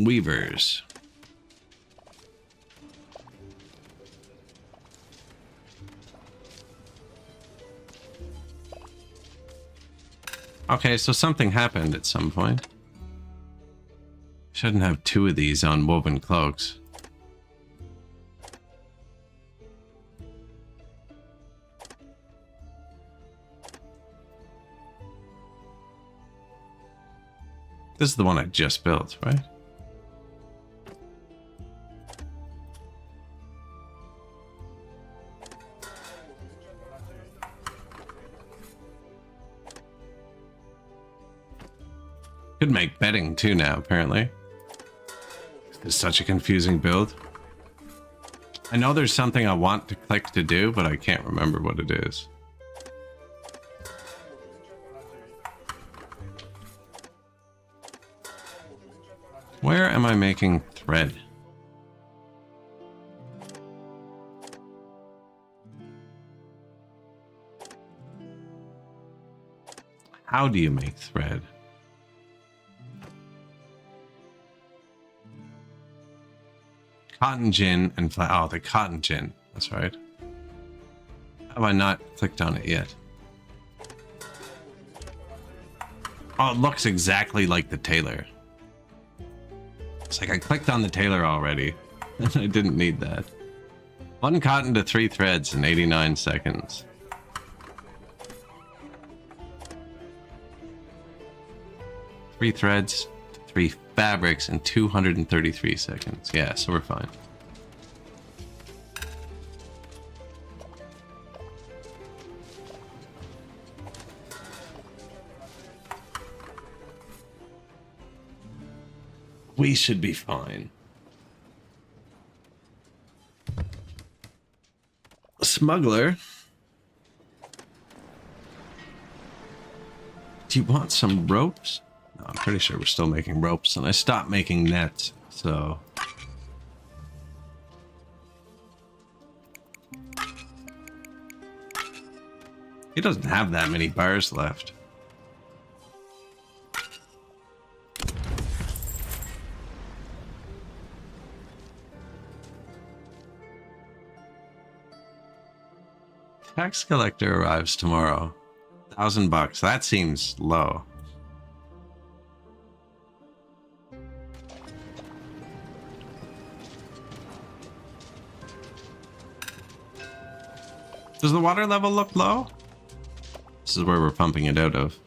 weavers. Okay, so something happened at some point. Shouldn't have two of these on woven cloaks. This is the one I just built, right? Could make bedding too now, apparently. It's such a confusing build. I know there's something I want to click to do, but I can't remember what it is. Where am I making thread? How do you make thread? Cotton gin and oh, the cotton gin. That's right. Have I not clicked on it yet? Oh, it looks exactly like the tailor. It's like I clicked on the tailor already, and I didn't need that. 1 cotton to 3 threads in 89 seconds. Three threads, 3 fabrics in 233 seconds. Yeah, so we're fine. We should be fine. Smuggler. Do you want some ropes? No, I'm pretty sure we're still making ropes, and I stopped making nets, so... He doesn't have that many bars left. Tax collector arrives tomorrow. $1,000. That seems low. Does the water level look low? This is where we're pumping it out of.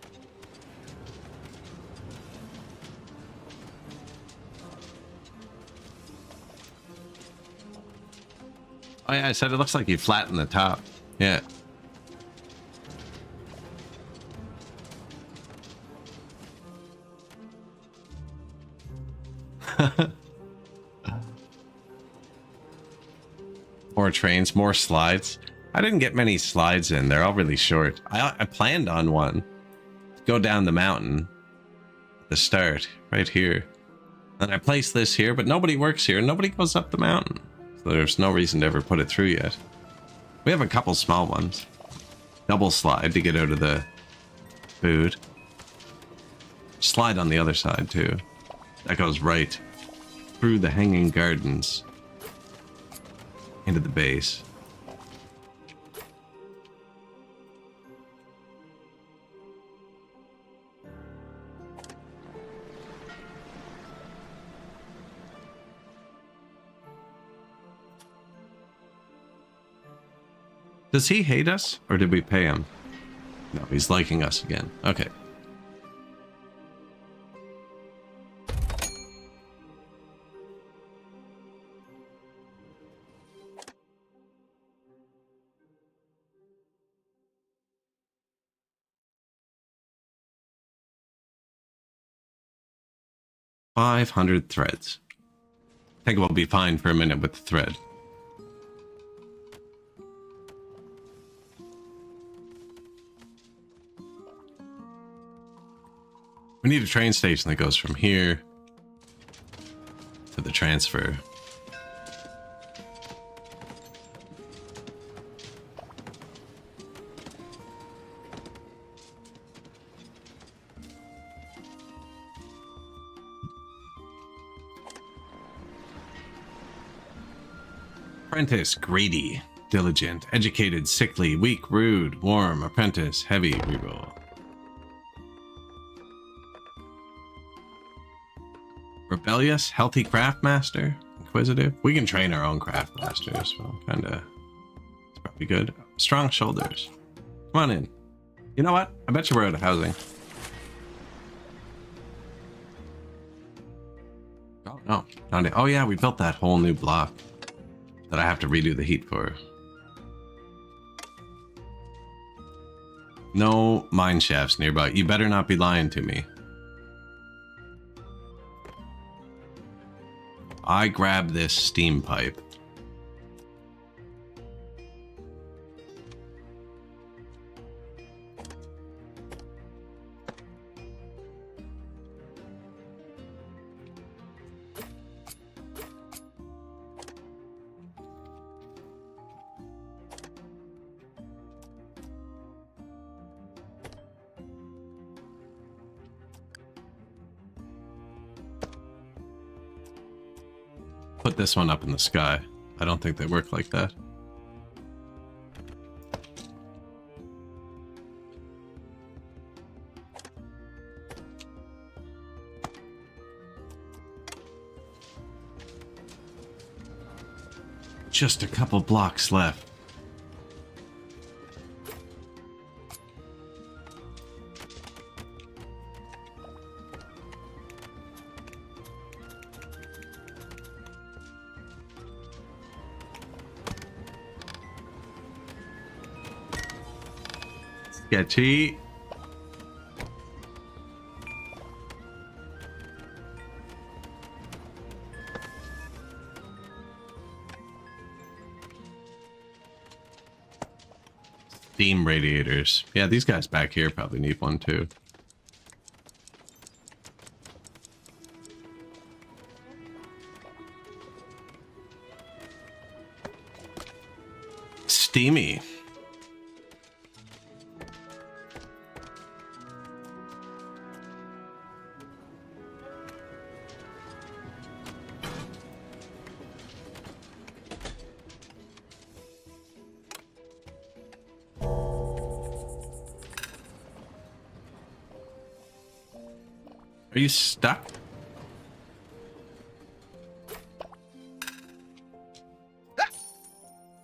Oh yeah, I said it looks like you flattened the top. Yeah. More trains, more slides. I didn't get many slides in. They're all really short. I planned on one. Go down the mountain at the start, right here. And I placed this here, but nobody works here. Nobody goes up the mountain. So there's no reason to ever put it through yet. We have a couple small ones. Double slide to get out of the food. Slide on the other side too. That goes right through the hanging gardens into the base. Does he hate us, or did we pay him? No, he's liking us again. Okay. $500 threads. I think we'll be fine for a minute with the thread. We need a train station that goes from here to the transfer. Apprentice, greedy, diligent, educated, sickly, weak, rude, warm, apprentice, heavy, reroll. Rebellious, healthy craft master, inquisitive. We can train our own craft masters, so kinda, it's probably good. Strong shoulders. Come on in. You know what? I bet you we're out of housing. Oh no, not it. Oh yeah, we built that whole new block that I have to redo the heat for. No mine shafts nearby. You better not be lying to me. I grab this steam pipe. Put this one up in the sky. I don't think they work like that. Just a couple blocks left. Sketchy. Steam radiators. Yeah, these guys back here probably need one too. Steamy. Are you stuck?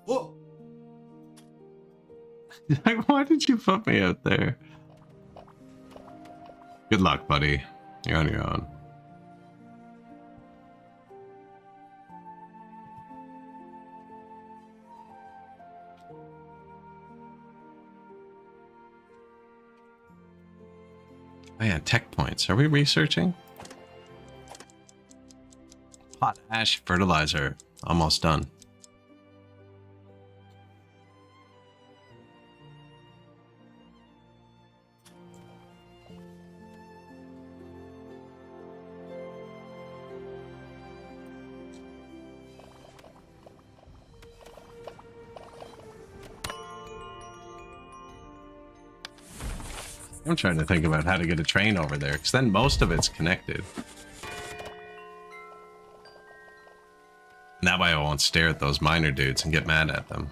Whoa! Like, why did you put me out there? Good luck, buddy. You're on your own. Oh yeah, tech points. Are we researching? Potash fertilizer. Almost done. I'm trying to think about how to get a train over there, because then most of it's connected. And that way I won't stare at those miner dudes and get mad at them.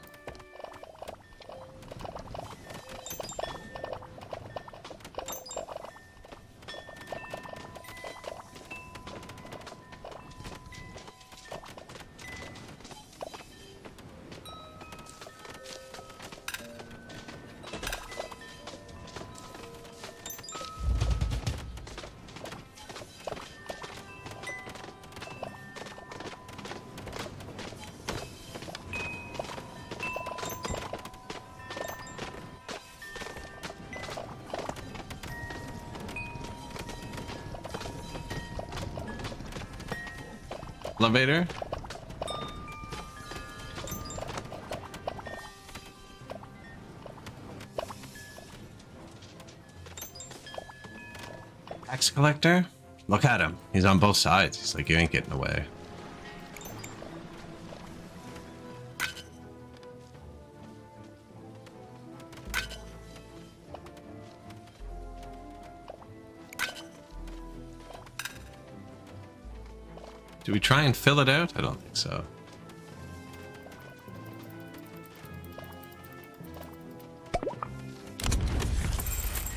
Elevator. Tax collector? Look at him. He's on both sides. He's like, you ain't getting away. Do we try and fill it out? I don't think so.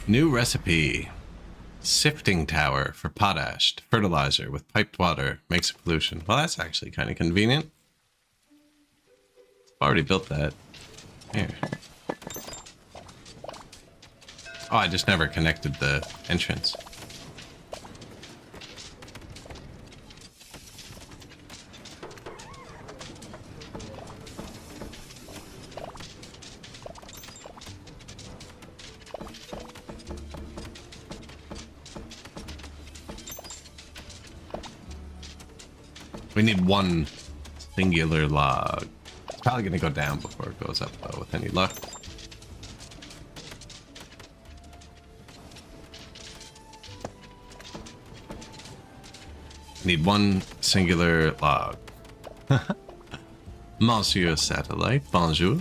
New recipe. Sifting tower for potash. Fertilizer with piped water makes a pollution. Well, that's actually kind of convenient. I've already built that. Here. Oh, I just never connected the entrance. We need one singular log. It's probably going to go down before it goes up, though, with any luck. Need one singular log. Monsieur Satellite, bonjour.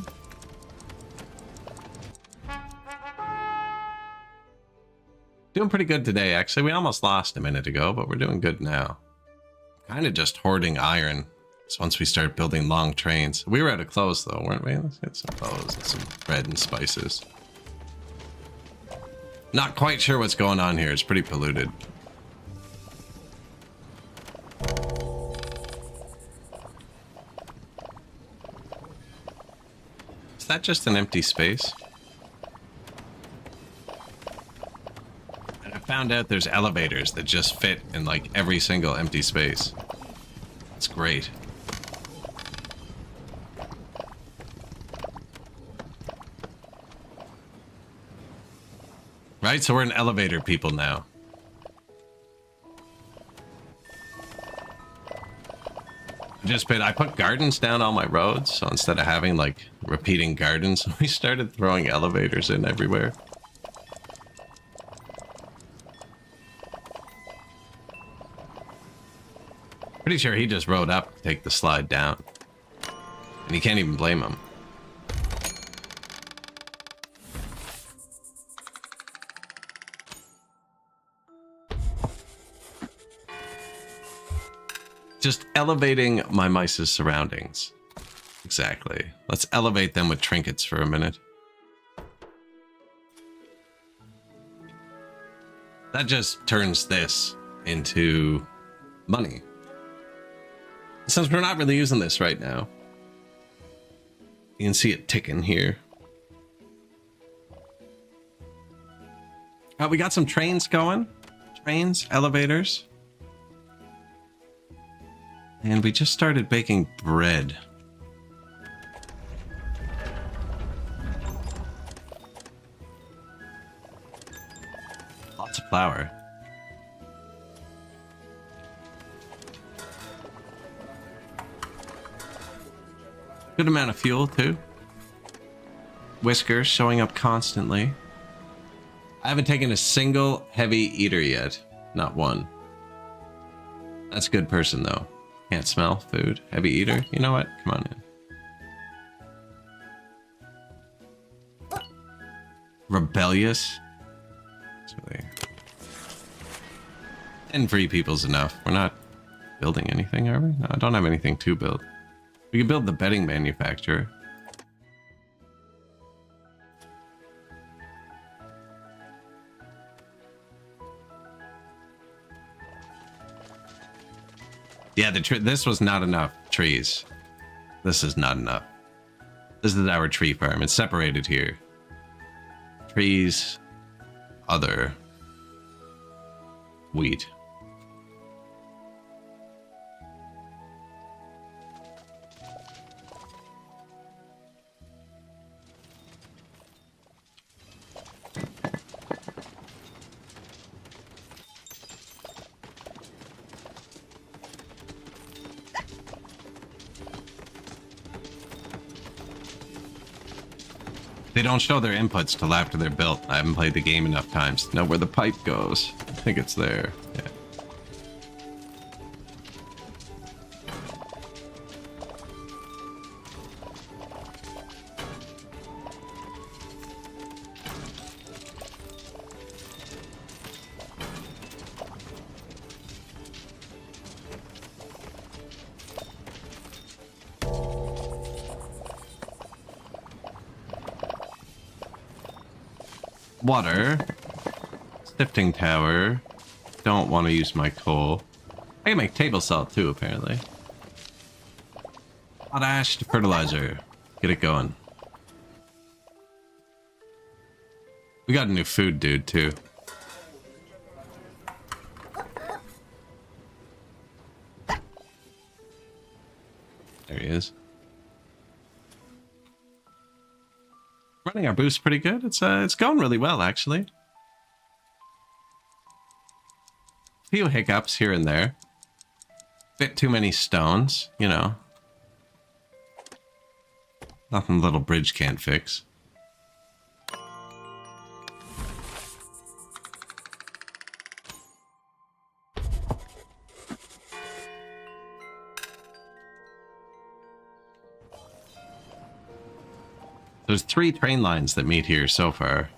Doing pretty good today, actually. We almost lost a minute ago, but we're doing good now. Kind of just hoarding iron. So once we start building long trains. We were out of clothes, though, weren't we? Let's get some clothes and some bread and spices. Not quite sure what's going on here. It's pretty polluted. Is that just an empty space? And I found out there's elevators that just fit in like every single empty space. It's great. Right, so we're in elevator people now. I put gardens down all my roads, so instead of having like repeating gardens, we started throwing elevators in everywhere. Pretty sure he just rode up to take the slide down. And you can't even blame him. Just elevating my mice's surroundings. Exactly. Let's elevate them with trinkets for a minute. That just turns this into money. Since we're not really using this right now, you can see it ticking here. We got some trains going. Trains, elevators. And we just started baking bread. Lots of flour. Good amount of fuel, too. Whiskers showing up constantly. I haven't taken a single heavy eater yet. Not one. That's a good person, though. Can't smell food. Heavy eater. You know what? Come on in. Rebellious. Really... And free people's enough. We're not building anything, are we? No, I don't have anything to build. We can build the bedding manufacturer. Yeah, this was not enough trees. This is not enough. This is our tree farm. It's separated here. Trees, other, wheat. They don't show their inputs till after they're built. I haven't played the game enough times to know where the pipe goes. I think it's there. Yeah. Water. Sifting tower. Don't want to use my coal. I can make table salt too, apparently. Potash to fertilizer. Get it going. We got a new food dude too. There he is. Running our boost pretty good. It's going really well, actually. A few hiccups here and there. Bit too many stones, you know. Nothing little bridge can't fix. There's 3 train lines that meet here so far.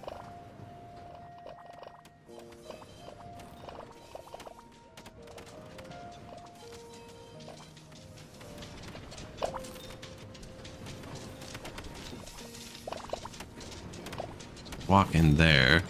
Walk in there.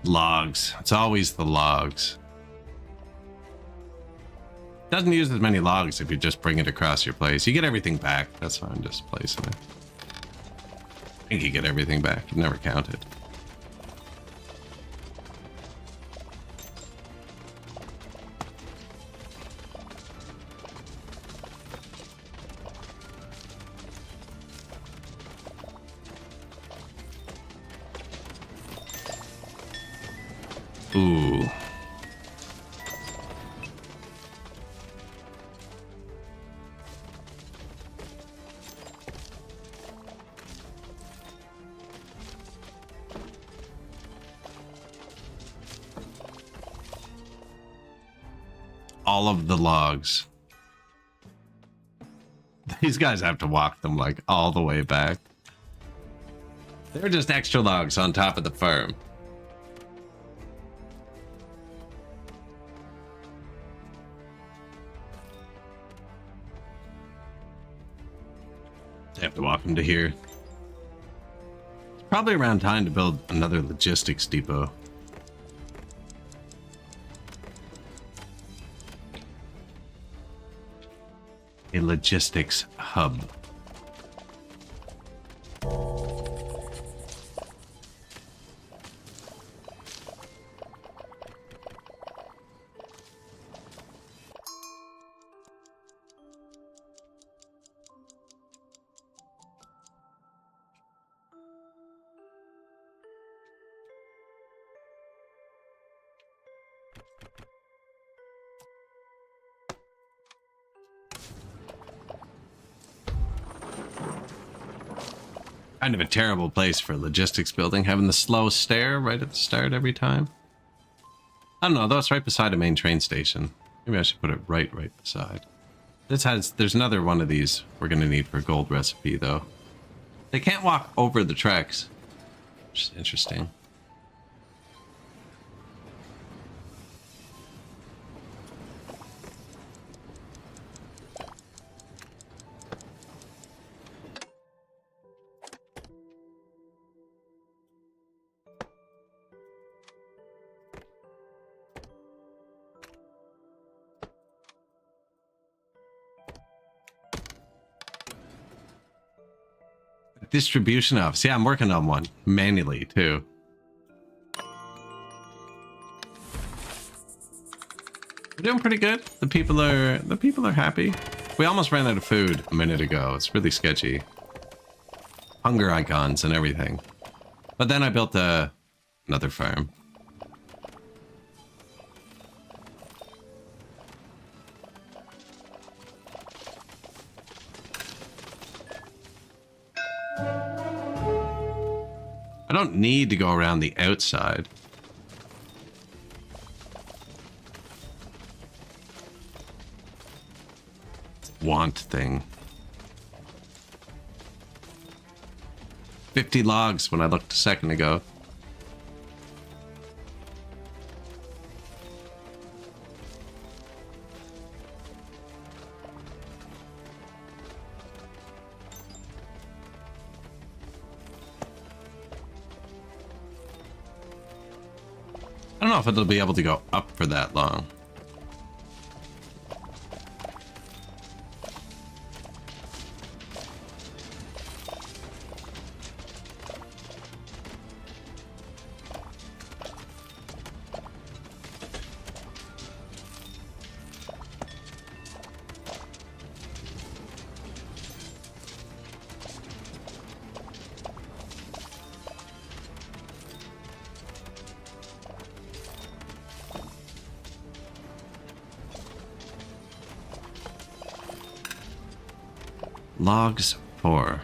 Logs. It's always the logs. Doesn't use as many logs if you just bring it across your place. You get everything back. That's why I'm just placing it. I think you get everything back. You never count it. Ooh. All of the logs. These guys have to walk them like all the way back. They're just extra logs on top of the farm. I have to walk them to here. It's probably around time to build another logistics depot. A logistics hub. Kind of a terrible place for logistics building, having the slow stare right at the start every time. I don't know, though it's right beside a main train station. Maybe I should put it right beside. There's another one of these we're gonna need for gold recipe though. They can't walk over the tracks, which is interesting. Distribution office. Yeah, I'm working on one manually too. We're doing pretty good. The people are happy. We almost ran out of food a minute ago. It's really sketchy. Hunger icons and everything. But then I built another farm. don't need to go around the outside. Want thing. 50 logs when I looked a second ago. I don't know if it'll be able to go up for that long. Logs 4.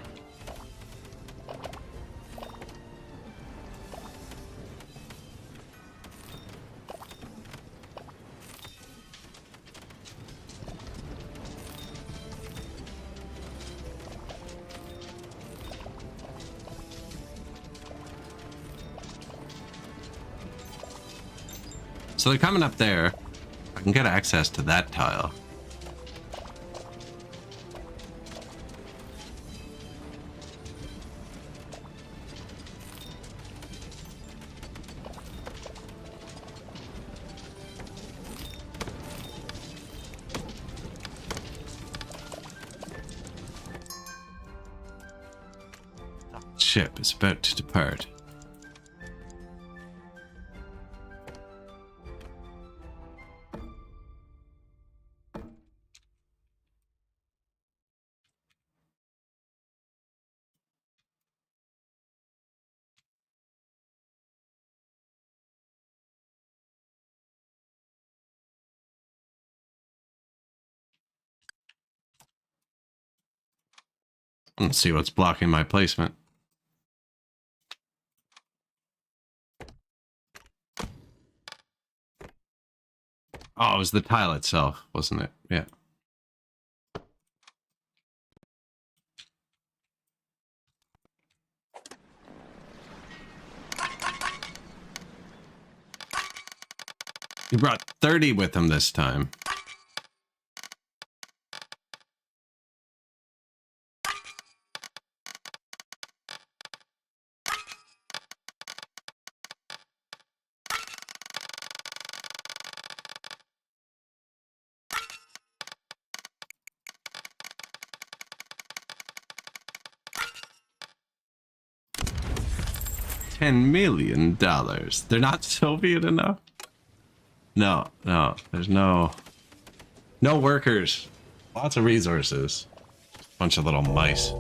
So they're coming up there. I can get access to that tile. Ship is about to depart. Let's see what's blocking my placement. Oh, it was the tile itself, wasn't it? Yeah. He brought 30 with him this time. $10 million. They're not Soviet enough? No, there's no workers. Lots of resources. Bunch of little mice.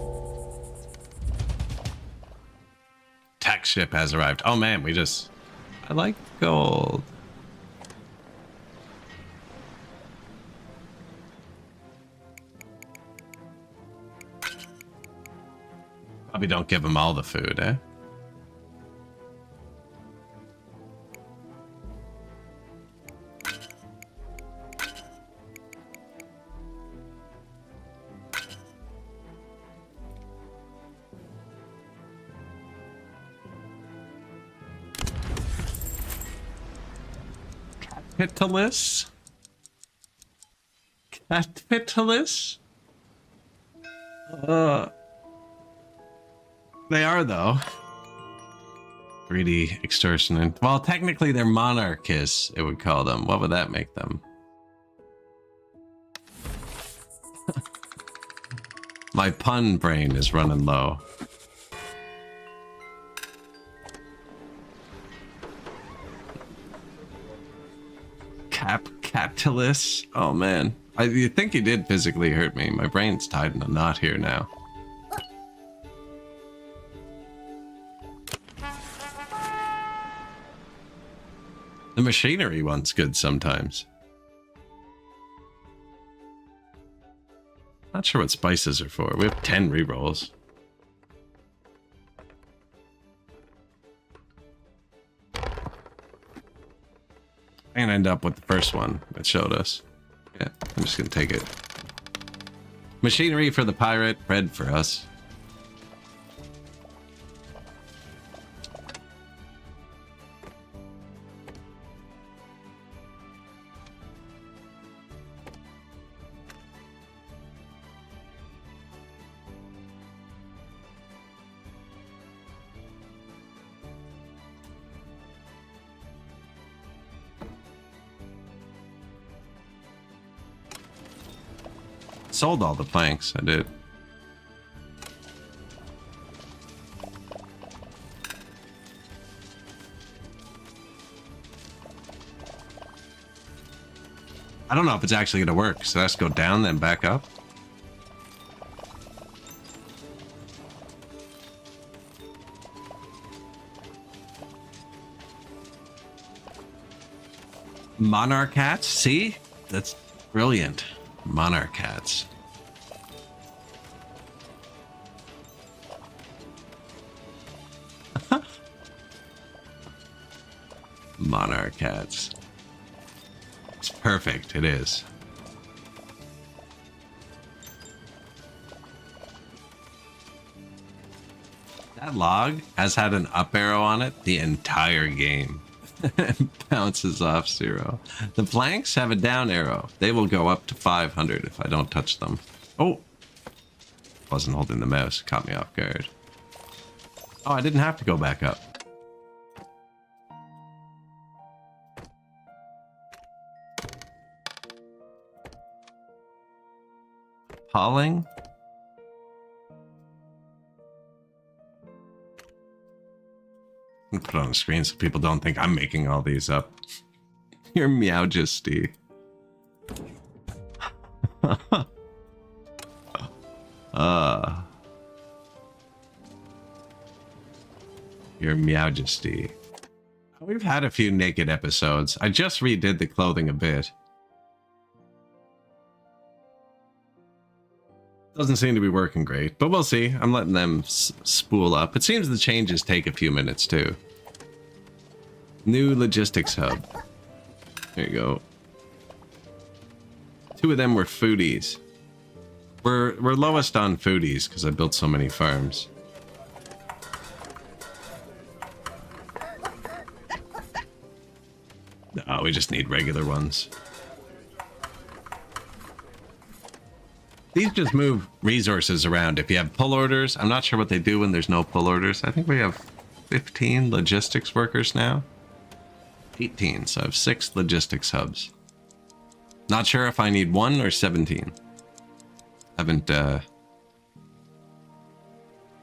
Tech ship has arrived. Oh man, I like gold. Probably don't give them all the food, eh? Capitalist? Capitalist? They are, though. Greedy, extortionate. Well, technically they're monarchists, it would call them. What would that make them? My pun brain is running low. Capitalist? Oh man. You think he did physically hurt me. My brain's tied in a knot here now. The machinery one's good sometimes. Not sure what spices are for. We have 10 rerolls. end up with the first one that showed us. Yeah, I'm just gonna take it. Machinery for the pirate, bread for us. Sold all the planks, I did. I don't know if it's actually going to work, so let's go down, then back up. Monarch cats, see? That's brilliant. Monarch cats. Monarch cats. It's perfect, it is. That log has had an up arrow on it the entire game. Bounces off 0. The planks have a down arrow. They will go up to 500 if I don't touch them. Oh! Wasn't holding the mouse. Caught me off guard. Oh, I didn't have to go back up. Hauling? Put it on the screen so people don't think I'm making all these up. Your Meowjesty. Your Meowjesty. We've had a few naked episodes. I just redid the clothing a bit. Doesn't seem to be working great, but we'll see. I'm letting them spool up. It seems the changes take a few minutes too. New logistics hub. There you go. 2 of them were foodies. We're lowest on foodies because I built so many farms. No, we just need regular ones. These just move resources around. If you have pull orders, I'm not sure what they do when there's no pull orders. I think we have 15 logistics workers now. 18, so I have 6 logistics hubs. Not sure if I need 1 or 17. Haven't,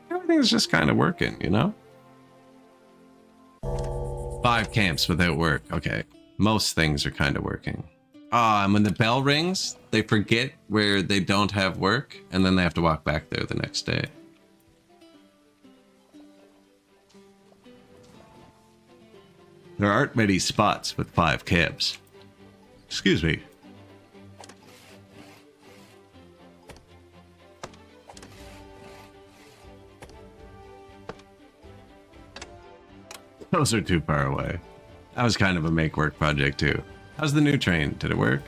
everything's just kind of working, you know? 5 camps without work. Okay. Most things are kind of working. And when the bell rings, they forget where they don't have work, and then they have to walk back there the next day. There aren't many spots with 5 camps. Excuse me. Those are too far away. That was kind of a make work project too. How's the new train? Did it work?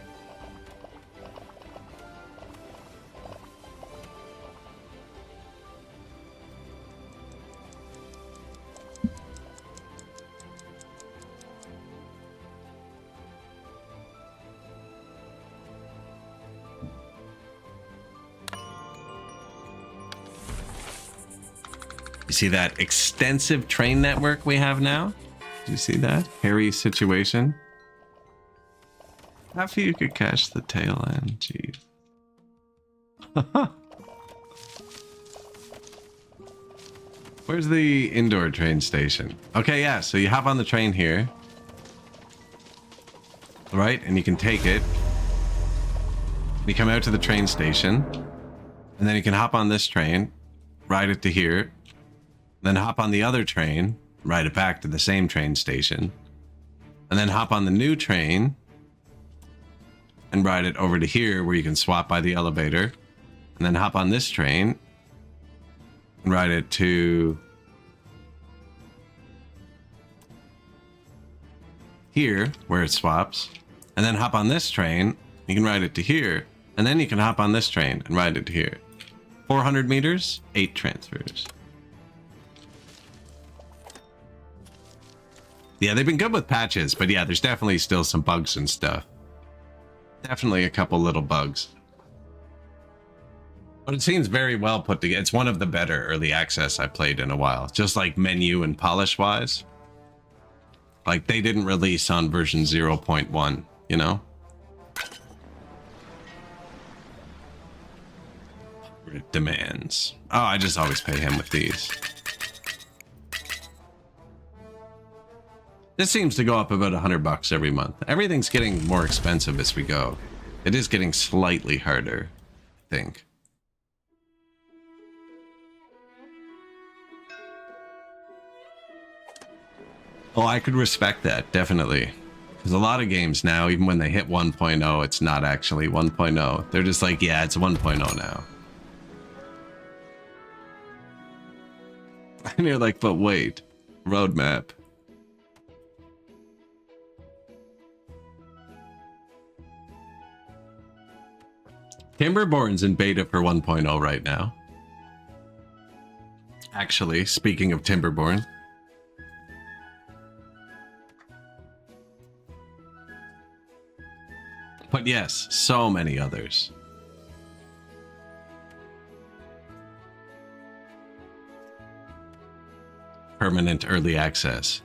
You see that extensive train network we have now? Do you see that? Hairy situation. After you could catch the tail end, jeez. Where's the indoor train station? Okay, yeah, so you hop on the train here. Right, and you can take it. You come out to the train station. And then you can hop on this train, ride it to here. Then hop on the other train, ride it back to the same train station. And then hop on the new train and ride it over to here where you can swap by the elevator. And then hop on this train and ride it to here where it swaps, and then hop on this train. You can ride it to here, and then you can hop on this train and ride it to here. 400 meters, 8 transfers. Yeah, they've been good with patches, but yeah, there's definitely still some bugs and stuff. Definitely a couple little bugs. But it seems very well put together. It's one of the better early access I played in a while. Just like menu and polish wise. Like they didn't release on version 0.1, you know? Demands. Oh, I just always pay him with these. This seems to go up about $100 every month. Everything's getting more expensive as we go. It is getting slightly harder, I think. Oh, I could respect that, definitely. Because a lot of games now, even when they hit 1.0, it's not actually 1.0. They're just like, yeah, it's 1.0 now. And you're like, but wait, roadmap. Timberborn's in beta for 1.0 right now. Actually, speaking of Timberborn. But yes, so many others. Permanent early access.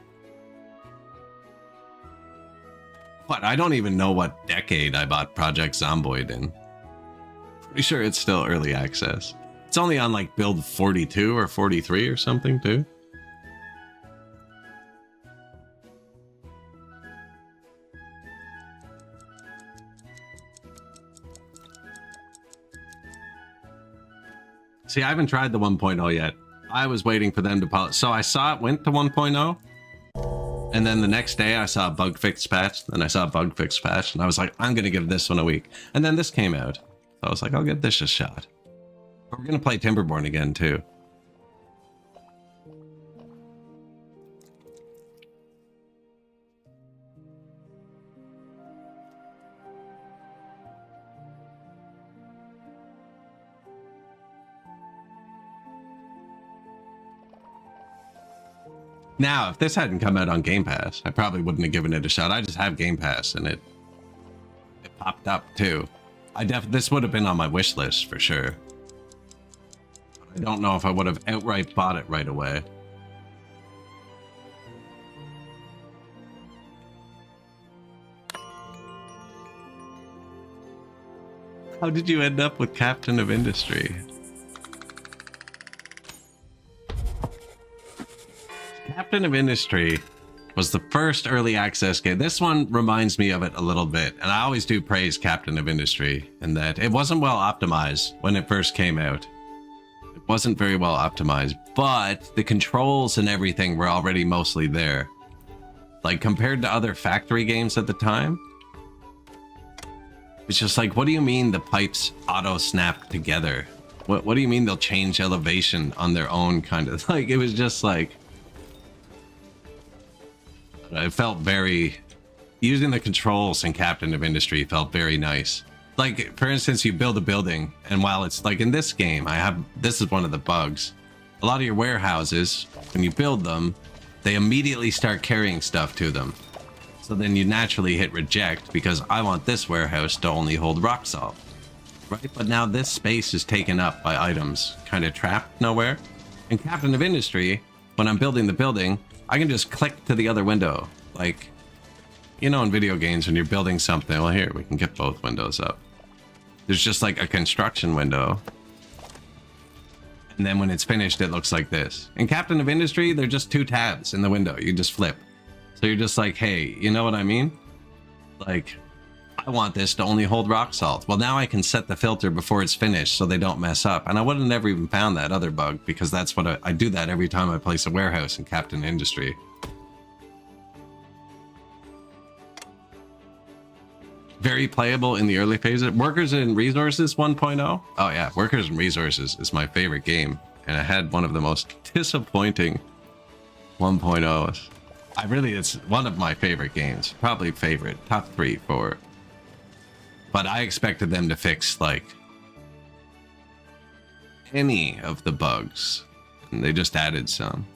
What? I don't even know what decade I bought Project Zomboid in. Pretty sure it's still early access. It's only on like build 42 or 43 or something too. See, I haven't tried the 1.0 yet. I was waiting for them to polish. So I saw it went to 1.0. And then the next day I saw a bug fix patch. Then I saw a bug fix patch. And I was like, I'm going to give this one a week. And then this came out. So I was like, I'll give this a shot. But we're going to play Timberborn again too. Now, if this hadn't come out on Game Pass, I probably wouldn't have given it a shot. I just have Game Pass, and it popped up too. This would have been on my wish list for sure. I don't know if I would have outright bought it right away. How did you end up with Captain of Industry? Captain of Industry was the first early access game. This one reminds me of it a little bit, and I always do praise Captain of Industry in that it wasn't well optimized when it first came out. It wasn't very well optimized, but the controls and everything were already mostly there. Like compared to other factory games at the time, it's just like, what do you mean the pipes auto snap together? What do you mean they'll change elevation on their own kind of, like, it was just like, it felt very, using the controls in Captain of Industry felt very nice. Like, for instance, you build a building, and while it's like in this game, this is one of the bugs. A lot of your warehouses, when you build them, they immediately start carrying stuff to them. So then you naturally hit reject because I want this warehouse to only hold rock salt. Right? But now this space is taken up by items kind of trapped nowhere. In Captain of Industry, when I'm building the building, I can just click to the other window. Like, you know, in video games, when you're building something, well, here, we can get both windows up. There's just like a construction window. And then when it's finished, it looks like this. In Captain of Industry, they're just 2 tabs in the window. You just flip. So you're just like, hey, you know what I mean? Like, I want this to only hold rock salt. Well, now I can set the filter before it's finished so they don't mess up. And I would have never even found that other bug because that's what I do that every time I place a warehouse in Captain Industry. Very playable in the early phases. Workers and Resources 1.0. Oh yeah, Workers and Resources is my favorite game. And I had one of the most disappointing 1.0s. It's one of my favorite games. Probably favorite. Top 3, 4. But I expected them to fix, like, any of the bugs. And they just added some.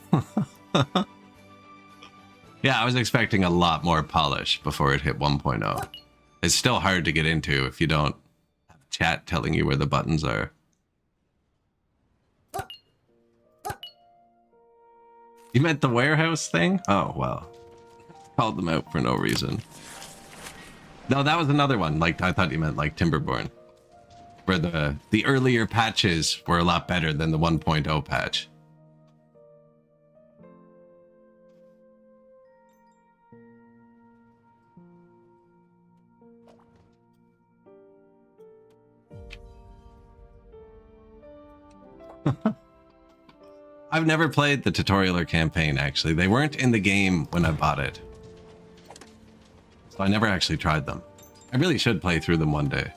Yeah, I was expecting a lot more polish before it hit 1.0. It's still hard to get into if you don't have chat telling you where the buttons are. You meant the warehouse thing? Oh, well. Called them out for no reason. No, that was another one. Like, I thought you meant like Timberborn. Where the earlier patches were a lot better than the 1.0 patch. I've never played the tutorial or campaign, actually. They weren't in the game when I bought it. So I never actually tried them. I really should play through them one day.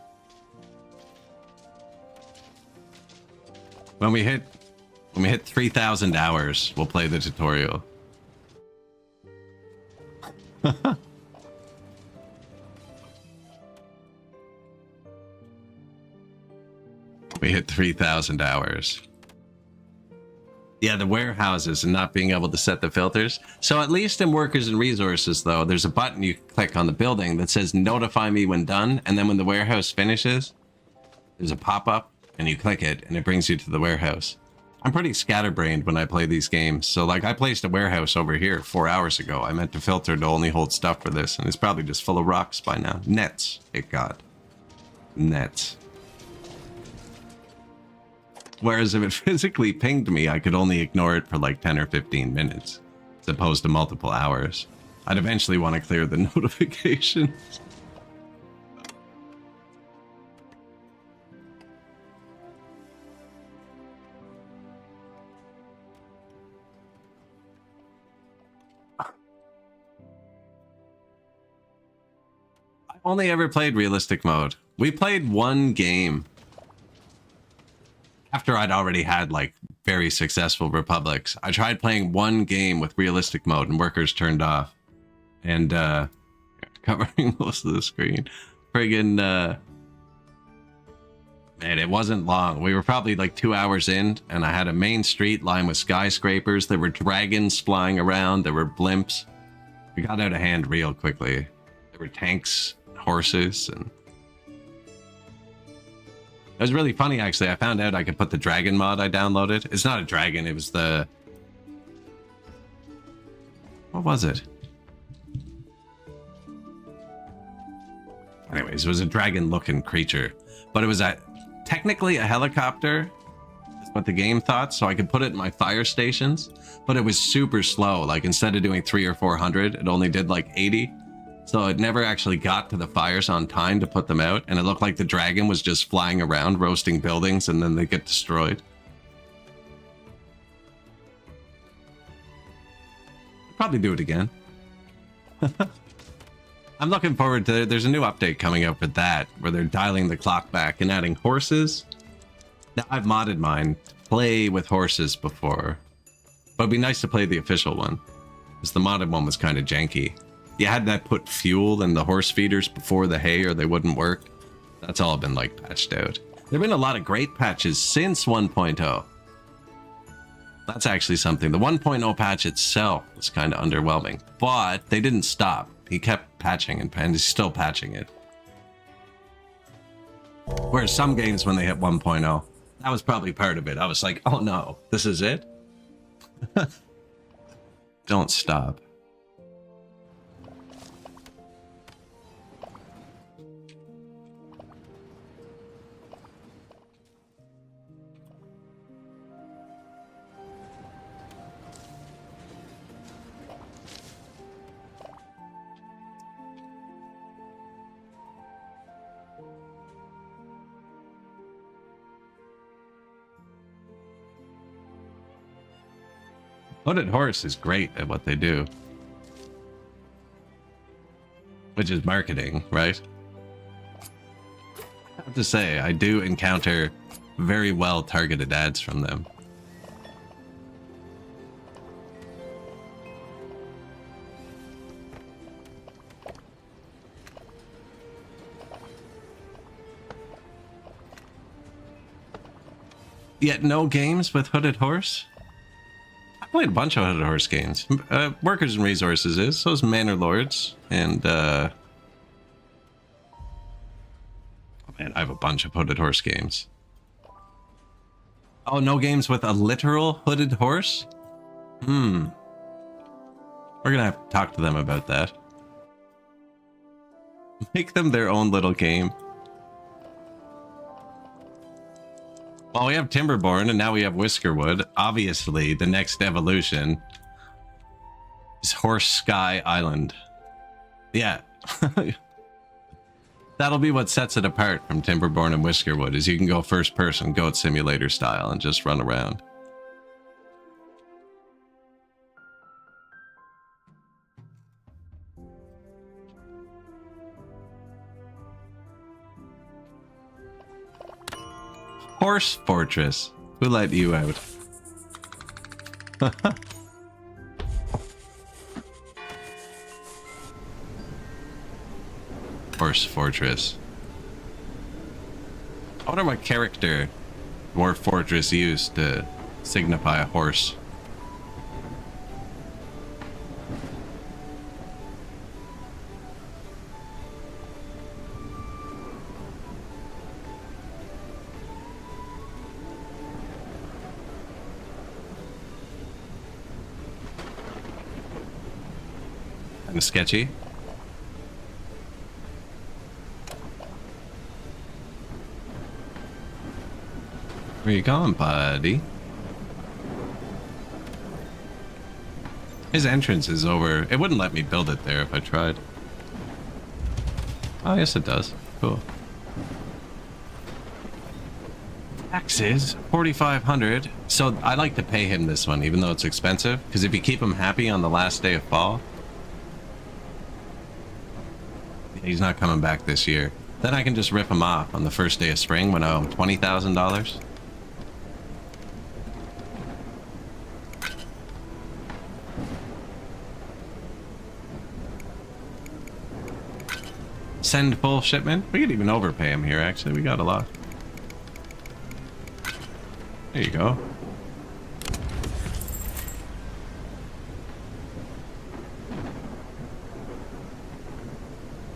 When we hit 3,000 hours, we'll play the tutorial. We hit 3,000 hours. Yeah, the warehouses and not being able to set the filters. So at least in workers and resources, though, there's a button you click on the building that says notify me when done. And then when the warehouse finishes, there's a pop-up and you click it and it brings you to the warehouse. I'm pretty scatterbrained when I play these games. So like I placed a warehouse over here 4 hours ago. I meant to filter to only hold stuff for this. And it's probably just full of rocks by now. Nets. Thank God. Nets. Whereas if it physically pinged me, I could only ignore it for like 10 or 15 minutes, as opposed to multiple hours. I'd eventually want to clear the notifications. I've only ever played realistic mode. We played one game after I'd already had like very successful republics. I tried playing one game with realistic mode and workers turned off. And covering most of the screen. Friggin' man, it wasn't long. We were probably like 2 hours in and I had a main street lined with skyscrapers. There were dragons flying around. There were blimps. We got out of hand real quickly. There were tanks, horses, and it was really funny, actually. I found out I could put the dragon mod I downloaded. It's not a dragon. It was the... What was it? Anyways, it was a dragon-looking creature. But it was technically a helicopter. That's what the game thought. So I could put it in my fire stations. But it was super slow. Like, instead of doing 300 or 400, it only did like 80. So it never actually got to the fires on time to put them out. And it looked like the dragon was just flying around, roasting buildings, and then they get destroyed. I'll probably do it again. I'm looking forward to it. There's a new update coming out for that, where they're dialing the clock back and adding horses. Now, I've modded mine to play with horses before. But it'd be nice to play the official one, because the modded one was kind of janky. You had to put fuel in the horse feeders before the hay or they wouldn't work. That's all been like patched out. There have been a lot of great patches since 1.0. That's actually something. The 1.0 patch itself was kind of underwhelming, but they didn't stop. He kept patching and he's still patching it. Whereas some games when they hit 1.0, that was probably part of it. I was like, oh no, this is it? Don't stop. Loaded Horse is great at what they do. Which is marketing, right? I have to say, I do encounter very well targeted ads from them. Yet no games with Hooded Horse? I played a bunch of Hooded Horse games. Workers and Resources is, so is Manor Lords, and oh man, I have a bunch of Hooded Horse games. Oh, no games with a literal hooded horse? We're gonna have to talk to them about that. Make them their own little game. Well, we have Timberborn, and now we have Whiskerwood. Obviously, the next evolution is Horse Sky Island. Yeah. That'll be what sets it apart from Timberborn and Whiskerwood, is you can go first person, Goat Simulator style, and just run around. Horse Fortress. Who let you out? Horse Fortress. I wonder what character Dwarf Fortress used to signify a horse. Kind of sketchy. Where you going, buddy? His entrance is over. It wouldn't let me build it there if I tried. Oh, yes it does. Cool. Taxes, 4,500. So I like to pay him this one, even though it's expensive. Because if you keep him happy on the last day of fall, he's not coming back this year. Then I can just rip him off on the first day of spring when I owe him $20,000. Send full shipment. We could even overpay him here, actually. We got a lot. There you go.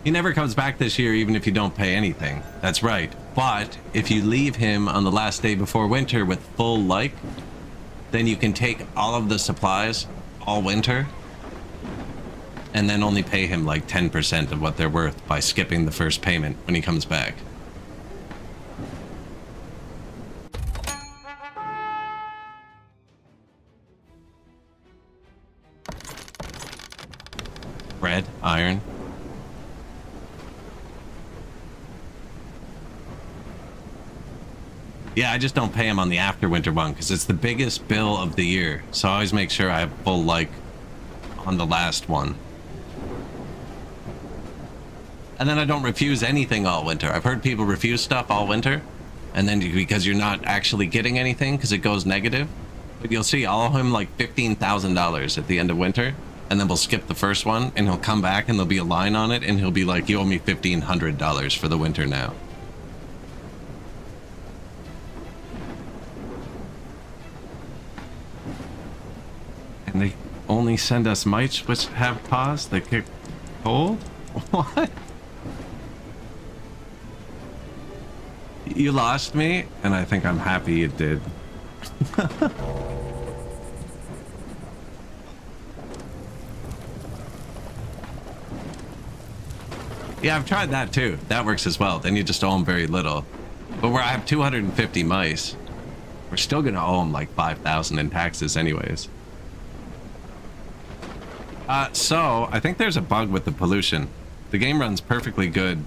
He never comes back this year, even if you don't pay anything. That's right. But if you leave him on the last day before winter with full like, then you can take all of the supplies all winter and then only pay him like 10% of what they're worth by skipping the first payment when he comes back. Bread, iron. Yeah, I just don't pay him on the after winter one because it's the biggest bill of the year. So I always make sure I have full like on the last one. And then I don't refuse anything all winter. I've heard people refuse stuff all winter, and then because you're not actually getting anything because it goes negative. But you'll see I'll owe him like $15,000 at the end of winter, and then we'll skip the first one, and he'll come back and there'll be a line on it, and he'll be like, you owe me $1,500 for the winter now. And they only send us mites which have paws that kick cold? What? You lost me, and I think I'm happy you did. Yeah, I've tried that too. That works as well. Then you just owe them very little. But where I have 250 mice, we're still gonna owe them like 5,000 in taxes anyways. So I think there's a bug with the pollution. The game runs perfectly good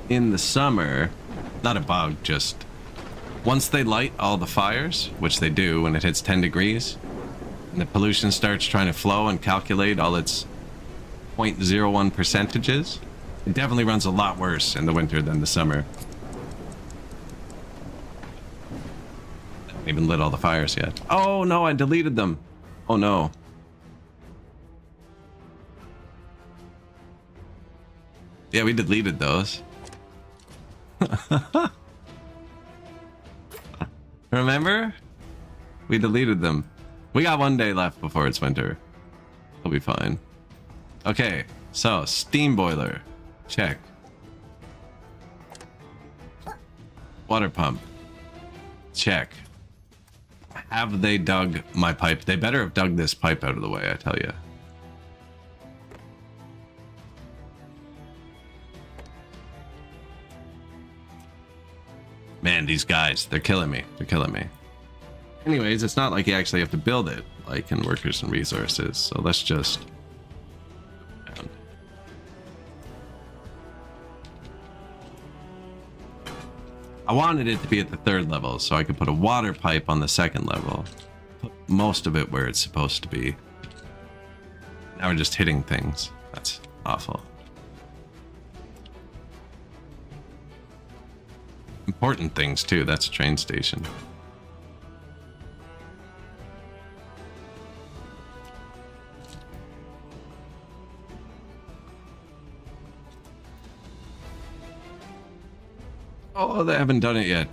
in the summer. Not a bug, just once they light all the fires, which they do when it hits 10 degrees, and the pollution starts trying to flow and calculate all its 0.01 percentages, it definitely runs a lot worse in the winter than the summer. I haven't even lit all the fires yet. Oh no, I deleted them. Oh no. Yeah, we deleted those. Remember? We deleted them. We got 1 day left before it's winter. We'll be fine. Okay, so steam boiler. Check. Water pump. Check. Have they dug my pipe? They better have dug this pipe out of the way, I tell you. Man, these guys, they're killing me. They're killing me. Anyways, it's not like you actually have to build it, like in workers and resources. So let's just... I wanted it to be at the 3rd level, so I could put a water pipe on the 2nd level. Put most of it where it's supposed to be. Now we're just hitting things. That's awful. Important things, too. That's a train station. Oh, they haven't done it yet.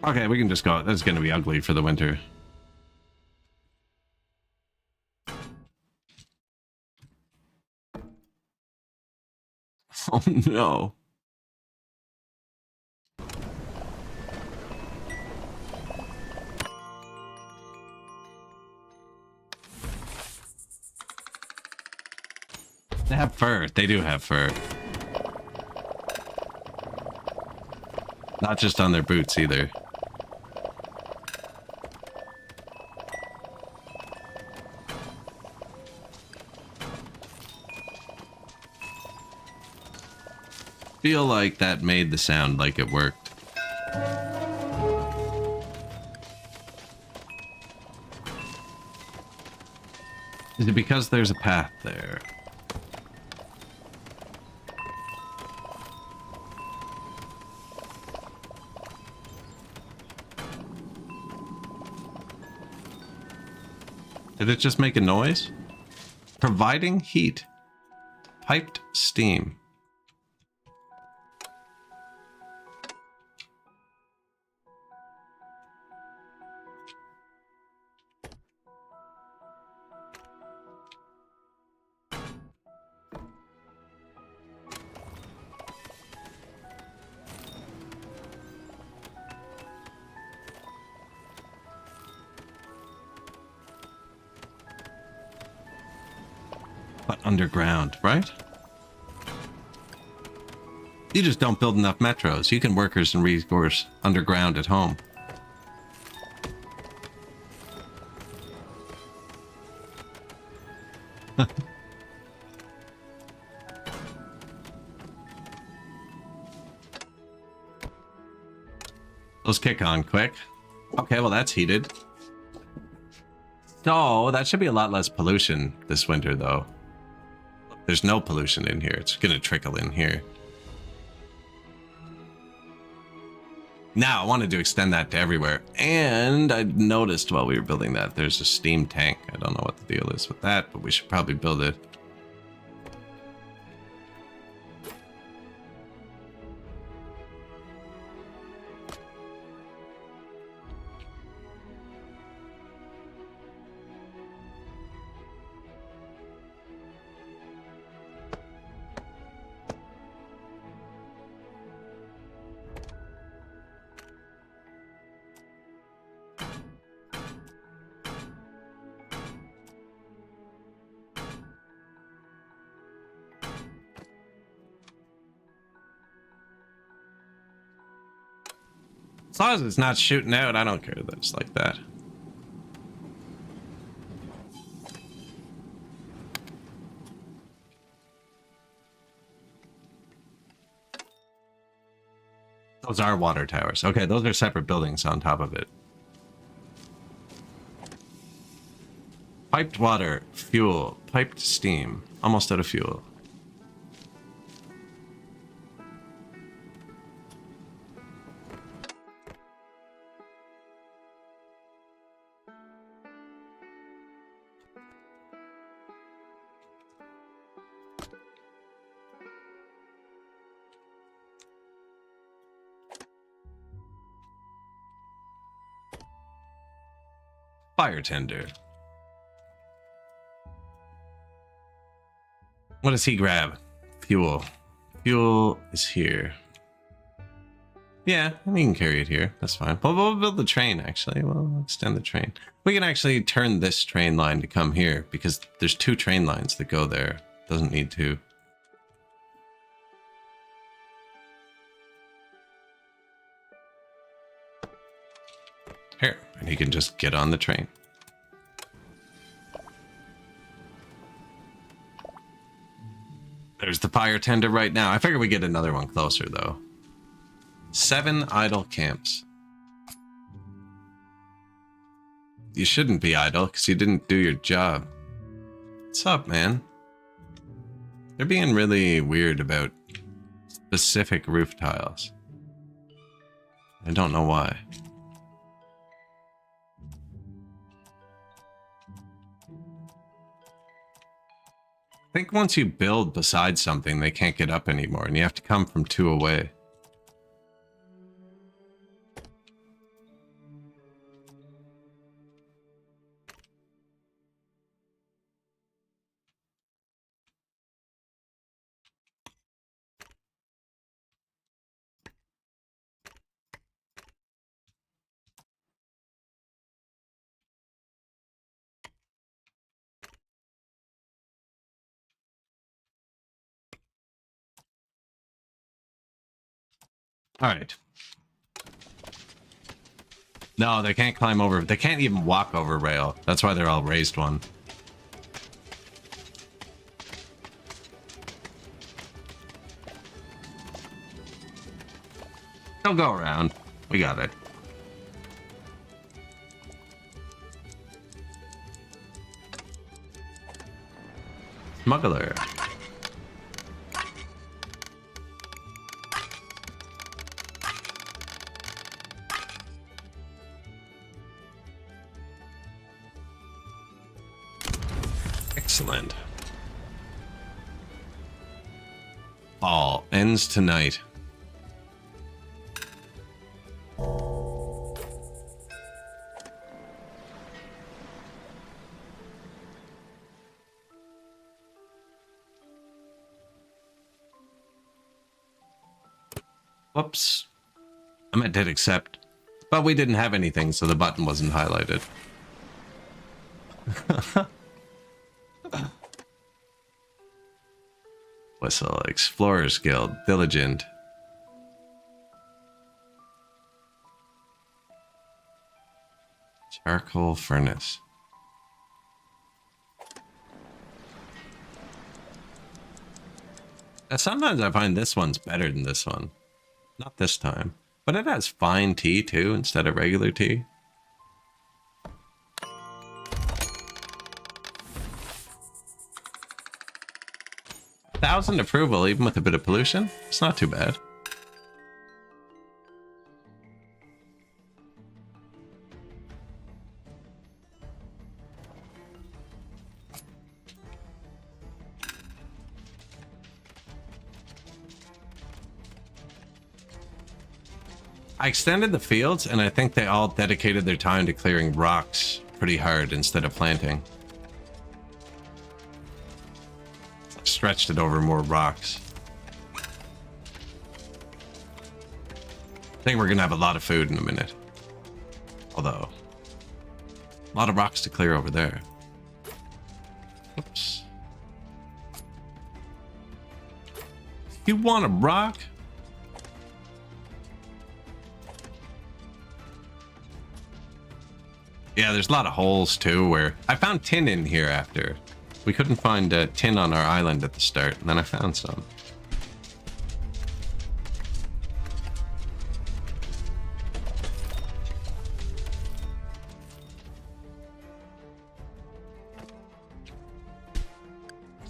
Okay, we can just go. That's going to be ugly for the winter. Oh no. They have fur. They do have fur. Not just on their boots either. Feel like that made the sound like it worked. Is it because there's a path there? Did it just make a noise? Providing heat. Piped steam. But underground, right? You just don't build enough metros. You can workers and resource underground at home. Let's kick on quick. Okay, well that's heated. So that should be a lot less pollution this winter though. There's no pollution in here. It's gonna trickle in here. Now I wanted to extend that to everywhere. And I noticed while we were building that, there's a steam tank. I don't know what the deal is with that, but we should probably build it. As long as it's not shooting out, I don't care that it's like that. Those are water towers. Okay, those are separate buildings on top of it. Piped water, fuel, piped steam. Almost out of fuel. Fire tender. What does he grab? Fuel. Fuel is here. Yeah, we can carry it here. That's fine. We'll build the train, actually. We'll extend the train. We can actually turn this train line to come here because there's 2 train lines that go there. Doesn't need to. Here, and he can just get on the train. There's the fire tender right now. I figure we get another one closer, though. 7 idle camps. You shouldn't be idle, because you didn't do your job. What's up, man? They're being really weird about specific roof tiles. I don't know why. I think once you build beside something, they can't get up anymore, and you have to come from 2 away. All right. No, they can't climb over. They can't even walk over rail. That's why they're all raised one. Don't go around. We got it. Smuggler. Excellent. Fall ends tonight. Whoops. I meant to hit accept. But we didn't have anything, so the button wasn't highlighted. Whistle, Explorers Guild, Diligent. Charcoal Furnace. Sometimes I find this one's better than this one. Not this time. But it has fine tea too, instead of regular tea. 1,000 approval, even with a bit of pollution. It's not too bad. I extended the fields, and I think they all dedicated their time to clearing rocks pretty hard instead of planting. Stretched it over more rocks. I think we're gonna have a lot of food in a minute. Although, a lot of rocks to clear over there. Oops. You want a rock? Yeah, there's a lot of holes too where I found tin in here after. We couldn't find tin on our island at the start, and then I found some.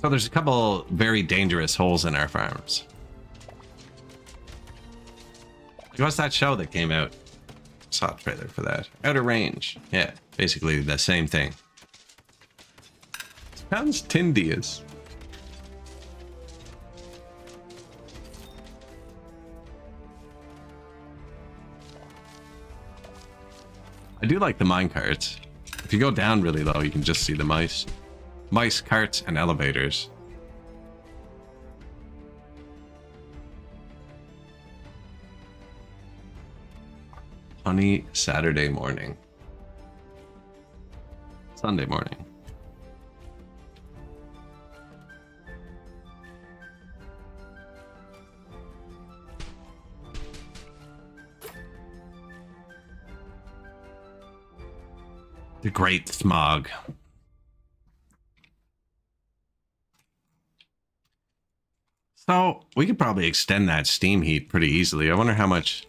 So there's a couple very dangerous holes in our farms. What's that show that came out? Saw a trailer for that. Outer Range. Yeah, basically the same thing. Sounds tindious. I do like the minecarts. If you go down really low, you can just see the mice. Mice, carts, and elevators. Sunny Saturday morning. Sunday morning. The Great Smog. So, we could probably extend that steam heat pretty easily. I wonder how much...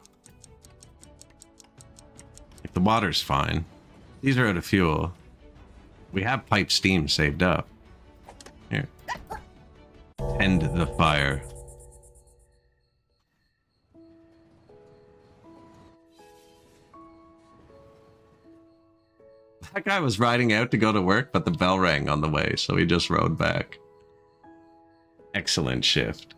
If the water's fine. These are out of fuel. We have pipe steam saved up. Here. Tend the fire. That guy was riding out to go to work, but the bell rang on the way, so he just rode back. Excellent shift.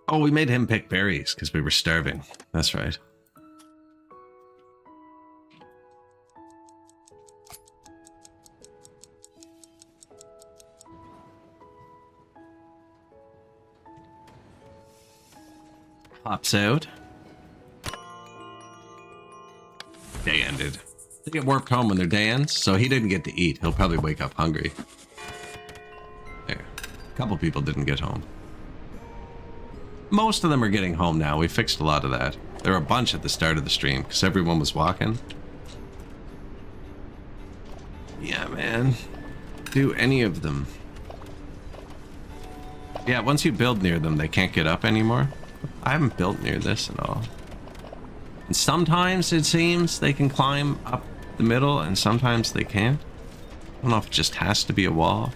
Oh, we made him pick berries because we were starving. That's right. Hops out. Day ended. They get warped home when their day ends, so he didn't get to eat. He'll probably wake up hungry. There. A couple people didn't get home. Most of them are getting home now. We fixed a lot of that. There were a bunch at the start of the stream because everyone was walking. Yeah, man. Do any of them. Yeah, once you build near them, they can't get up anymore. I haven't built near this at all. And sometimes it seems they can climb up the middle and sometimes they can't. I don't know if it just has to be a wall.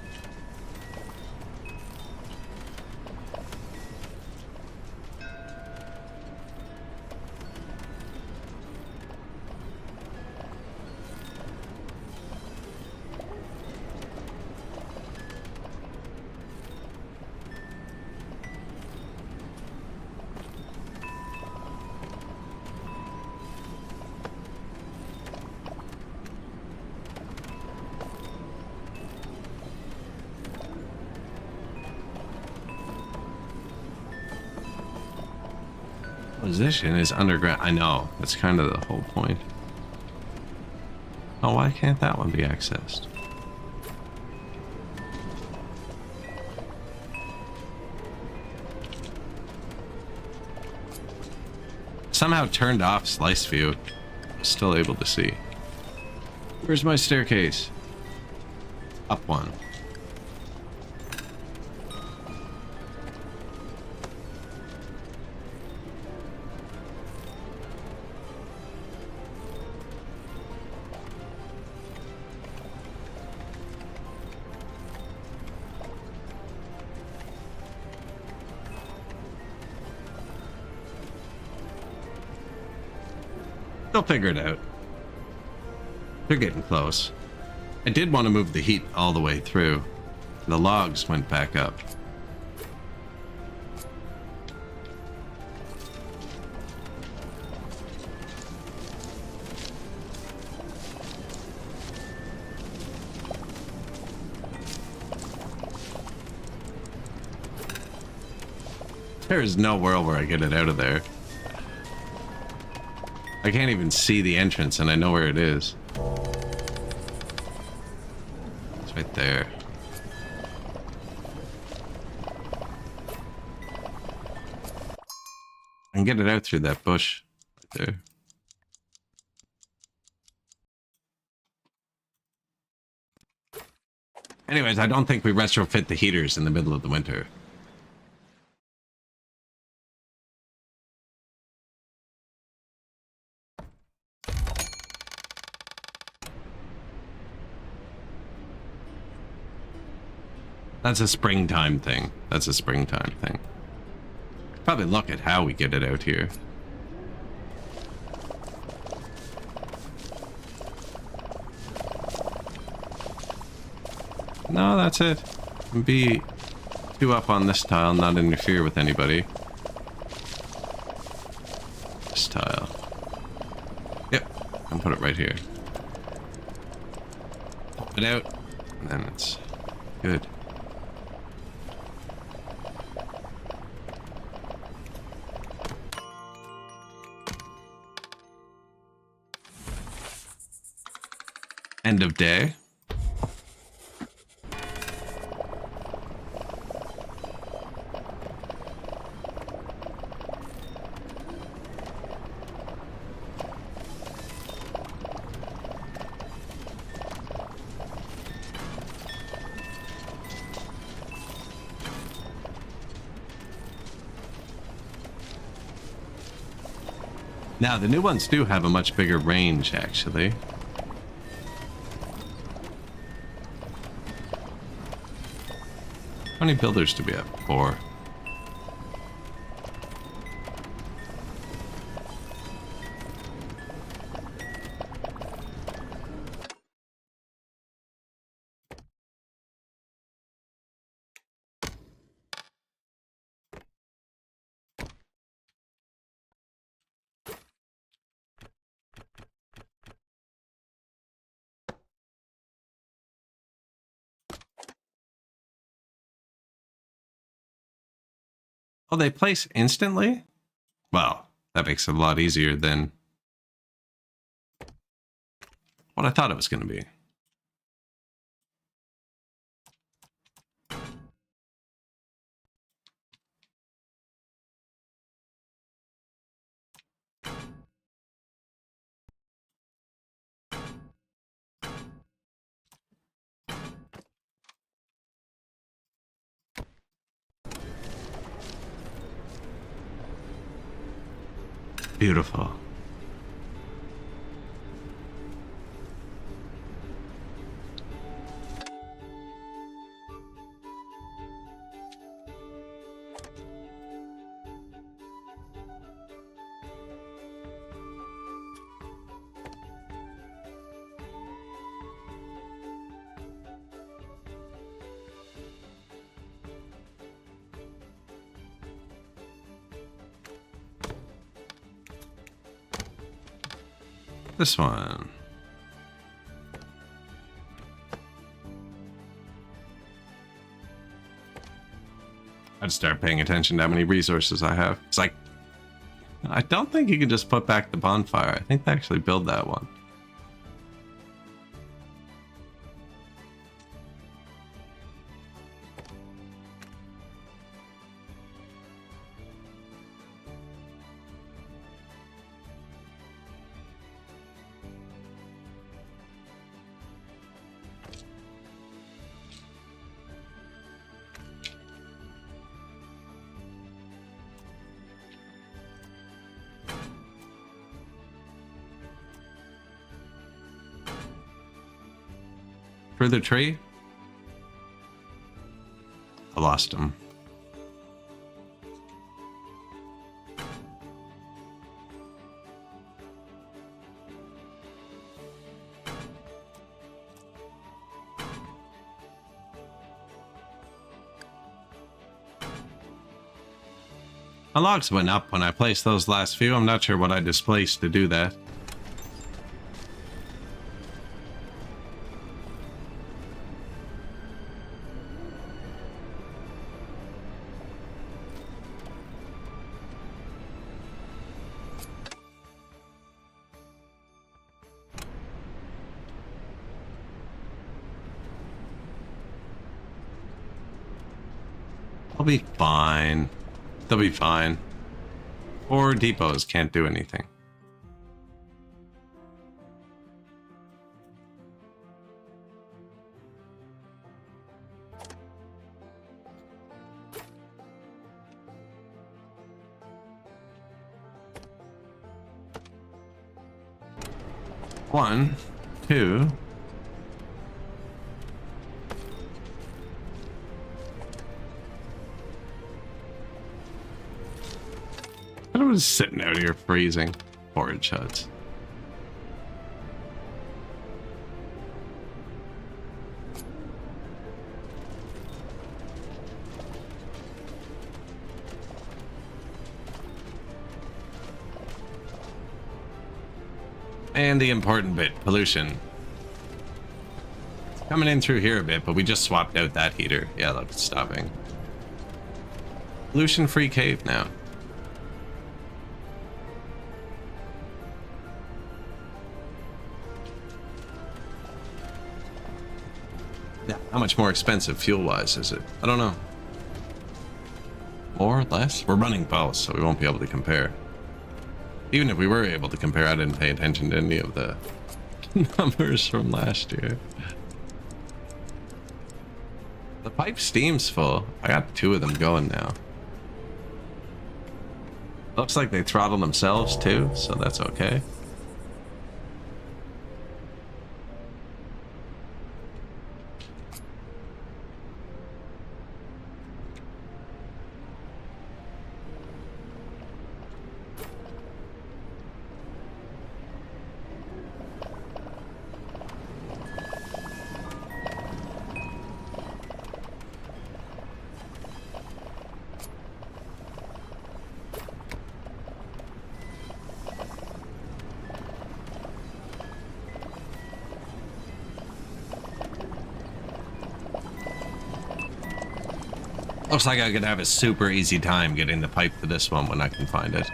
Position is underground. I know. That's kind of the whole point. Oh, why can't that one be accessed? Somehow turned off slice view. Still able to see. Where's my staircase? Up one. They'll figure it out. They're getting close. I did want to move the heat all the way through. The logs went back up. There is no world where I get it out of there. I can't even see the entrance, and I know where it is. It's right there. I can get it out through that bush right there. Anyways, I don't think we retrofit the heaters in the middle of the winter. That's a springtime thing. That's a springtime thing. Probably look at how we get it out here. No, that's it. Be 2 up on this tile, not interfere with anybody. This tile. Yep, and put it right here. Pop it out, and then it's good. End of day. Now, the new ones do have a much bigger range, actually. How many builders do we have? 4. Oh, they place instantly? Well, that makes it a lot easier than what I thought it was going to be. Beautiful. This one. I'd start paying attention to how many resources I have. It's like, I don't think you can just put back the bonfire. I think they actually build that one. Further tree? I lost him. My logs went up when I placed those last few. I'm not sure what I displaced to do that. I'll be fine. They'll be fine. 4 depots can't do anything. One, two. I was sitting out here freezing. Porridge huts. And the important bit, pollution. Coming in through here a bit, but we just swapped out that heater. Yeah, look, it's stopping. Pollution-free cave now. Yeah, how much more expensive fuel-wise is it? I don't know. More or less? We're running both, so we won't be able to compare. Even if we were able to compare, I didn't pay attention to any of the numbers from last year. The pipe steam's full. I got 2 of them going now. Looks like they throttle themselves too, so that's okay. Looks like I could have a super easy time getting the pipe to this one when I can find it.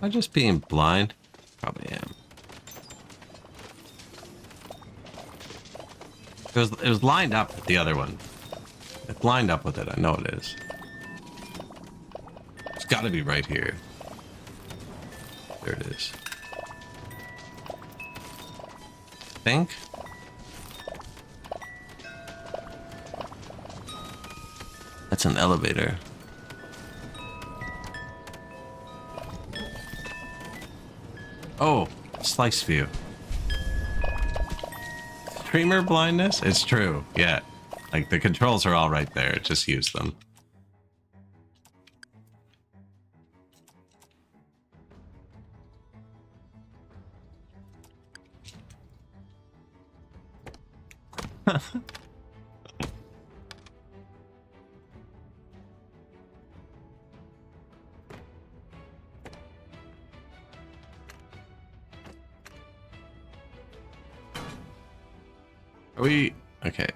Am I just being blind? Probably am. It was lined up with the other one. It's lined up with it. I know it is. It's got to be right here. There it is. I think. That's an elevator. Oh, slice view. Streamer blindness? It's true, yeah. Like, the controls are all right there. Just use them. Are we... Okay.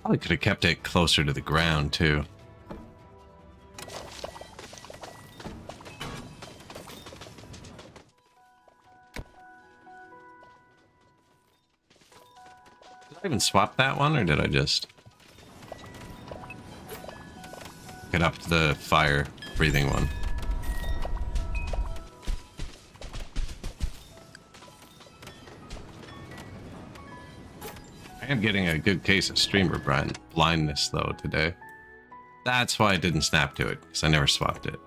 Probably could have kept it closer to the ground, too. Did I even swap that one, or did I just get up to the fire breathing one? I am getting a good case of streamer blindness, though, today. That's why I didn't snap to it, because I never swapped it.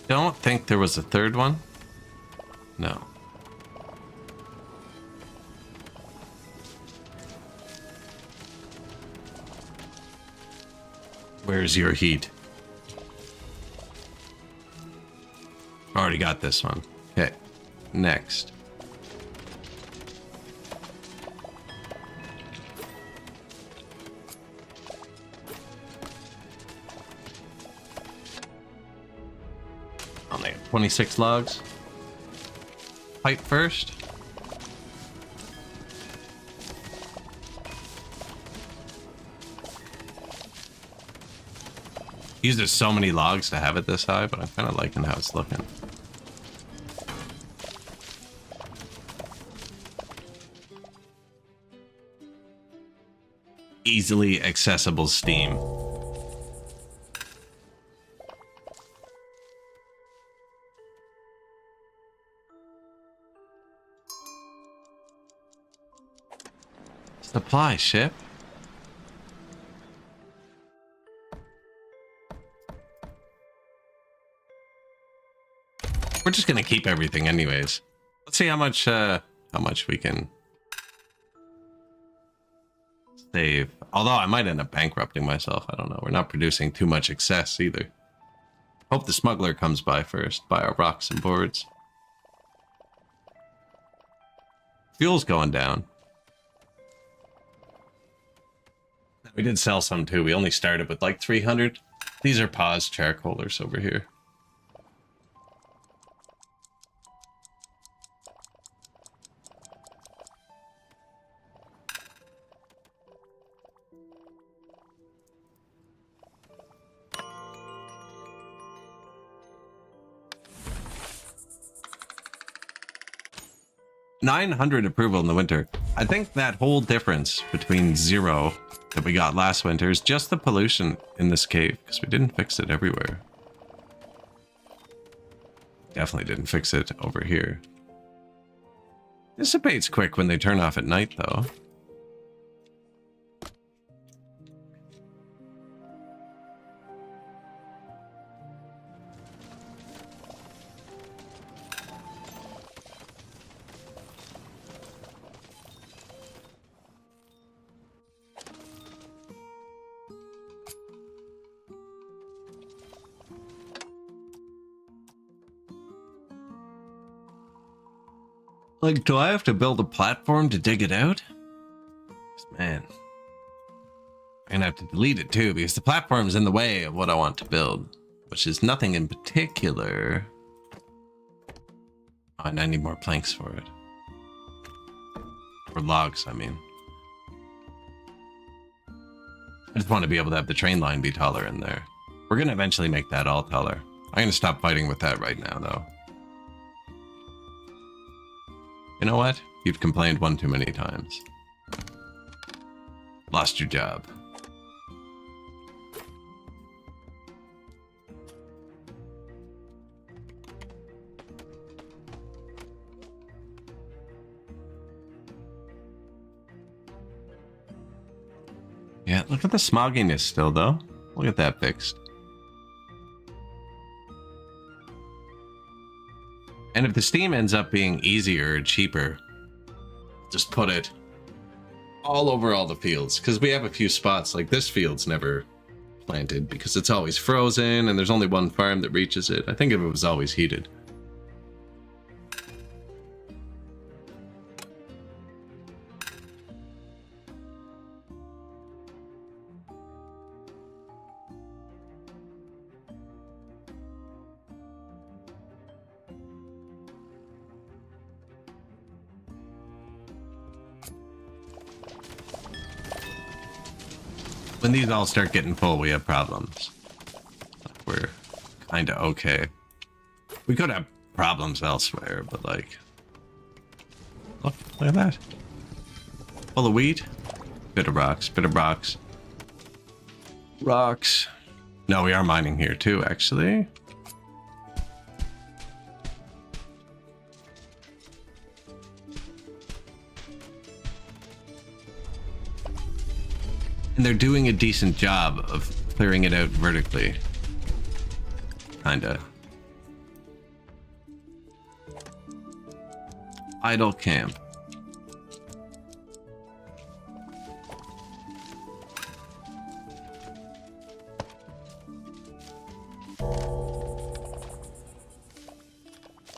Don't think there was a third one. No. Where's your heat? Already got this one. Okay. Next. Only have 26 logs. Pipe first. Uses so many logs to have it this high, but I'm kind of liking how it's looking. Easily accessible steam. Supply ship. We're just gonna keep everything anyways. Let's see how much we can save. Although I might end up bankrupting myself. I don't know. We're not producing too much excess either. Hope the smuggler comes by first. Buy our rocks and boards. Fuel's going down. We did sell some too. We only started with like 300. These are paused charcoalers over here. $900 approval in the winter. I think that whole difference between 0 that we got last winter is just the pollution in this cave, because we didn't fix it everywhere. Definitely didn't fix it over here. Dissipates quick when they turn off at night, though. Like, do I have to build a platform to dig it out? Man. I'm gonna have to delete it too, because the platform's in the way of what I want to build. Which is nothing in particular. Oh, and I need more planks for it. Or logs, I mean. I just want to be able to have the train line be taller in there. We're gonna eventually make that all taller. I'm gonna stop fighting with that right now, though. You know what? You've complained one too many times. Lost your job. Yeah, look at the smogginess still, though. We'll get that fixed. And if the steam ends up being easier or cheaper, just put it all over all the fields. Because we have a few spots, like this field's never planted because it's always frozen and there's only one farm that reaches it. I think if it was always heated. When these all start getting full, we have problems. We're kind of okay. We could have problems elsewhere, but like... Look at that. Full of wheat. Bit of rocks, bit of rocks. Rocks. No, we are mining here too, actually. And they're doing a decent job of clearing it out vertically. Kinda. Idle camp.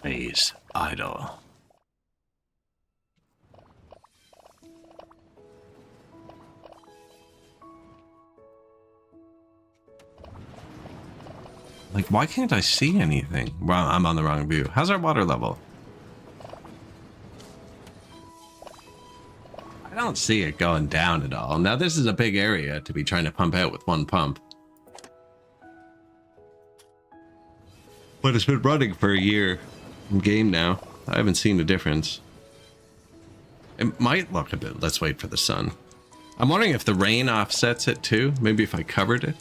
Phase idle. Like, why can't I see anything? Well, I'm on the wrong view. How's our water level? I don't see it going down at all. Now, this is a big area to be trying to pump out with one pump. But it's been running for a year in game now. I haven't seen a difference. It might look a bit. Let's wait for the sun. I'm wondering if the rain offsets it too. Maybe if I covered it.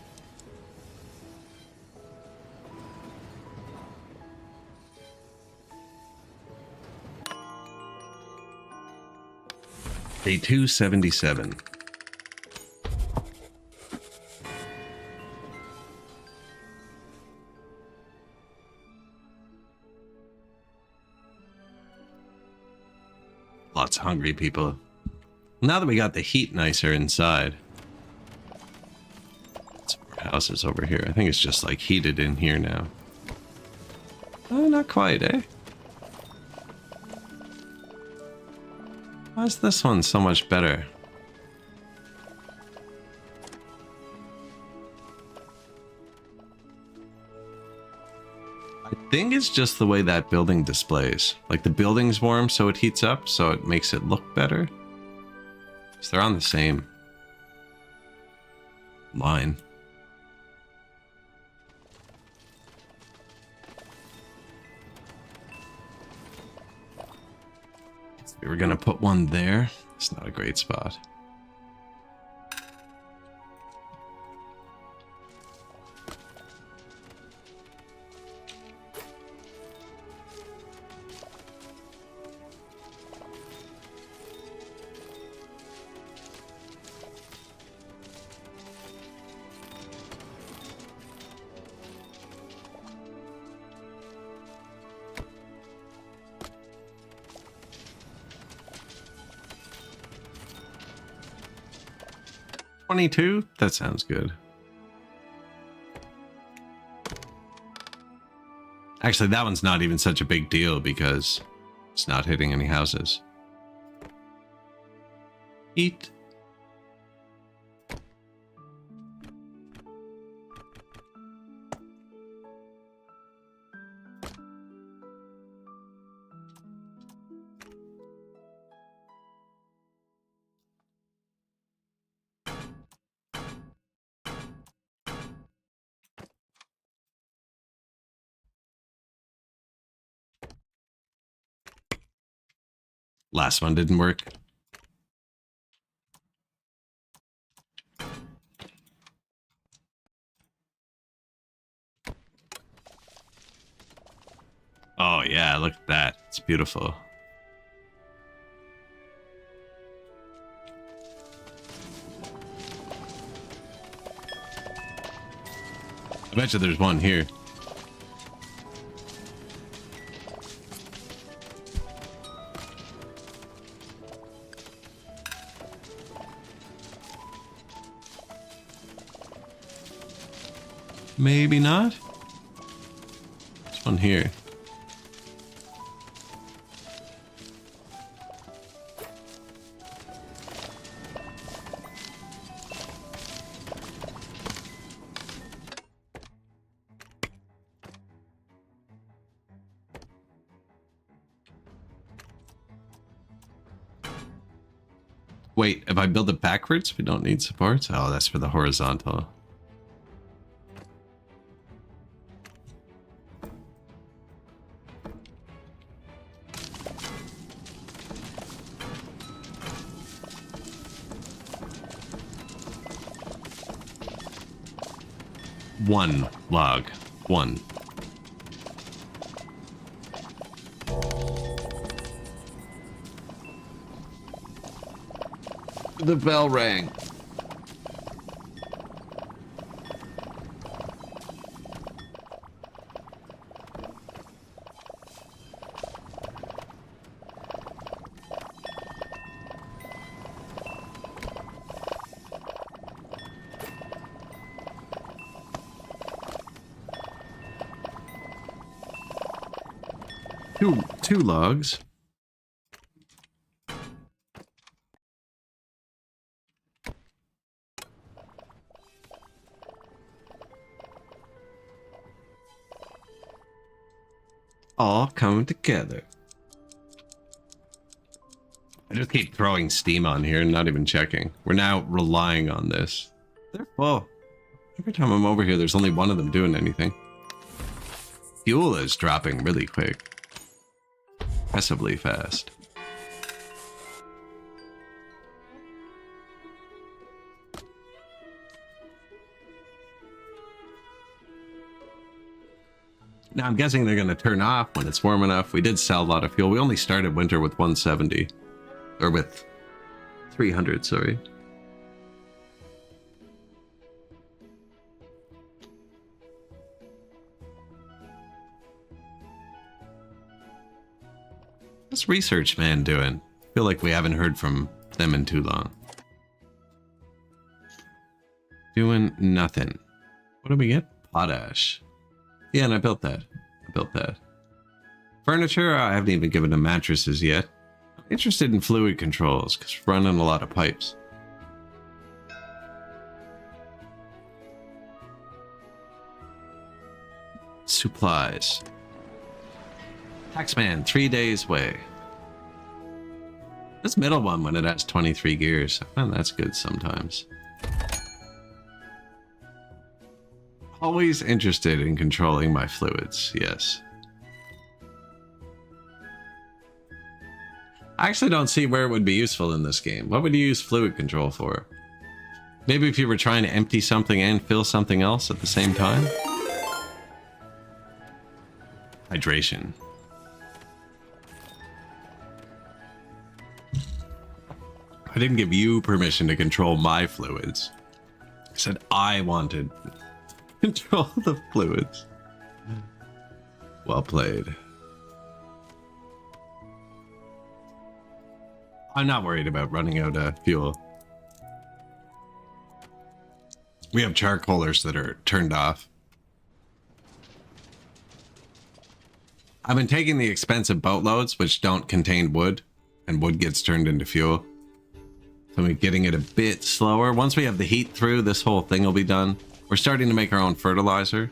Day 277. Lots of hungry people. Now that we got the heat nicer inside. Some more houses over here. I think it's just like heated in here now. Oh, not quite, eh? Why is this one so much better? I think it's just the way that building displays. Like the building's warm, so it heats up, so it makes it look better. So they're on the same line. We were gonna put one there. It's not a great spot. $22? That sounds good. Actually, that one's not even such a big deal because it's not hitting any houses. Eat. Last one didn't work. Oh yeah, look at that. It's beautiful. I bet you there's one here. Maybe not. There's one here. Wait, if I build it backwards, we don't need supports? Oh, that's for the horizontal. One log. One. The bell rang. Two logs. All coming together. I just keep throwing steam on here and not even checking. We're now relying on this. They're full. Every time I'm over here, there's only one of them doing anything. Fuel is dropping really quick. Impressively fast. Now I'm guessing they're going to turn off when it's warm enough. We did sell a lot of fuel. We only started winter with 170. Or with 300, sorry. What's Research Man doing? I feel like we haven't heard from them in too long. Doing nothing. What do we get? Potash. Yeah, and I built that. Furniture, I haven't even given them mattresses yet. I'm interested in fluid controls, because we're running a lot of pipes. Supplies. Taxman, 3 days away. This middle one, when it has 23 gears, I find that's good sometimes. Always interested in controlling my fluids, yes. I actually don't see where it would be useful in this game. What would you use fluid control for? Maybe if you were trying to empty something and fill something else at the same time? Hydration. I didn't give you permission to control my fluids. I said I wanted to control the fluids. Well played. I'm not worried about running out of fuel. We have charcoalers that are turned off. I've been taking the expensive boatloads, which don't contain wood, and wood gets turned into fuel. So we're getting it a bit slower. Once we have the heat through, this whole thing will be done. We're starting to make our own fertilizer.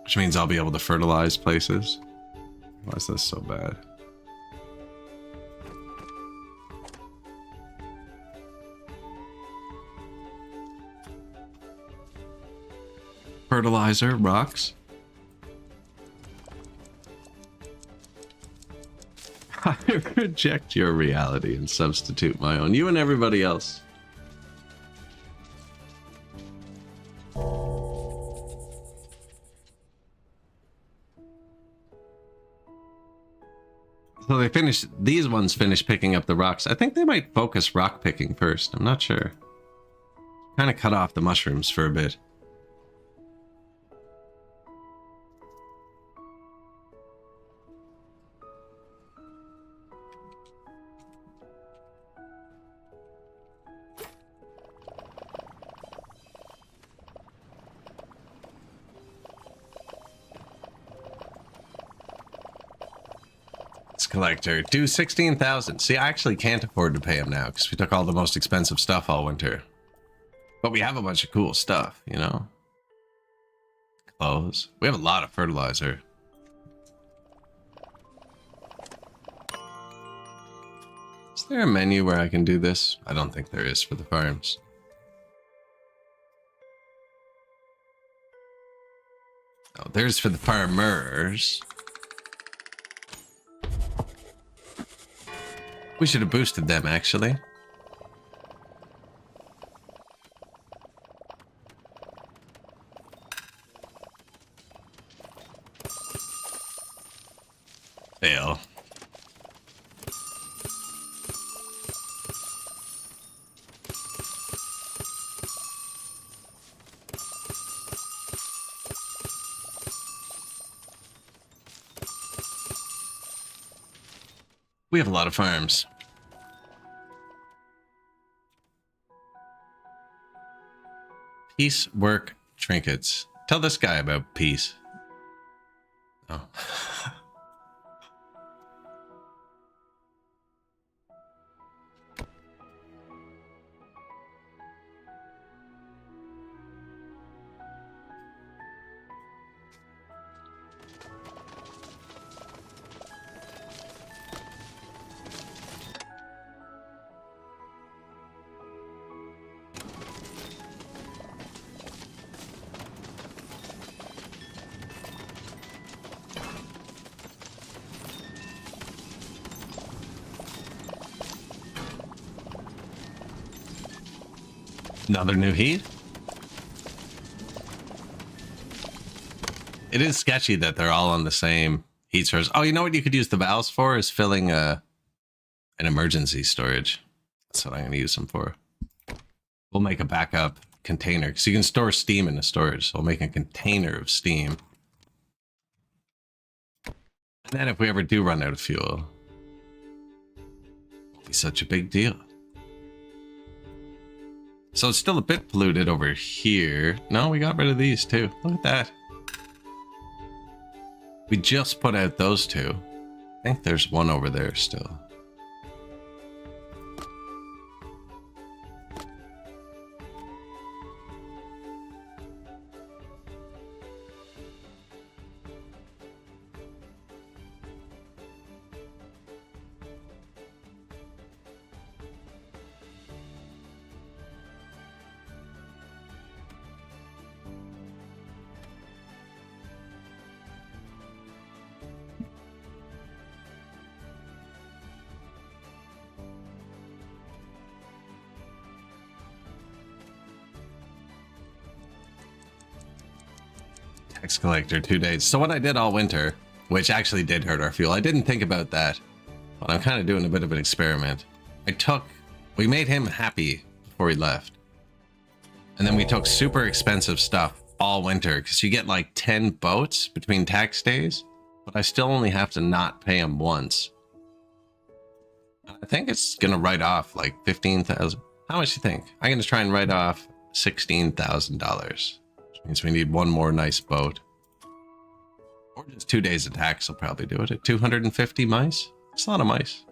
Which means I'll be able to fertilize places. Why is this so bad? Fertilizer, rocks. I reject your reality and substitute my own. You and everybody else. So they finished, these ones finished picking up the rocks. I think they might focus rock picking first. I'm not sure. Kind of cut off the mushrooms for a bit. Collector, do 16,000. See, I actually can't afford to pay him now because we took all the most expensive stuff all winter. But we have a bunch of cool stuff, you know? Clothes. We have a lot of fertilizer. Is there a menu where I can do this? I don't think there is for the farms. Oh, there's for the farmers. We should have boosted them, actually. Fail. We have a lot of farms. Peace, work, trinkets. Tell this guy about peace. Oh. Another new heat? It is sketchy that they're all on the same heat source. Oh, you know what you could use the valves for is filling an emergency storage. That's what I'm going to use them for. We'll make a backup container because you can store steam in the storage. So we'll make a container of steam. And then if we ever do run out of fuel, it won't be such a big deal. So it's still a bit polluted over here. No, we got rid of these too. Look at that. We just put out those two. I think there's one over there still. Tax collector 2 days. So what I did all winter, which actually did hurt our fuel, I didn't think about that, but I'm kind of doing a bit of an experiment. We made him happy before he left. And then we took super expensive stuff all winter because you get like 10 boats between tax days, but I still only have to not pay him once. I think it's going to write off like 15,000. How much do you think? I'm going to try and write off $16,000. Means we need one more nice boat. Or just 2 days of tax will probably do it at 250 mice. It's a lot of mice.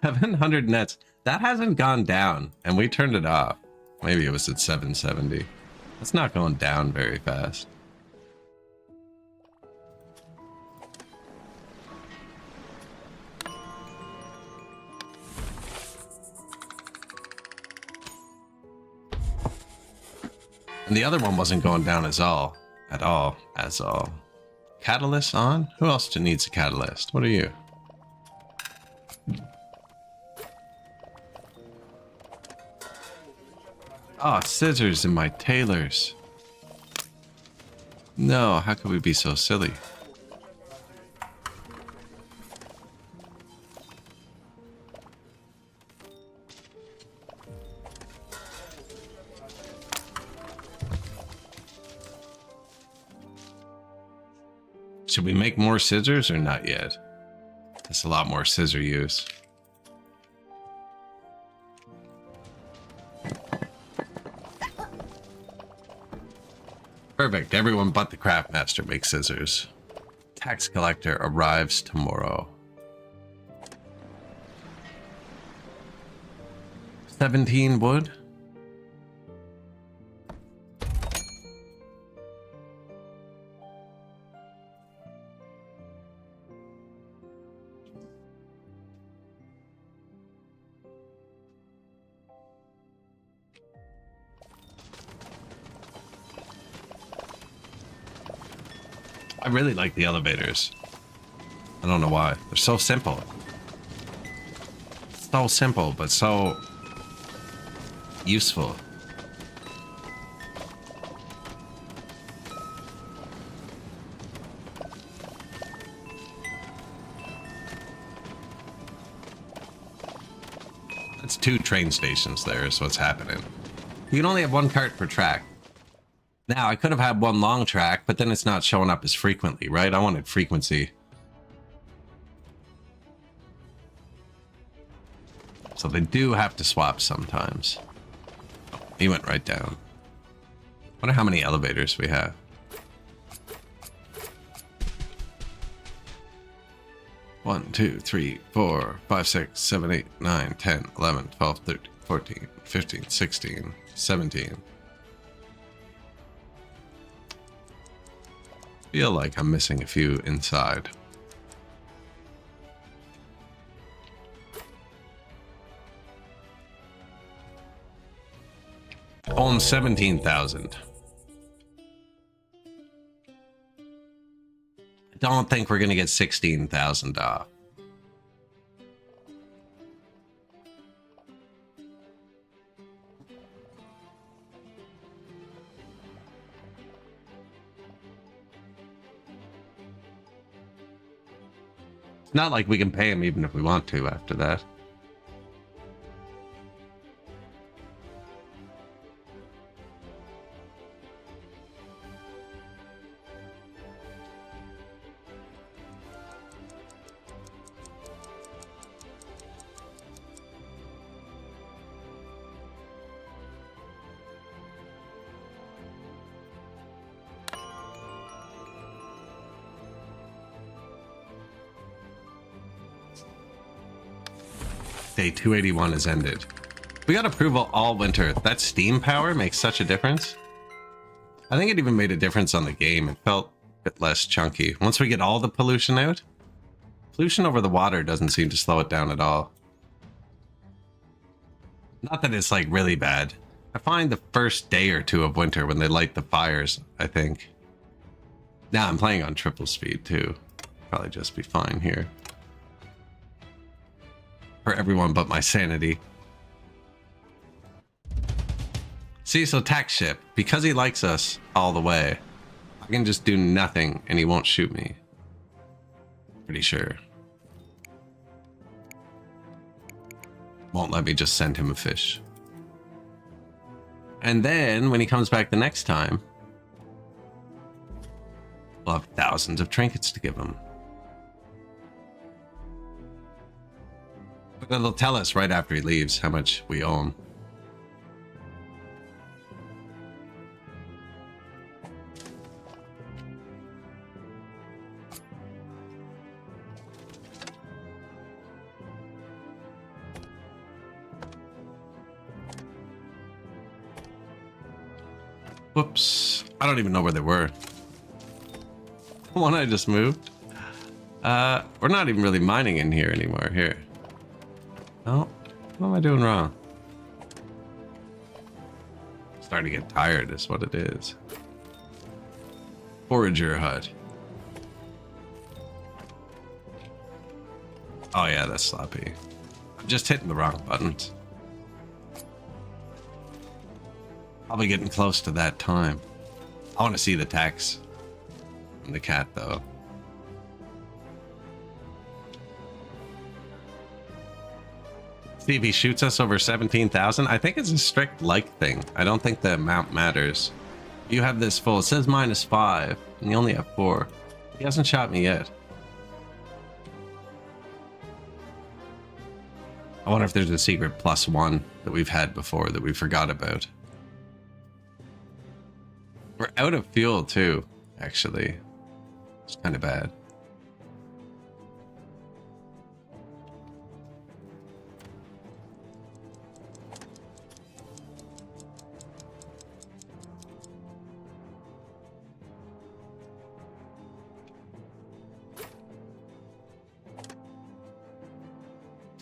$700 nets. That hasn't gone down, and we turned it off. Maybe it was at 770. It's not going down very fast. And the other one wasn't going down as all. Catalyst on? Who else needs a catalyst? What are you? Oh, scissors in my tailors. No, how could we be so silly? Should we make more scissors or not yet? That's a lot more scissor use. Perfect. Everyone but the craft master makes scissors. Tax collector arrives tomorrow. 17 wood. I really like the elevators. I don't know why. They're so simple. So simple, but so useful. That's 2 train stations there is what's happening. You can only have 1 cart per track. Now, I could have had 1 long track, but then it's not showing up as frequently, right? I wanted frequency. So they do have to swap sometimes. Oh, he went right down. Wonder how many elevators we have. One, 2, 3, 4, 5, 6, 7, 8, 9, 10, 11, 12, 13, 14, 15, 16, 17. Feel like I'm missing a few inside. him 17,000. I don't think we're gonna get 16,000 off. It's not like we can pay him even if we want to after that. Day 281 has ended. We got approval all winter. That steam power makes such a difference. I think it even made a difference on the game. It felt a bit less chunky. Once we get all the pollution out, pollution over the water doesn't seem to slow it down at all. Not that it's like really bad. I find the first day or two of winter when they light the fires, I think. Now I'm playing on triple speed too. Probably just be fine here. For everyone but my sanity. See, so tax ship, because he likes us all the way, I can just do nothing and he won't shoot me. Pretty sure. Won't let me just send him a fish. And then when he comes back the next time, we'll have thousands of trinkets to give him. But it'll tell us right after he leaves how much we owe him. Whoops. I don't even know where they were. The one I just moved. We're not even really mining in here anymore. Here. Oh, what am I doing wrong? Starting to get tired is what it is. Forager hut. Oh yeah, that's sloppy. I'm just hitting the wrong buttons. Probably getting close to that time. I want to see the tax on the cat though. See if he shoots us over 17,000. I think it's a strict like thing. I don't think the amount matters. You have this full. It says -5, and you only have 4. He hasn't shot me yet. I wonder if there's a secret +1 that we've had before that we forgot about. We're out of fuel too, actually. It's kind of bad.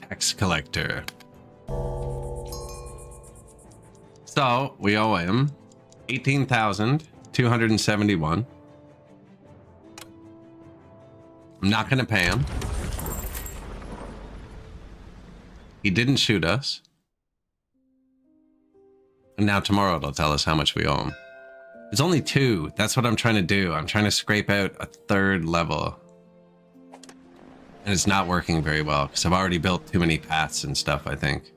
Tax collector. So we owe him 18,271. I'm not gonna pay him. He didn't shoot us. And now tomorrow it'll tell us how much we owe him. It's only 2. That's what I'm trying to do. I'm trying to scrape out a 3rd level. And it's not working very well because I've already built too many paths and stuff, I think.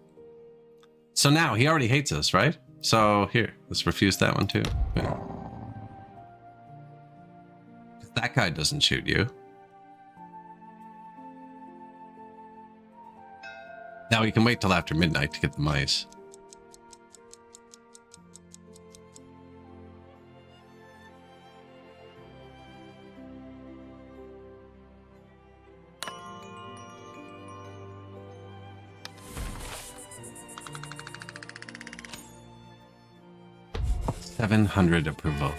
So now he already hates us, right? So here, let's refuse that one too. That guy doesn't shoot you. Now we can wait till after midnight to get the mice. $700 approval.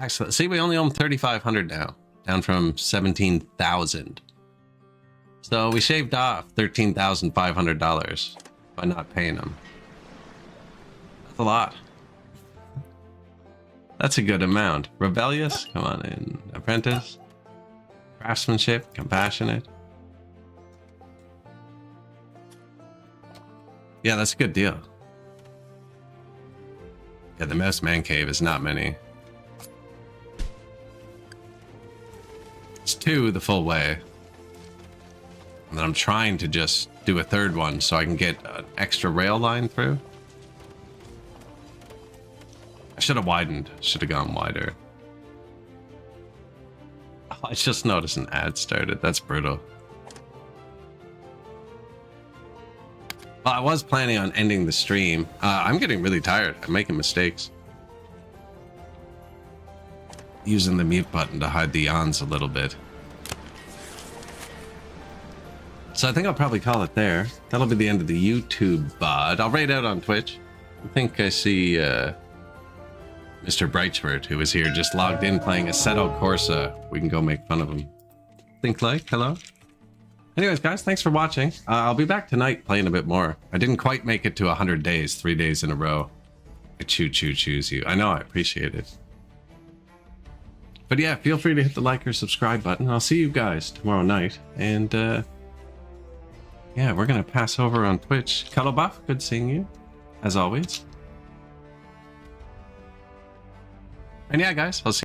Excellent. See, we only owe him $3,500 now, down from 17,000. So we shaved off $13,500 by not paying him. That's a lot. That's a good amount. Rebellious? Come on in. Apprentice? Craftsmanship? Compassionate? Yeah, that's a good deal. Yeah, the Mouse Man Cave is not many. It's 2 the full way. And then I'm trying to just do a 3rd one so I can get an extra rail line through. I should have widened. Should have gone wider. Oh, I just noticed an ad started. That's brutal. Well, I was planning on ending the stream. I'm getting really tired. I'm making mistakes. Using the mute button to hide the yawns a little bit. So I think I'll probably call it there. That'll be the end of the YouTube VOD. I'll raid out on Twitch. I think I see Mr. Brightshirt, who was here, just logged in playing Assetto Corsa. We can go make fun of him. Think like, hello? Anyways, guys, thanks for watching. I'll be back tonight playing a bit more. I didn't quite make it to 100 days, 3 days in a row. I choose you. I know, I appreciate it. But yeah, feel free to hit the like or subscribe button. I'll see you guys tomorrow night. And yeah, we're going to pass over on Twitch. Cuddlebuff, good seeing you, as always. And yeah, guys, I'll see